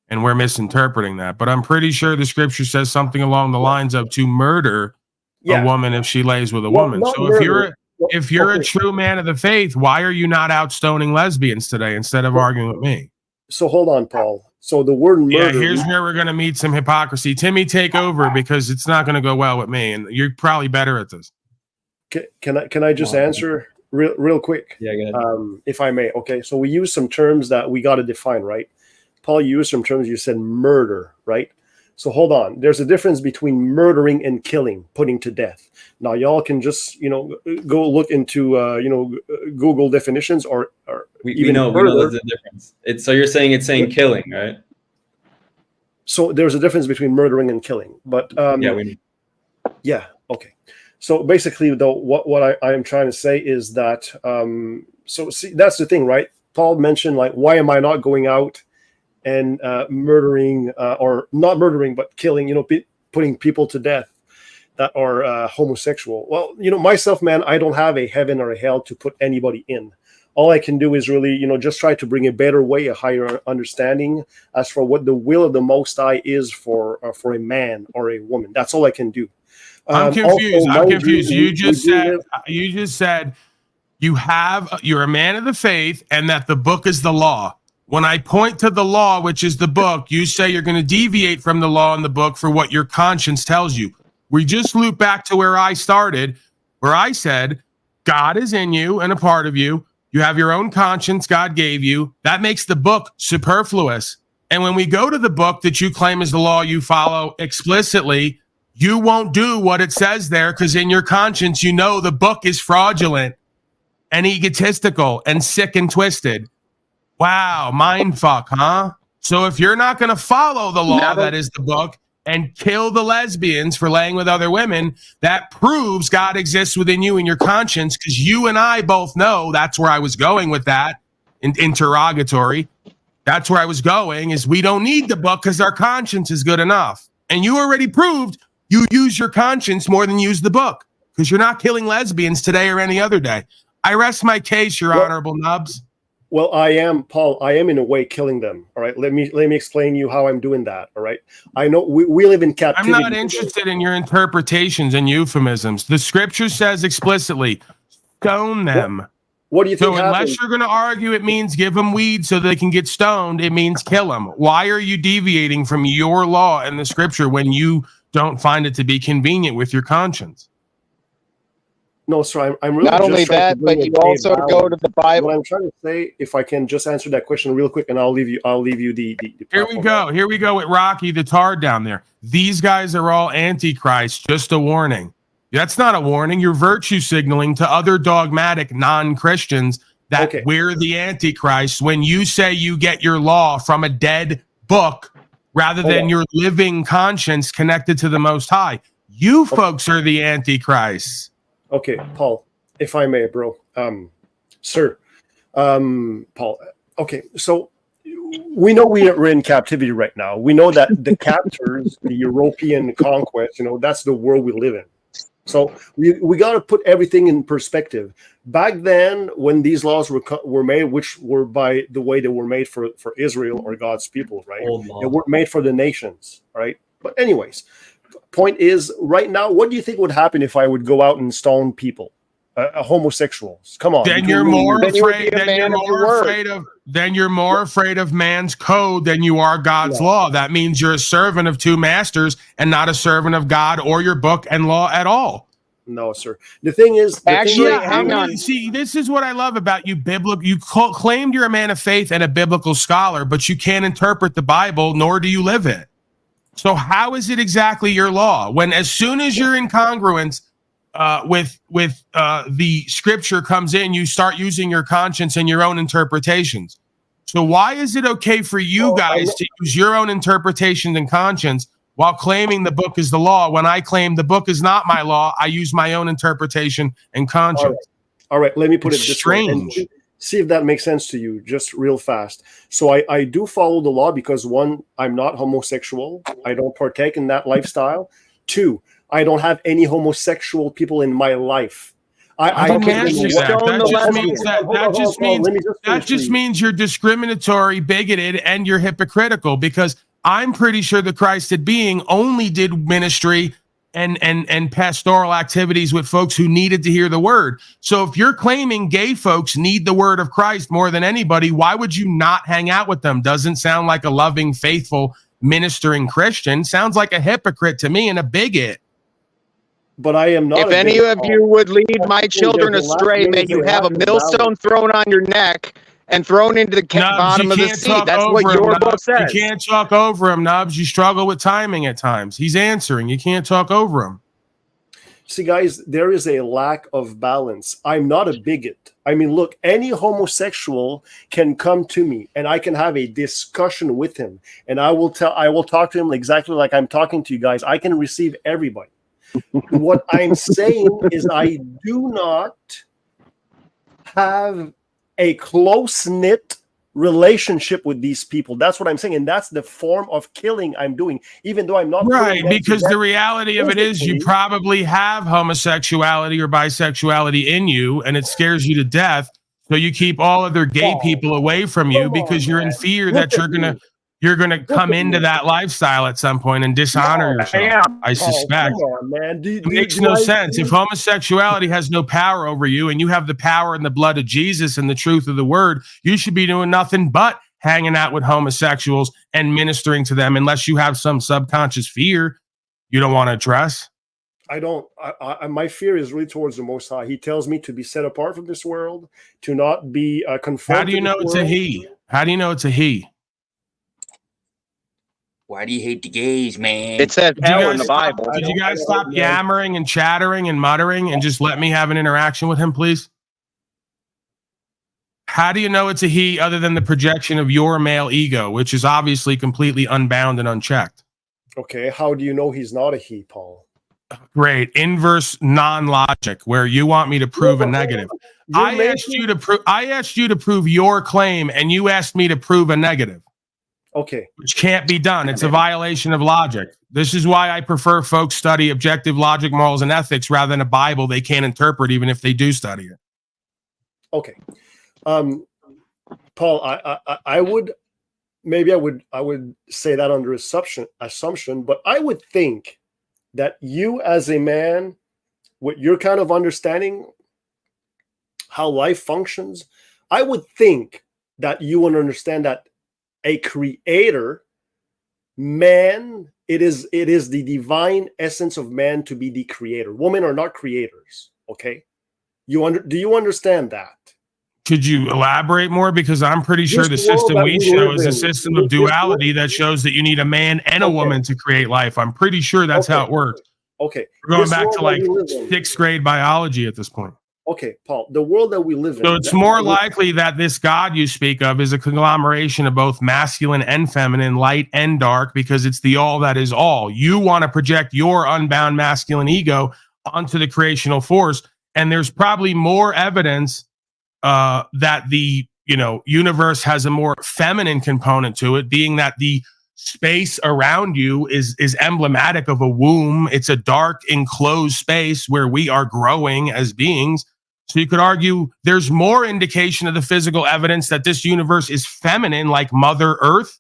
[SPEAKER 11] And we're misinterpreting that. But I'm pretty sure the scripture says something along the lines of to murder a woman if she lays with a woman. So if you're a true man of the faith, why are you not out stoning lesbians today instead of arguing with me?
[SPEAKER 15] So hold on, Paul. So the word murder.
[SPEAKER 11] Yeah, here's where we're going to meet some hypocrisy. Timmy, take over because it's not going to go well with me, and you're probably better at this.
[SPEAKER 15] Can I just answer real quick?
[SPEAKER 4] Yeah, go ahead.
[SPEAKER 15] If I may. Okay, so we use some terms that we got to define, right? Paul, you used some terms. You said murder, right? So hold on. There's a difference between murdering and killing, putting to death. Now, y'all can just go look into Google definitions or
[SPEAKER 4] we know there's a difference. So you're saying it's saying killing, right?
[SPEAKER 15] So there's a difference between murdering and killing, but
[SPEAKER 4] yeah, we know.
[SPEAKER 15] Yeah, okay. So basically, though, what I am trying to say is that so see, that's the thing, right? Paul mentioned like, why am I not going out and murdering or not murdering but killing, putting people to death that are homosexual? Well, myself, man, I don't have a heaven or a hell to put anybody in. All I can do is really, just try to bring a better way, a higher understanding as for what the will of the Most High is for a man or a woman. That's all I can do.
[SPEAKER 11] I'm confused. I'm confused. You just said you're a man of the faith and that the book is the law. When I point to the law, which is the book, you say you're going to deviate from the law in the book for what your conscience tells you. We just loop back to where I started, where I said, God is in you and a part of you. You have your own conscience God gave you. That makes the book superfluous. And when we go to the book that you claim is the law you follow explicitly, you won't do what it says there because in your conscience, the book is fraudulent and egotistical and sick and twisted. Wow, mind fuck, huh? So if you're not going to follow the law that is the book and kill the lesbians for laying with other women, that proves God exists within you and your conscience, because you and I both know that's where I was going with that interrogatory. That's where I was going, is we don't need the book because our conscience is good enough. And you already proved you use your conscience more than use the book because you're not killing lesbians today or any other day. I rest my case, your honorable nubs.
[SPEAKER 15] Well, I am, Paul. I am in a way killing them. All right. Let me explain you how I'm doing that. All right. I know we live in captivity.
[SPEAKER 11] I'm not interested in your interpretations and euphemisms. The scripture says explicitly, stone them.
[SPEAKER 15] What do you think?
[SPEAKER 11] So unless you're going to argue it means give them weed so they can get stoned, it means kill them. Why are you deviating from your law and the scripture when you don't find it to be convenient with your conscience?
[SPEAKER 15] No, sir. I'm really
[SPEAKER 5] not only that, but you also go to the Bible.
[SPEAKER 15] What I'm trying to say, if I can just answer that question real quick, and I'll leave you the
[SPEAKER 11] Here we go. Here we go with Rocky the Tard down there. These guys are all antichrist. Just a warning. That's not a warning. You're virtue signaling to other dogmatic non-Christians that we're the antichrist when you say you get your law from a dead book rather than your living conscience connected to the Most High. You folks are the antichrist.
[SPEAKER 15] Okay, Paul, if I may, bro. Sir, Paul. Okay, so we know we're in captivity right now. We know that the captors, the European conquest, that's the world we live in. So we got to put everything in perspective. Back then, when these laws were made, which were, by the way, they were made for Israel or God's people, right? They weren't made for the nations, right? But anyways, point is, right now, what do you think would happen if I would go out and stone people, homosexuals? Come on.
[SPEAKER 11] Then you're more afraid. Then you're more afraid of man's code than you are God's law. That means you're a servant of two masters and not a servant of God or your book and law at all.
[SPEAKER 15] No, sir. The thing is,
[SPEAKER 11] hang on. See, this is what I love about you. You claimed you're a man of faith and a biblical scholar, but you can't interpret the Bible, nor do you live it. So how is it exactly your law when, as soon as you're in congruence with the scripture comes in, you start using your conscience and your own interpretations? So why is it okay for you guys to use your own interpretations and conscience while claiming the book is the law. When I claim the book is not my law, I use my own interpretation and conscience.
[SPEAKER 15] All right, let me put
[SPEAKER 11] It's
[SPEAKER 15] it this way. And
[SPEAKER 11] strange.
[SPEAKER 15] see if that makes sense to you, just real fast. So I do follow the law because one, I'm not homosexual. I don't partake in that lifestyle. Two, I don't have any homosexual people in my life. I
[SPEAKER 11] didn't
[SPEAKER 15] don't
[SPEAKER 11] ask you that just means you're discriminatory, bigoted, and you're hypocritical, because I'm pretty sure the Christed being only did ministry and pastoral activities with folks who needed to hear the word. So if you're claiming gay folks need the word of Christ more than anybody, why would you not hang out with them? Doesn't sound like a loving, faithful, ministering Christian. Sounds like a hypocrite to me and a bigot.
[SPEAKER 15] But I am not.
[SPEAKER 5] If any of you would lead my children astray, may you have a millstone thrown on your neck and thrown into the bottom of the sea. That's what your book says.
[SPEAKER 11] You can't talk over him, Nubs. You struggle with timing at times. He's answering. You can't talk over him.
[SPEAKER 15] See, guys, there is a lack of balance. I'm not a bigot. I mean, look, any homosexual can come to me and I can have a discussion with him. And I will talk to him exactly like I'm talking to you guys. I can receive everybody. What I'm saying is I do not have a close-knit relationship with these people. That's what I'm saying. And that's the form of killing I'm doing, even though I'm not.
[SPEAKER 11] Right, because the reality of it is you probably have homosexuality or bisexuality in you, and it scares you to death. So you keep all other gay people away from you because you're in fear that you're gonna come into that lifestyle at some point and dishonor yourself. I suspect.
[SPEAKER 15] Come on, man.
[SPEAKER 11] It makes no sense. If homosexuality has no power over you and you have the power and the blood of Jesus and the truth of the word, you should be doing nothing but hanging out with homosexuals and ministering to them, unless you have some subconscious fear you don't want to address.
[SPEAKER 15] I don't. My fear is really towards the Most High. He tells me to be set apart from this world, to not be conformed.
[SPEAKER 11] How do you know it's a he? How do you know it's a he?
[SPEAKER 7] Why do you hate the gays, man?
[SPEAKER 5] It says hell in the Bible.
[SPEAKER 11] Could you guys stop yammering and chattering and muttering and just let me have an interaction with him, please? How do you know it's a he other than the projection of your male ego, which is obviously completely unbound and unchecked?
[SPEAKER 15] Okay, how do you know he's not a he, Paul?
[SPEAKER 11] Great. Inverse non-logic, where you want me to prove a negative. I asked you to prove your claim, and you asked me to prove a negative.
[SPEAKER 15] Okay.
[SPEAKER 11] Which can't be done. It's a violation of logic. This is why I prefer folks study objective logic, morals, and ethics rather than a Bible they can't interpret, even if they do study it.
[SPEAKER 15] Okay. Paul, I would say that under assumption, but I would think that you as a man, with your kind of understanding how life functions, I would think that you would understand that a creator, man, it is the divine essence of man to be the creator. Women are not creators. Okay, do you understand that?
[SPEAKER 11] Could you elaborate more? Because I'm pretty sure the system we show is a system of duality that shows that you need a man and a woman to create life. I'm pretty sure that's how it works.
[SPEAKER 15] Okay,
[SPEAKER 11] we're going back to like 6th grade biology at this point.
[SPEAKER 15] Okay, Paul, the world that we live in.
[SPEAKER 11] So it's more likely that this God you speak of is a conglomeration of both masculine and feminine, light and dark, because it's the all that is all. You want to project your unbound masculine ego onto the creational force, and there's probably more evidence that the universe has a more feminine component to it, being that the space around you is emblematic of a womb. It's a dark, enclosed space where we are growing as beings. So you could argue there's more indication of the physical evidence that this universe is feminine, like Mother Earth.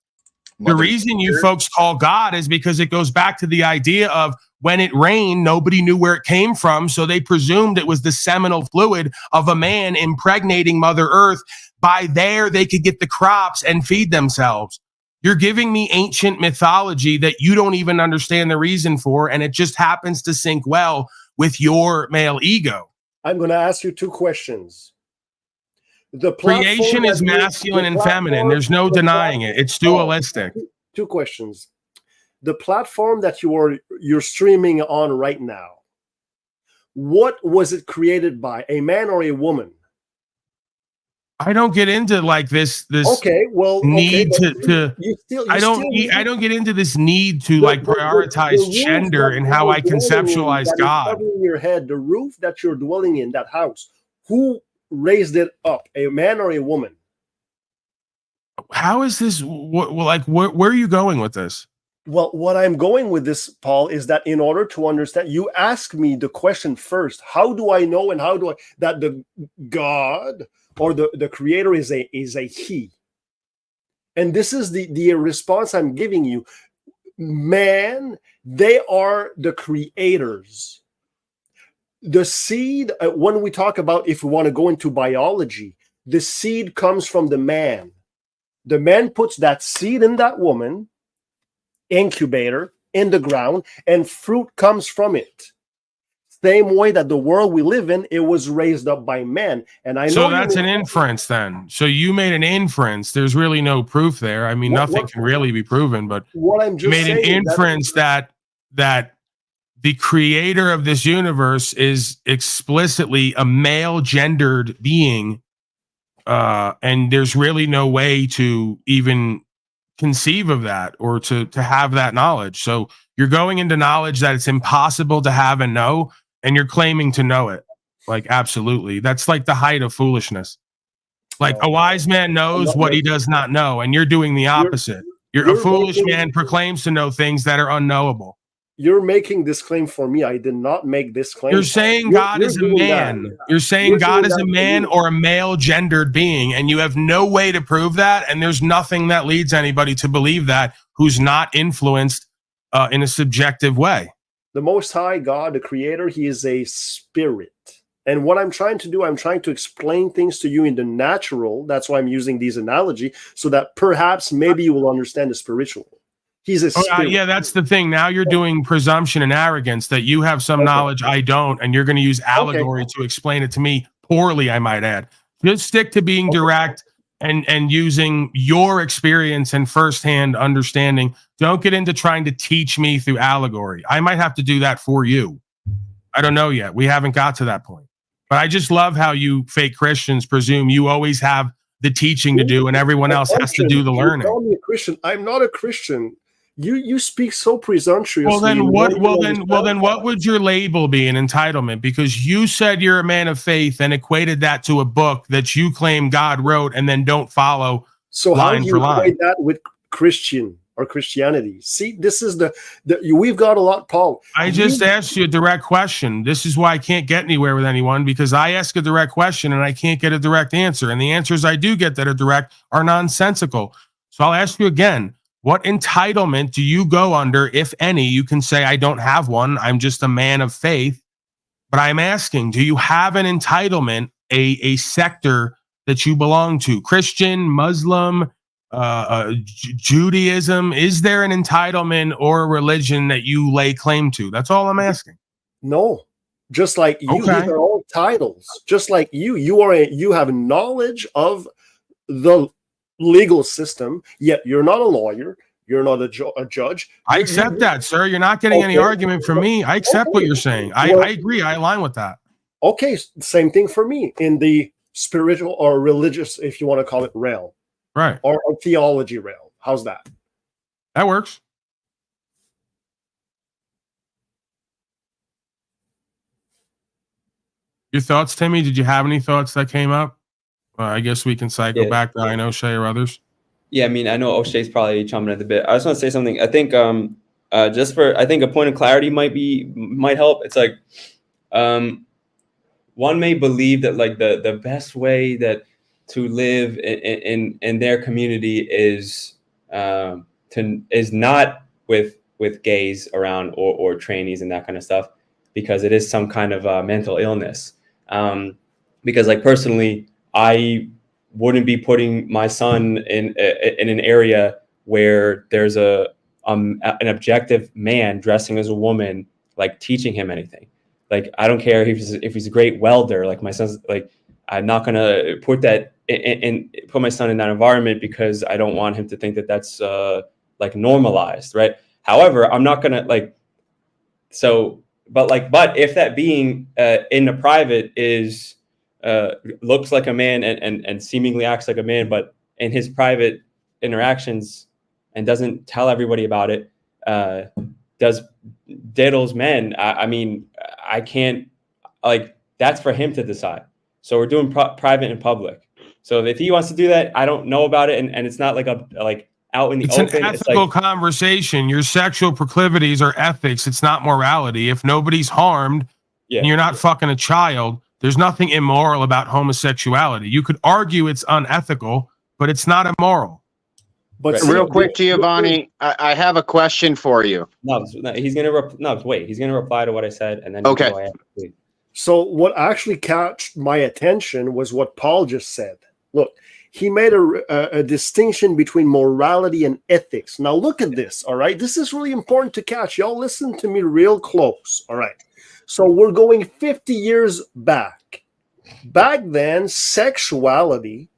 [SPEAKER 11] The reason you folks call God is because it goes back to the idea of when it rained, nobody knew where it came from. So they presumed it was the seminal fluid of a man impregnating Mother Earth. By there, they could get the crops and feed themselves. You're giving me ancient mythology that you don't even understand the reason for, and it just happens to sync well with your male ego.
[SPEAKER 15] I'm going to ask you two questions. The
[SPEAKER 11] creation is masculine and feminine. There's no denying it. It's dualistic.
[SPEAKER 15] Two questions. The platform that you're streaming on right now, what was it created by, a man or a woman?
[SPEAKER 11] I don't get into like this
[SPEAKER 15] Okay, well,
[SPEAKER 11] need
[SPEAKER 15] okay, but
[SPEAKER 11] to
[SPEAKER 15] you still,
[SPEAKER 11] I don't get into this need to like prioritize
[SPEAKER 15] roof
[SPEAKER 11] gender
[SPEAKER 15] that
[SPEAKER 11] and
[SPEAKER 15] you
[SPEAKER 11] how
[SPEAKER 15] are
[SPEAKER 11] I
[SPEAKER 15] dwelling in,
[SPEAKER 11] conceptualize
[SPEAKER 15] that is
[SPEAKER 11] God.
[SPEAKER 15] covering your head, the roof that you're dwelling in, that house, who raised it up, a man or a woman?
[SPEAKER 11] How is this where are you going with this?
[SPEAKER 15] Well, what I'm going with this, Paul, is that in order to understand, you ask me the question first, how do I know and how do I that the God or the creator is a he? And this is the response I'm giving you. Man, they are the creators. The seed, when we talk about, if we want to go into biology, the seed comes from the man. The man puts that seed in that woman, incubator, in the ground, and fruit comes from it. Same way that the world we live in, it was raised up by men. And I know
[SPEAKER 11] So that's an inference then. So you made an inference. There's really no proof there. I mean, nothing can really be proven, but
[SPEAKER 15] what I'm
[SPEAKER 11] you
[SPEAKER 15] just
[SPEAKER 11] made an
[SPEAKER 15] saying
[SPEAKER 11] inference that the creator of this universe is explicitly a male gendered being, and there's really no way to even conceive of that or to have that knowledge. So you're going into knowledge that it's impossible to have and know, and you're claiming to know it. Like, absolutely. That's like the height of foolishness. Like a wise man knows what he does not know, and you're doing the opposite. A foolish man proclaims to know things that are unknowable.
[SPEAKER 15] You're making this claim for me. I did not make this claim.
[SPEAKER 11] You're saying God is a man. You're saying God is a man or a male gendered being, and you have no way to prove that. And there's nothing that leads anybody to believe that who's not influenced in a subjective way.
[SPEAKER 15] The Most High God, the Creator, He is a spirit. And what I'm trying to do, I'm trying to explain things to you in the natural. That's why I'm using these analogy, so that perhaps maybe you will understand the spiritual. He's a spirit.
[SPEAKER 11] Yeah, that's the thing. Now you're doing presumption and arrogance that you have some knowledge I don't, and you're going to use allegory to explain it to me poorly, I might add. Just stick to being direct and using your experience and firsthand understanding. Don't get into trying to teach me through allegory. I might have to do that for you. I don't know yet. We haven't got to that point. But I just love how you fake Christians presume you always have the teaching to do and everyone else has to do the learning.
[SPEAKER 15] You call me a Christian. I'm not a Christian. You speak so presumptuously.
[SPEAKER 11] Well then what would your label be in entitlement? Because you said you're a man of faith and equated that to a book that you claim God wrote and then don't follow line for line.
[SPEAKER 15] How do you equate that with Christian or Christianity? See, this is we've got a lot, Paul.
[SPEAKER 11] I just asked you a direct question. This is why I can't get anywhere with anyone, because I ask a direct question and I can't get a direct answer. And the answers I do get that are direct are nonsensical. So I'll ask you again. What entitlement do you go under, if any? You can say, I don't have one. I'm just a man of faith. But I'm asking, do you have an entitlement, a sector that you belong to? Christian, Muslim, Judaism? Is there an entitlement or a religion that you lay claim to? That's all I'm asking.
[SPEAKER 15] No. Just like you, these are all titles. Just like you have knowledge of the legal system, yet you're not a lawyer, you're not a judge.
[SPEAKER 11] I accept that, sir. You're not getting any argument from me. I accept what you're saying. I agree. I align with that.
[SPEAKER 15] Okay, same thing for me in the spiritual or religious, if you want to call it, realm,
[SPEAKER 11] right?
[SPEAKER 15] Or theology realm. How's that?
[SPEAKER 11] That works. Your thoughts, Timmy? Did you have any thoughts that came up? I guess we can cycle back to O'Shea or others.
[SPEAKER 4] Yeah, I mean, I know O'Shea's probably chomping at the bit. I just want to say something. I think just for I think a point of clarity might help. It's like one may believe that like the best way that to live in their community is not with gays around or trainees and that kind of stuff, because it is some kind of mental illness. Because like personally, I wouldn't be putting my son in an area where there's an objective man dressing as a woman, like teaching him anything. Like, I don't care if he's a great welder. Like, my son's like, I'm not gonna put that put my son in that environment because I don't want him to think that that's like normalized, right? However, I'm not gonna but if that being in the private is looks like a man and seemingly acts like a man, but in his private interactions and doesn't tell everybody about it, does diddles men. I mean, I can't, like, that's for him to decide. So we're doing private and public. So if he wants to do that, I don't know about it, and it's not like out in the
[SPEAKER 11] it's
[SPEAKER 4] open.
[SPEAKER 11] An ethical
[SPEAKER 4] it's like,
[SPEAKER 11] conversation. Your sexual proclivities are ethics. It's not morality. If nobody's harmed and you're not fucking a child, there's nothing immoral about homosexuality. You could argue it's unethical, but it's not immoral.
[SPEAKER 5] But real quick, Giovanni, I have a question for you.
[SPEAKER 4] No, he's gonna he's gonna reply to what I said, and then
[SPEAKER 15] Okay.
[SPEAKER 4] go ahead.
[SPEAKER 15] So what actually caught my attention was what Paul just said. Look, he made a distinction between morality and ethics. Now look at this, all right? This is really important to catch. Y'all listen to me real close, all right? So we're going 50 years back. Back then, sexuality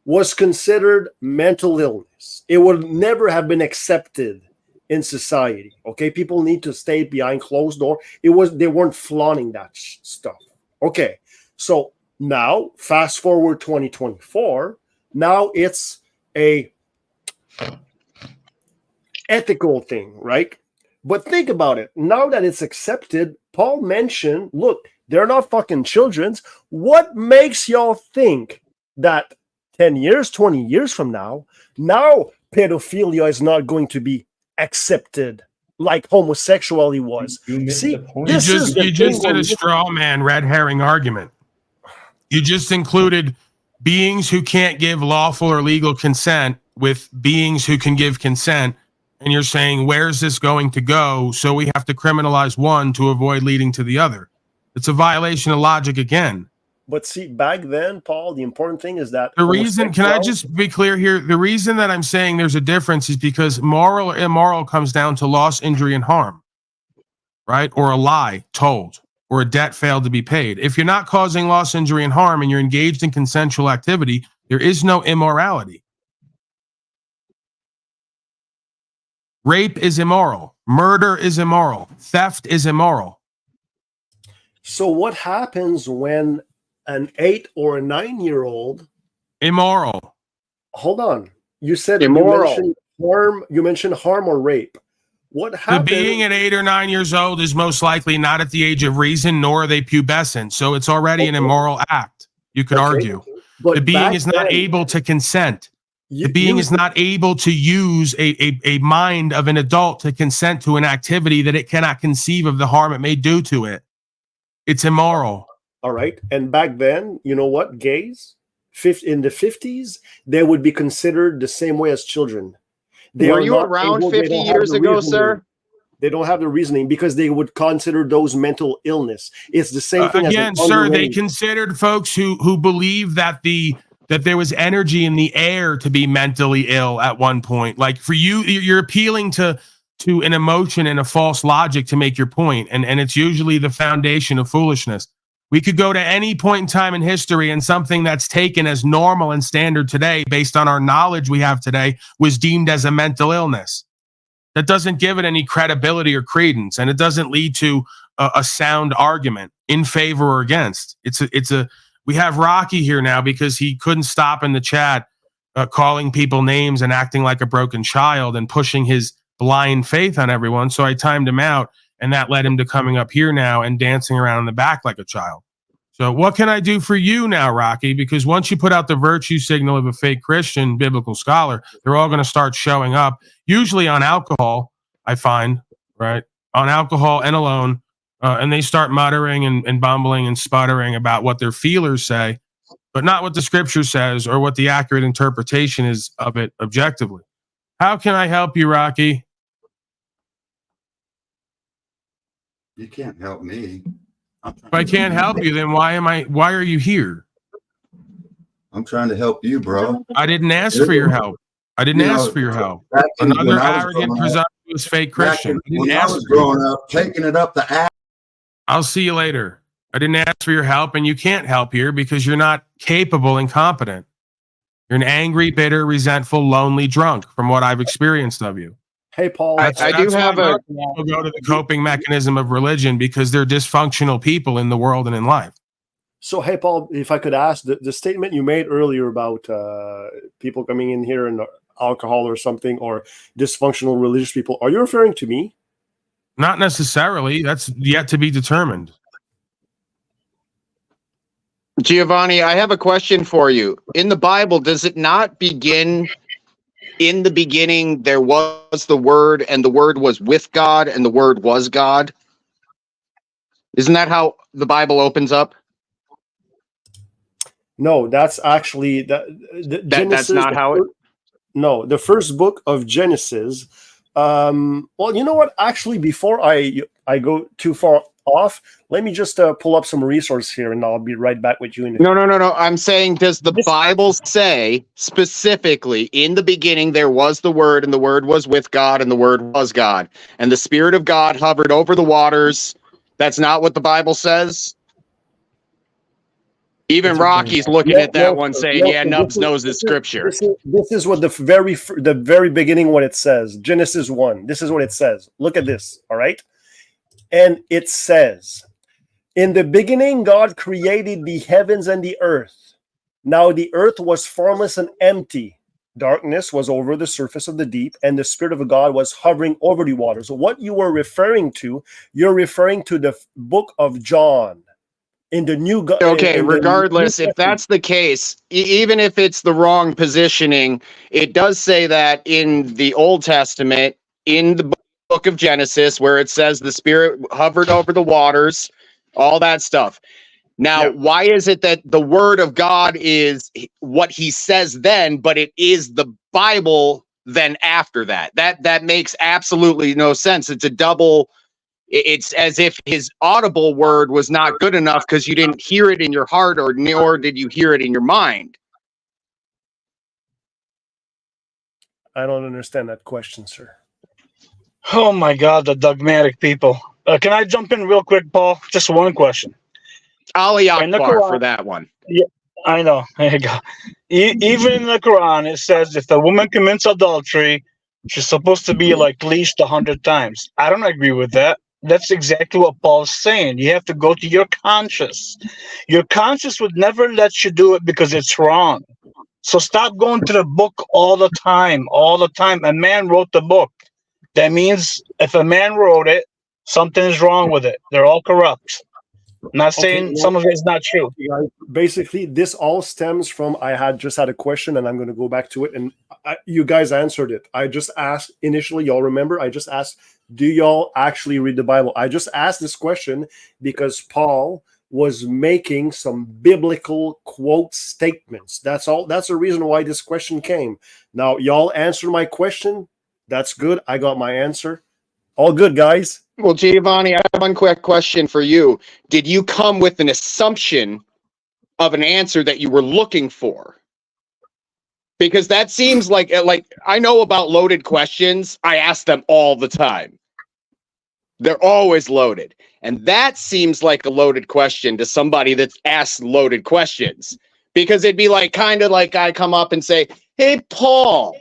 [SPEAKER 15] was considered mental illness. It would never have been accepted in society. Okay, people need to stay behind closed door. They weren't flaunting that stuff. Okay, so now fast forward 2024. Now it's a ethical thing, right? But think about it. Now that it's accepted, Paul mentioned, look, they're not fucking children's. What makes y'all think that 10 years, 20 years from now pedophilia is not going to be accepted like homosexuality was? See,
[SPEAKER 11] You just did a straw man red herring argument. You just included beings who can't give lawful or legal consent with beings who can give consent. And you're saying, where's this going to go? So we have to criminalize one to avoid leading to the other. It's a violation of logic again.
[SPEAKER 15] But see, back then, Paul, the important thing is that
[SPEAKER 11] The reason, can I just be clear here? The reason that I'm saying there's a difference is because moral or immoral comes down to loss, injury, and harm, right? Or a lie told, or a debt failed to be paid. If you're not causing loss, injury, and harm, and you're engaged in consensual activity, there is no immorality. Rape is immoral. Murder is immoral. Theft is immoral.
[SPEAKER 15] So what happens when an 8 or a 9-year-old?
[SPEAKER 11] Immoral.
[SPEAKER 15] Hold on. You said
[SPEAKER 5] Immoral.
[SPEAKER 15] You mentioned harm or rape. What
[SPEAKER 11] The
[SPEAKER 15] happens?
[SPEAKER 11] being at 8 or 9 years old is most likely not at the age of reason, nor are they pubescent. So it's already an immoral act. You could argue.
[SPEAKER 15] But
[SPEAKER 11] the being
[SPEAKER 15] back
[SPEAKER 11] is not
[SPEAKER 15] then-
[SPEAKER 11] able to consent. The being is not able to use a mind of an adult to consent to an activity that it cannot conceive of the harm it may do to it. It's immoral.
[SPEAKER 15] All right. And back then, you know what? Gays, in the 50s, they would be considered the same way as children.
[SPEAKER 5] Were you around 50 years ago, sir?
[SPEAKER 15] They don't have the reasoning because they would consider those mental illness. It's the same thing
[SPEAKER 11] Again,
[SPEAKER 15] as
[SPEAKER 11] sir, they considered folks who believe that there was energy in the air to be mentally ill at one point. Like for you, you're appealing to an emotion and a false logic to make your point, and it's usually the foundation of foolishness. We could go to any point in time in history and something that's taken as normal and standard today based on our knowledge we have today was deemed as a mental illness. That doesn't give it any credibility or credence, and it doesn't lead to a sound argument in favor or against. We have Rocky here now because he couldn't stop in the chat calling people names and acting like a broken child and pushing his blind faith on everyone. So I timed him out, and that led him to coming up here now and dancing around in the back like a child. So what can I do for you now, Rocky? Because once you put out the virtue signal of a fake Christian biblical scholar, they're all going to start showing up, usually on alcohol, I find, right? On alcohol and alone. And they start muttering and bumbling and sputtering about what their feelers say, but not what the scripture says or what the accurate interpretation is of it objectively. How can I help you, Rocky?
[SPEAKER 6] You can't help me.
[SPEAKER 11] If I can't help you, then why are you here?
[SPEAKER 6] I'm trying to help you, bro.
[SPEAKER 11] I didn't ask for your help. I didn't ask for your help. Another arrogant, presumptuous fake Christian.
[SPEAKER 6] When I was growing up, taking it up the ass.
[SPEAKER 11] I'll see you later. I didn't ask for your help, and you can't help here because you're not capable and competent. You're an angry, bitter, resentful, lonely drunk from what I've experienced of you.
[SPEAKER 15] Hey, Paul.
[SPEAKER 5] I do have a.
[SPEAKER 11] People go to the coping mechanism of religion because they're dysfunctional people in the world and in life.
[SPEAKER 15] So, hey, Paul, if I could ask, the statement you made earlier about people coming in here and alcohol or something, or dysfunctional religious people, are you referring to me?
[SPEAKER 11] Not necessarily. That's yet to be determined.
[SPEAKER 5] Giovanni, I have a question for you. In the Bible, does it not begin, in the beginning there was the Word, and the Word was with God, and the Word was God? Isn't that how the Bible opens up?
[SPEAKER 15] No, that's actually Genesis.
[SPEAKER 5] That's not how it.
[SPEAKER 15] No, the first book of Genesis. Well, you know what? Actually, before I go too far off, let me just pull up some resource here, and I'll be right back with you.
[SPEAKER 5] No. I'm saying, does the Bible say specifically, in the beginning there was the Word, and the Word was with God, and the Word was God, and the Spirit of God hovered over the waters? That's not what the Bible says. Even Rocky's looking at that one saying, yeah, Nubs knows his scripture.
[SPEAKER 15] This is what the very beginning, what it says. Genesis 1. This is what it says. Look at this, all right? And it says, in the beginning, God created the heavens and the earth. Now the earth was formless and empty. Darkness was over the surface of the deep, and the Spirit of God was hovering over the waters. So what you were referring to, you're referring to the book of John. In the new
[SPEAKER 5] okay, regardless, if that's the case, even if it's the wrong positioning, it does say that in the Old Testament, in the book of Genesis, where it says the Spirit hovered over the waters, all that stuff. Now, why is it that the Word of God is what he says then, but it is the Bible then after that? That makes absolutely no sense. It's a double. It's as if his audible word was not good enough because you didn't hear it in your heart, nor did you hear it in your mind.
[SPEAKER 15] I don't understand that question, sir.
[SPEAKER 10] Oh my God, the dogmatic people. Can I jump in real quick, Paul? Just one question.
[SPEAKER 5] Ali Akbar for that one.
[SPEAKER 10] Yeah, I know. There you go. Even in the Quran, it says if the woman commits adultery, she's supposed to be like leashed 100 times. I don't agree with that. That's exactly what Paul's saying. You have to go to your conscience. Your conscience would never let you do it because it's wrong. So stop going to the book all the time. A man wrote the book. That means if a man wrote it, something is wrong with it. They're all corrupt. I'm not saying some of it is not true.
[SPEAKER 15] Basically, this all stems from I just had a question, and I'm going to go back to it. And you guys answered it. I just asked initially, y'all remember? I just asked, do y'all actually read the Bible? I just asked this question because Paul was making some biblical quote statements. That's all. That's the reason why this question came. Now, y'all answered my question. That's good. I got my answer. All good, guys.
[SPEAKER 5] Well, Giovanni, I have one quick question for you. Did you come with an assumption of an answer that you were looking for? Because that seems like I know about loaded questions. I ask them all the time. They're always loaded. And that seems like a loaded question to somebody that's asked loaded questions. Because it'd be like kind of like I come up and say, hey, Paul,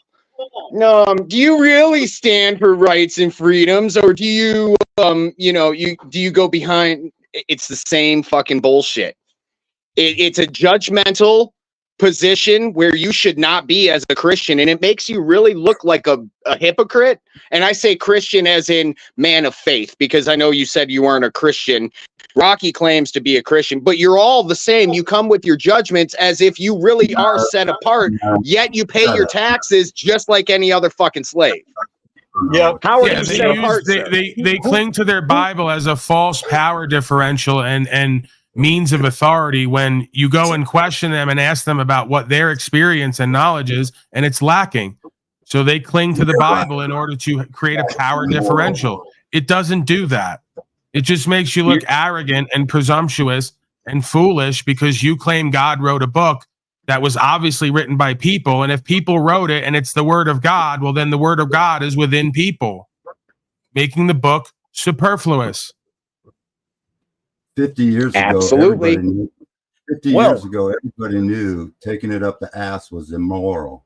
[SPEAKER 5] do you really stand for rights and freedoms, or do you do you go behind? It's the same fucking bullshit. It's a judgmental position where you should not be as a Christian, and it makes you really look like a hypocrite. And I say Christian as in man of faith, because I know you said you weren't a Christian. Rocky claims to be a Christian, but you're all the same. You come with your judgments as if you really are set apart, yet you pay your taxes just like any other fucking slave.
[SPEAKER 10] Yeah.
[SPEAKER 5] How are you set apart?
[SPEAKER 11] They cling to their Bible as a false power differential and means of authority when you go and question them and ask them about what their experience and knowledge is, and it's lacking. So they cling to the Bible in order to create a power differential. It doesn't do that. It just makes you look arrogant and presumptuous and foolish because you claim God wrote a book that was obviously written by people. And if people wrote it and it's the word of God, well, then the word of God is within people, making the book superfluous.
[SPEAKER 6] 50 years ago,
[SPEAKER 5] absolutely.
[SPEAKER 6] 50 years ago, everybody knew taking it up the ass was immoral.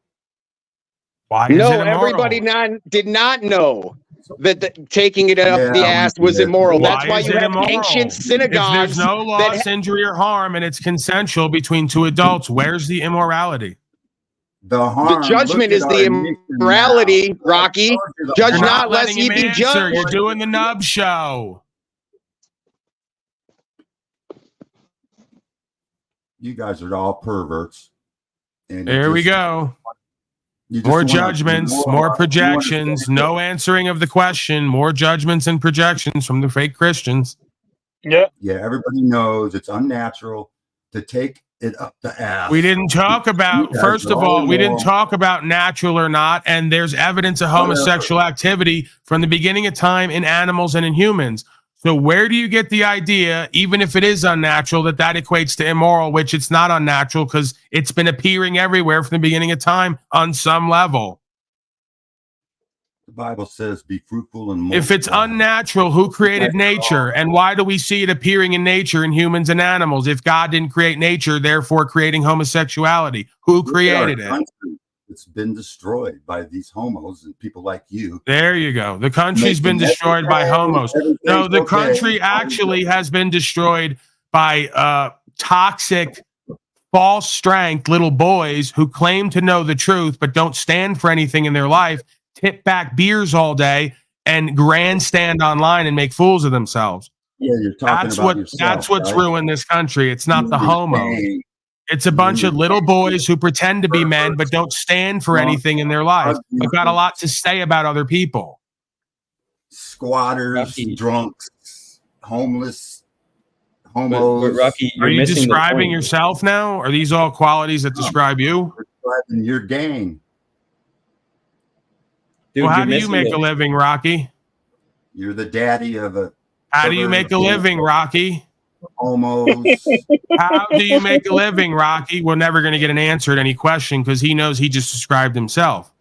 [SPEAKER 11] Why?
[SPEAKER 5] No, everybody did not know. that taking it up
[SPEAKER 6] Yeah,
[SPEAKER 5] the ass was immoral. That's why
[SPEAKER 11] is
[SPEAKER 5] you
[SPEAKER 11] it
[SPEAKER 5] have
[SPEAKER 11] immoral?
[SPEAKER 5] ancient
[SPEAKER 11] If
[SPEAKER 5] synagogues.
[SPEAKER 11] there's no loss, injury, or harm, and it's consensual between two adults, where's the immorality?
[SPEAKER 6] The harm.
[SPEAKER 5] The judgment
[SPEAKER 6] look
[SPEAKER 5] is
[SPEAKER 6] at
[SPEAKER 5] the
[SPEAKER 6] our nation
[SPEAKER 5] immorality,
[SPEAKER 6] now.
[SPEAKER 5] Rocky.
[SPEAKER 6] The
[SPEAKER 5] Judge
[SPEAKER 11] You're
[SPEAKER 5] not, lest
[SPEAKER 11] letting
[SPEAKER 5] ye
[SPEAKER 11] him
[SPEAKER 5] be
[SPEAKER 11] answer.
[SPEAKER 5] judged.
[SPEAKER 11] You're doing the nub show.
[SPEAKER 6] You guys are all perverts. And
[SPEAKER 11] There we go. More judgments, more projections, no answering of the question, more judgments and projections from the fake Christians.
[SPEAKER 10] Yeah.
[SPEAKER 6] Yeah, everybody knows it's unnatural to take it up the ass.
[SPEAKER 11] We didn't talk about, first of all, we didn't talk about natural or not, and there's evidence of homosexual activity from the beginning of time in animals and in humans. So where do you get the idea, even if it is unnatural, that equates to immoral, which it's not unnatural because it's been appearing everywhere from the beginning of time on some level?
[SPEAKER 6] The Bible says, be fruitful and multiply.
[SPEAKER 11] If it's unnatural, who created nature? And why do we see it appearing in nature in humans and animals? If God didn't create nature, therefore creating homosexuality, who created it?
[SPEAKER 6] It's been destroyed by these homos and people like you.
[SPEAKER 11] There you go. The country's been destroyed by homos. No, the country actually has been destroyed by toxic, false strength little boys who claim to know the truth but don't stand for anything in their life, tip back beers all day, and grandstand online and make fools of themselves.
[SPEAKER 6] Yeah, you're talking about yourself,
[SPEAKER 11] that's what's
[SPEAKER 6] right?
[SPEAKER 11] ruined this country. It's not the homo. It's a bunch of little boys who pretend to be men but don't stand for anything in their life, but got a lot to say about other people.
[SPEAKER 6] Squatters, drunks, homeless, homos.
[SPEAKER 4] Rocky,
[SPEAKER 11] are you describing yourself now? Are these all qualities that describe you?
[SPEAKER 6] Describing your gang.
[SPEAKER 4] Dude,
[SPEAKER 11] well, how do you make a living, Rocky?
[SPEAKER 6] You're the daddy of a.
[SPEAKER 11] How do you make a living, Rocky?
[SPEAKER 6] Homos.
[SPEAKER 11] How do you make a living, Rocky? We're never going to get an answer to any question because he knows he just described himself.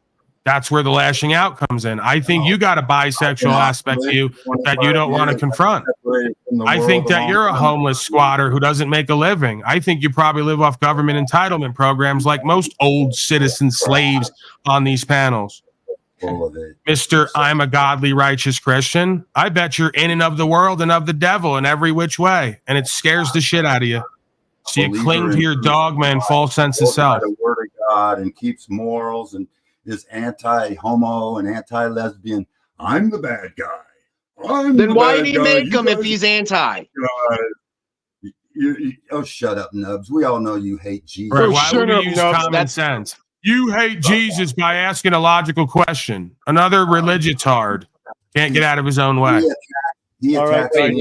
[SPEAKER 11] That's where the lashing out comes in. I think you got a bisexual aspect to you that you don't want to confront. I think that you're a homeless squatter who doesn't make a living. I think you probably live off government entitlement programs like most old citizen slaves on these panels. Mr. I'm a godly, righteous Christian. I bet you're in and of the world and of the devil in every which way. And it scares the shit out of you. So you cling to your dogma and false sense of self.
[SPEAKER 6] The word of God and keeps morals and is anti-homo and anti-lesbian. I'm the bad guy.
[SPEAKER 5] Then why did he make him if he's anti?
[SPEAKER 6] Oh, shut up, Nubs. We all know you hate Jesus.
[SPEAKER 11] Right, why would you use common sense? You hate Jesus by asking a logical question. Another religitard can't get out of his own way.
[SPEAKER 15] All right, I'm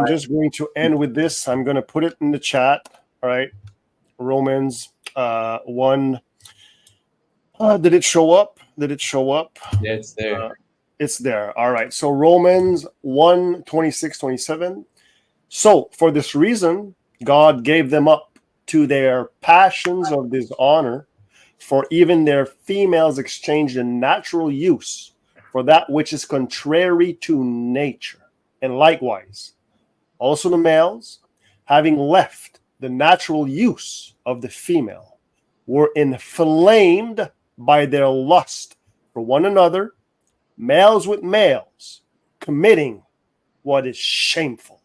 [SPEAKER 15] just going to end with this. I'm going to put it in the chat. All right, Romans 1. Did it show up? Did it show up?
[SPEAKER 4] Yeah, it's there.
[SPEAKER 15] It's there. All right. So Romans 1, 26, 27. So for this reason, God gave them up to their passions of dishonor, for even their females exchanged the natural use for that which is contrary to nature. And likewise, also the males, having left the natural use of the female, were inflamed by their lust for one another, males with males, committing what is shameful,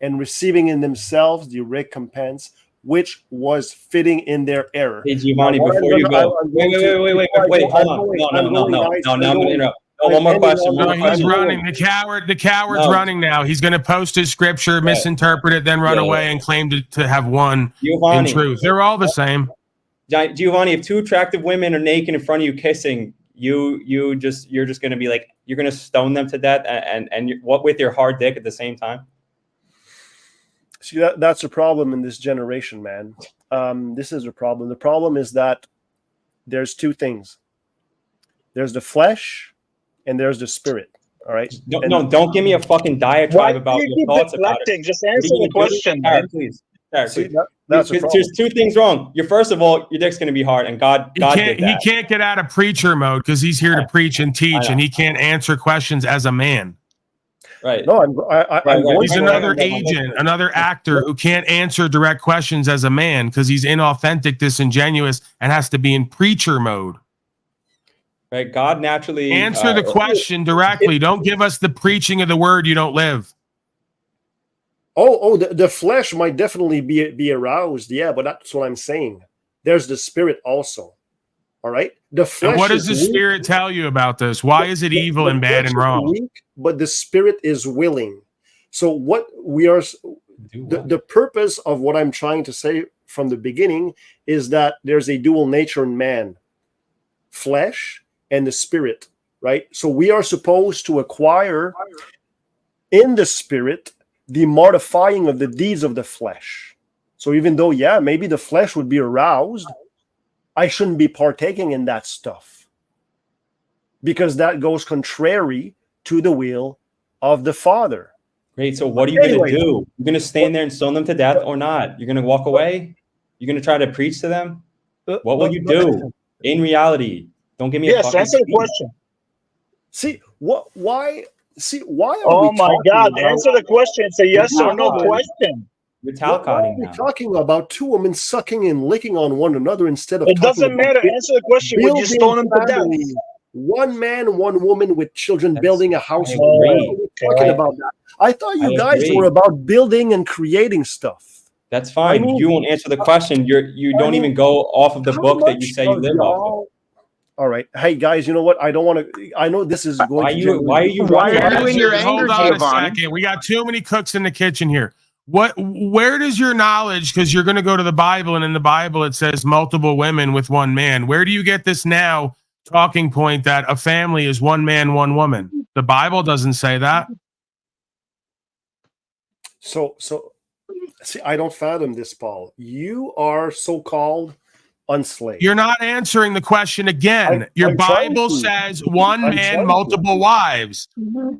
[SPEAKER 15] and receiving in themselves the recompense which was fitting in their error.
[SPEAKER 4] Hey, Giovanni, before you go, wait, hold on. No, I'm going to interrupt. No, one more question.
[SPEAKER 11] He's running. The coward's running now. He's going to post his scripture, misinterpret it, then run away and claim to have won in truth. They're all the same.
[SPEAKER 4] Giovanni, if two attractive women are naked in front of you kissing, you're just going to be like, you're going to stone them to death, and what with your hard dick at the same time?
[SPEAKER 15] See, that's a problem in this generation, man. This is a problem. The problem is that there's two things. There's the flesh and there's the spirit. All right.
[SPEAKER 4] Don't give me a fucking diatribe about your thoughts about it.
[SPEAKER 10] Just answer the question, man.
[SPEAKER 4] Please. There's two things wrong. First of all, your dick's going to be hard, and God did that.
[SPEAKER 11] He can't get out of preacher mode because he's here to preach and teach, and he can't answer questions as a man.
[SPEAKER 4] Right.
[SPEAKER 15] No,
[SPEAKER 11] he's another agent, another actor who can't answer direct questions as a man because he's inauthentic, disingenuous, and has to be in preacher mode.
[SPEAKER 4] Right? God naturally
[SPEAKER 11] Answer the question directly. Don't give us the preaching of the word you don't live.
[SPEAKER 15] The flesh might definitely be aroused, yeah, but that's what I'm saying. There's the spirit also. All right, the flesh.
[SPEAKER 11] And what does the
[SPEAKER 15] is weak.
[SPEAKER 11] spirit tell you about this? Why is it evil and bad and
[SPEAKER 15] flesh is
[SPEAKER 11] wrong?
[SPEAKER 15] weak, but the spirit is willing. So what we are, the purpose of what I'm trying to say from the beginning is that there's a dual nature in man, flesh and the spirit, right? So we are supposed to acquire in the spirit the mortifying of the deeds of the flesh. So even though, yeah, maybe the flesh would be aroused, I shouldn't be partaking in that stuff because that goes contrary to the will of the Father.
[SPEAKER 4] Great. So what are you going to do? You're going to stand there and stone them to death or not? You're going to walk away? You're going to try to preach to them? What will you do in reality? Don't give me a fucking
[SPEAKER 10] answer the question.
[SPEAKER 15] Why are
[SPEAKER 10] Oh
[SPEAKER 15] we
[SPEAKER 10] my
[SPEAKER 15] talking
[SPEAKER 10] God!
[SPEAKER 15] about-
[SPEAKER 10] Answer the question. It's a yes or no
[SPEAKER 15] Talcott.
[SPEAKER 10] question.
[SPEAKER 4] You're
[SPEAKER 15] Why are
[SPEAKER 4] Talcotting
[SPEAKER 15] we
[SPEAKER 4] now.
[SPEAKER 15] talking about two women sucking and licking on one another instead of
[SPEAKER 10] It
[SPEAKER 15] talking
[SPEAKER 10] doesn't
[SPEAKER 15] about
[SPEAKER 10] matter. Answer the question. Would you
[SPEAKER 15] building
[SPEAKER 10] stone him to death?
[SPEAKER 15] families? One man, one woman with children building a house.
[SPEAKER 4] I
[SPEAKER 15] Why
[SPEAKER 4] agree.
[SPEAKER 15] are we talking about that? I thought you
[SPEAKER 4] I
[SPEAKER 15] guys
[SPEAKER 4] agree.
[SPEAKER 15] were about building and creating stuff.
[SPEAKER 4] That's fine.
[SPEAKER 15] I mean,
[SPEAKER 4] you won't answer the question. You don't even go off of the
[SPEAKER 15] how
[SPEAKER 4] book that you
[SPEAKER 15] much
[SPEAKER 4] say you
[SPEAKER 15] of
[SPEAKER 4] live off of.
[SPEAKER 15] y'all- All right. Hey guys, you know what? I don't want to. I know this is going
[SPEAKER 4] Why
[SPEAKER 15] to.
[SPEAKER 4] you- why are you
[SPEAKER 15] generate-
[SPEAKER 4] running?
[SPEAKER 11] Hold on a second. We got too many cooks in the kitchen here. Where does your knowledge, because you're going to go to the Bible, and in the Bible it says multiple women with one man. Where do you get this now talking point that a family is one man, one woman? The Bible doesn't say that.
[SPEAKER 15] So see, I don't fathom this, Paul. You are so-called unslaved.
[SPEAKER 11] You're not answering the question again. Your
[SPEAKER 15] I'm trying
[SPEAKER 11] Bible
[SPEAKER 15] to.
[SPEAKER 11] says one
[SPEAKER 15] I'm
[SPEAKER 11] man,
[SPEAKER 15] trying
[SPEAKER 11] multiple
[SPEAKER 15] to.
[SPEAKER 11] wives.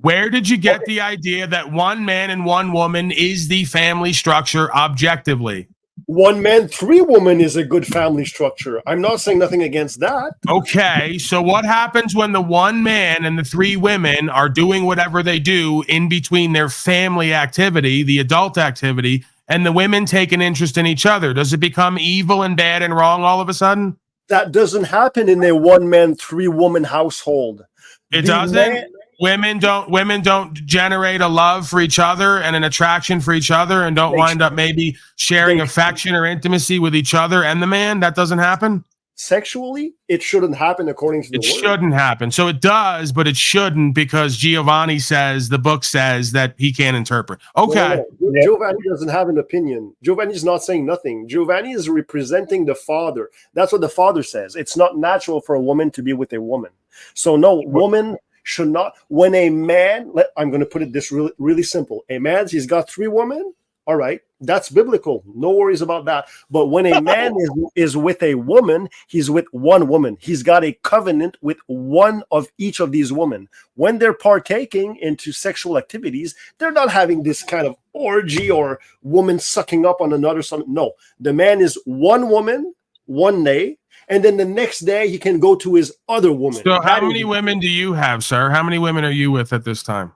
[SPEAKER 11] Where did you get the idea that one man and one woman is the family structure objectively?
[SPEAKER 15] One man, three women is a good family structure. I'm not saying nothing against that.
[SPEAKER 11] Okay, so what happens when the one man and the three women are doing whatever they do in between their family activity, the adult activity, and the women take an interest in each other? Does it become evil and bad and wrong all of a sudden?
[SPEAKER 15] That doesn't happen in a one man, three woman household.
[SPEAKER 11] It
[SPEAKER 15] The
[SPEAKER 11] doesn't.
[SPEAKER 15] man-
[SPEAKER 11] Women don't generate a love for each other and an attraction for each other, and don't wind up maybe sharing affection or intimacy with each other and the man. That doesn't happen.
[SPEAKER 15] Sexually, it shouldn't happen according to the
[SPEAKER 11] It
[SPEAKER 15] word.
[SPEAKER 11] shouldn't happen. So it does, but it shouldn't, because Giovanni says, the book says, that he can't interpret. Okay.
[SPEAKER 15] No. Giovanni doesn't have an opinion. Giovanni is not saying nothing. Giovanni is representing the Father. That's what the Father says. It's not natural for a woman to be with a woman. So no, woman should not. When a man, I'm going to put it this really, really simple. A man, he's got three women. All right, that's biblical. No worries about that. But when a man is with a woman, he's with one woman. He's got a covenant with one of each of these women. When they're partaking into sexual activities, they're not having this kind of orgy or woman sucking up on another. No, the man is one woman, one day, and then the next day he can go to his other woman.
[SPEAKER 11] So how many women do you have, sir? How many women are you with at this time?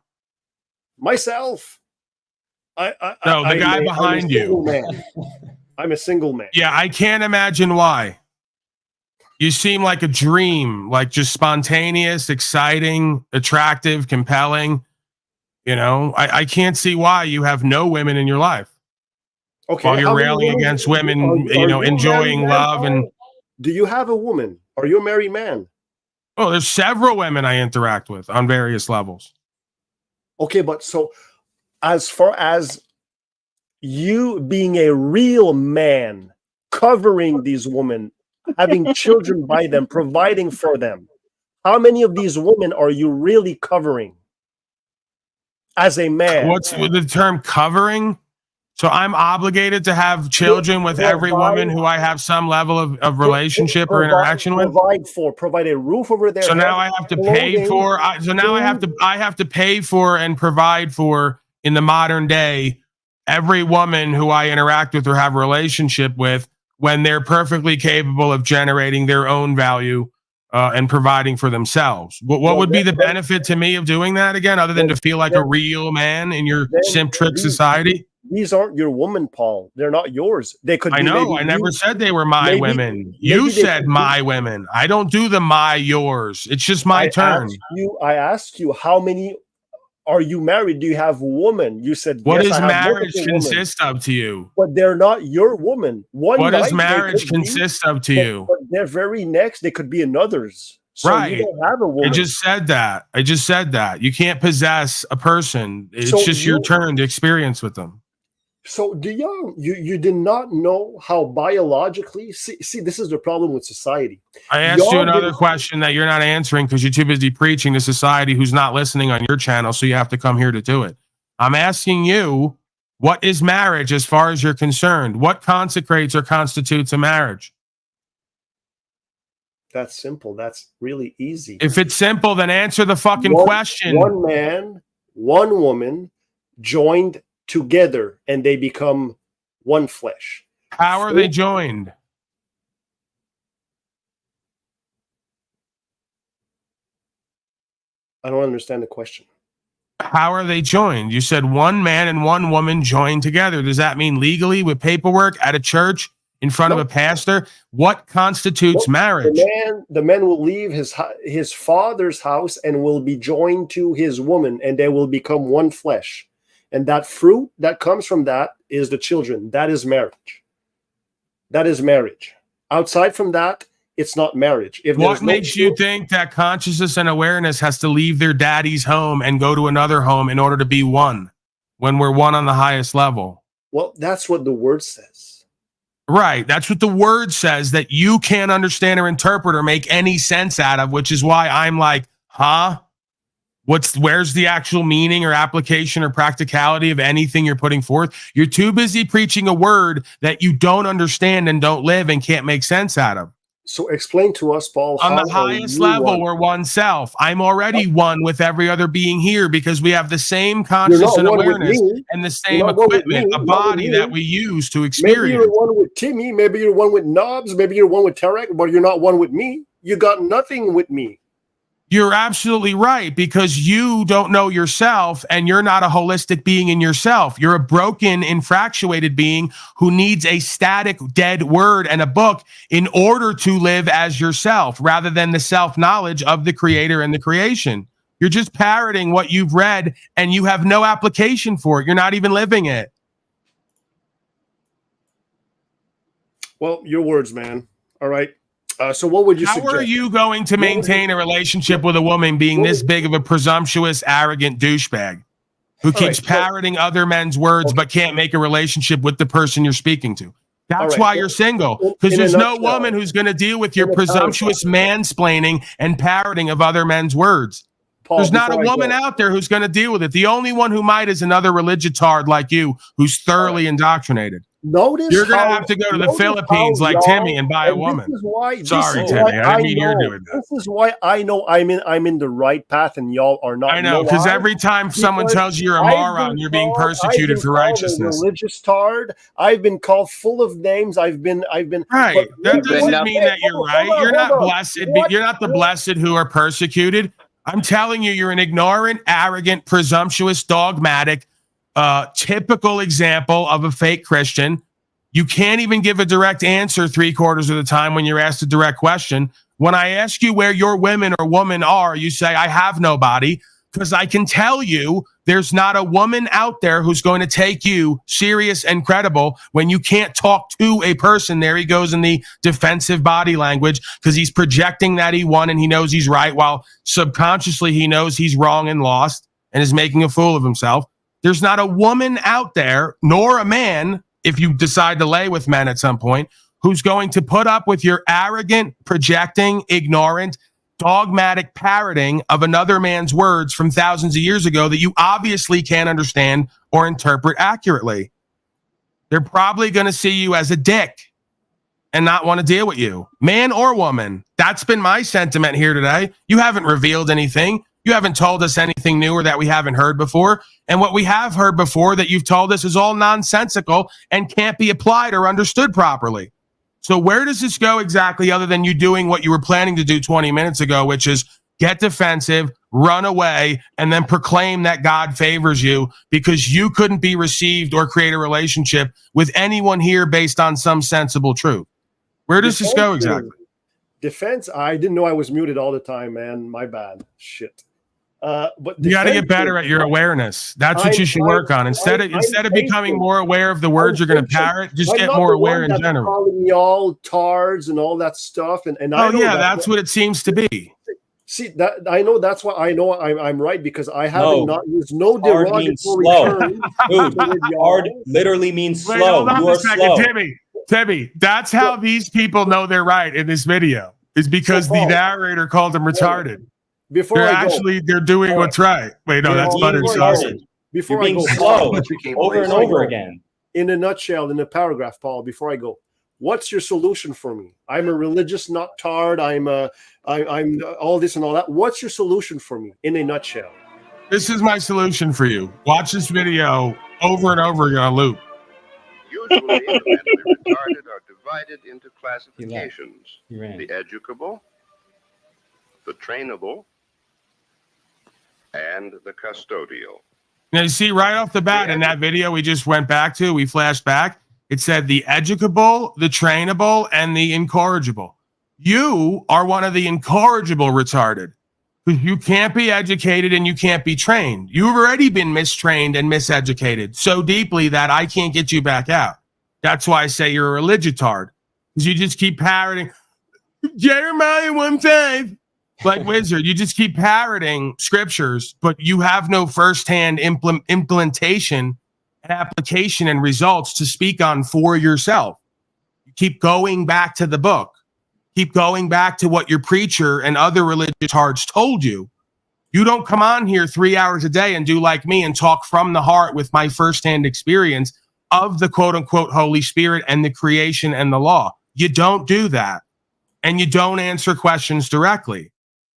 [SPEAKER 15] Myself.
[SPEAKER 11] No, the guy behind you.
[SPEAKER 15] I'm a single man.
[SPEAKER 11] Yeah, I can't imagine why. You seem like a dream, like just spontaneous, exciting, attractive, compelling. You know, I can't see why you have no women in your life.
[SPEAKER 15] Okay,
[SPEAKER 11] While you're
[SPEAKER 15] how many
[SPEAKER 11] railing
[SPEAKER 15] women-
[SPEAKER 11] against women,
[SPEAKER 15] are
[SPEAKER 11] you know,
[SPEAKER 15] you a
[SPEAKER 11] enjoying
[SPEAKER 15] married man,
[SPEAKER 11] love and.
[SPEAKER 15] Paul? Do you have a woman? Are you a married man?
[SPEAKER 11] Oh, there's several women I interact with on various levels.
[SPEAKER 15] Okay, but so as far as you being a real man, covering these women, having children by them, providing for them, how many of these women are you really covering as a man?
[SPEAKER 11] What's with the term covering? So I'm obligated to have children with every woman who I have some level of relationship or interaction with.
[SPEAKER 15] Provide a roof over their
[SPEAKER 11] So
[SPEAKER 15] head,
[SPEAKER 11] now I have to pay
[SPEAKER 15] clothing,
[SPEAKER 11] for. So now I have to pay for and provide for, in the modern day, every woman who I interact with or have a relationship with, when they're perfectly capable of generating their own value and providing for themselves. What would be the benefit to me of doing that again, other than to feel like a real man in your simp trick society?
[SPEAKER 15] these aren't your woman, Paul. They're not yours. They could.
[SPEAKER 11] I
[SPEAKER 15] be
[SPEAKER 11] know.
[SPEAKER 15] maybe
[SPEAKER 11] I never
[SPEAKER 15] you.
[SPEAKER 11] said they were my
[SPEAKER 15] Maybe-
[SPEAKER 11] women.
[SPEAKER 15] maybe
[SPEAKER 11] You
[SPEAKER 15] they
[SPEAKER 11] said
[SPEAKER 15] could be-
[SPEAKER 11] my women. I don't do the my yours. It's just my turn.
[SPEAKER 15] I asked you how many are you married? Do you have woman? You said
[SPEAKER 11] What
[SPEAKER 15] yes,
[SPEAKER 11] does
[SPEAKER 15] I have
[SPEAKER 11] marriage
[SPEAKER 15] multiple women.
[SPEAKER 11] consist of to you?
[SPEAKER 15] But they're not your woman. One
[SPEAKER 11] What does
[SPEAKER 15] night they
[SPEAKER 11] marriage
[SPEAKER 15] could be,
[SPEAKER 11] consist of to
[SPEAKER 15] but-
[SPEAKER 11] you?
[SPEAKER 15] But their very next, they could be another's. So
[SPEAKER 11] Right.
[SPEAKER 15] you don't have a woman.
[SPEAKER 11] I just said that. You can't possess a person. It's
[SPEAKER 15] So
[SPEAKER 11] just your turn to experience with them.
[SPEAKER 15] So do you did not know how biologically see this is the problem with society.
[SPEAKER 11] I asked you
[SPEAKER 15] Y'all
[SPEAKER 11] another
[SPEAKER 15] didn't-
[SPEAKER 11] question that you're not answering because you're too busy preaching to society who's not listening on your channel, so you have to come here to do it. I'm asking you, what is marriage as far as you're concerned? What consecrates or constitutes a marriage?
[SPEAKER 15] That's simple. That's really easy.
[SPEAKER 11] If it's simple, then answer the fucking question.
[SPEAKER 15] One man, one woman joined together and they become one flesh.
[SPEAKER 11] How are they joined?
[SPEAKER 15] I don't understand the question.
[SPEAKER 11] How are they joined? You said one man and one woman joined together. Does that mean legally with paperwork at a church in front of a pastor? What constitutes marriage?
[SPEAKER 15] The man will leave his father's house and will be joined to his woman, and they will become one flesh. And that fruit that comes from that is the children. That is marriage. That is marriage. Outside from that, it's not marriage. If
[SPEAKER 11] What
[SPEAKER 15] there's no
[SPEAKER 11] makes you think that consciousness and awareness has to leave their daddy's home and go to another home in order to be one when we're one on the highest level?
[SPEAKER 15] Well, that's what the word says.
[SPEAKER 11] Right. That's what the word says that you can't understand or interpret or make any sense out of, which is why I'm like, huh? Where's the actual meaning or application or practicality of anything you're putting forth? You're too busy preaching a word that you don't understand and don't live and can't make sense out of.
[SPEAKER 15] So explain to us, Paul.
[SPEAKER 11] On
[SPEAKER 15] how
[SPEAKER 11] the
[SPEAKER 15] are
[SPEAKER 11] highest
[SPEAKER 15] you
[SPEAKER 11] level,
[SPEAKER 15] one?
[SPEAKER 11] we're oneself. I'm already one with every other being here because we have the same
[SPEAKER 15] You're
[SPEAKER 11] consciousness
[SPEAKER 15] not
[SPEAKER 11] and
[SPEAKER 15] one with
[SPEAKER 11] awareness
[SPEAKER 15] me.
[SPEAKER 11] and the
[SPEAKER 15] You're
[SPEAKER 11] same
[SPEAKER 15] not one with
[SPEAKER 11] equipment,
[SPEAKER 15] me.
[SPEAKER 11] a
[SPEAKER 15] Not with
[SPEAKER 11] body
[SPEAKER 15] me.
[SPEAKER 11] that we use to
[SPEAKER 15] Maybe
[SPEAKER 11] experience.
[SPEAKER 15] you're one with Timmy. Maybe you're one with Knobs. Maybe you're one with Tarek, but you're not one with me. You got nothing with me.
[SPEAKER 11] You're absolutely right because you don't know yourself and you're not a holistic being in yourself. You're a broken, infractuated being who needs a static, dead word and a book in order to live as yourself rather than the self-knowledge of the creator and the creation. You're just parroting what you've read and you have no application for it. You're not even living it.
[SPEAKER 15] Well, your words, man. All right. So what would you
[SPEAKER 11] How
[SPEAKER 15] suggest?
[SPEAKER 11] are you going to maintain a relationship with a woman being this big of a presumptuous, arrogant douchebag who keeps parroting other men's words but can't make a relationship with the person you're speaking to? That's
[SPEAKER 15] right,
[SPEAKER 11] why
[SPEAKER 15] so
[SPEAKER 11] you're single,
[SPEAKER 15] in
[SPEAKER 11] because
[SPEAKER 15] a
[SPEAKER 11] there's no
[SPEAKER 15] nutshell-
[SPEAKER 11] woman who's going to deal with your
[SPEAKER 15] in a
[SPEAKER 11] presumptuous mansplaining and parroting of other men's words.
[SPEAKER 15] Paul,
[SPEAKER 11] There's not a
[SPEAKER 15] before I
[SPEAKER 11] woman
[SPEAKER 15] go-
[SPEAKER 11] out there who's going to deal with it. The only one who might is another religitard like you who's thoroughly indoctrinated.
[SPEAKER 15] Notice
[SPEAKER 11] You're going to
[SPEAKER 15] how-
[SPEAKER 11] have to go to the
[SPEAKER 15] notice
[SPEAKER 11] Philippines
[SPEAKER 15] how
[SPEAKER 11] like
[SPEAKER 15] y'all-
[SPEAKER 11] Timmy and buy a
[SPEAKER 15] and
[SPEAKER 11] woman.
[SPEAKER 15] This is why.
[SPEAKER 11] Sorry,
[SPEAKER 15] this is
[SPEAKER 11] Timmy.
[SPEAKER 15] why
[SPEAKER 11] I didn't mean you're
[SPEAKER 15] know-
[SPEAKER 11] doing that.
[SPEAKER 15] This is why I know I'm in the right path and y'all are not.
[SPEAKER 11] I know,
[SPEAKER 15] You
[SPEAKER 11] because
[SPEAKER 15] why?
[SPEAKER 11] every time someone
[SPEAKER 15] Because
[SPEAKER 11] tells you you're a
[SPEAKER 15] I've
[SPEAKER 11] moron,
[SPEAKER 15] been
[SPEAKER 11] you're being
[SPEAKER 15] called-
[SPEAKER 11] persecuted
[SPEAKER 15] I've been
[SPEAKER 11] for
[SPEAKER 15] called a
[SPEAKER 11] righteousness.
[SPEAKER 15] religious tard. I've been called full of names. I've been
[SPEAKER 11] Right.
[SPEAKER 15] but
[SPEAKER 11] That
[SPEAKER 15] what-
[SPEAKER 11] doesn't
[SPEAKER 15] what-
[SPEAKER 11] mean that you're
[SPEAKER 15] hold
[SPEAKER 11] right.
[SPEAKER 15] on,
[SPEAKER 11] You're not
[SPEAKER 15] hold on.
[SPEAKER 11] blessed.
[SPEAKER 15] What-
[SPEAKER 11] You're not the blessed who are persecuted. I'm telling you, you're an ignorant, arrogant, presumptuous, dogmatic, typical example of a fake Christian. You can't even give a direct answer 3/4 of the time when you're asked a direct question. When I ask you where your women or woman are, you say, I have nobody, because I can tell you there's not a woman out there who's going to take you serious and credible when you can't talk to a person. There he goes in the defensive body language because he's projecting that he won and he knows he's right while subconsciously he knows he's wrong and lost and is making a fool of himself. There's not a woman out there, nor a man, if you decide to lay with men at some point, who's going to put up with your arrogant, projecting, ignorant, dogmatic parroting of another man's words from thousands of years ago that you obviously can't understand or interpret accurately. They're probably going to see you as a dick and not want to deal with you, man or woman. That's been my sentiment here today. You haven't revealed anything. You haven't told us anything new or that we haven't heard before. And what we have heard before that you've told us is all nonsensical and can't be applied or understood properly. So where does this go exactly other than you doing what you were planning to do 20 minutes ago, which is get defensive, run away, and then proclaim that God favors you because you couldn't be received or create a relationship with anyone here based on some sensible truth. Where does this go exactly?
[SPEAKER 15] Defense, I didn't know I was muted all the time, man. My bad. Shit. But
[SPEAKER 11] You got to get better at your awareness. That's what you should work on. Instead of becoming more aware of the words you're going to parrot, just get more aware in general.
[SPEAKER 15] Calling me all tards and all that stuff, and I know
[SPEAKER 11] that's what it seems to be.
[SPEAKER 15] See that I know that's why I know I'm right because I haven't not used no
[SPEAKER 4] Hard means
[SPEAKER 15] derogatory
[SPEAKER 4] slow.
[SPEAKER 15] term.
[SPEAKER 4] Dude, hard literally means
[SPEAKER 11] Wait,
[SPEAKER 4] slow.
[SPEAKER 11] hold on
[SPEAKER 4] You
[SPEAKER 11] a
[SPEAKER 4] are
[SPEAKER 11] second,
[SPEAKER 4] slow.
[SPEAKER 11] Timmy, that's how these people know they're right in this video. Is because the narrator called them retarded. They're doing what's right. Wait, no, that's buttered sausage.
[SPEAKER 15] Before
[SPEAKER 4] You're being
[SPEAKER 15] I go,
[SPEAKER 4] slow over and over again.
[SPEAKER 15] In a nutshell, in a paragraph, Paul. Before I go, what's your solution for me? I'm a religious nut-tard. I'm all this and all that. What's your solution for me in a nutshell?
[SPEAKER 11] This is my solution for you. Watch this video over and over again on loop.
[SPEAKER 9] Usually, the mentally retarded are divided into classifications: the educable, the trainable, and the custodial.
[SPEAKER 11] Now, you see right off the bat in that video we just went back to, we flashed back, it said the educable, the trainable, and the incorrigible. You are one of the incorrigible retarded. You can't be educated and you can't be trained. You've already been mistrained and miseducated so deeply that I can't get you back out. That's why I say you're a religitard. Because you just keep parroting Jeremiah 1:5. Like Wizard, you just keep parroting scriptures, but you have no firsthand implementation and application and results to speak on for yourself. You keep going back to the book. Keep going back to what your preacher and other religious hearts told you. You don't come on here 3 hours a day and do like me and talk from the heart with my firsthand experience of the quote unquote Holy Spirit and the creation and the law. You don't do that. And you don't answer questions directly.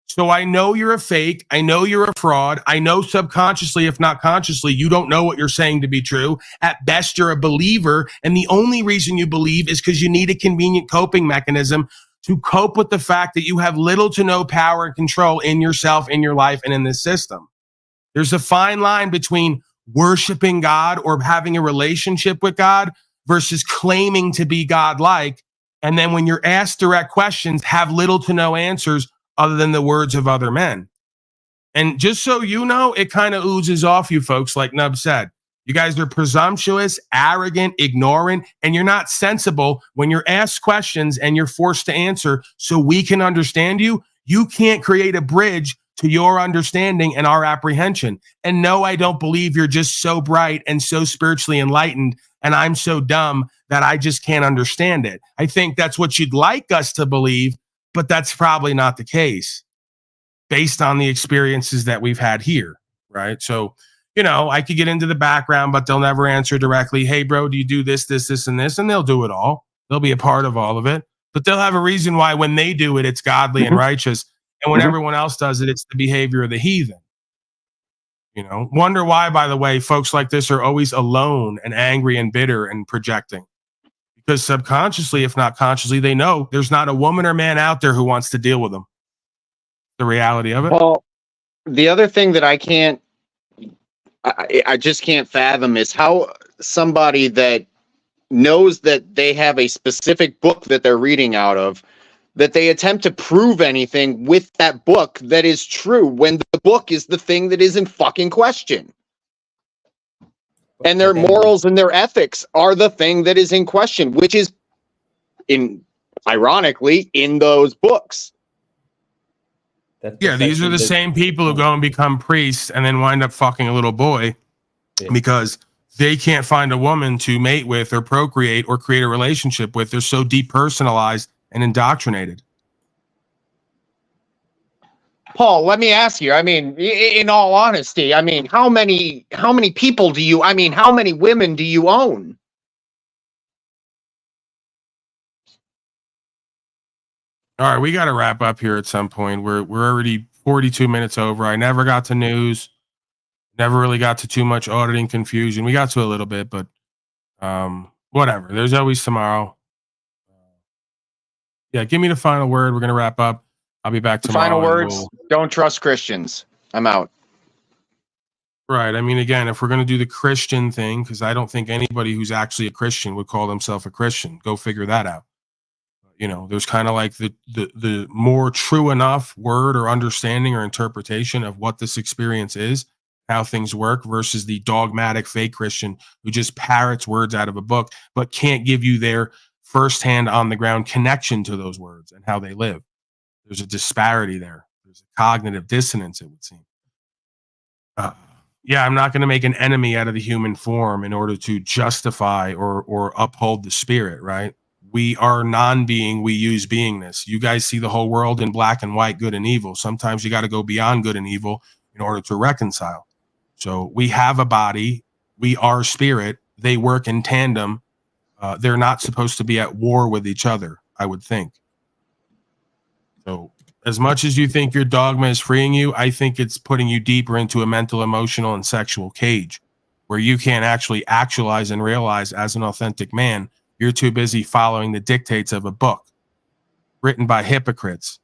[SPEAKER 11] So I know you're a fake. I know you're a fraud. I know subconsciously, if not consciously, you don't know what you're saying to be true. At best, you're a believer. And the only reason you believe is because you need a convenient coping mechanism to cope with the fact that you have little to no power and control in yourself, in your life, and in this system. There's a fine line between worshiping God or having a relationship with God versus claiming to be God-like. And then when you're asked direct questions, have little to no answers other than the words of other men. And just so you know, it kind of oozes off you folks, like Nub said. You guys are presumptuous, arrogant, ignorant, and you're not sensible when you're asked questions and you're forced to answer so we can understand you. You can't create a bridge to your understanding and our apprehension. And no, I don't believe you're just so bright and so spiritually enlightened and I'm so dumb that I just can't understand it. I think that's what you'd like us to believe, but that's probably not the case based on the experiences that we've had here, right? So, you know, I could get into the background, but they'll never answer directly. Hey, bro, do you do this, this, this, and this? And they'll do it all. They'll be a part of all of it, but they'll have a reason why when they do it, it's godly and righteous. And when everyone else does it, it's the behavior of the heathen. You know, wonder why, by the way, folks like this are always alone and angry and bitter and projecting. Because subconsciously, if not consciously, they know there's not a woman or man out there who wants to deal with them. The reality of it.
[SPEAKER 5] Well, the other thing that I just can't fathom is how somebody that knows that they have a specific book that they're reading out of, that they attempt to prove anything with that book that is true when the book is the thing that is in fucking question. And their morals and their ethics are the thing that is in question, which is ironically in those books.
[SPEAKER 11] Yeah, these are the same people who go and become priests and then wind up fucking a little boy because they can't find a woman to mate with or procreate or create a relationship with. They're so depersonalized and indoctrinated.
[SPEAKER 5] Paul, let me ask you, I mean, in all honesty, I mean, how many people do you, I mean, how many women do you own?
[SPEAKER 11] All right, we got to wrap up here at some point. We're already 42 minutes over. I never got to news. Never really got to too much auditing confusion. We got to a little bit, but whatever. There's always tomorrow. Yeah, give me the final word. We're going to wrap up. I'll be back tomorrow.
[SPEAKER 5] Final words, don't trust Christians. I'm out.
[SPEAKER 11] Right. I mean, again, if we're going to do the Christian thing, because I don't think anybody who's actually a Christian would call themselves a Christian. Go figure that out. You know, there's kind of like the more true enough word or understanding or interpretation of what this experience is, how things work, versus the dogmatic fake Christian who just parrots words out of a book, but can't give you their firsthand on the ground connection to those words and how they live. There's a disparity there. There's a cognitive dissonance, it would seem. Yeah, I'm not going to make an enemy out of the human form in order to justify or uphold the spirit, right? We are non-being, we use beingness. You guys see the whole world in black and white, good and evil. Sometimes you got to go beyond good and evil in order to reconcile. So we have a body, we are spirit, they work in tandem. They're not supposed to be at war with each other, I would think. So as much as you think your dogma is freeing you, I think it's putting you deeper into a mental, emotional, and sexual cage where you can't actually actualize and realize as an authentic man. You're too busy following the dictates of a book written by hypocrites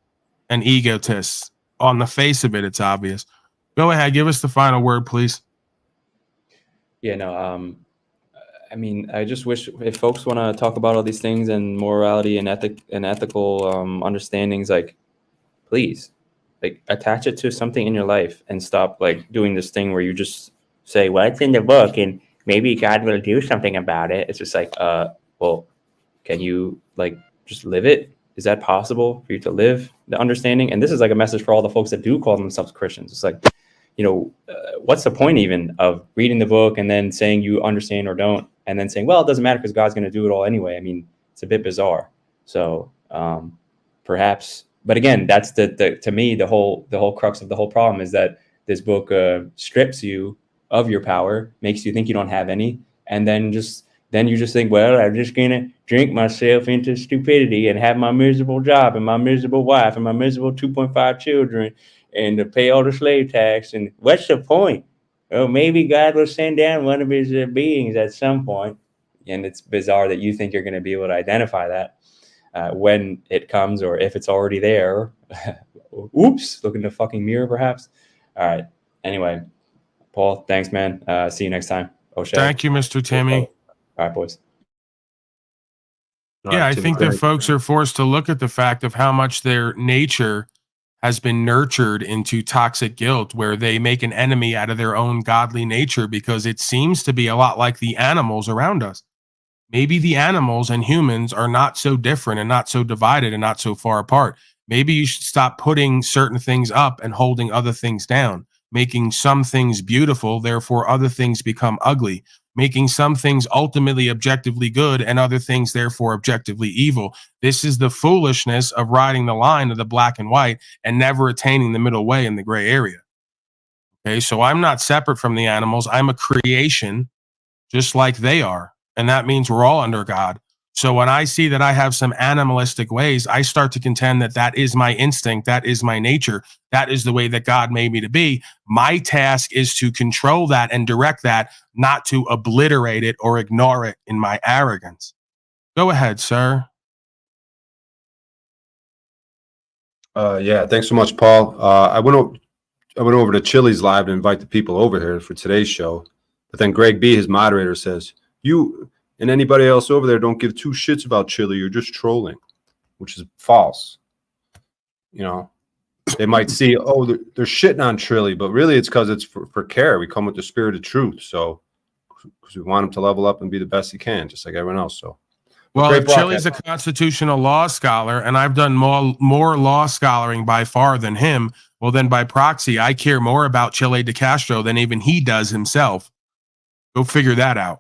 [SPEAKER 11] and egotists. On the face of it, it's obvious. Go ahead, give us the final word, please.
[SPEAKER 4] Yeah, no, I mean, I just wish if folks want to talk about all these things and morality and ethical understandings, like, please, like, attach it to something in your life and stop like doing this thing where you just say, well, it's in the book and maybe God will do something about it. It's just like, well, can you like just live it? Is that possible for you to live the understanding? And this is like a message for all the folks that do call themselves Christians. It's like, you know, what's the point even of reading the book and then saying you understand or don't, and then saying, well, it doesn't matter because God's going to do it all anyway. I mean, it's a bit bizarre. So perhaps, but again, that's to me, the whole crux of the whole problem is that this book strips you of your power, makes you think you don't have any, and then you just think, well, I'm just gonna drink myself into stupidity and have my miserable job and my miserable wife and my miserable 2.5 children and to pay all the slave tax. And what's the point? Oh, maybe God will send down one of his beings at some point. And it's bizarre that you think you're going to be able to identify that when it comes, or if it's already there. Oops, look in the fucking mirror, perhaps. All right. Anyway, Paul, thanks, man. See you next time. O'Shea.
[SPEAKER 11] Thank you, Mr. Timmy.
[SPEAKER 4] All right, boys.
[SPEAKER 11] Yeah, I think that folks are forced to look at the fact of how much their nature has been nurtured into toxic guilt, where they make an enemy out of their own godly nature because it seems to be a lot like the animals around us. Maybe the animals and humans are not so different and not so divided and not so far apart. Maybe you should stop putting certain things up and holding other things down, making some things beautiful, therefore other things become ugly, making some things ultimately objectively good and other things therefore objectively evil. This is the foolishness of riding the line of the black and white and never attaining the middle way in the gray area. Okay, so I'm not separate from the animals. I'm a creation just like they are. And that means we're all under God. So when I see that I have some animalistic ways, I start to contend that that is my instinct, that is my nature, that is the way that God made me to be. My task is to control that and direct that, not to obliterate it or ignore it in my arrogance. Go ahead, sir.
[SPEAKER 1] Yeah, thanks so much, Paul. I went over to Chili's Live to invite the people over here for today's show. But then Greg B, his moderator, says, you and anybody else over there don't give two shits about Chili. You're just trolling, which is false. You know, they might see, oh, they're shitting on Chili, but really it's because it's for care. We come with the spirit of truth. So, because we want him to level up and be the best he can, just like everyone else. So,
[SPEAKER 11] well, if Chili's a constitutional law scholar and I've done more law scholaring by far than him, well, then by proxy, I care more about Chile de Castro than even he does himself. Go figure that out.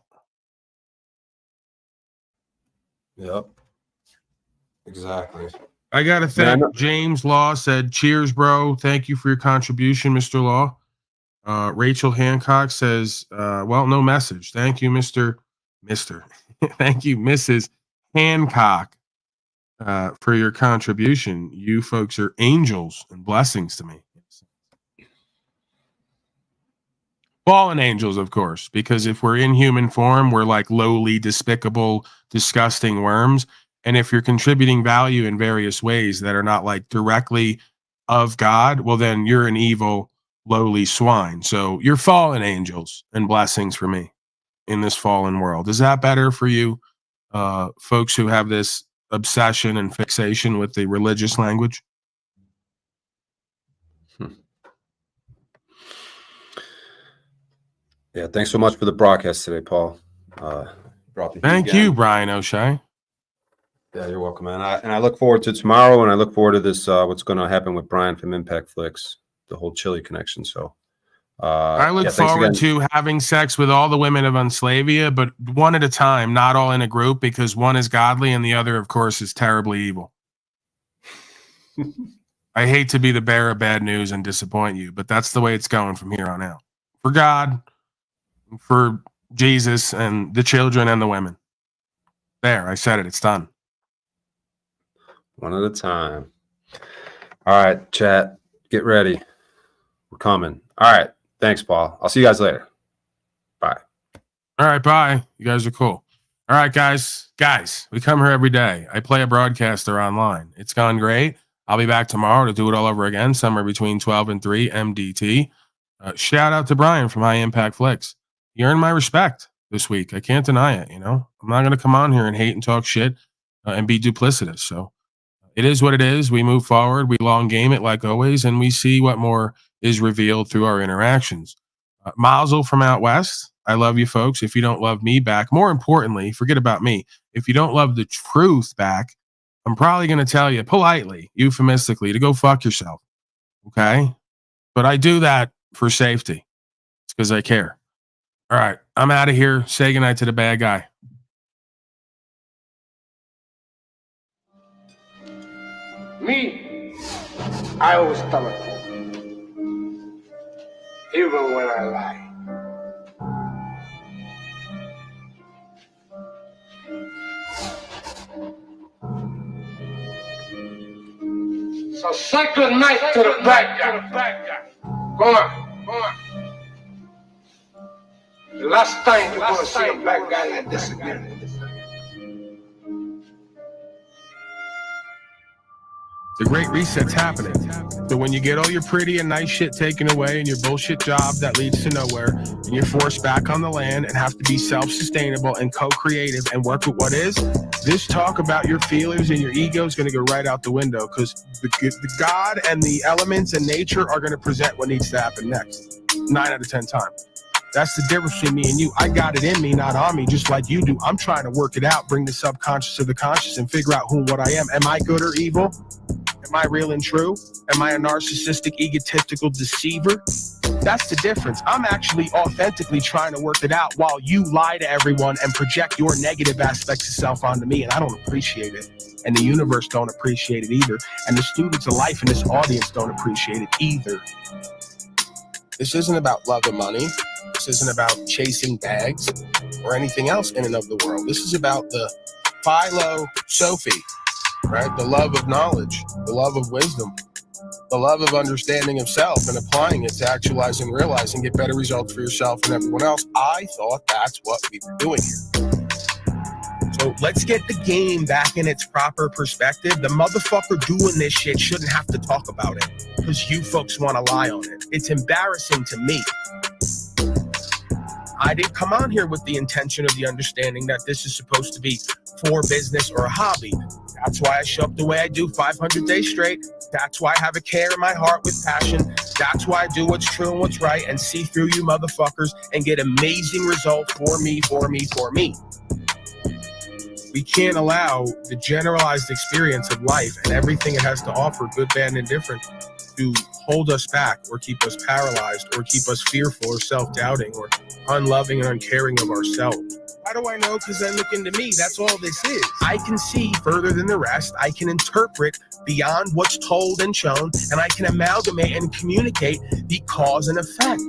[SPEAKER 1] Yep. Exactly.
[SPEAKER 11] I got to thank James Law said, cheers, bro. Thank you for your contribution, Mr. Law. Rachel Hancock says, well, no message. Thank you, Mr. Thank you, Mrs. Hancock, for your contribution. You folks are angels and blessings to me. Fallen angels, of course, because if we're in human form, we're like lowly, despicable, disgusting worms. And if you're contributing value in various ways that are not like directly of God, well, then you're an evil lowly swine. So you're fallen angels and blessings for me in this fallen world. Is that better for you, folks who have this obsession and fixation with the religious language?
[SPEAKER 1] Yeah, thanks so much for the broadcast today, Paul. Brought the heat
[SPEAKER 11] Thank
[SPEAKER 1] again.
[SPEAKER 11] you, Brian O'Shea.
[SPEAKER 1] Yeah, you're welcome, man. I look forward to tomorrow, and I look forward to this. What's going to happen with Brian from Impact Flicks, the whole Chili connection. So,
[SPEAKER 11] I look
[SPEAKER 1] yeah, thanks
[SPEAKER 11] forward
[SPEAKER 1] again.
[SPEAKER 11] to having sex with all the women of Unslavia, but one at a time, not all in a group, because one is godly and the other, of course, is terribly evil. I hate to be the bearer of bad news and disappoint you, but that's the way it's going from here on out. For God, for Jesus, and the children and the women. There, I said it. It's done.
[SPEAKER 1] One at a time. All right, chat. Get ready. We're coming. All right. Thanks, Paul. I'll see you guys later. Bye.
[SPEAKER 11] All right, bye. You guys are cool. All right, guys. Guys, we come here every day. I play a broadcaster online. It's gone great. I'll be back tomorrow to do it all over again, somewhere between 12 and 3 MDT. Shout out to Brian from High Impact Flicks. You earned my respect this week. I can't deny it, you know. I'm not going to come on here and hate and talk shit and be duplicitous. So it is what it is. We move forward. We long game it like always, and we see what more is revealed through our interactions. Mazel from out west. I love you folks. If you don't love me back, more importantly, forget about me. If you don't love the truth back, I'm probably going to tell you politely, euphemistically, to go fuck yourself. Okay? But I do that for safety. It's because I care. All right. I'm out of here. Say goodnight to the bad guy.
[SPEAKER 16] Me, I always tell it, even when I lie. So say good night to the bad guy. Go on, go on. The last time you're gonna see a bad guy like this again.
[SPEAKER 11] The great reset's happening. So when you get all your pretty and nice shit taken away and your bullshit job that leads to nowhere, and you're forced back on the land and have to be self-sustainable and co-creative and work with what is, this talk about your feelings and your ego is going to go right out the window, because the God and the elements and nature are going to present what needs to happen next. 9 out of 10 times. That's the difference between me and you. I got it in me, not on me, just like you do. I'm trying to work it out, bring the subconscious to the conscious and figure out who and what I am. Am I good or evil? Am I real and true? Am I a narcissistic, egotistical deceiver? That's the difference. I'm actually authentically trying to work it out while you lie to everyone and project your negative aspects of self onto me, and I don't appreciate it. And the universe don't appreciate it either. And the students of life in this audience don't appreciate it either. This isn't about love and money. This isn't about chasing bags or anything else in and of the world. This is about the philosophy, right? The love of knowledge, the love of wisdom, the love of understanding of self and applying it to actualize and realize and get better results for yourself and everyone else. I thought that's what we were doing here. So let's get the game back in its proper perspective. The motherfucker doing this shit shouldn't have to talk about it because you folks want to lie on it. It's embarrassing to me. I didn't come on here with the intention of the understanding that this is supposed to be for business or a hobby. That's why I show up the way I do 500 days straight. That's why I have a care in my heart with passion. That's why I do what's true and what's right and see through you motherfuckers and get amazing results for me, for me, for me. We can't allow the generalized experience of life and everything it has to offer, good, bad, and indifferent, to hold us back or keep us paralyzed or keep us fearful or self-doubting or unloving and uncaring of ourselves. How do I know? Because I look into me. That's all this is. I can see further than the rest. I can interpret beyond what's told and shown, and I can amalgamate and communicate the cause and effect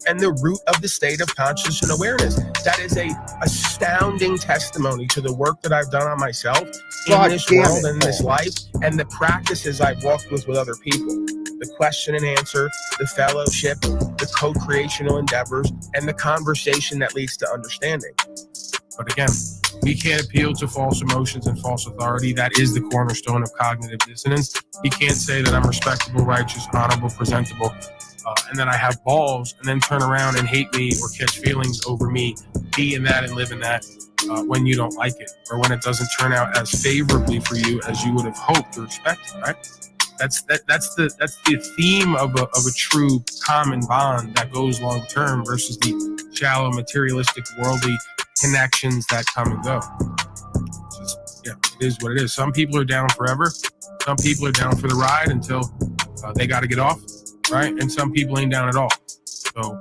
[SPEAKER 11] and the root of the state of consciousness and awareness. That is a astounding testimony to the work that I've done on myself in this world and in this life, and the practices I've walked with other people. The question and answer, the fellowship, the co-creational endeavors, and the conversation that leads to understanding. But again, we can't appeal to false emotions and false authority. That is the cornerstone of cognitive dissonance. You can't say that I'm respectable, righteous, honorable, presentable, and then I have balls, and then turn around and hate me or catch feelings over me being that and living that when you don't like it, or when it doesn't turn out as favorably for you as you would have hoped or expected, right? That's the theme of a true common bond that goes long term versus the shallow, materialistic, worldly connections that come and go. Yeah, it is what it is. Some people are down forever. Some people are down for the ride until they got to get off, right? And some people ain't down at all. So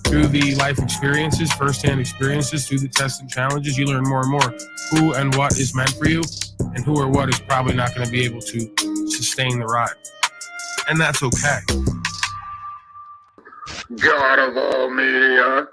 [SPEAKER 11] through the life experiences, firsthand experiences, through the tests and challenges, you learn more and more who and what is meant for you, and who or what is probably not going to be able to sustain the ride. And that's okay.
[SPEAKER 16] God of all media.